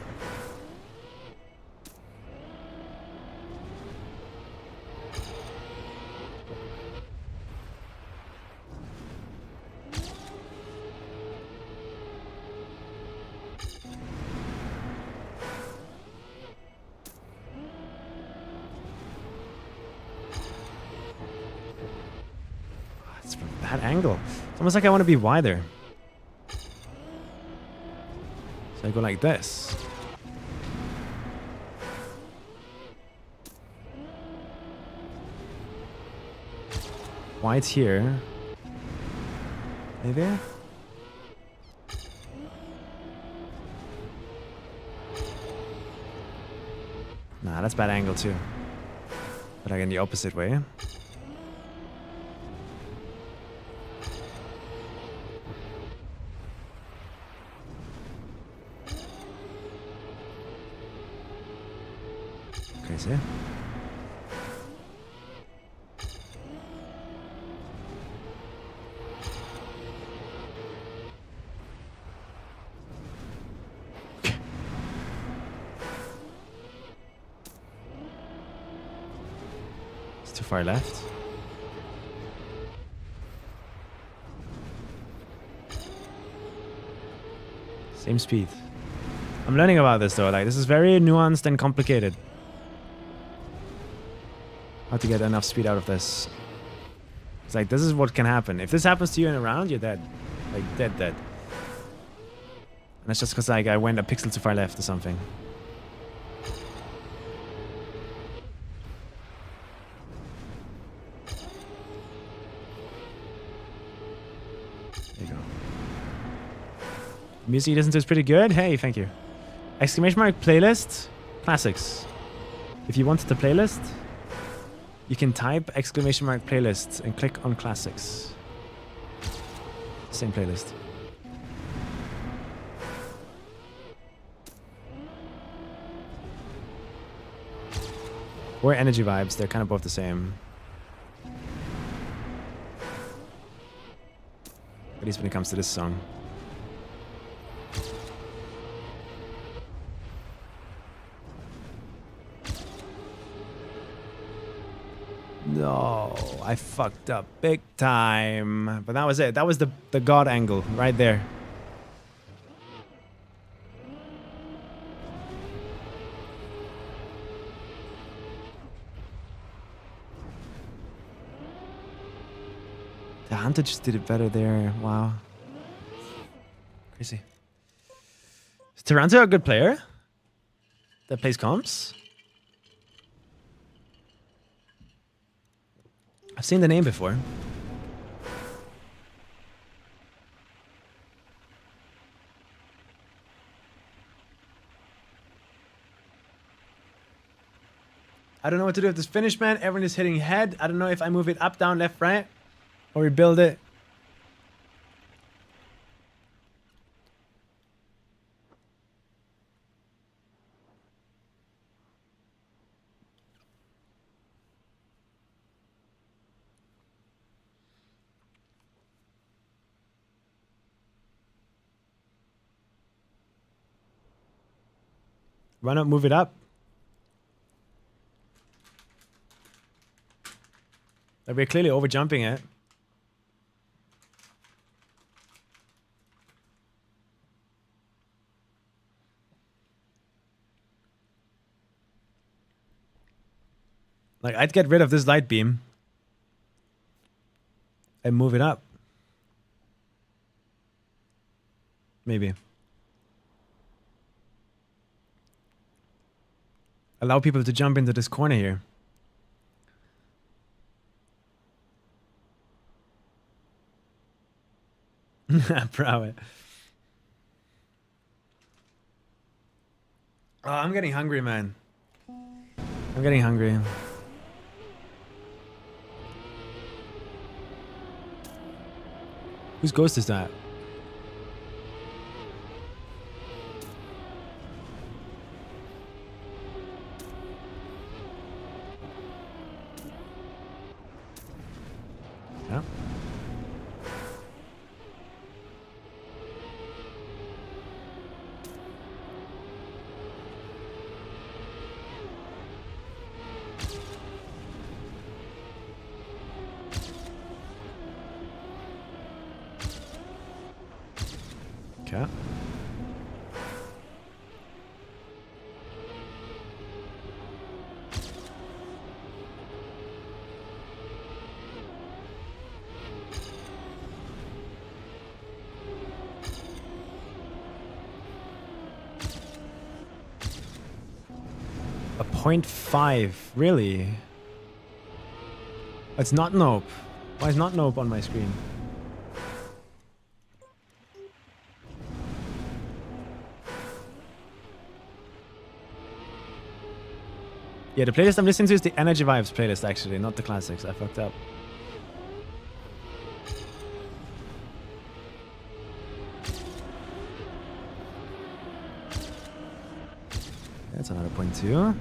It's from that angle. It's almost like I want to be wider. So I go like this. Wide here. Maybe? Nah, that's bad angle too. But like in the opposite way. Crazy. It's too far left. Same speed. I'm learning about this though. Like, this is very nuanced and complicated. How to get enough speed out of this. It's like, this is what can happen. If this happens to you in a round, you're dead. Like, dead. And that's just because like, I went a pixel too far left or something. There you go. Music you listen to is pretty good. Hey, thank you. Exclamation mark playlist. Classics. If you wanted the playlist, you can type exclamation mark playlist and click on classics. Same playlist. Or energy vibes. They're kind of both the same. At least when it comes to this song. No, I fucked up big time. But that was it. That was the god angle right there. The Hunter just did it better there. Wow. Crazy. Is Taranto a good player that plays comps? I've seen the name before. I don't know what to do with this finish, man. Everyone is hitting head. I don't know if I move it up, down, left, right, or rebuild it. Why not move it up? Like we're clearly over jumping it. Like I'd get rid of this light beam and move it up. Maybe. Allow people to jump into this corner here. Proud. Oh, I'm getting hungry, man. I'm getting hungry. Whose ghost is that? Yeah. Okay. A 0.5, really? It's not nope. Why is not nope on my screen? Yeah, the playlist I'm listening to is the Energy Vibes playlist, actually, not the classics. I fucked up. That's another 0.2.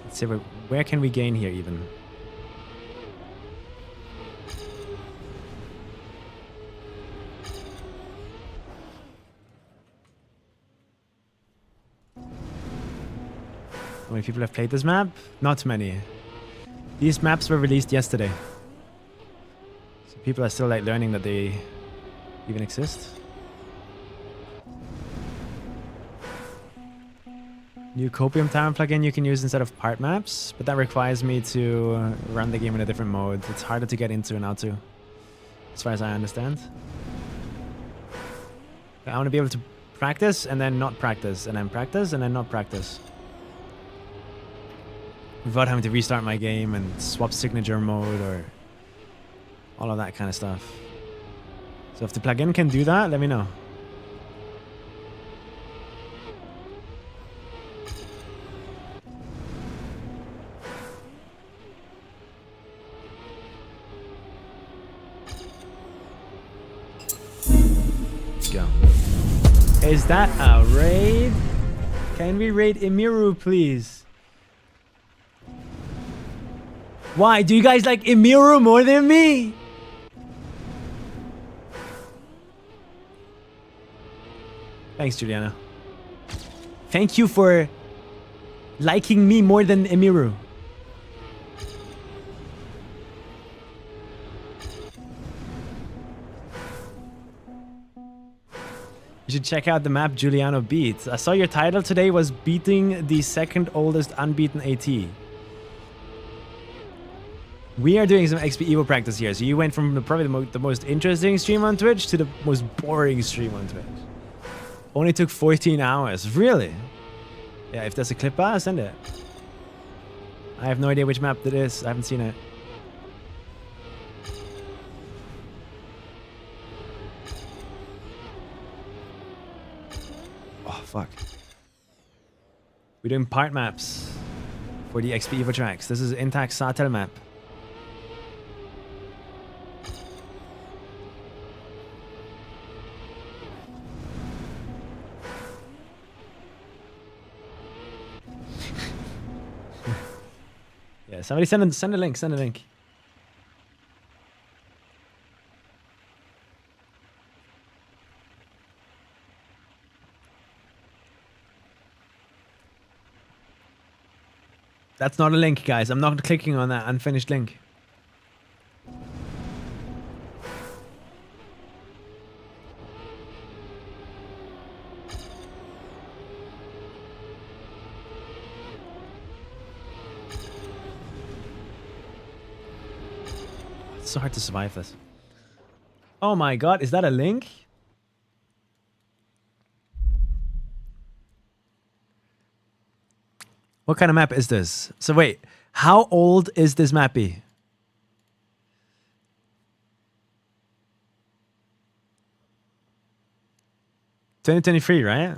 Let's see, where can we gain here even? How many people have played this map? Not many. These maps were released yesterday. So people are still like learning that they even exist. New Copium Town plugin you can use instead of part maps, but that requires me to run the game in a different mode. It's harder to get into and out to, as far as I understand. I want to be able to practice and then not practice, and then practice and then not practice, without having to restart my game and swap signature mode or all of that kind of stuff. So if the plugin can do that, let me know. Let's go. Is that a raid? Can we raid Emiru, please? Why? Do you guys like Emiru more than me? Thanks, Juliana. Thank you for liking me more than Emiru. You should check out the map Giuliano beat. I saw your title today was beating the second oldest unbeaten AT. We are doing some XPEVO practice here. So you went from probably the most interesting stream on Twitch to the most boring stream on Twitch. Only took 14 hours. Really? Yeah, if there's a clip, send it. I have no idea which map that is. I haven't seen it. Oh, fuck. We're doing part maps for the XPEVO tracks. This is intact Satel map. Yeah, somebody send a link, send a link. That's not a link, guys. I'm not clicking on that unfinished link. It's so hard to survive this. Oh my god, is that a link? What kind of map is this? So wait, how old is this mappy? $2023, right?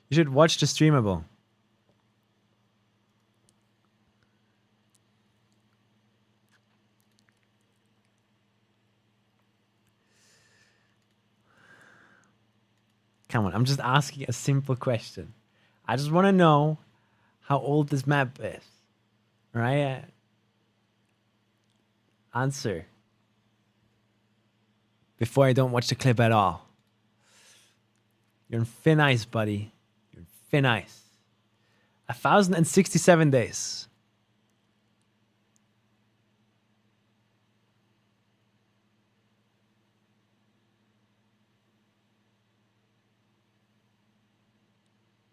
You should watch the streamable. Come on, I'm just asking a simple question. I just want to know how old this map is. Right? Answer. Before I don't watch the clip at all. You're in thin ice, buddy. You're in thin ice. 1,067 days.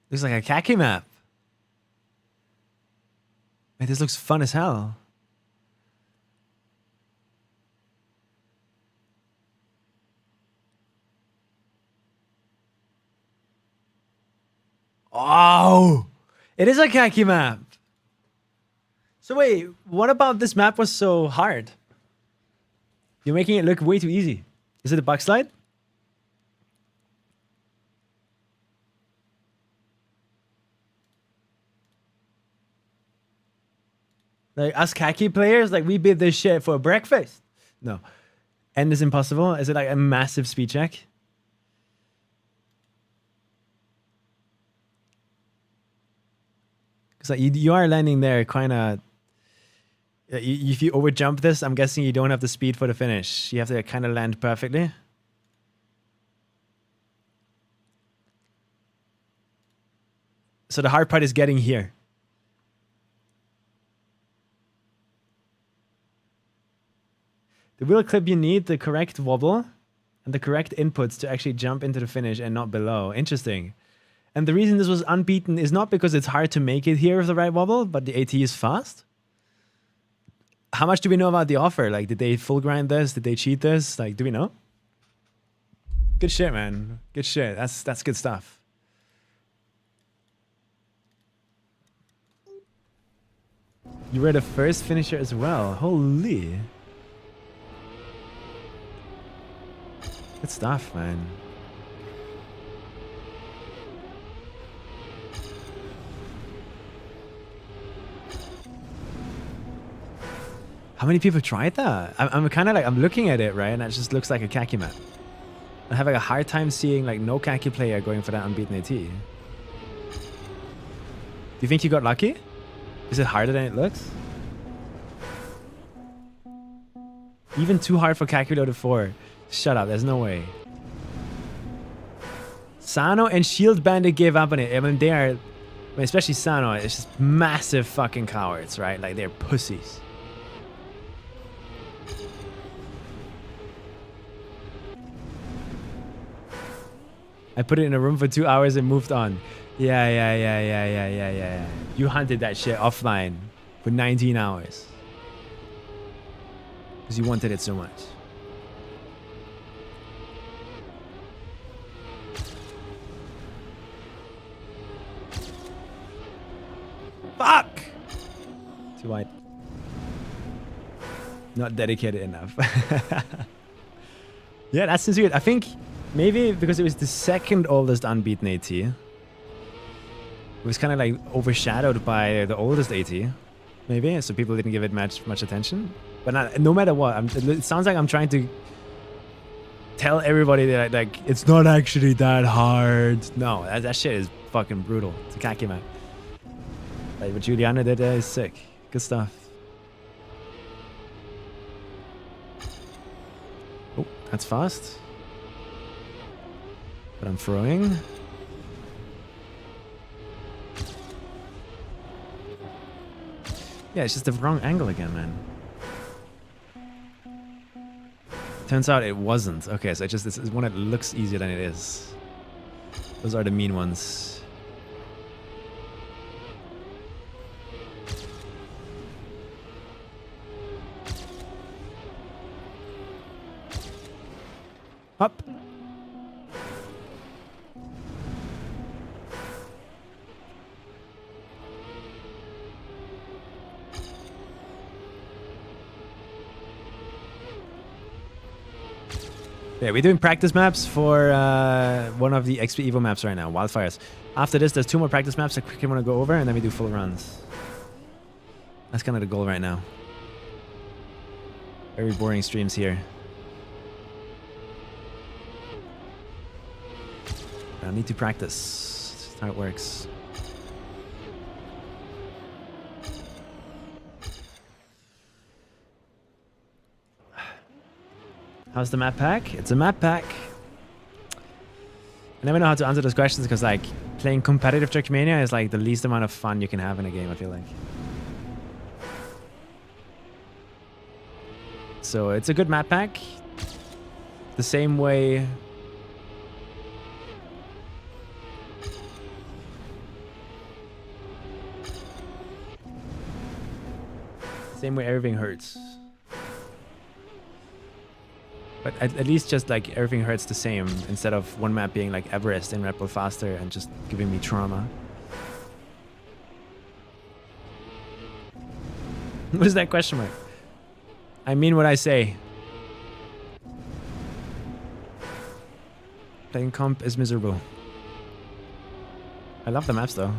Looks like a khaki map. Man, this looks fun as hell. Oh, it is a khaki map. So wait, what about this map was so hard? You're making it look way too easy. Is it a bug slide? Like us khaki players, like we beat this shit for breakfast. No. End is impossible. Is it like a massive speed check? Because like you are landing there kind of. If you overjump this, I'm guessing you don't have the speed for the finish. You have to kind of land perfectly. So the hard part is getting here. The wheel clip, you need the correct wobble and the correct inputs to actually jump into the finish and not below. Interesting. And the reason this was unbeaten is not because it's hard to make it here with the right wobble, but the AT is fast. How much do we know about the offer? Like, did they full grind this? Did they cheat this? Like, do we know? Good shit, man. Good shit. That's good stuff. You were the first finisher as well. Holy. Good stuff, man. How many people tried that? I'm kind of like, I'm looking at it, right? And it just looks like a khaki map. I have like a hard time seeing like no khaki player going for that unbeaten AT. Do you think you got lucky? Is it harder than it looks? Even too hard for khaki loaded 4. Shut up, there's no way. Sano and Shield Bandit gave up on it. I mean, they are, especially Sano, it's just massive fucking cowards, right? Like, they're pussies. I put it in a room for 2 hours and moved on. Yeah. You hunted that shit offline for 19 hours. Because you wanted it so much. Fuck! Too wide. Not dedicated enough. Yeah, that's sincere. I think maybe because it was the second oldest unbeaten AT. It was kind of like overshadowed by the oldest AT. Maybe, so people didn't give it much attention. But no matter what, it sounds like I'm trying to tell everybody that like it's not actually that hard. No, that shit is fucking brutal. It's a khaki map. Like what Juliana did is sick. Good stuff. Oh, that's fast. But I'm throwing. Yeah, it's just the wrong angle again, man. Turns out it wasn't. Okay, so this is one that looks easier than it is. Those are the mean ones. Up. Yeah, we're doing practice maps for one of the XPEVO maps right now, Wildfires. After this, there's 2 more practice maps I quickly want to go over, and then we do full runs. That's kind of the goal right now. Very boring streams here. I need to practice. That's how it works. How's the map pack? It's a map pack. I never know how to answer those questions because like playing competitive Trackmania is like the least amount of fun you can have in a game, I feel like. So it's a good map pack. The same way everything hurts. But at least just like everything hurts the same instead of one map being like Everest and Red Bull faster and just giving me trauma. What is that question mark? I mean what I say. Playing comp is miserable. I love the maps though.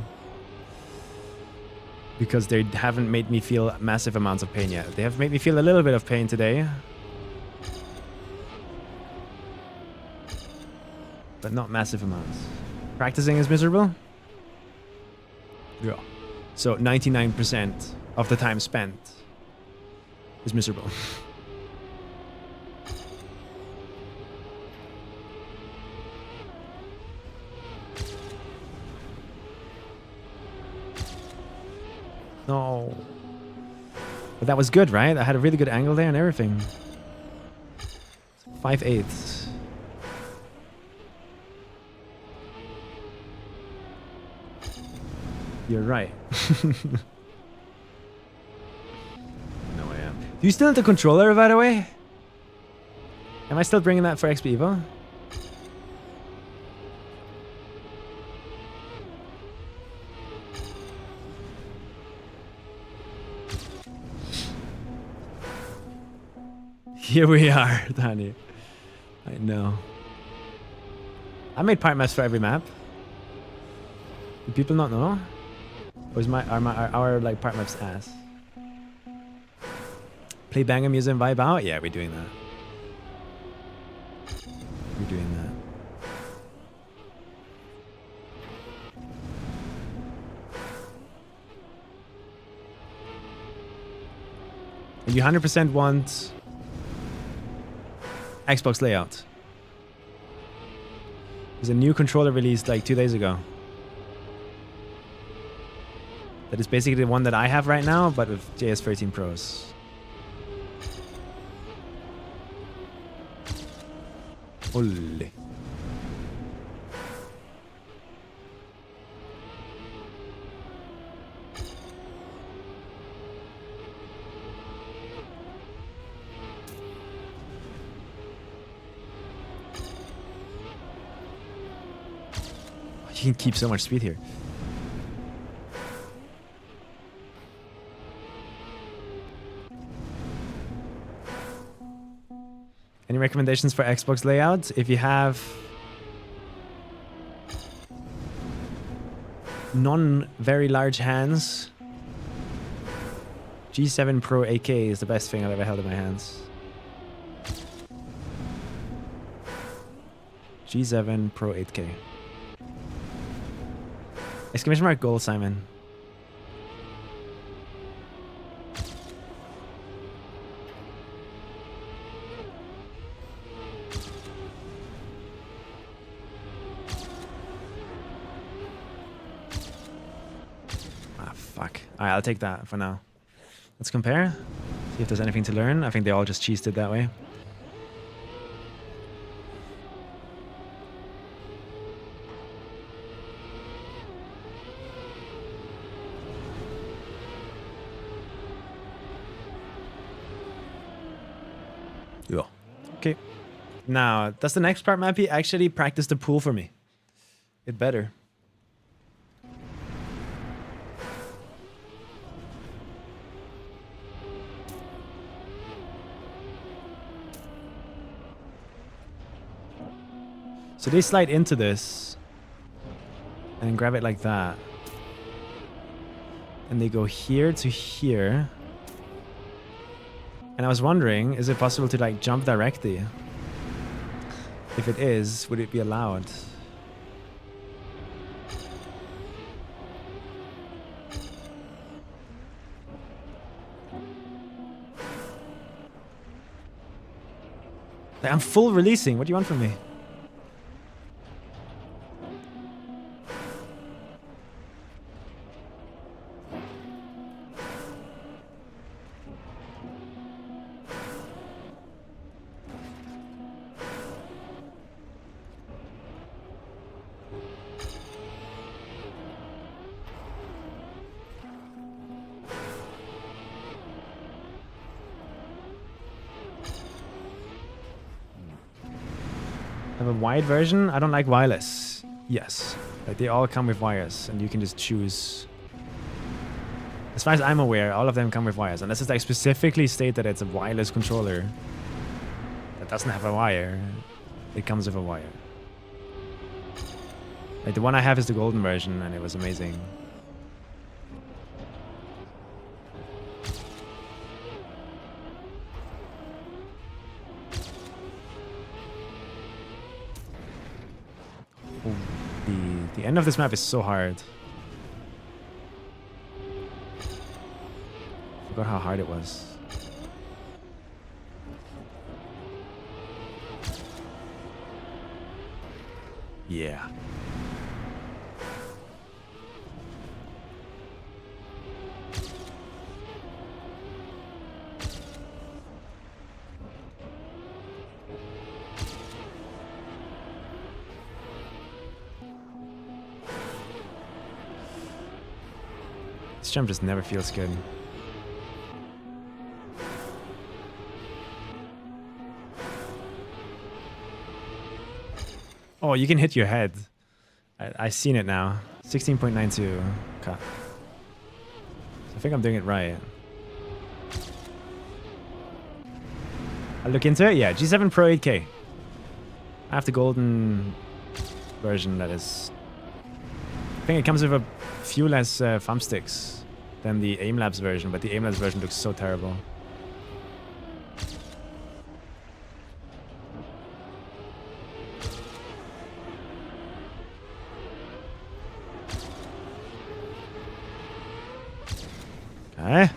Because they haven't made me feel massive amounts of pain yet. They have made me feel a little bit of pain today. But not massive amounts. Practicing is miserable? Yeah. So 99% of the time spent is miserable. No. But that was good, right? I had a really good angle there and everything. 5/8. You're right. No, I am. Do you still have the controller, by the way? Am I still bringing that for XPEVO? Here we are, Danny. I know. I made part maps for every map. Do people not know? Or is our like part maps ass? Play banger music and vibe out? Yeah, we're doing that. We're doing that. you 100% want Xbox layout? There's a new controller released like 2 days ago. That is basically the one that I have right now, but with JS13 Pros. Holy. You can keep so much speed here. Any recommendations for Xbox layout? If you have non-very large hands, G7 Pro 8K is the best thing I've ever held in my hands. G7 Pro 8K. Exclamation mark goal, Simon. Ah, fuck. Alright, I'll take that for now. Let's compare. See if there's anything to learn. I think they all just cheesed it that way. Yeah. Okay. Now, does the next part Mappy actually practice the pool for me? It better. So they slide into this and then grab it like that. And they go here to here. And I was wondering, is it possible to like jump directly? If it is, would it be allowed? Like, I'm full releasing. What do you want from me? Have a wired version? I don't like wireless. Yes. Like they all come with wires and you can just choose. As far as I'm aware, all of them come with wires. Unless it's like specifically state that it's a wireless controller that doesn't have a wire. It comes with a wire. Like the one I have is the golden version and it was amazing. The end of this map is so hard. Forgot how hard it was. Yeah. This jump just never feels good. Oh, you can hit your head. I've seen it now. 16.92 cut. I think I'm doing it right. I'll look into it. Yeah, G7 Pro 8K. I have the golden version that is... I think it comes with a few less thumbsticks than the aim-labs version, but the aim-labs version looks so terrible. Okay.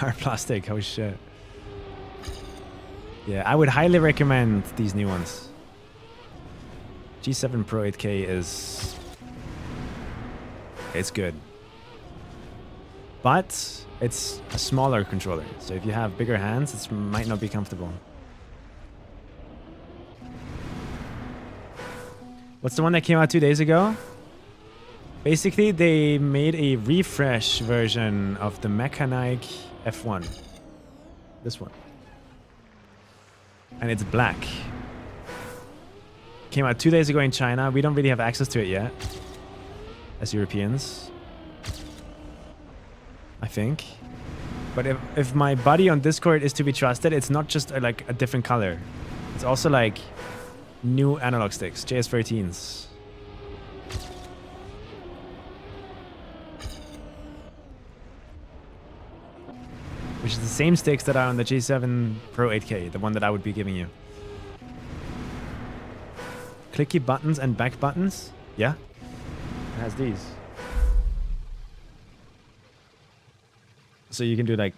are plastic. Oh shit. Yeah, I would highly recommend these new ones. G7 Pro 8K is... it's good. But it's a smaller controller. So if you have bigger hands, it might not be comfortable. What's the one that came out 2 days ago? Basically, they made a refresh version of the Mechanic F1. This one. And it's black. Came out 2 days ago in China. We don't really have access to it yet. As Europeans. I think. But if my buddy on Discord is to be trusted, it's not just like a different color. It's also like new analog sticks, JS13s. Which is the same sticks that are on the G7 Pro 8K, the one that I would be giving you. Clicky buttons and back buttons. Yeah. It has these. So you can do like...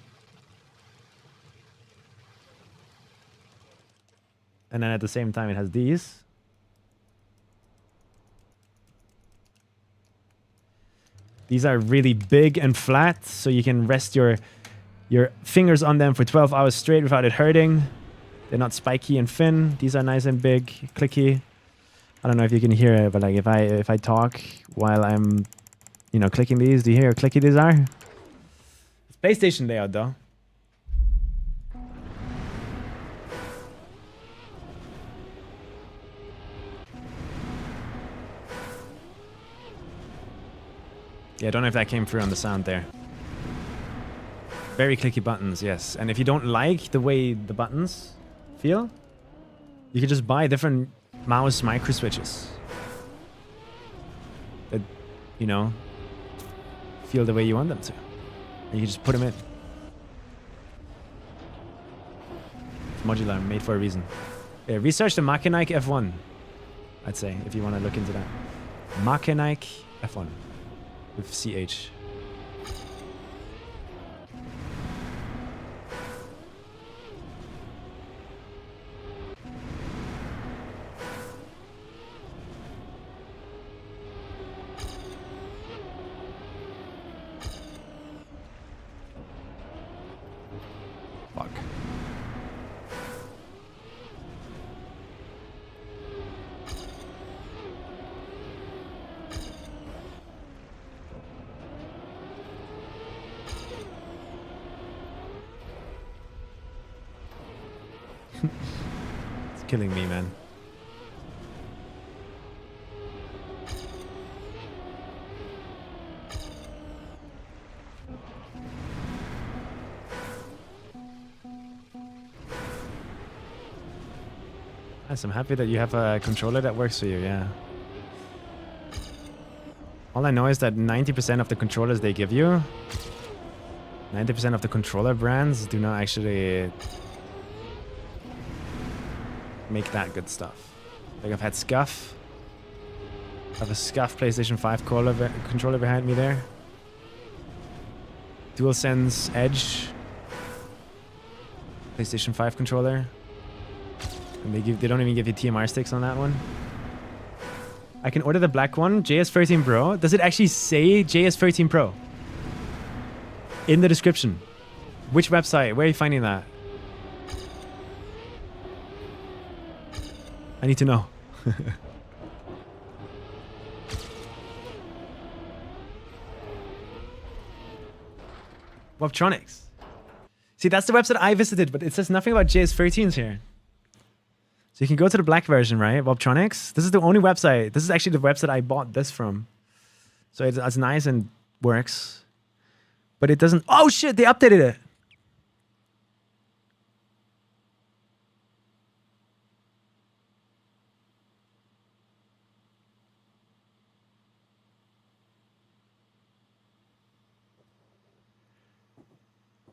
and then at the same time it has these. These are really big and flat, so you can rest your fingers on them for 12 hours straight without it hurting. They're not spiky and thin. These are nice and big, clicky. I don't know if you can hear it, but like if I talk while I'm, you know, clicking these, do you hear how clicky these are? It's PlayStation layout though. Yeah, I don't know if that came through on the sound there. Very clicky buttons, yes. And if you don't like the way the buttons feel, you can just buy different mouse micro switches that, you know, feel the way you want them to. And you can just put them in. It's modular, made for a reason. Yeah, research the Mechanic F1, I'd say, if you want to look into that. Mechanic F1 with CH. Fuck. It's killing me, man. Nice, I'm happy that you have a controller that works for you, yeah. All I know is that 90% of the controllers they give you, 90% of the controller brands do not actually make that good stuff. Like I've had Scuff. I have a Scuff PlayStation 5 controller behind me there. DualSense Edge PlayStation 5 controller. And they don't even give you TMR sticks on that one. I can order the black one, JS13 Pro. Does it actually say JS13 Pro? In the description. Which website? Where are you finding that? I need to know. Webtronics. See, that's the website I visited, but it says nothing about JS13s here. So you can go to the black version, right? Webtronics. This is the only website. This is actually the website I bought this from. So it's nice and works. But it doesn't... Oh shit, they updated it.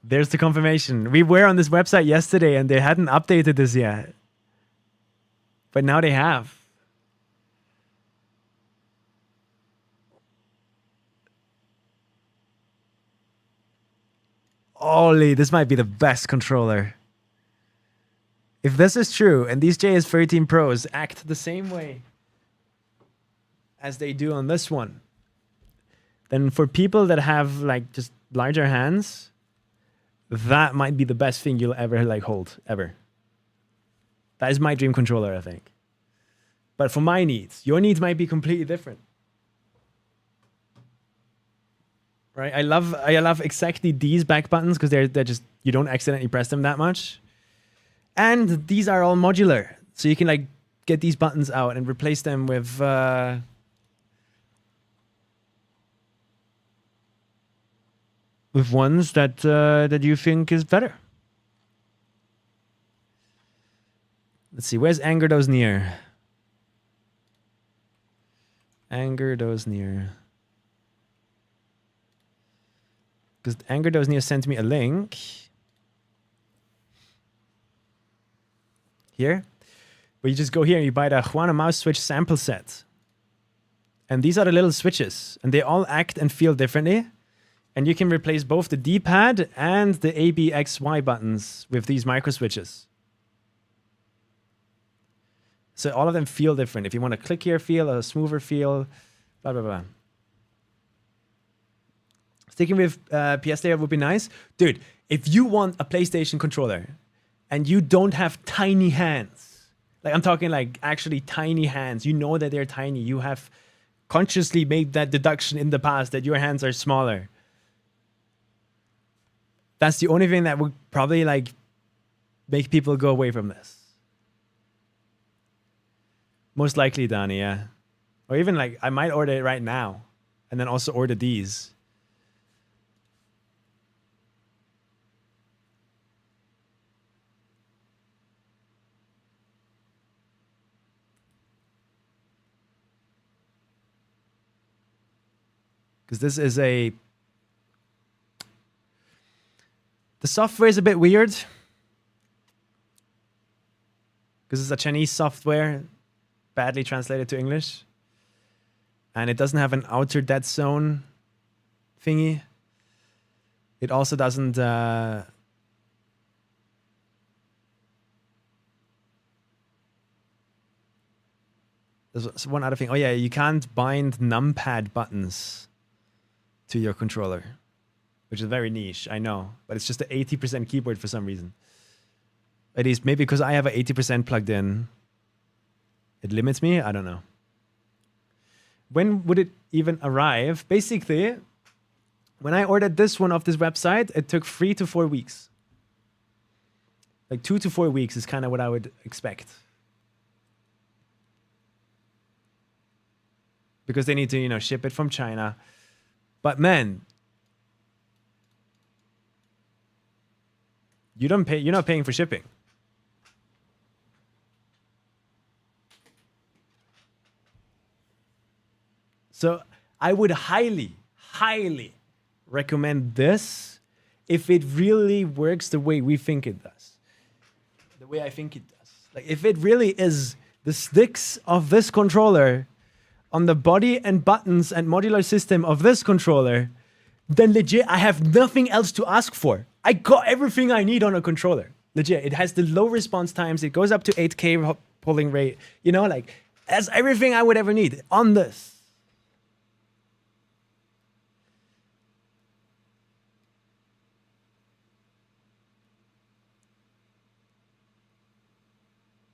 There's the confirmation. We were on this website yesterday and they hadn't updated this yet. But now they have. Holy, this might be the best controller. If this is true, and these JS13 Pros act the same way as they do on this one, then for people that have like just larger hands, that might be the best thing you'll ever like hold, ever. That is my dream controller, I think. But for my needs, your needs might be completely different. Right? I love exactly these back buttons because they're just, you don't accidentally press them that much. And these are all modular. So you can like get these buttons out and replace them with ones that that you think is better. Let's see, where's Anger Does Near? Anger Does Near. Because Anger Does Near sent me a link. Here. Where you just go here and you buy the Juana mouse switch sample set. And these are the little switches. And they all act and feel differently. And you can replace both the D-pad and the A, B, X, Y buttons with these micro switches. So all of them feel different. If you want a clickier feel, a smoother feel, blah, blah, blah. Sticking with PS layout would be nice. Dude, if you want a PlayStation controller and you don't have tiny hands, like I'm talking like actually tiny hands, you know that they're tiny. You have consciously made that deduction in the past that your hands are smaller. That's the only thing that would probably like make people go away from this. Most likely, Donnie, yeah. Or even like, I might order it right now and then also order these. Because this is the software is a bit weird. Because it's a Chinese software, badly translated to English. And it doesn't have an outer dead zone thingy. It also doesn't... There's one other thing. Oh yeah, you can't bind numpad buttons to your controller. Which is very niche, I know. But it's just an 80% keyboard for some reason. At least maybe because I have an 80% plugged in. It limits me? I don't know. When would it even arrive? Basically, when I ordered this one off this website, it took 3 to 4 weeks. Like 2 to 4 weeks is kind of what I would expect. Because they need to, you know, ship it from China. But man, you're not paying for shipping. So I would highly, highly recommend this if it really works the way we think it does. The way I think it does. Like if it really is the sticks of this controller on the body and buttons and modular system of this controller, then legit, I have nothing else to ask for. I got everything I need on a controller. Legit, it has the low response times. It goes up to 8K polling rate. You know, like, it has everything I would ever need on this.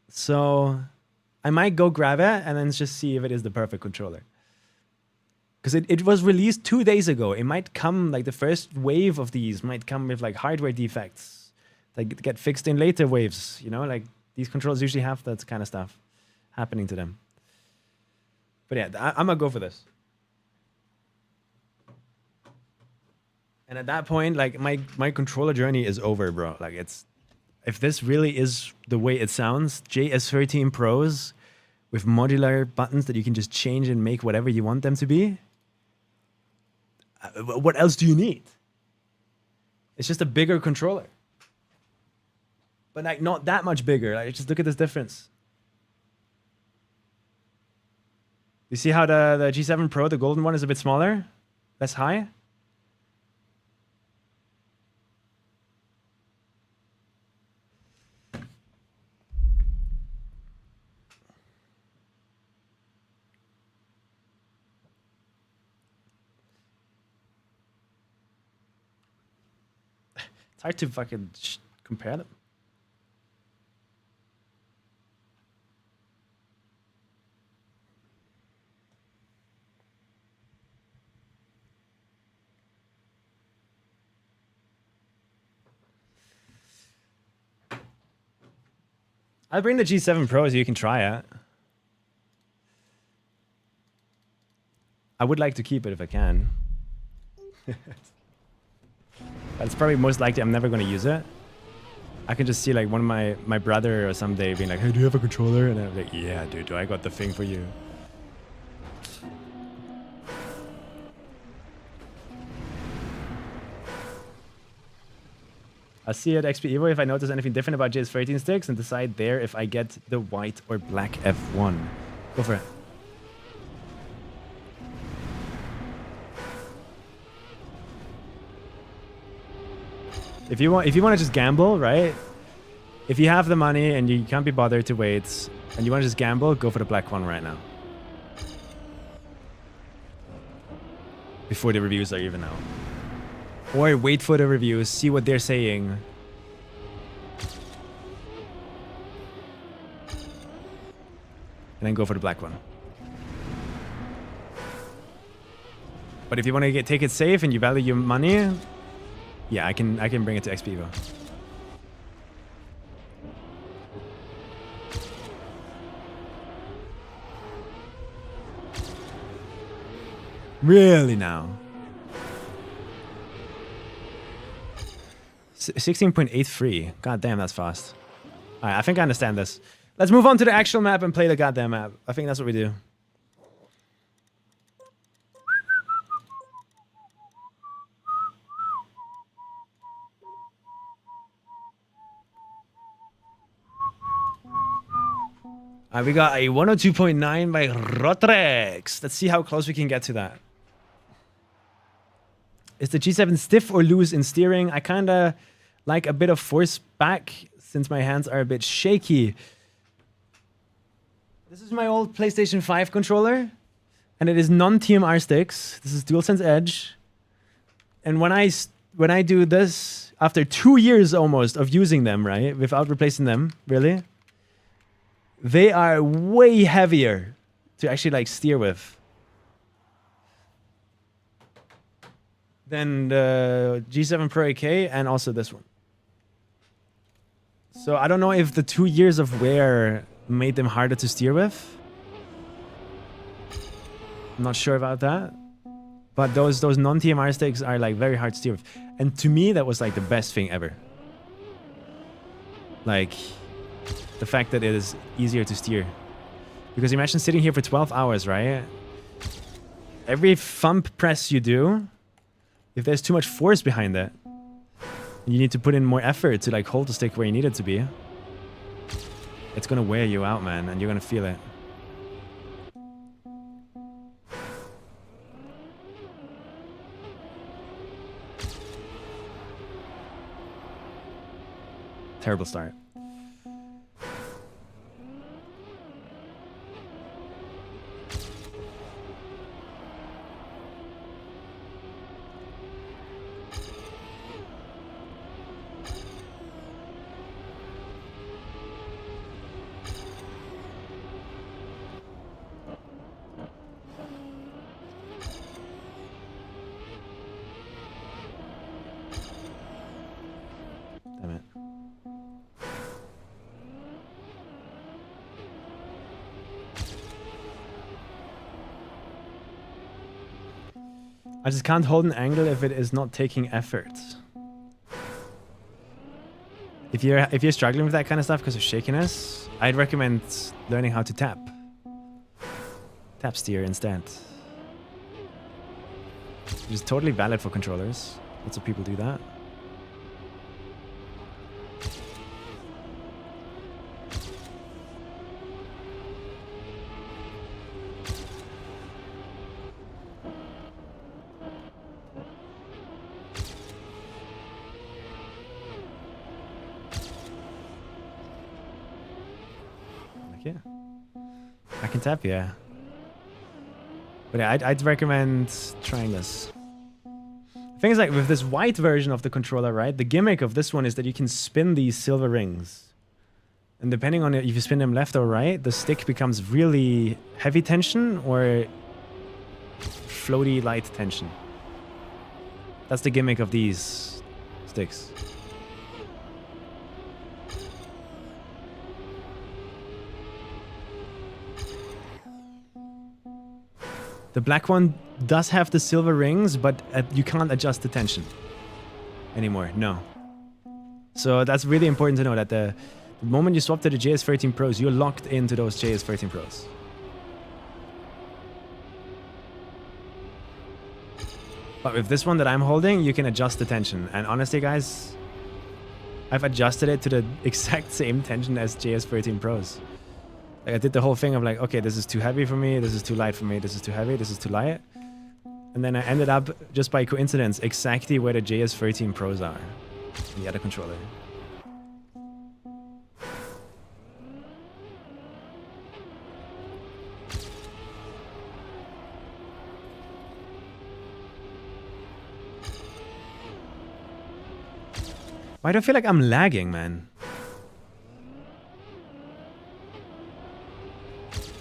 So I might go grab it and then just see if it is the perfect controller. Because it was released 2 days ago. It might come, like the first wave of these might come with like hardware defects that get fixed in later waves. You know, like these controllers usually have that kind of stuff happening to them. But yeah, I'm going to go for this. And at that point, like my controller journey is over, bro. Like it's, if this really is the way it sounds, JS13 Pros with modular buttons that you can just change and make whatever you want them to be, what else do you need? It's just a bigger controller. But like not that much bigger. Like just look at this difference. You see how the G7 Pro, the golden one, is a bit smaller? Less high? It's hard to fucking compare them. I'll bring the G7 Pro so you can try it. I would like to keep it if I can. But it's probably most likely I'm never going to use it. I can just see like one of my brother or someday being like, hey, do you have a controller? And I'm like, yeah, dude, I got the thing for you. I'll see at XPEVO if I notice anything different about JS13 sticks and decide there if I get the white or black F1. Go for it. If you want to just gamble, right? If you have the money and you can't be bothered to wait and you want to just gamble, go for the black one right now. Before the reviews are even out. Or wait for the reviews, see what they're saying. And then go for the black one. But if you want to take it safe and you value your money, yeah, I can bring it to XPEVO. Really now? 16.83. God damn, that's fast. Alright, I think I understand this. Let's move on to the actual map and play the goddamn map. I think that's what we do. We got a 102.9 by Rotrex. Let's see how close we can get to that. Is the G7 stiff or loose in steering? I kind of like a bit of force back since my hands are a bit shaky. This is my old PlayStation 5 controller, and it is non-TMR sticks. This is DualSense Edge. And when I do this, after 2 years almost of using them, right, without replacing them, really, they are way heavier to actually like steer with than the G7 Pro AK and also this one. So I don't know if the 2 years of wear made them harder to steer with. I'm not sure about that. But those non-TMR sticks are like very hard to steer with. And to me, that was like the best thing ever. Like the fact that it is easier to steer. Because imagine sitting here for 12 hours, right? Every thumb press you do, if there's too much force behind it, you need to put in more effort to like hold the stick where you need it to be, it's gonna wear you out, man, and you're gonna feel it. Terrible start. Damn it. I just can't hold an angle if it is not taking effort. If you're struggling with that kind of stuff because of shakiness, I'd recommend learning how to tap. Tap steer instead. Which is totally valid for controllers. Lots of people do that. Yeah, I can tap, yeah. But yeah, I'd recommend trying this. Thing is, like, with this white version of the controller, right? The gimmick of this one is that you can spin these silver rings. And depending on if you spin them left or right, the stick becomes really heavy tension or floaty light tension. That's the gimmick of these sticks. The black one does have the silver rings, but you can't adjust the tension anymore. No. So that's really important to know that the moment you swap to the JS13 Pros, you're locked into those JS13 Pros. But with this one that I'm holding, you can adjust the tension. And honestly, guys, I've adjusted it to the exact same tension as JS13 Pros. Like, I did the whole thing of like, okay, this is too heavy for me, this is too light for me, this is too heavy, this is too light. And then I ended up, just by coincidence, exactly where the JS13 Pros are in the other controller. Why do I feel like I'm lagging, man?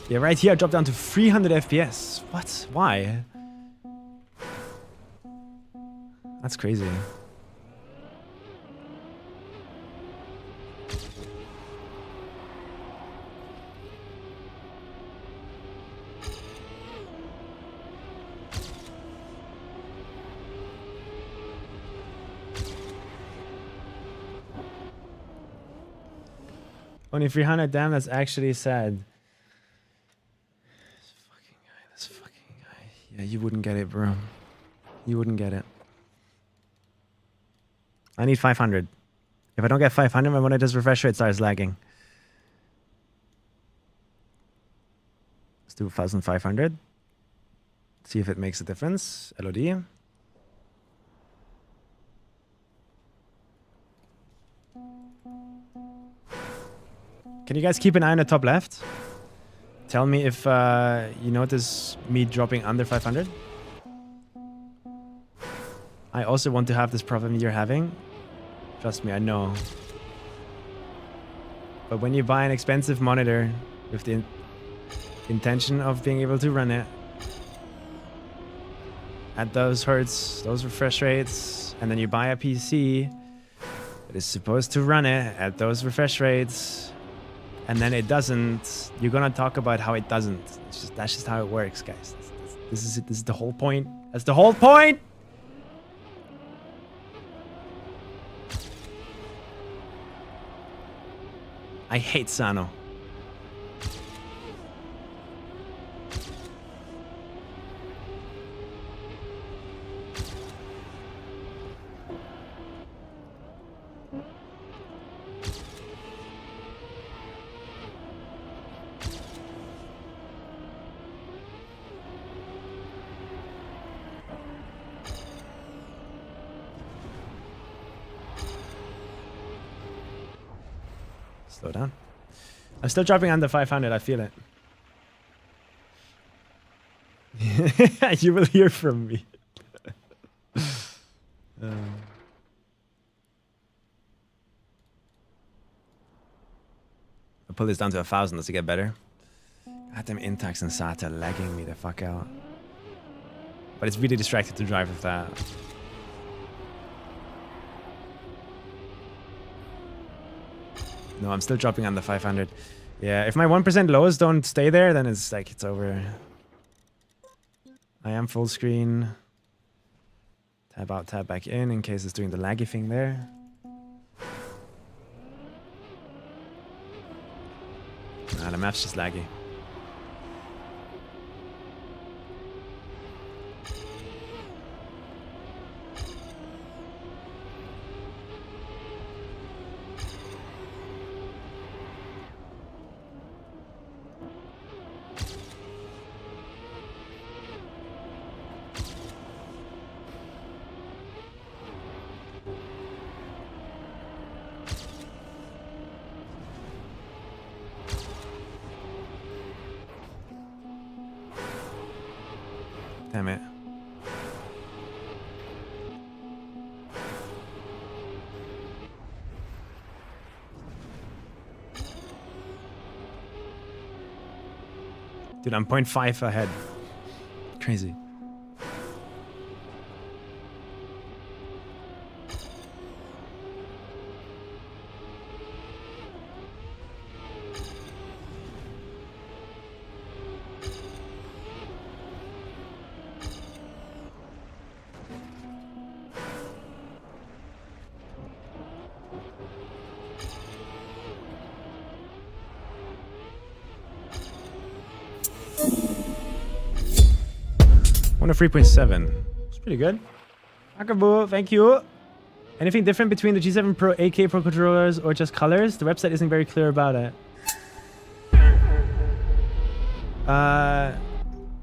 Yeah, right here I dropped down to 300 FPS. What? Why? That's crazy. Only 300, damn, that's actually sad. This fucking guy. Yeah, you wouldn't get it, bro. You wouldn't get it. I need 500. If I don't get 500, when I just refresh it starts lagging. Let's do 1,500. See if it makes a difference. LOD. Can you guys keep an eye on the top left? Tell me if you notice me dropping under 500. I also want to have this problem you're having. Trust me, I know. But when you buy an expensive monitor with the intention of being able to run it at those hertz, those refresh rates, and then you buy a PC that is supposed to run it at those refresh rates, and then it doesn't, you're gonna talk about how it doesn't. That's just how it works, guys. This is it. This is the whole point. That's the whole point! I hate Sano. Slow down. I'm still dropping under 500. I feel it. You will hear from me. I'll pull this down to 1,000. Does it get better? Goddamn Intax and SATA lagging me the fuck out. But it's really distracted to drive with that. No, I'm still dropping under 500. Yeah, if my 1% lows don't stay there, then it's like, it's over. I am full screen. Tab out, tab back in case it's doing the laggy thing there. Nah, the map's just laggy. Damn it. Dude, I'm 0.5 ahead. Crazy. One of 3.7. It's pretty good. Akabu, thank you. Anything different between the G7 Pro AK Pro controllers or just colors? The website isn't very clear about it.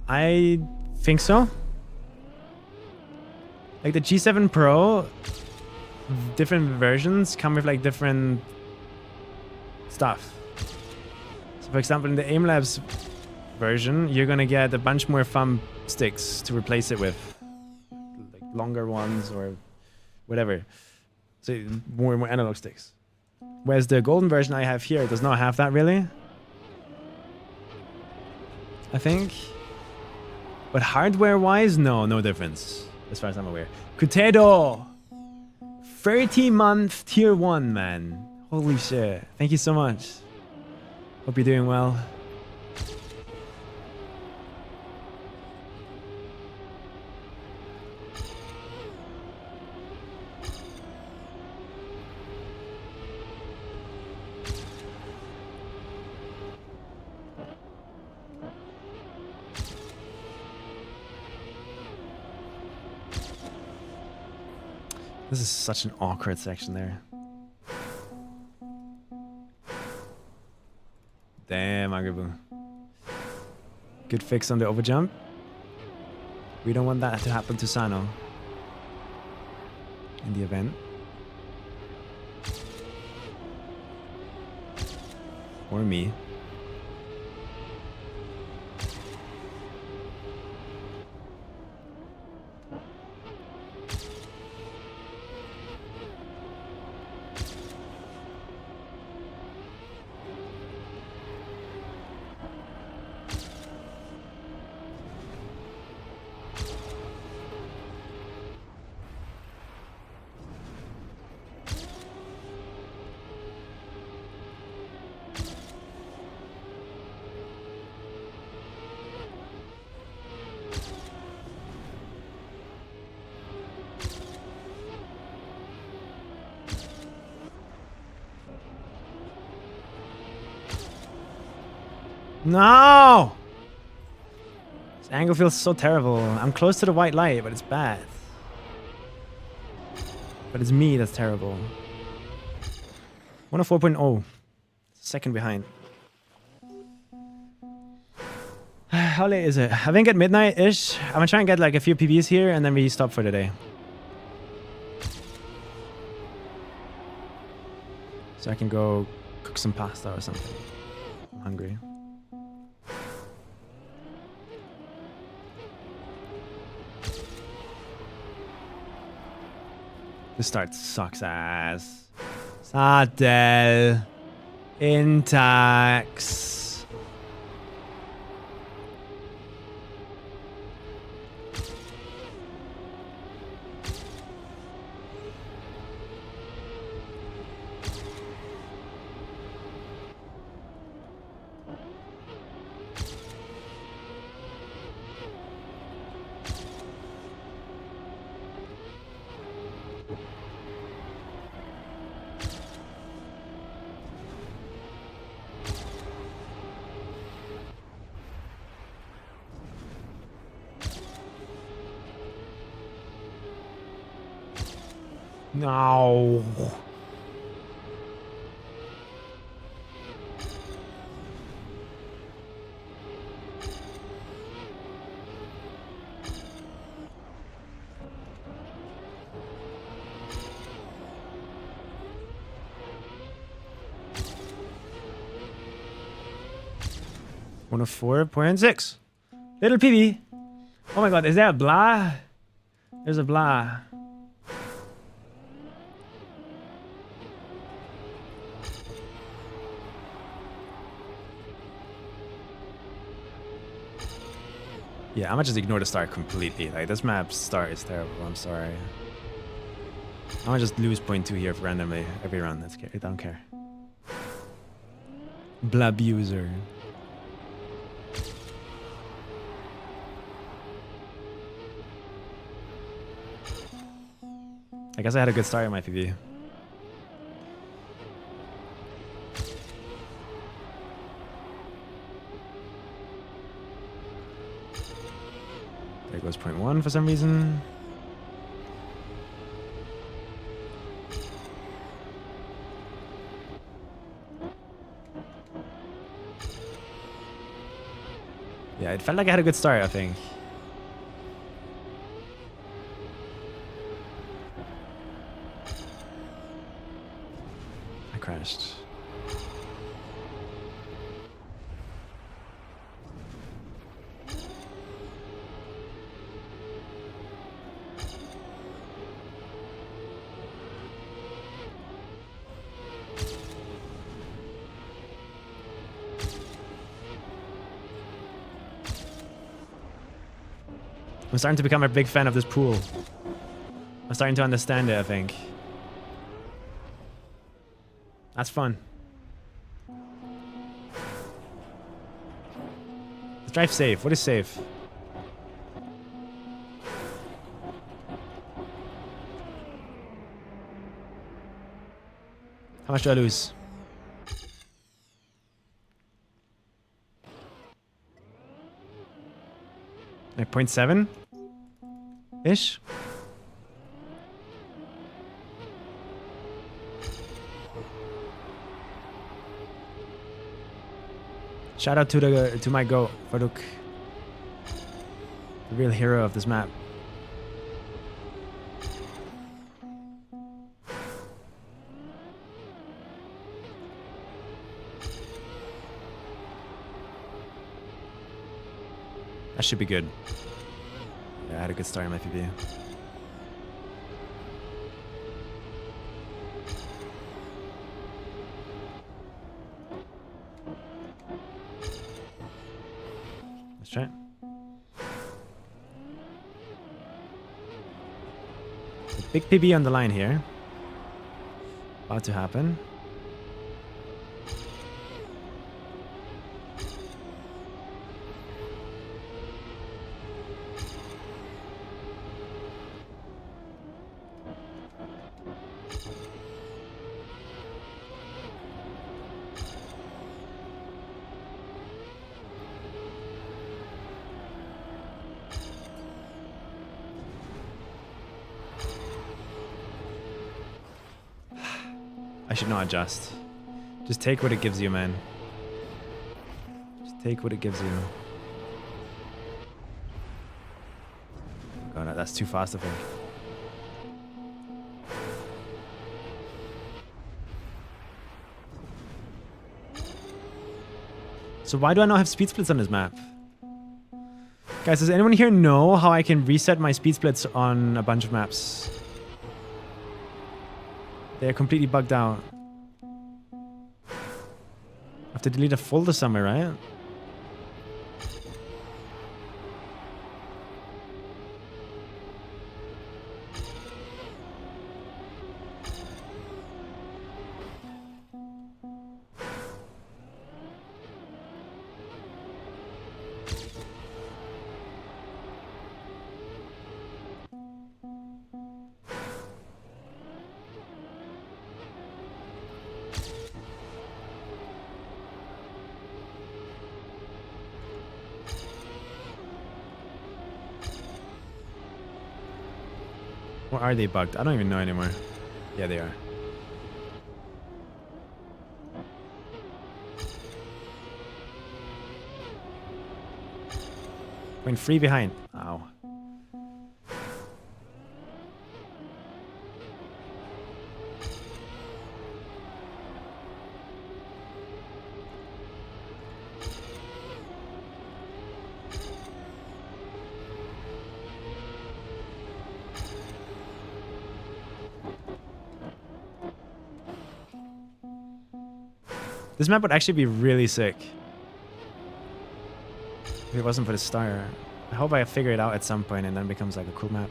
I think so. Like the G7 Pro, different versions come with like different stuff. So for example, in the AimLabs version, you're gonna get a bunch more thumb sticks to replace it with, like longer ones or whatever. So more analog sticks. Whereas the golden version I have here does not have that really, I think. But hardware-wise, no difference as far as I'm aware. Kutedo, 30-month tier 1, man. Holy shit! Thank you so much. Hope you're doing well. This is such an awkward section there. Damn, Agabu. Good fix on the overjump. We don't want that to happen to Sano in the event. Or me. No! This angle feels so terrible. I'm close to the white light, but it's bad. But it's me that's terrible. 104.0. Second behind. How late is it? I think at midnight-ish. I'm gonna try and get like a few PBs here and then we stop for the day. So I can go cook some pasta or something. I'm hungry. This start sucks ass. Sadel. Intax. No. One of 4.6. Little PB. Oh my god, is there a blah? There's a blah. Yeah, I'm gonna just ignore the start completely. Like, this map's start is terrible. I'm sorry. I'm gonna just lose 0.2 here randomly every round. That's okay. I don't care. Blabuser. I guess I had a good start in my PB. There goes 0.1 for some reason. Yeah, it felt like I had a good start, I think. I crashed. I'm starting to become a big fan of this pool. I'm starting to understand it, I think. That's fun. Let's drive safe. What is safe? How much do I lose? Like 0.7? Ish? Shout out to my goat, Farouk. The real hero of this map. That should be good. Yeah, I had a good start in my PB. Let's try it. A big PB on the line here. About to happen. I should not adjust. Just take what it gives you, man. Just take what it gives you. God, that's too fast, I think. So why do I not have speed splits on this map? Guys, does anyone here know how I can reset my speed splits on a bunch of maps? They're completely bugged out. I have to delete a folder somewhere, right? Or are they bugged? I don't even know anymore. Yeah, they are. Went free behind. Ow. This map would actually be really sick if it wasn't for the star. I hope I figure it out at some point and then it becomes like a cool map.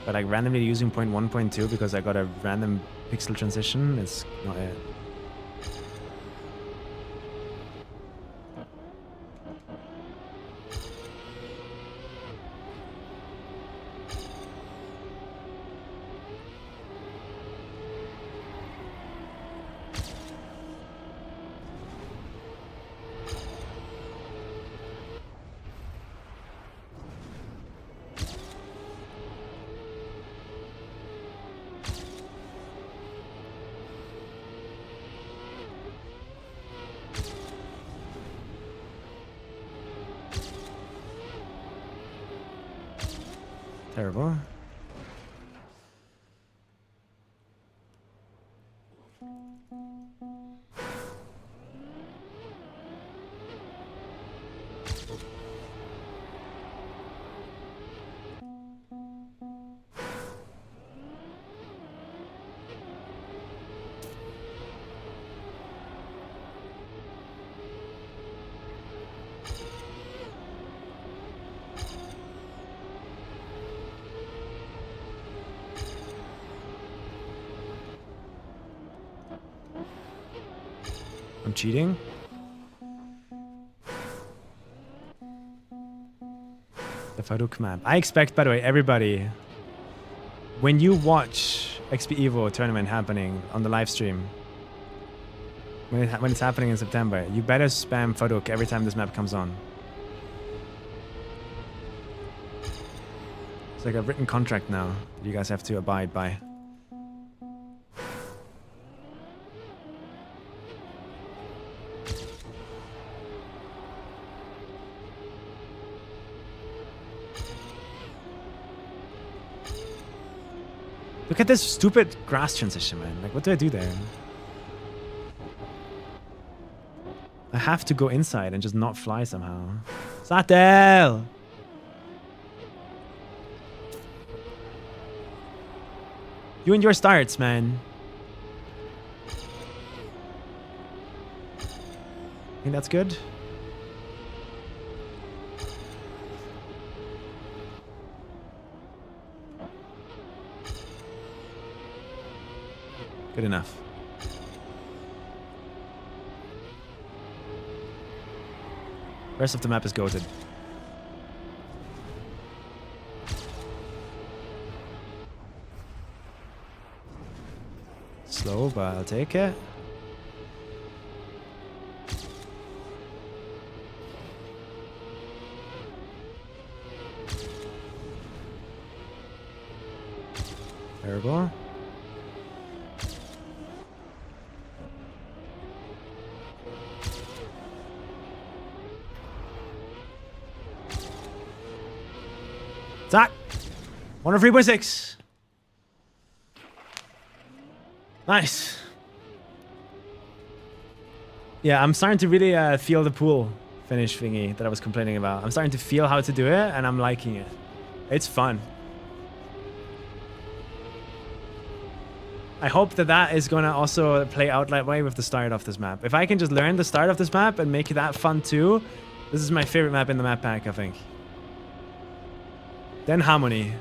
But like randomly using 0.1, 0.2 because I got a random pixel transition is not it. Terrible. I'm cheating. The Farouk map. I expect, by the way, everybody, when you watch XPEVO tournament happening on the live stream, when it's happening in September, you better spam Farouk every time this map comes on. It's like a written contract now that you guys have to abide by. Look at this stupid grass transition, man. Like, what do I do there? I have to go inside and just not fly somehow. Satel! You and your starts, man. Think that's good? Good enough. Rest of the map is goated. Slow, but I'll take it. Terrible. Zach! 103.6. Nice. Yeah, I'm starting to really feel the pool finish thingy that I was complaining about. I'm starting to feel how to do it, and I'm liking it. It's fun. I hope that that is going to also play out that way with the start of this map. If I can just learn the start of this map and make that fun too, this is my favorite map in the map pack, I think. Then Harmony.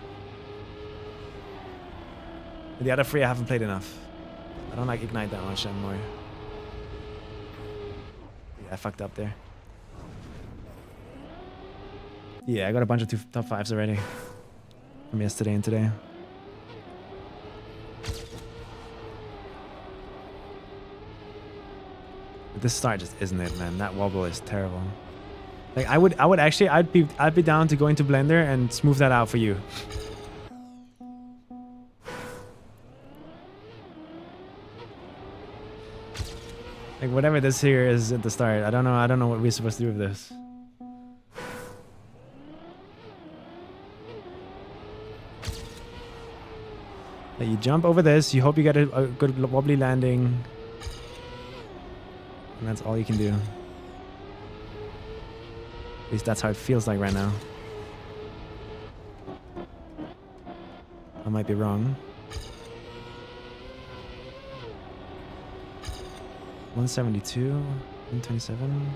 The other three I haven't played enough. I don't like Ignite that much anymore. Yeah, I fucked up there. Yeah, I got a bunch of top 5s already. From yesterday and today. But this start just isn't it, man. That wobble is terrible. Like I'd be down to go into Blender and smooth that out for you. Like whatever this here is at the start, I don't know what we're supposed to do with this. Like you jump over this, you hope you get a good wobbly landing. And that's all you can do. At least that's how it feels like right now. I might be wrong. 172, 127.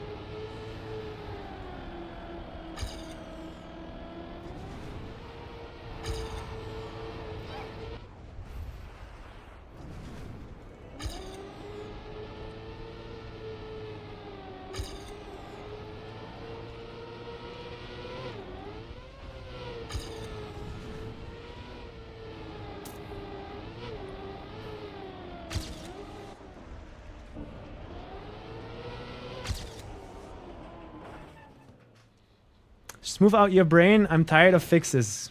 Smooth out your brain. I'm tired of fixes.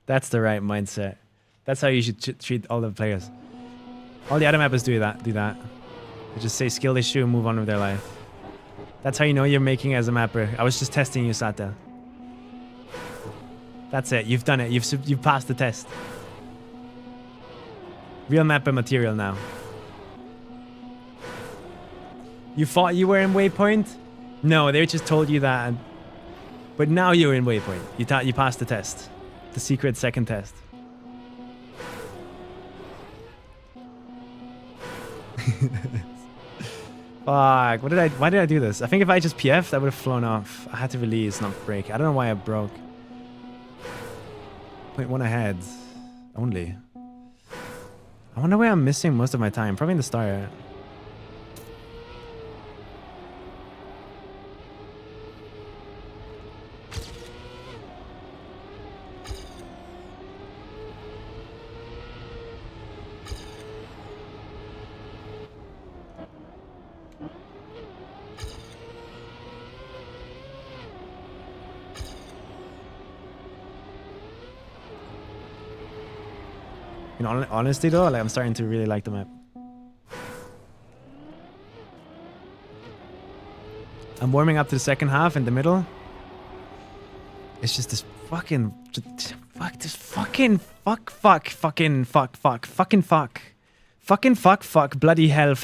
That's the right mindset. That's how you should treat all the players. All the other mappers do that. They just say skill issue and move on with their life. That's how you know you're making as a mapper. I was just testing you, Sata. That's it. You've done it. You've passed the test. Real mapper material now. You thought you were in Waypoint? No, they just told you that. But now you're in Waypoint. You passed the test. The secret second test. Fuck, why did I do this? I think if I just PF'd, I would have flown off. I had to release, not break. I don't know why I broke. 0.1 ahead. Only. I wonder where I'm missing most of my time. Probably in the start. You know, honestly though, like I'm starting to really like the map. I'm warming up to the second half in the middle. It's just this fucking bloody hell,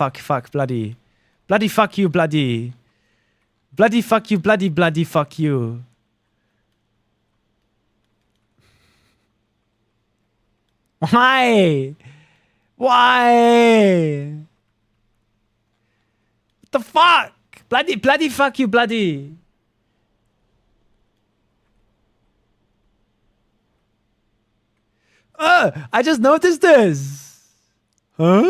bloody fuck you, bloody fuck you, bloody fuck you. Why? Why? What the fuck? Bloody fuck you, bloody. I just noticed this. Huh?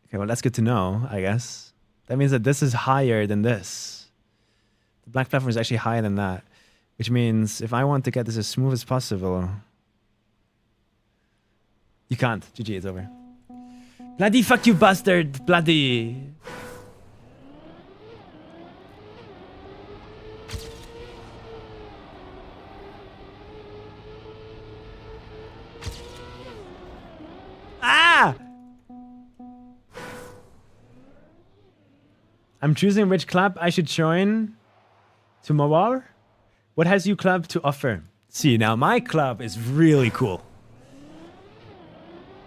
Okay, well, that's good to know, I guess. That means that this is higher than this. The black platform is actually higher than that, which means if I want to get this as smooth as possible, you can't. GG, it's over. Bloody fuck you, bastard. Bloody. Ah! I'm choosing which club I should join tomorrow. What has your club to offer? See, now my club is really cool.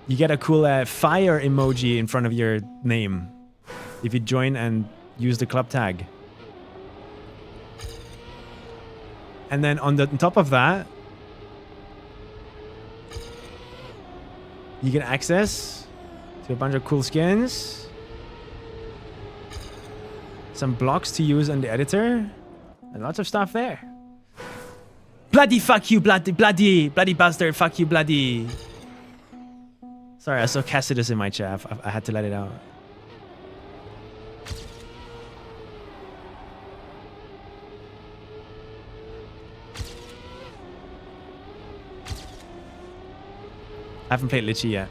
You get a cool fire emoji in front of your name if you join and use the club tag. And then on top of that, you get access to a bunch of cool skins, some blocks to use on the editor, and lots of stuff there. Bloody fuck you, bloody bastard, fuck you, bloody. Sorry, I saw Cassidus in my chat. I had to let it out. I haven't played Lichy yet.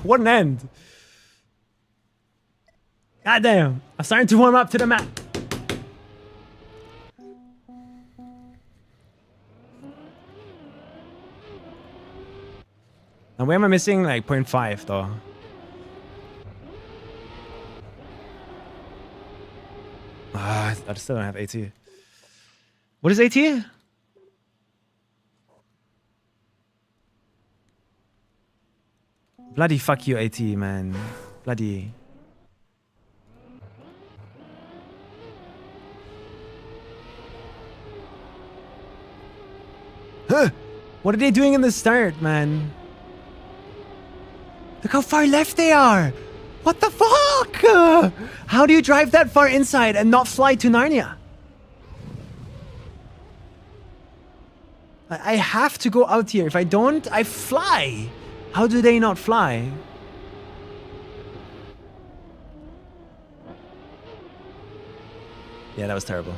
What an end. God damn. I'm starting to warm up to the map. Now where am I missing? Like 0.5 though. I still don't have AT. What is AT? Bloody fuck you, AT, man. Bloody. Huh! What are they doing in the start, man? Look how far left they are! What the fuck? How do you drive that far inside and not fly to Narnia? I have to go out here. If I don't, I fly. How do they not fly? Yeah, that was terrible.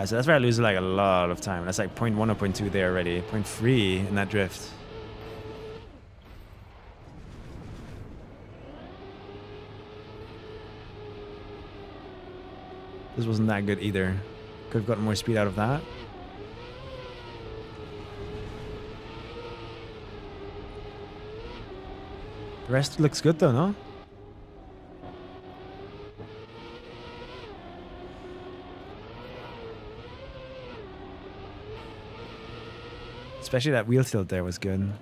So that's where I lose like a lot of time. That's like 0.1 or 0.2 there already. 0.3 in that drift. This wasn't that good either. Could have gotten more speed out of that. The rest looks good though, no? Especially that wheel tilt there was good.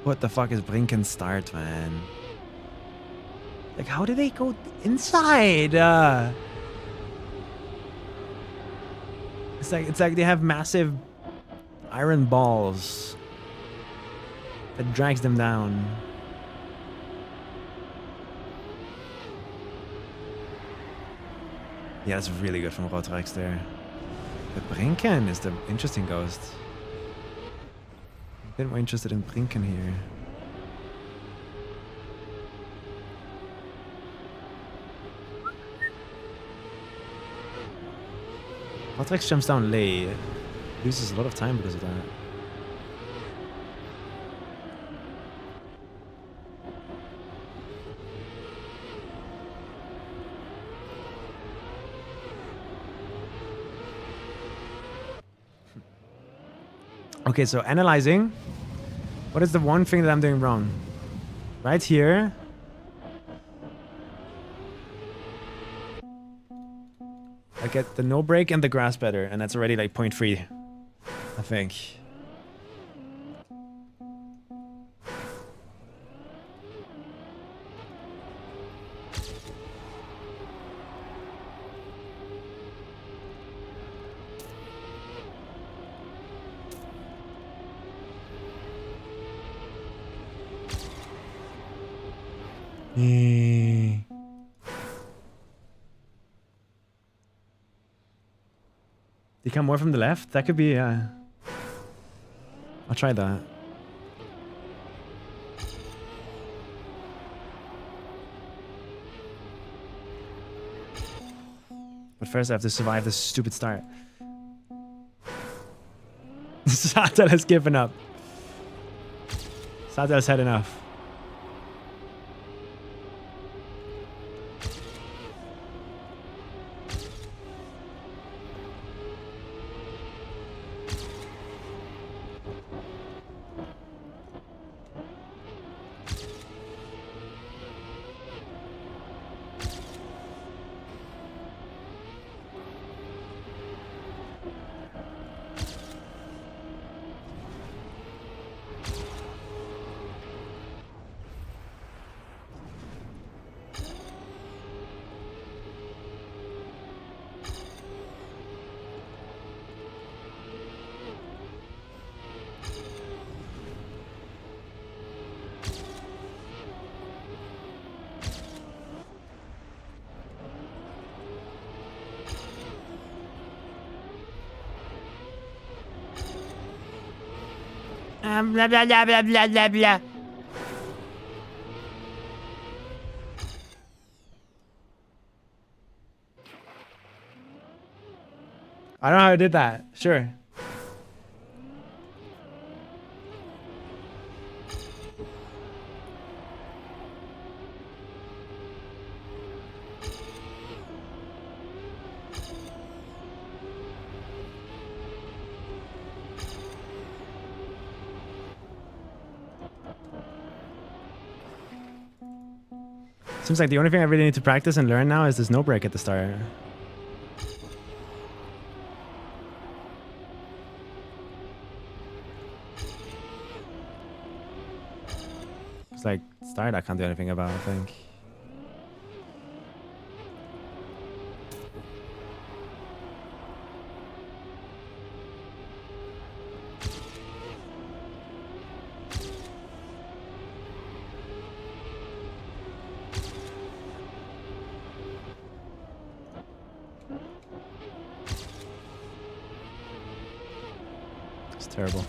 What the fuck is Brinken start, man? Like, how do they go inside? It's like they have massive iron balls that drags them down. Yeah, that's really good from Rotrex there. But Brinken is the interesting ghost. I'm a bit more interested in Brinken here. Rotrex jumps down late. Loses a lot of time because of that. Okay, so analyzing. What is the one thing that I'm doing wrong? Right here. I get the no brake and the grass better, and that's already like 0.3, I think. They come more from the left? That could be, I'll try that. But first I have to survive this stupid start. Satel has given up. Satel's had enough. Blah, blah, blah, blah, blah, blah, blah. I don't know how I did that. Sure. Seems like the only thing I really need to practice and learn now is this no break at the start. It's like start I can't do anything about, I think. It's terrible.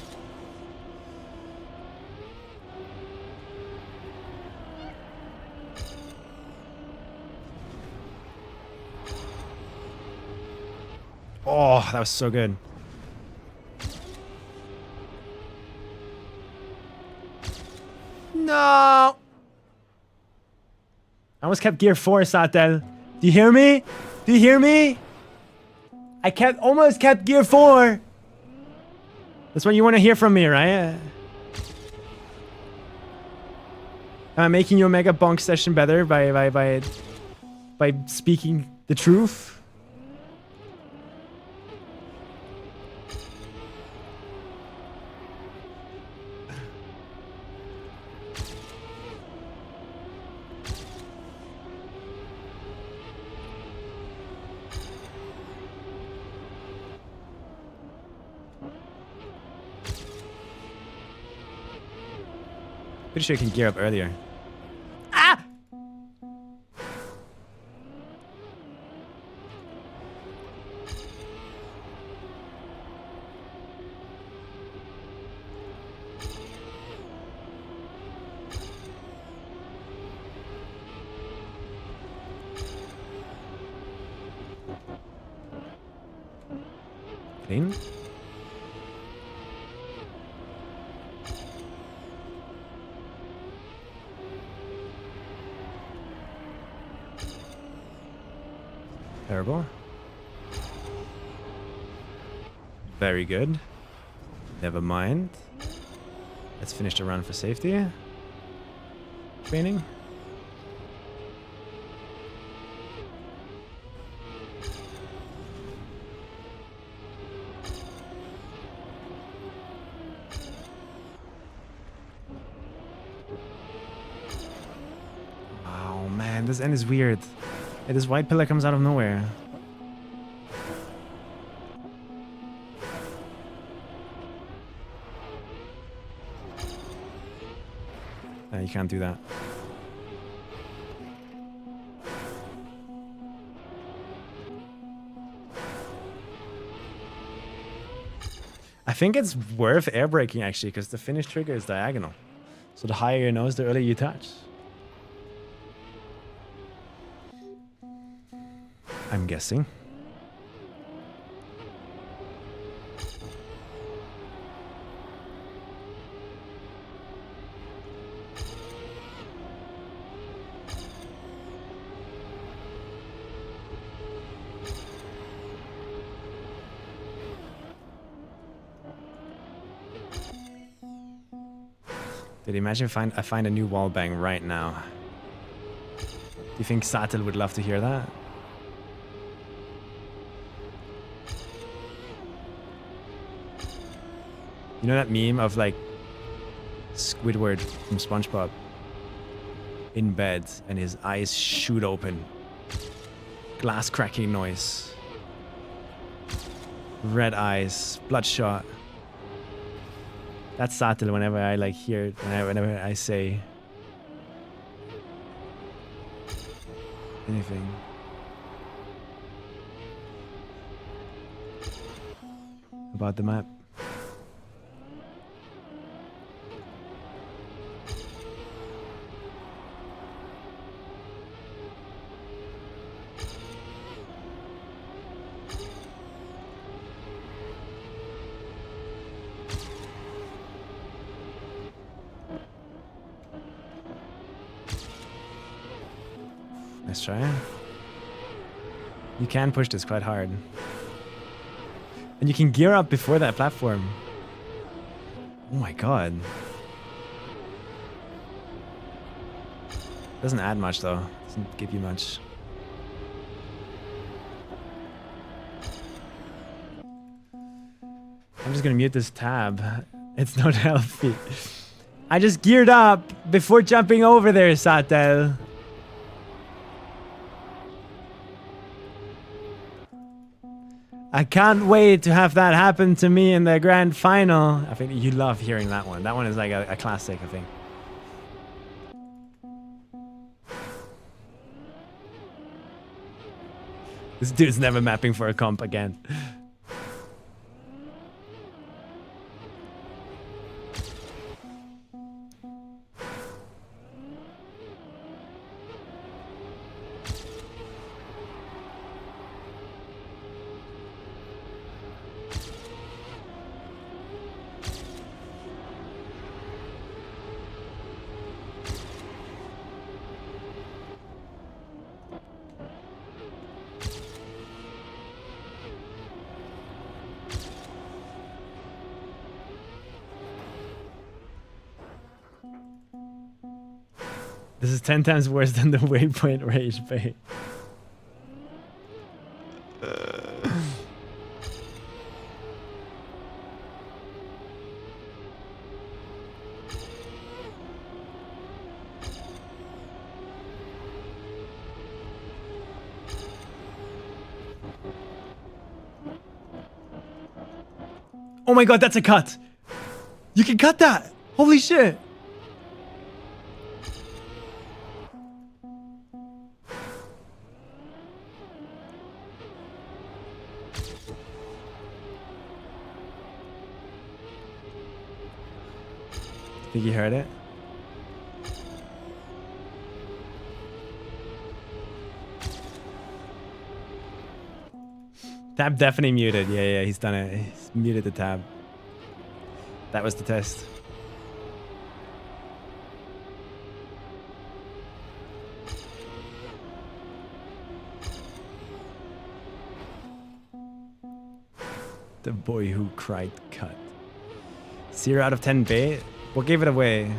Oh, that was so good. No! I almost kept gear 4, Satel. Do you hear me? Do you hear me? I almost kept gear 4. That's what you want to hear from me, right? Am I making your mega bonk session better by speaking the truth? Pretty sure you can gear up earlier. Ah! Clean. Terrible. Very good. Never mind. Let's finish the run for safety. Training. Wow, man, this end is weird. Hey, this white pillar comes out of nowhere. You can't do that. I think it's worth air braking actually, because the finish trigger is diagonal. So the higher your nose, the earlier you touch. I'm guessing. Dude, imagine if I find a new wall bang right now. Do you think Satel would love to hear that? You know that meme of like Squidward from SpongeBob in bed and his eyes shoot open. Glass cracking noise. Red eyes, bloodshot. That's Satel whenever I like hear it, whenever I say anything. About the map. Let's try. You can push this quite hard. And you can gear up before that platform. Oh my god. Doesn't add much though. Doesn't give you much. I'm just gonna mute this tab. It's not healthy. I just geared up before jumping over there, Satel. I can't wait to have that happen to me in the grand final. I think you love hearing that one. That one is like a classic, I think. This dude's never mapping for a comp again. This is 10 times worse than the waypoint rage bait. Oh my god, that's a cut! You can cut that! Holy shit! Think you heard it? Tab definitely muted. Yeah, he's done it. He's muted the tab. That was the test. The boy who cried cut. 0 out of 10 bait? What gave it away?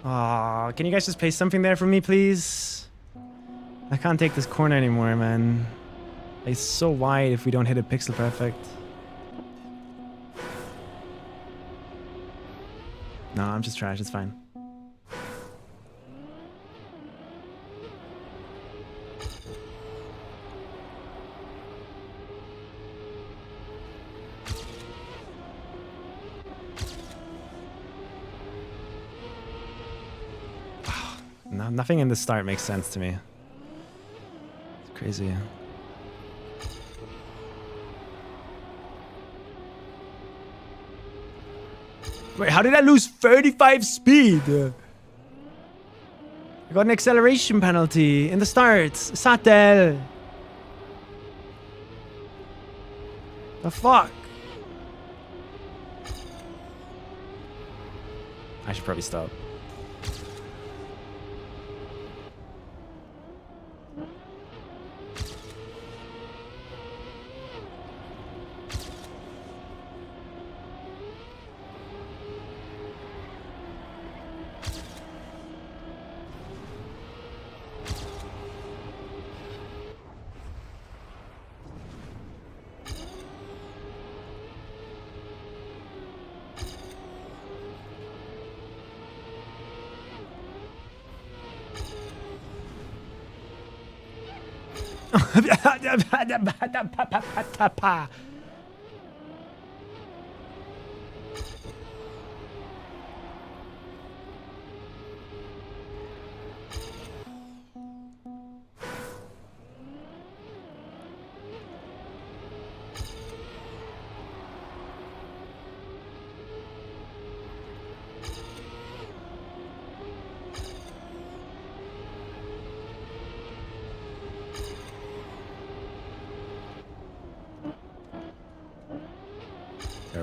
Aw, can you guys just play something there for me, please? I can't take this corner anymore, man. It's so wide if we don't hit it pixel perfect. No, I'm just trash. It's fine. No, nothing in the start makes sense to me. It's crazy. Wait, how did I lose 35 speed? I got an acceleration penalty in the start. Satel. The fuck? I should probably stop.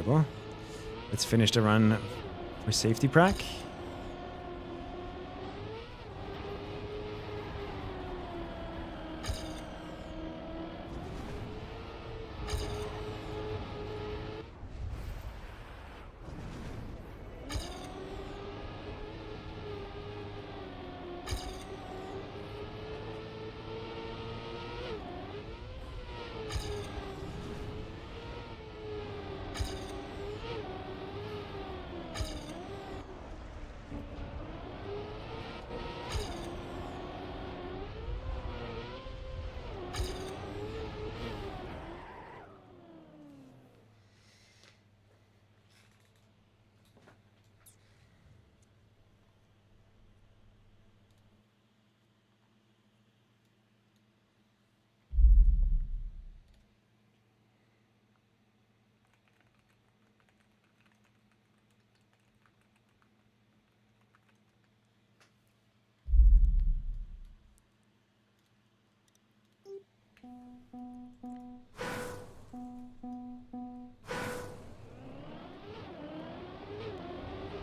Cool. Let's finish the run for safety prac.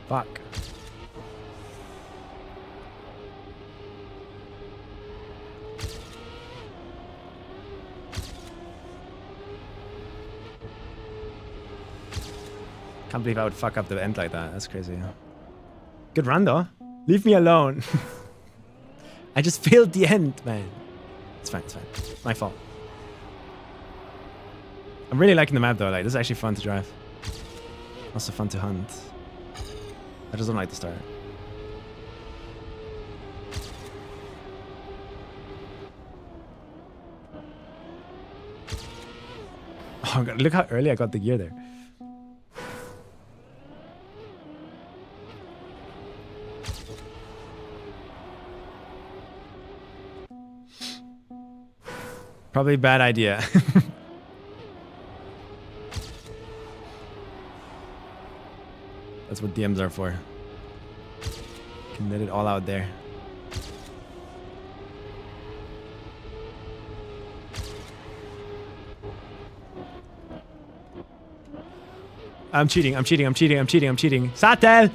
Fuck. Can't believe I would fuck up the end like that. That's crazy. Good run though. Leave me alone. I just failed the end, man. It's fine, it's fine. My fault. I'm really liking the map though. Like, this is actually fun to drive. Also fun to hunt. I just don't like the start. Oh god, look how early I got the gear there. Probably a bad idea. That's what DMs are for. Can let it all out there. I'm cheating, I'm cheating, I'm cheating, I'm cheating, I'm cheating. Satel!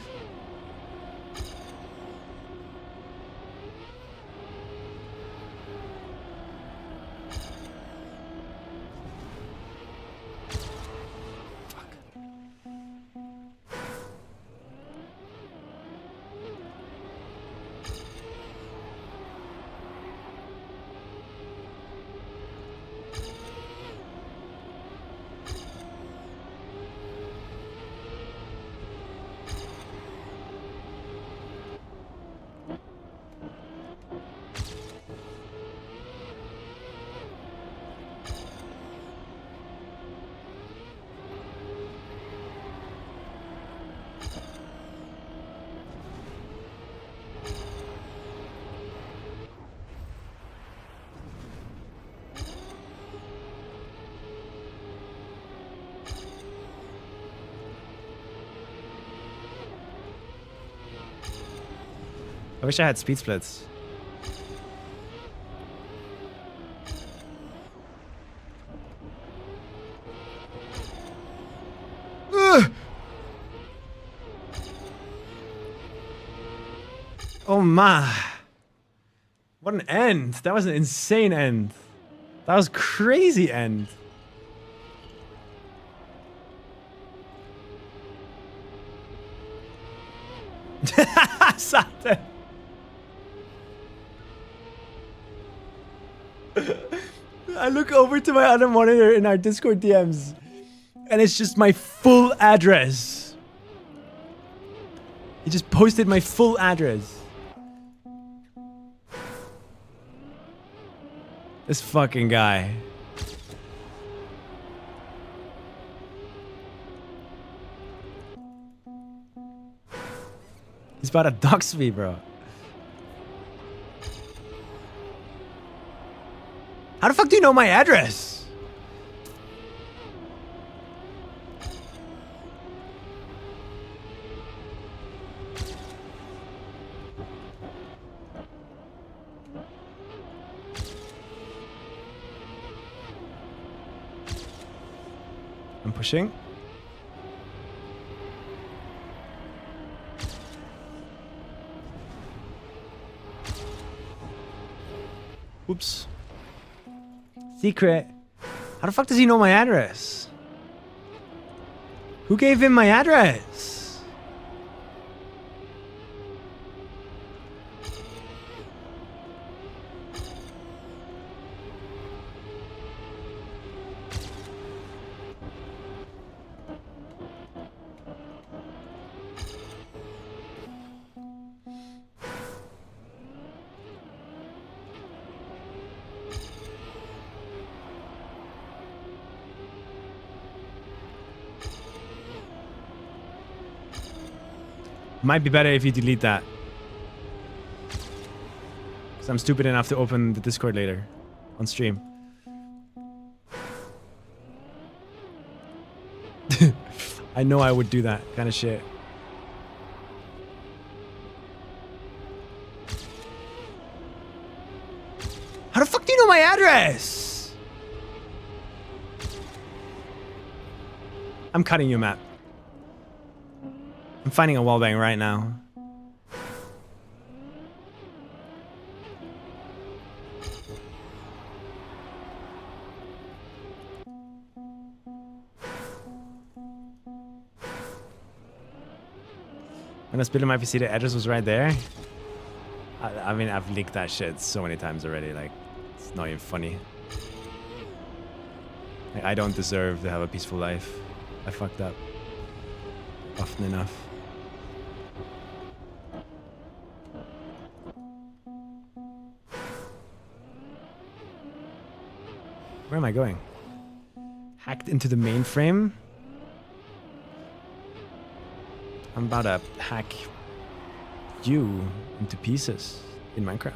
I wish I had speed splits. Ugh! Oh my. What an end. That was an insane end. That was crazy end. Sate. I look over to my other monitor in our Discord DMs, and it's just my full address. He just posted my full address. This fucking guy. He's about to dox me, bro. How the fuck do you know my address? I'm pushing. Oops. Secret. How the fuck does he know my address? Who gave him my address? Might be better if you delete that. Because I'm stupid enough to open the Discord later. On stream. I know I would do that kind of shit. How the fuck do you know my address? I'm cutting you, Matt. I'm finding a wallbang right now. When I was building my PC, the address was right there. I mean, I've leaked that shit so many times already. Like, it's not even funny. Like, I don't deserve to have a peaceful life. I fucked up. Often enough. Where am I going? Hacked into the mainframe? I'm about to hack you into pieces in Minecraft.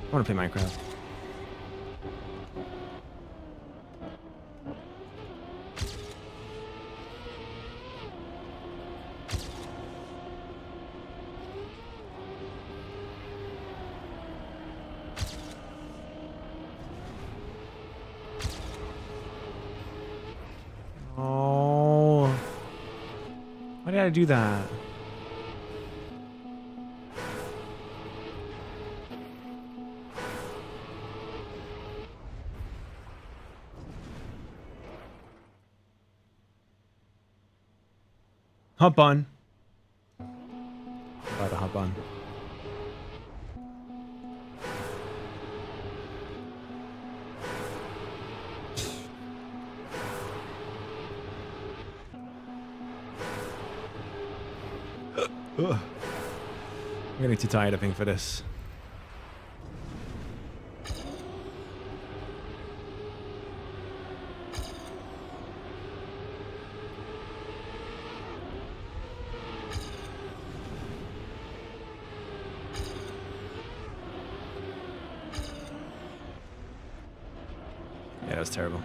I want to play Minecraft. Why did I do that? Hop on. About to hop on. I'm getting too tired, I think, for this. Yeah, that was terrible.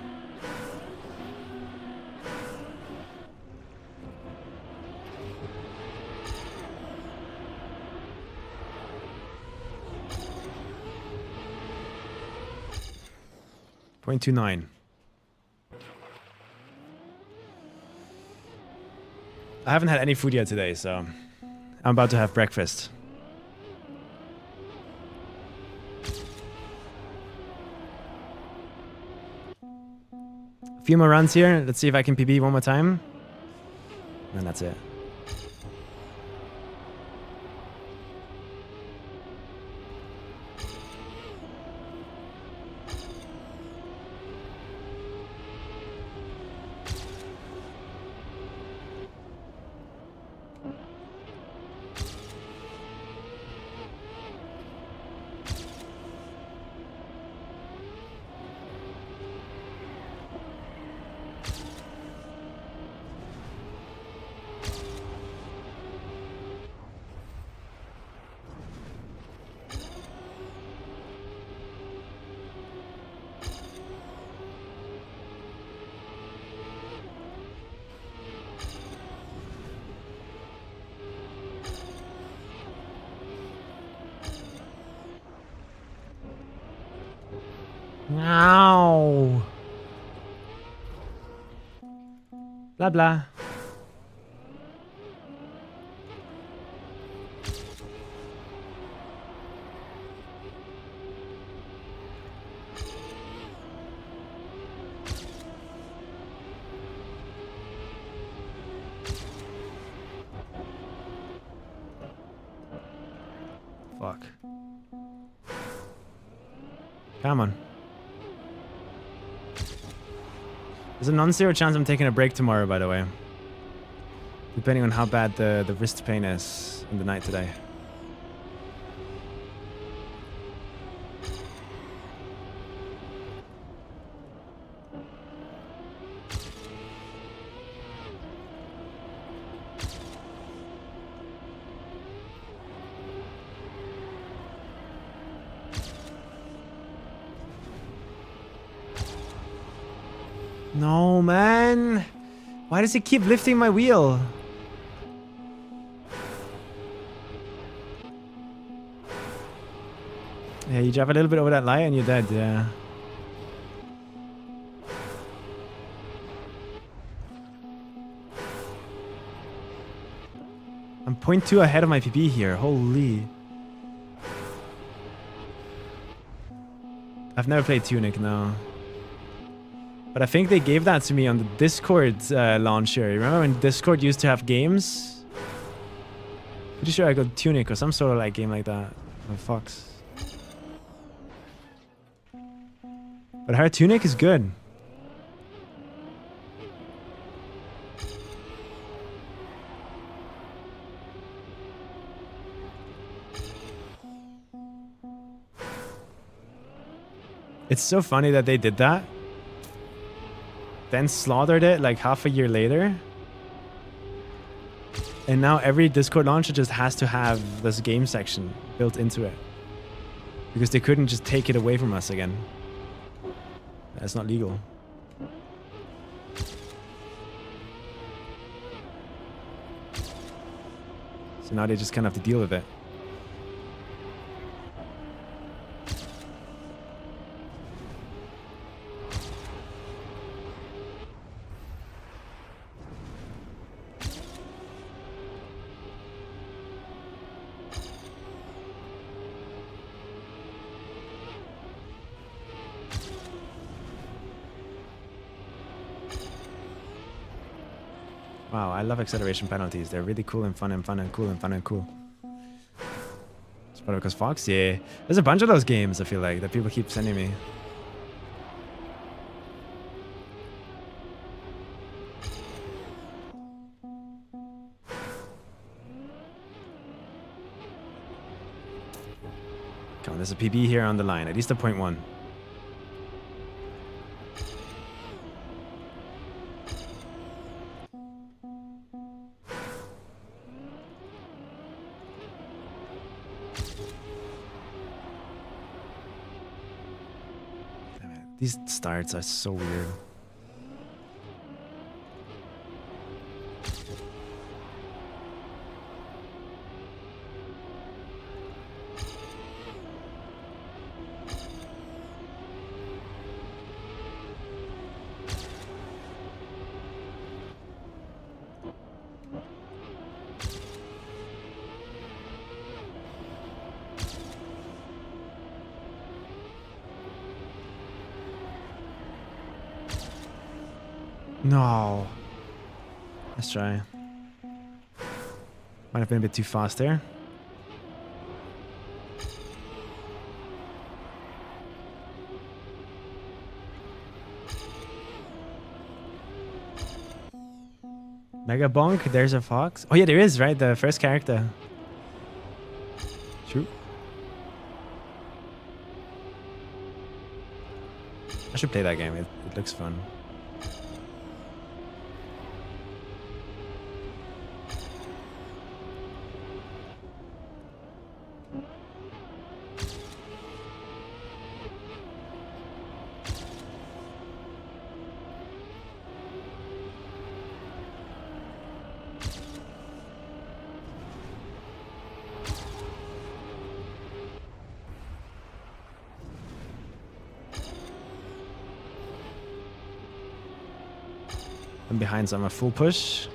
.29. I haven't had any food yet today, so I'm about to have breakfast. A few more runs here. Let's see if I can PB one more time. And that's it. Ow. Blah blah. Fuck. Come on. There's a non-zero chance I'm taking a break tomorrow, by the way. Depending on how bad the wrist pain is in the night today. No, man. Why does he keep lifting my wheel? Yeah, you drive a little bit over that lie and you're dead, yeah. I'm 0.2 ahead of my PB here, holy. I've never played Tunic, no. But I think they gave that to me on the Discord launcher. Remember when Discord used to have games? Pretty sure I got Tunic or some sort of like game like that. Oh, Fox. But her Tunic is good. It's so funny that they did that. Then slaughtered it like half a year later. And now every Discord launcher just has to have this game section built into it. Because they couldn't just take it away from us again. That's not legal. So now they just kind of have to deal with it. Wow, I love acceleration penalties. They're really cool and fun and fun and cool and fun and cool. It's probably because Fox, yeah. There's a bunch of those games, I feel like, that people keep sending me. Come on, there's a PB here on the line, at least a 0.1. These starts are so weird. No. Let's try. Might have been a bit too fast there. Mega Bonk, there's a fox. Oh yeah, there is, right? The first character. Shoot. I should play that game. It looks fun. I'm behind, so I'm a full push.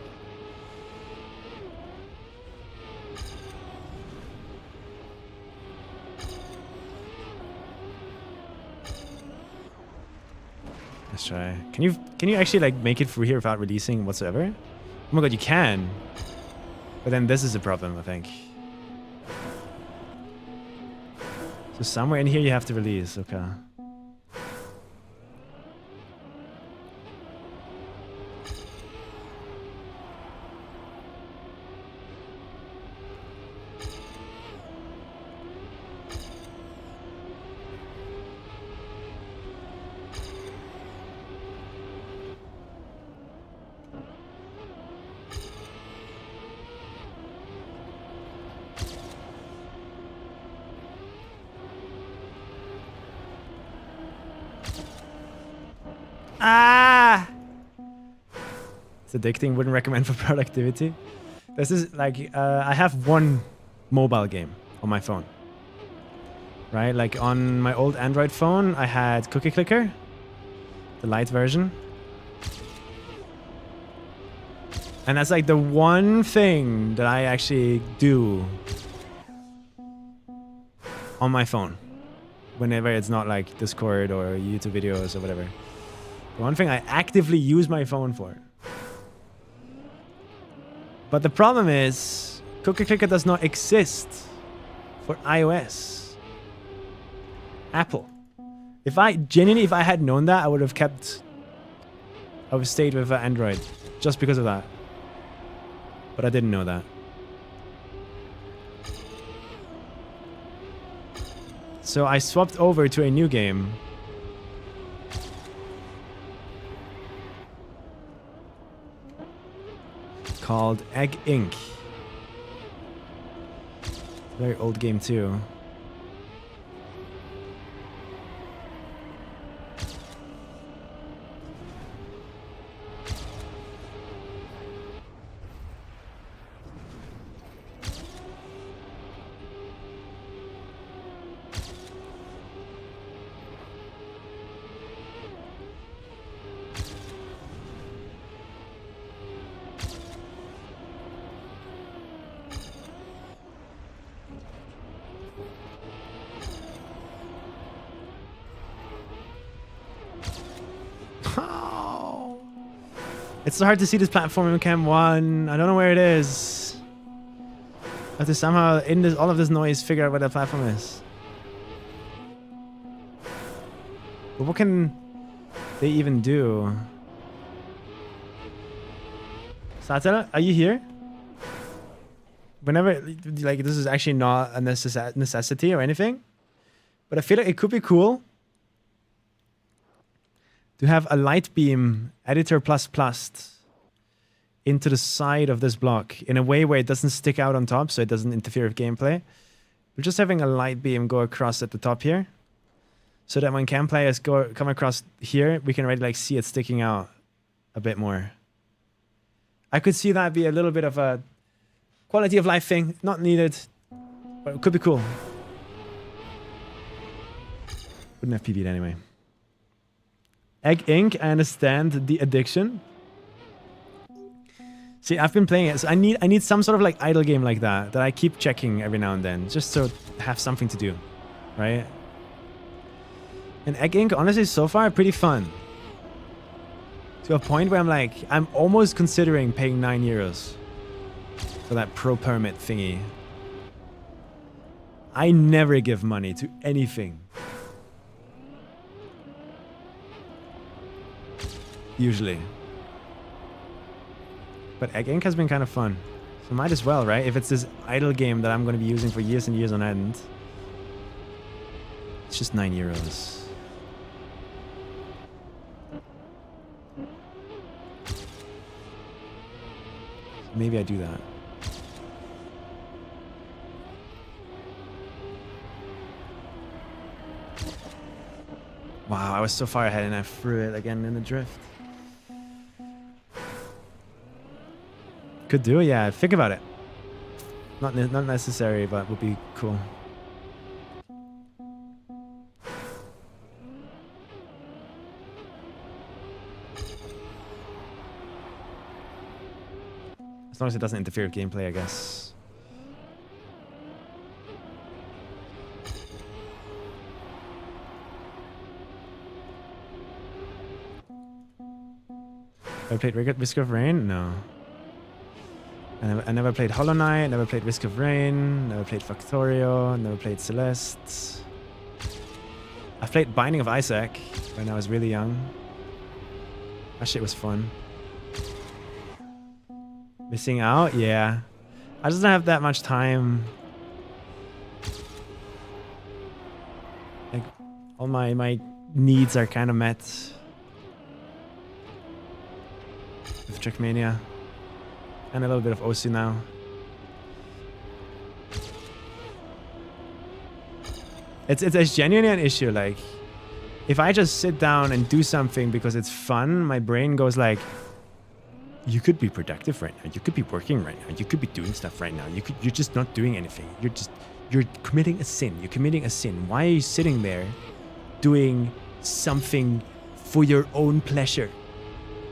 Let's try. Can you actually like make it through here without releasing whatsoever? Oh my god, you can. But then this is a problem, I think. So somewhere in here you have to release. Okay. Ah! It's addicting. Wouldn't recommend for productivity. This is like, I have one mobile game on my phone. Right? Like on my old Android phone, I had Cookie Clicker, the light version. And that's like the one thing that I actually do on my phone. Whenever it's not like Discord or YouTube videos or whatever. The one thing I actively use my phone for. But the problem is, Cookie Clicker does not exist for iOS. Apple. If I had known that, I would have stayed with Android. Just because of that. But I didn't know that. So I swapped over to a new game. Called Egg Inc. Very old game too. It's so hard to see this platform in Cam 1. I don't know where it is. I have to somehow, in this, all of this noise, figure out where the platform is. But what can they even do? Satara, are you here? Whenever, like, this is actually not a necessity or anything. But I feel like it could be cool to have a light beam editor ++ into the side of this block in a way where it doesn't stick out on top, so it doesn't interfere with gameplay. We're just having a light beam go across at the top here, so that when cam players come across here, we can already like see it sticking out a bit more. I could see that be a little bit of a quality of life thing, not needed, but it could be cool. Wouldn't have PB'd anyway. Egg Inc. I understand the addiction. See, I've been playing it, so I need some sort of like idle game like that I keep checking every now and then, just to have something to do, right? And Egg Inc. honestly so far pretty fun. To a point where I'm like, I'm almost considering paying €9 for that pro permit thingy. I never give money to anything. Usually. But Egg Inc. has been kind of fun. So might as well, right? If it's this idle game that I'm going to be using for years and years on end. It's just €9. Maybe I do that. Wow, I was so far ahead and I threw it again in the drift. Could do it, yeah. Think about it. Not necessary, but would be cool. As long as it doesn't interfere with gameplay, I guess. Have I played Risk of Rain? No. I never played Hollow Knight, never played Risk of Rain, never played Factorio, never played Celeste. I played Binding of Isaac when I was really young. That shit was fun. Missing out? Yeah. I just don't have that much time. Like, all my needs are kind of met with Trackmania. And a little bit of Osu now. It's genuinely an issue. Like, if I just sit down and do something because it's fun, my brain goes like, you could be productive right now. You could be working right now. You could be doing stuff right now. You're just not doing anything. You're committing a sin. You're committing a sin. Why are you sitting there doing something for your own pleasure?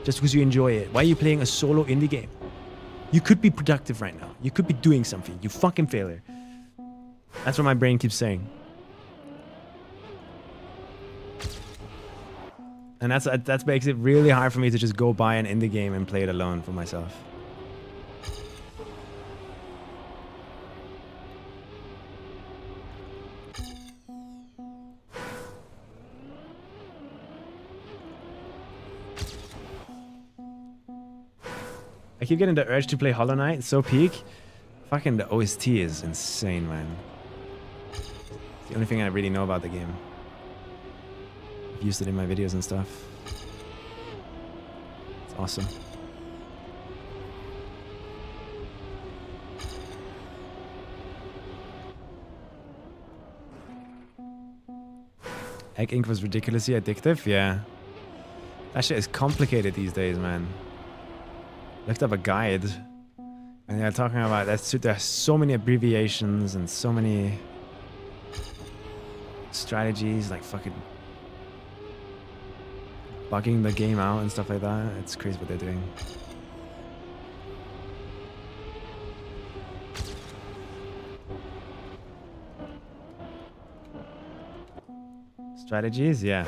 Just because you enjoy it. Why are you playing a solo indie game? You could be productive right now. You could be doing something. You fucking failure. That's what my brain keeps saying. And that makes it really hard for me to just go buy an indie game and play it alone for myself. I keep getting the urge to play Hollow Knight. It's so peak. Fucking the OST is insane, man. It's the only thing I really know about the game. I've used it in my videos and stuff. It's awesome. Egg Ink was ridiculously addictive? Yeah. That shit is complicated these days, man. Looked up a guide. And they're talking about that there's so many abbreviations and so many strategies, like fucking bugging the game out and stuff like that. It's crazy what they're doing. Strategies? Yeah.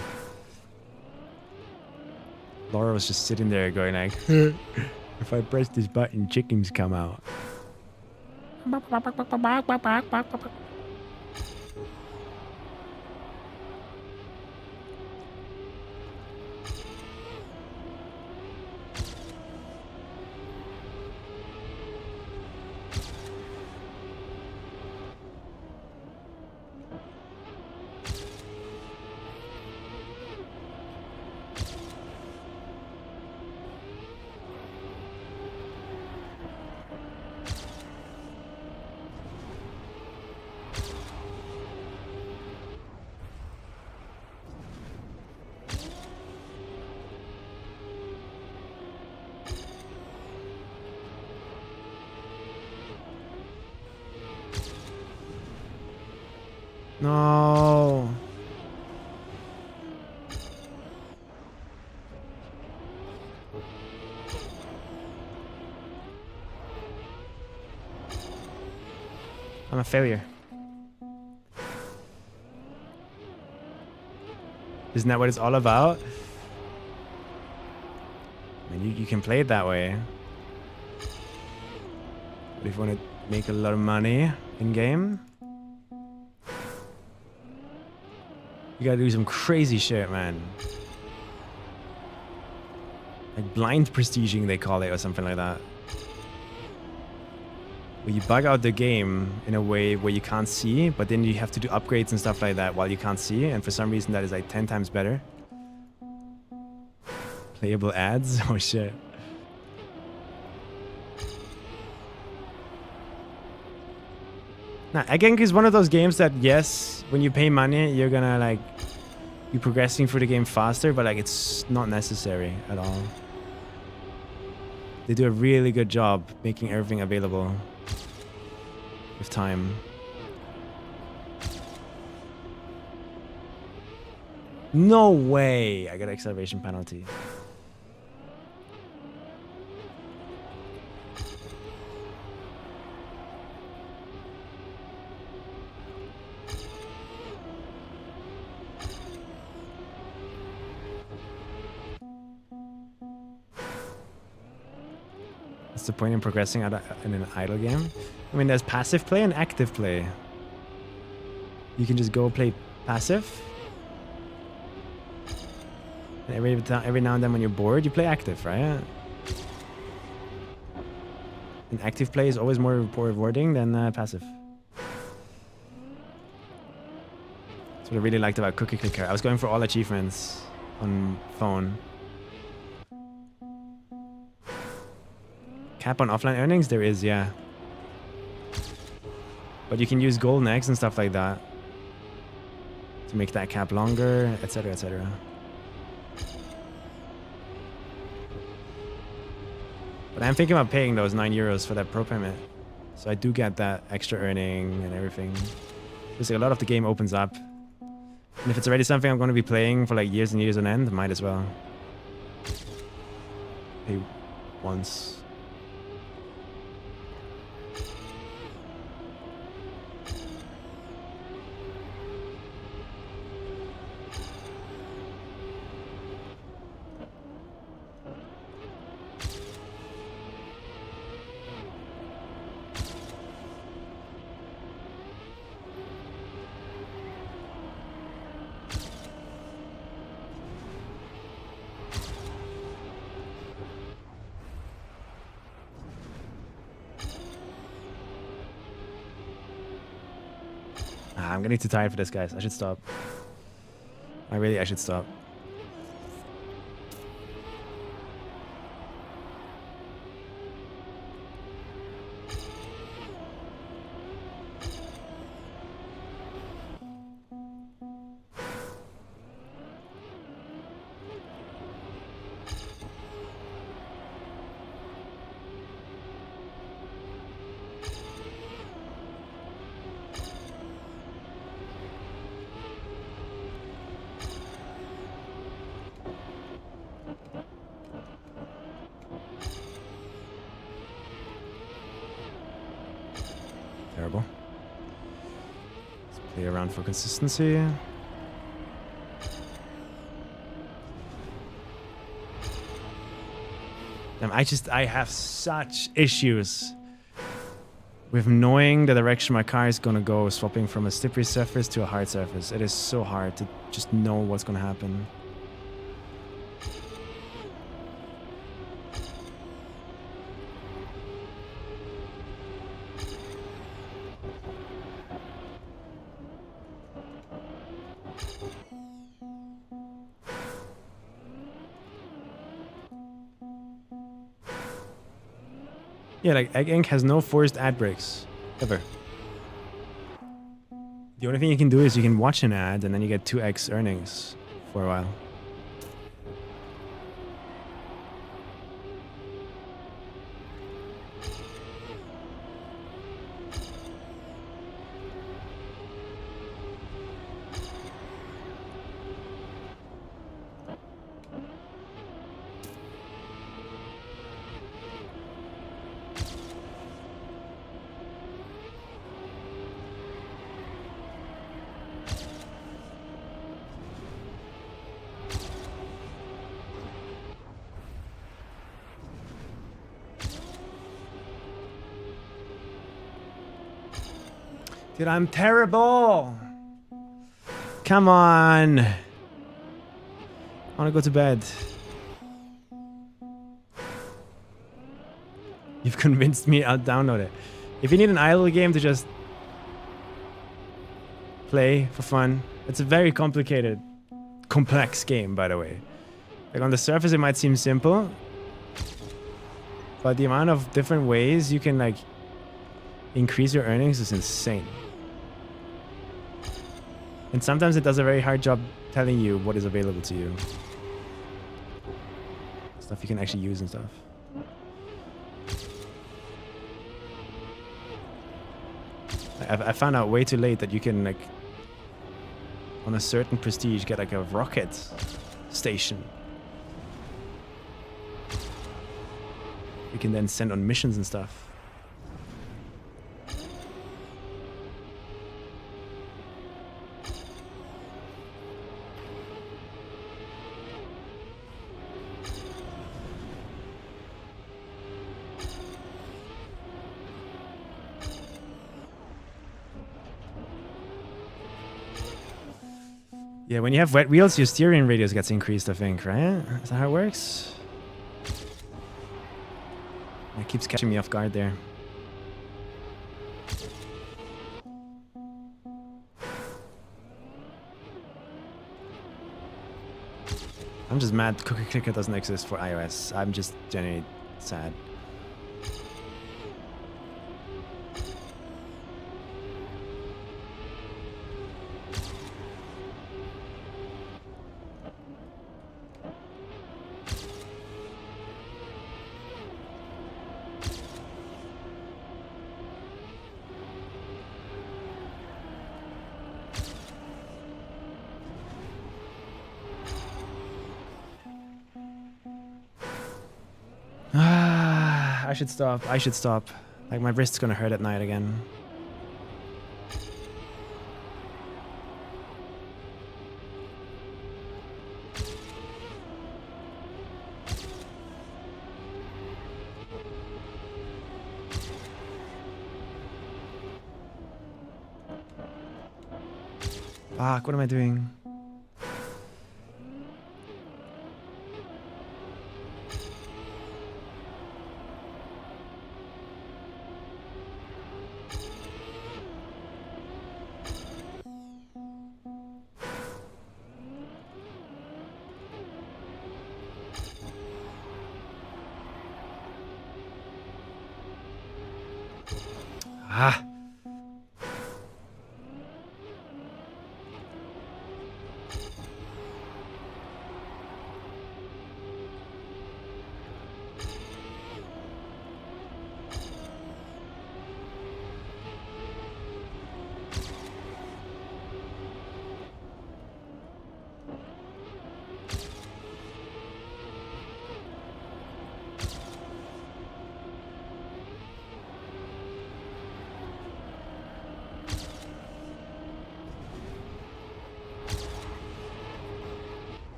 Laura was just sitting there going like, if I press this button, chickens come out. No. I'm a failure. Isn't that what it's all about? I mean, you can play it that way. But if you want to make a lot of money in-game, you gotta do some crazy shit, man. Like blind prestiging, they call it, or something like that. Where you bug out the game in a way where you can't see, but then you have to do upgrades and stuff like that while you can't see, and for some reason that is like 10 times better. Playable ads? Oh shit. Nah, Egg Ink is one of those games that, yes, when you pay money, you're gonna like be progressing through the game faster, but like it's not necessary at all. They do a really good job making everything available with time. No way! I got an acceleration penalty. What's the point in progressing in an idle game? I mean, there's passive play and active play. You can just go play passive, And every now and then when you're bored, you play active, right? And active play is always more rewarding than passive. That's what I really liked about Cookie Clicker. I was going for all achievements on phone. Cap on offline earnings? There is, yeah. But you can use golden eggs and stuff like that to make that cap longer, etc., etc. But I'm thinking about paying those €9 for that pro permit. So I do get that extra earning and everything. Basically, a lot of the game opens up. And if it's already something I'm going to be playing for like years and years on end, might as well pay once. I'm getting too tired for this, guys. I should stop. I should stop. Terrible. Let's play around for consistency. Damn, I have such issues with knowing the direction my car is gonna go, swapping from a slippery surface to a hard surface. It is so hard to just know what's gonna happen. Yeah, like Egg Inc. has no forced ad breaks. Ever. The only thing you can do is you can watch an ad and then you get 2x earnings for a while. Dude, I'm terrible. Come on. I want to go to bed. You've convinced me. I'll download it. If you need an idle game to just play for fun, it's a very complicated, complex game, by the way. Like on the surface, it might seem simple, but the amount of different ways you can like increase your earnings is insane. And sometimes it does a very hard job telling you what is available to you. Stuff you can actually use and stuff. I found out way too late that you can, like, on a certain prestige, get like a rocket station. You can then send on missions and stuff. Yeah, when you have wet wheels, your steering radius gets increased, I think, right? Is that how it works? It keeps catching me off guard there. I'm just mad Cookie Clicker doesn't exist for iOS. I'm just genuinely sad. I should stop. I should stop. Like, my wrist's gonna hurt at night again. Fuck, what am I doing? Ah.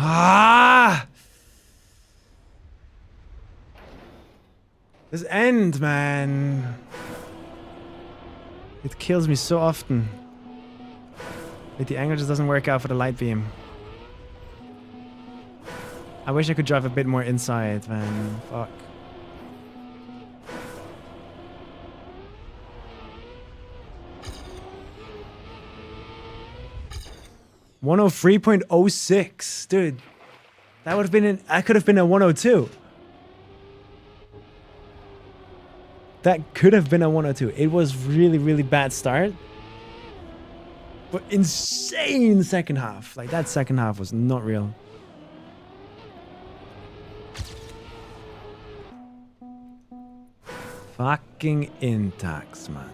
Ah! This end, man. It kills me so often. Like, the angle just doesn't work out for the light beam. I wish I could drive a bit more inside, man. Fuck. $103.06, dude. That would have been I could have been a 102. That could have been a 102. It was really, really bad start. But insane second half. Like, that second half was not real. Fucking Intax, man.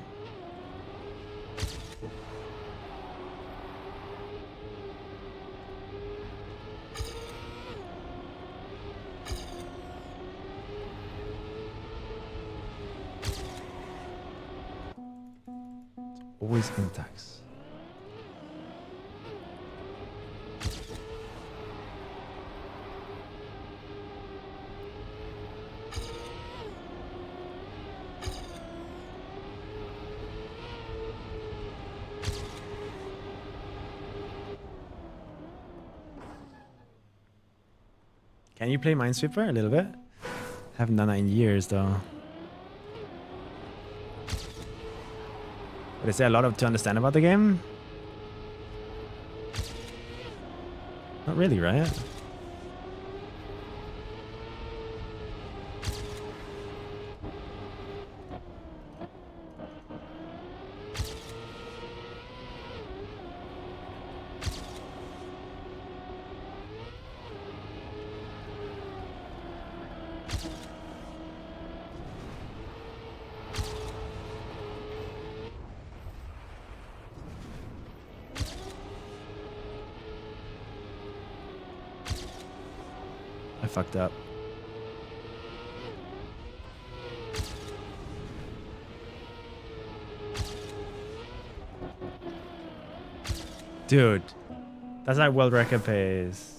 Always Intax. Can you play Minesweeper a little bit? Haven't done that in years though. But is there a lot to understand about the game? Not really, right? I fucked up. Dude, that's not world record pace.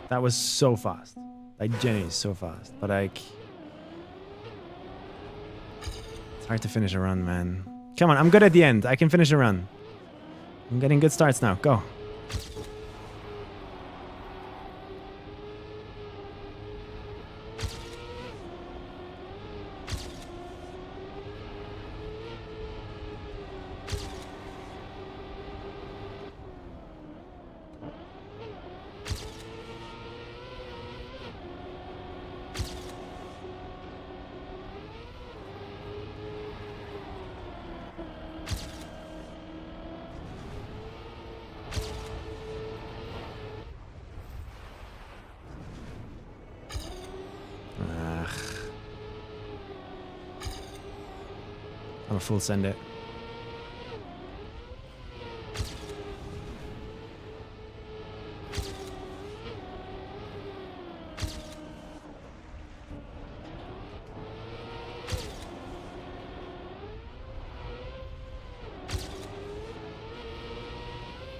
That was so fast. Like, Jenny, so fast. But, like... It's hard to finish a run, man. Come on, I'm good at the end. I can finish a run. I'm getting good starts now. Go. I'm a full send it.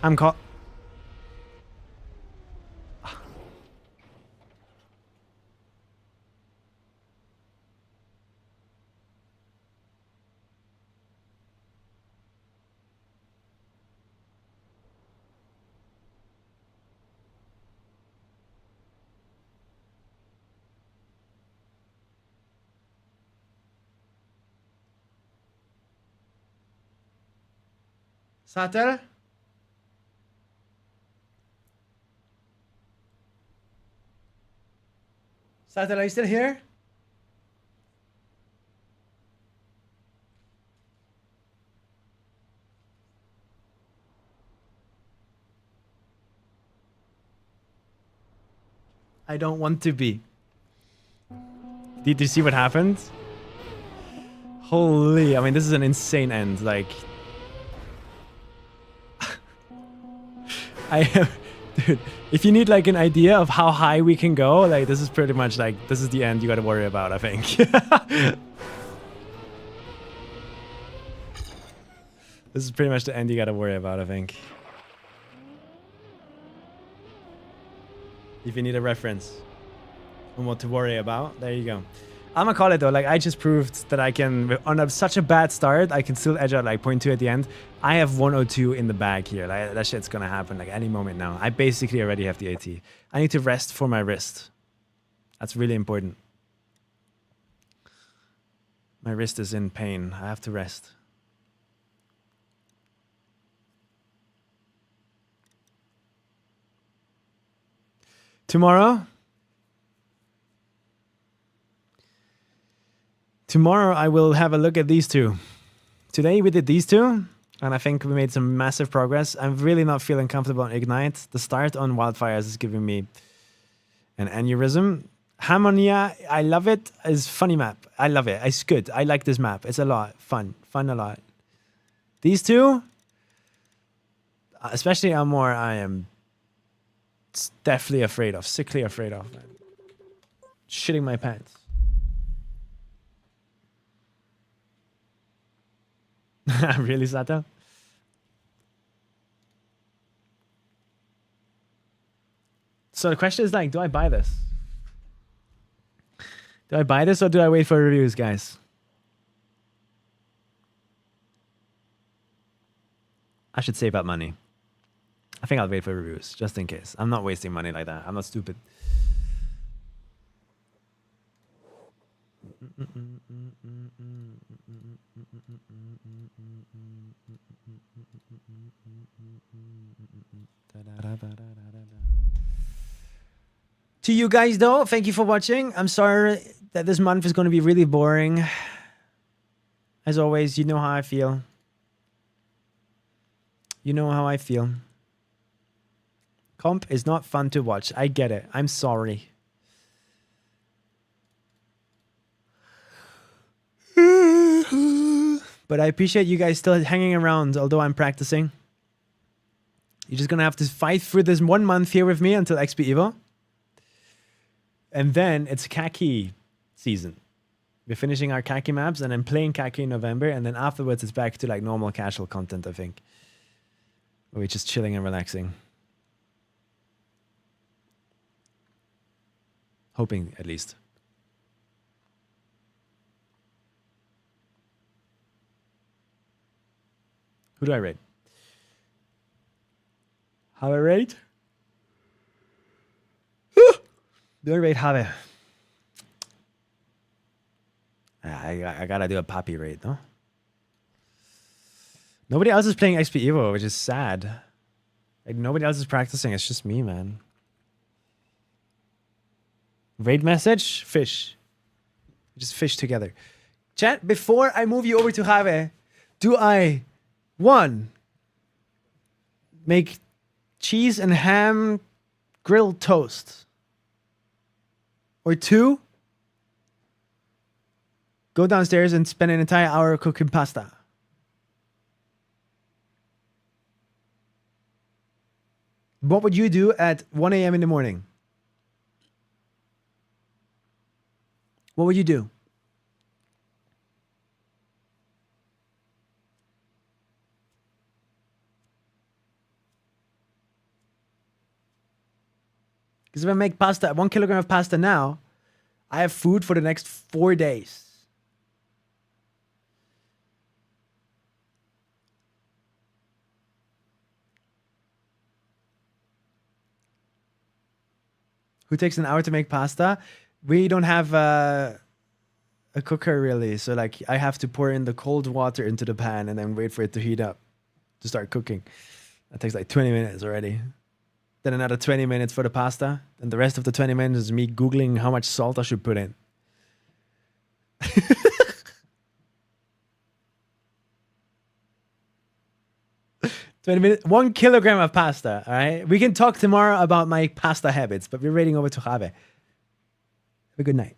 I'm caught. Satel? Satel, are you still here? I don't want to be. Did you see what happened? Holy, I mean, this is an insane end. Like, I am, dude, if you need like an idea of how high we can go, like this is pretty much like, this is the end you got to worry about, I think. This is pretty much the end you got to worry about, I think. If you need a reference on what to worry about, there you go. I'm gonna call it though, like I just proved that I can, on such a bad start, I can still edge out like 0.2 at the end. I have 102 in the bag here. Like that shit's gonna happen like any moment now. I basically already have the AT. I need to rest for my wrist. That's really important. My wrist is in pain. I have to rest. Tomorrow I will have a look at these two. Today we did these two, and I think we made some massive progress. I'm really not feeling comfortable on Ignite. The start on Wildfires is giving me an aneurysm. Harmonia, I love it. It's funny map. I love it. It's good. I like this map. It's a lot. Fun a lot. These two, especially Amor, I am definitely afraid of. Sickly afraid of, man. Shitting my pants. Really, Sato? So the question is like, do I buy this? Do I buy this or do I wait for reviews, guys? I should save up money. I think I'll wait for reviews, just in case. I'm not wasting money like that. I'm not stupid. To you guys though, thank you for watching. I'm sorry that this month is going to be really boring. As always, you know how I feel. You know how I feel. Comp is not fun to watch. I get it. I'm sorry. But I appreciate you guys still hanging around, although I'm practicing. You're just gonna have to fight through this 1 month here with me until XPEVO. And then it's khaki season. We're finishing our khaki maps and then playing khaki in November. And then afterwards it's back to like normal casual content, I think. Where we're just chilling and relaxing. Hoping, at least. Who do I rate? How I rate? Do I rate Have? I gotta do a Papi rate, no? Nobody else is playing XPEVO, which is sad. Like, nobody else is practicing. It's just me, man. Raid message? Fish. Just fish together. Chat, before I move you over to Have, do I, 1, make cheese and ham grilled toast? Or 2, go downstairs and spend an entire hour cooking pasta? What would you do at 1 a.m. in the morning? What would you do? Because if I make pasta, 1 kilogram of pasta now, I have food for the next 4 days. Who takes an hour to make pasta? We don't have a cooker really, so like I have to pour in the cold water into the pan and then wait for it to heat up to start cooking. That takes like 20 minutes already. Then another 20 minutes for the pasta, and the rest of the 20 minutes is me Googling how much salt I should put in. 20 minutes, 1 kilogram of pasta, all right? We can talk tomorrow about my pasta habits, but we're raiding over to Have. Have a good night.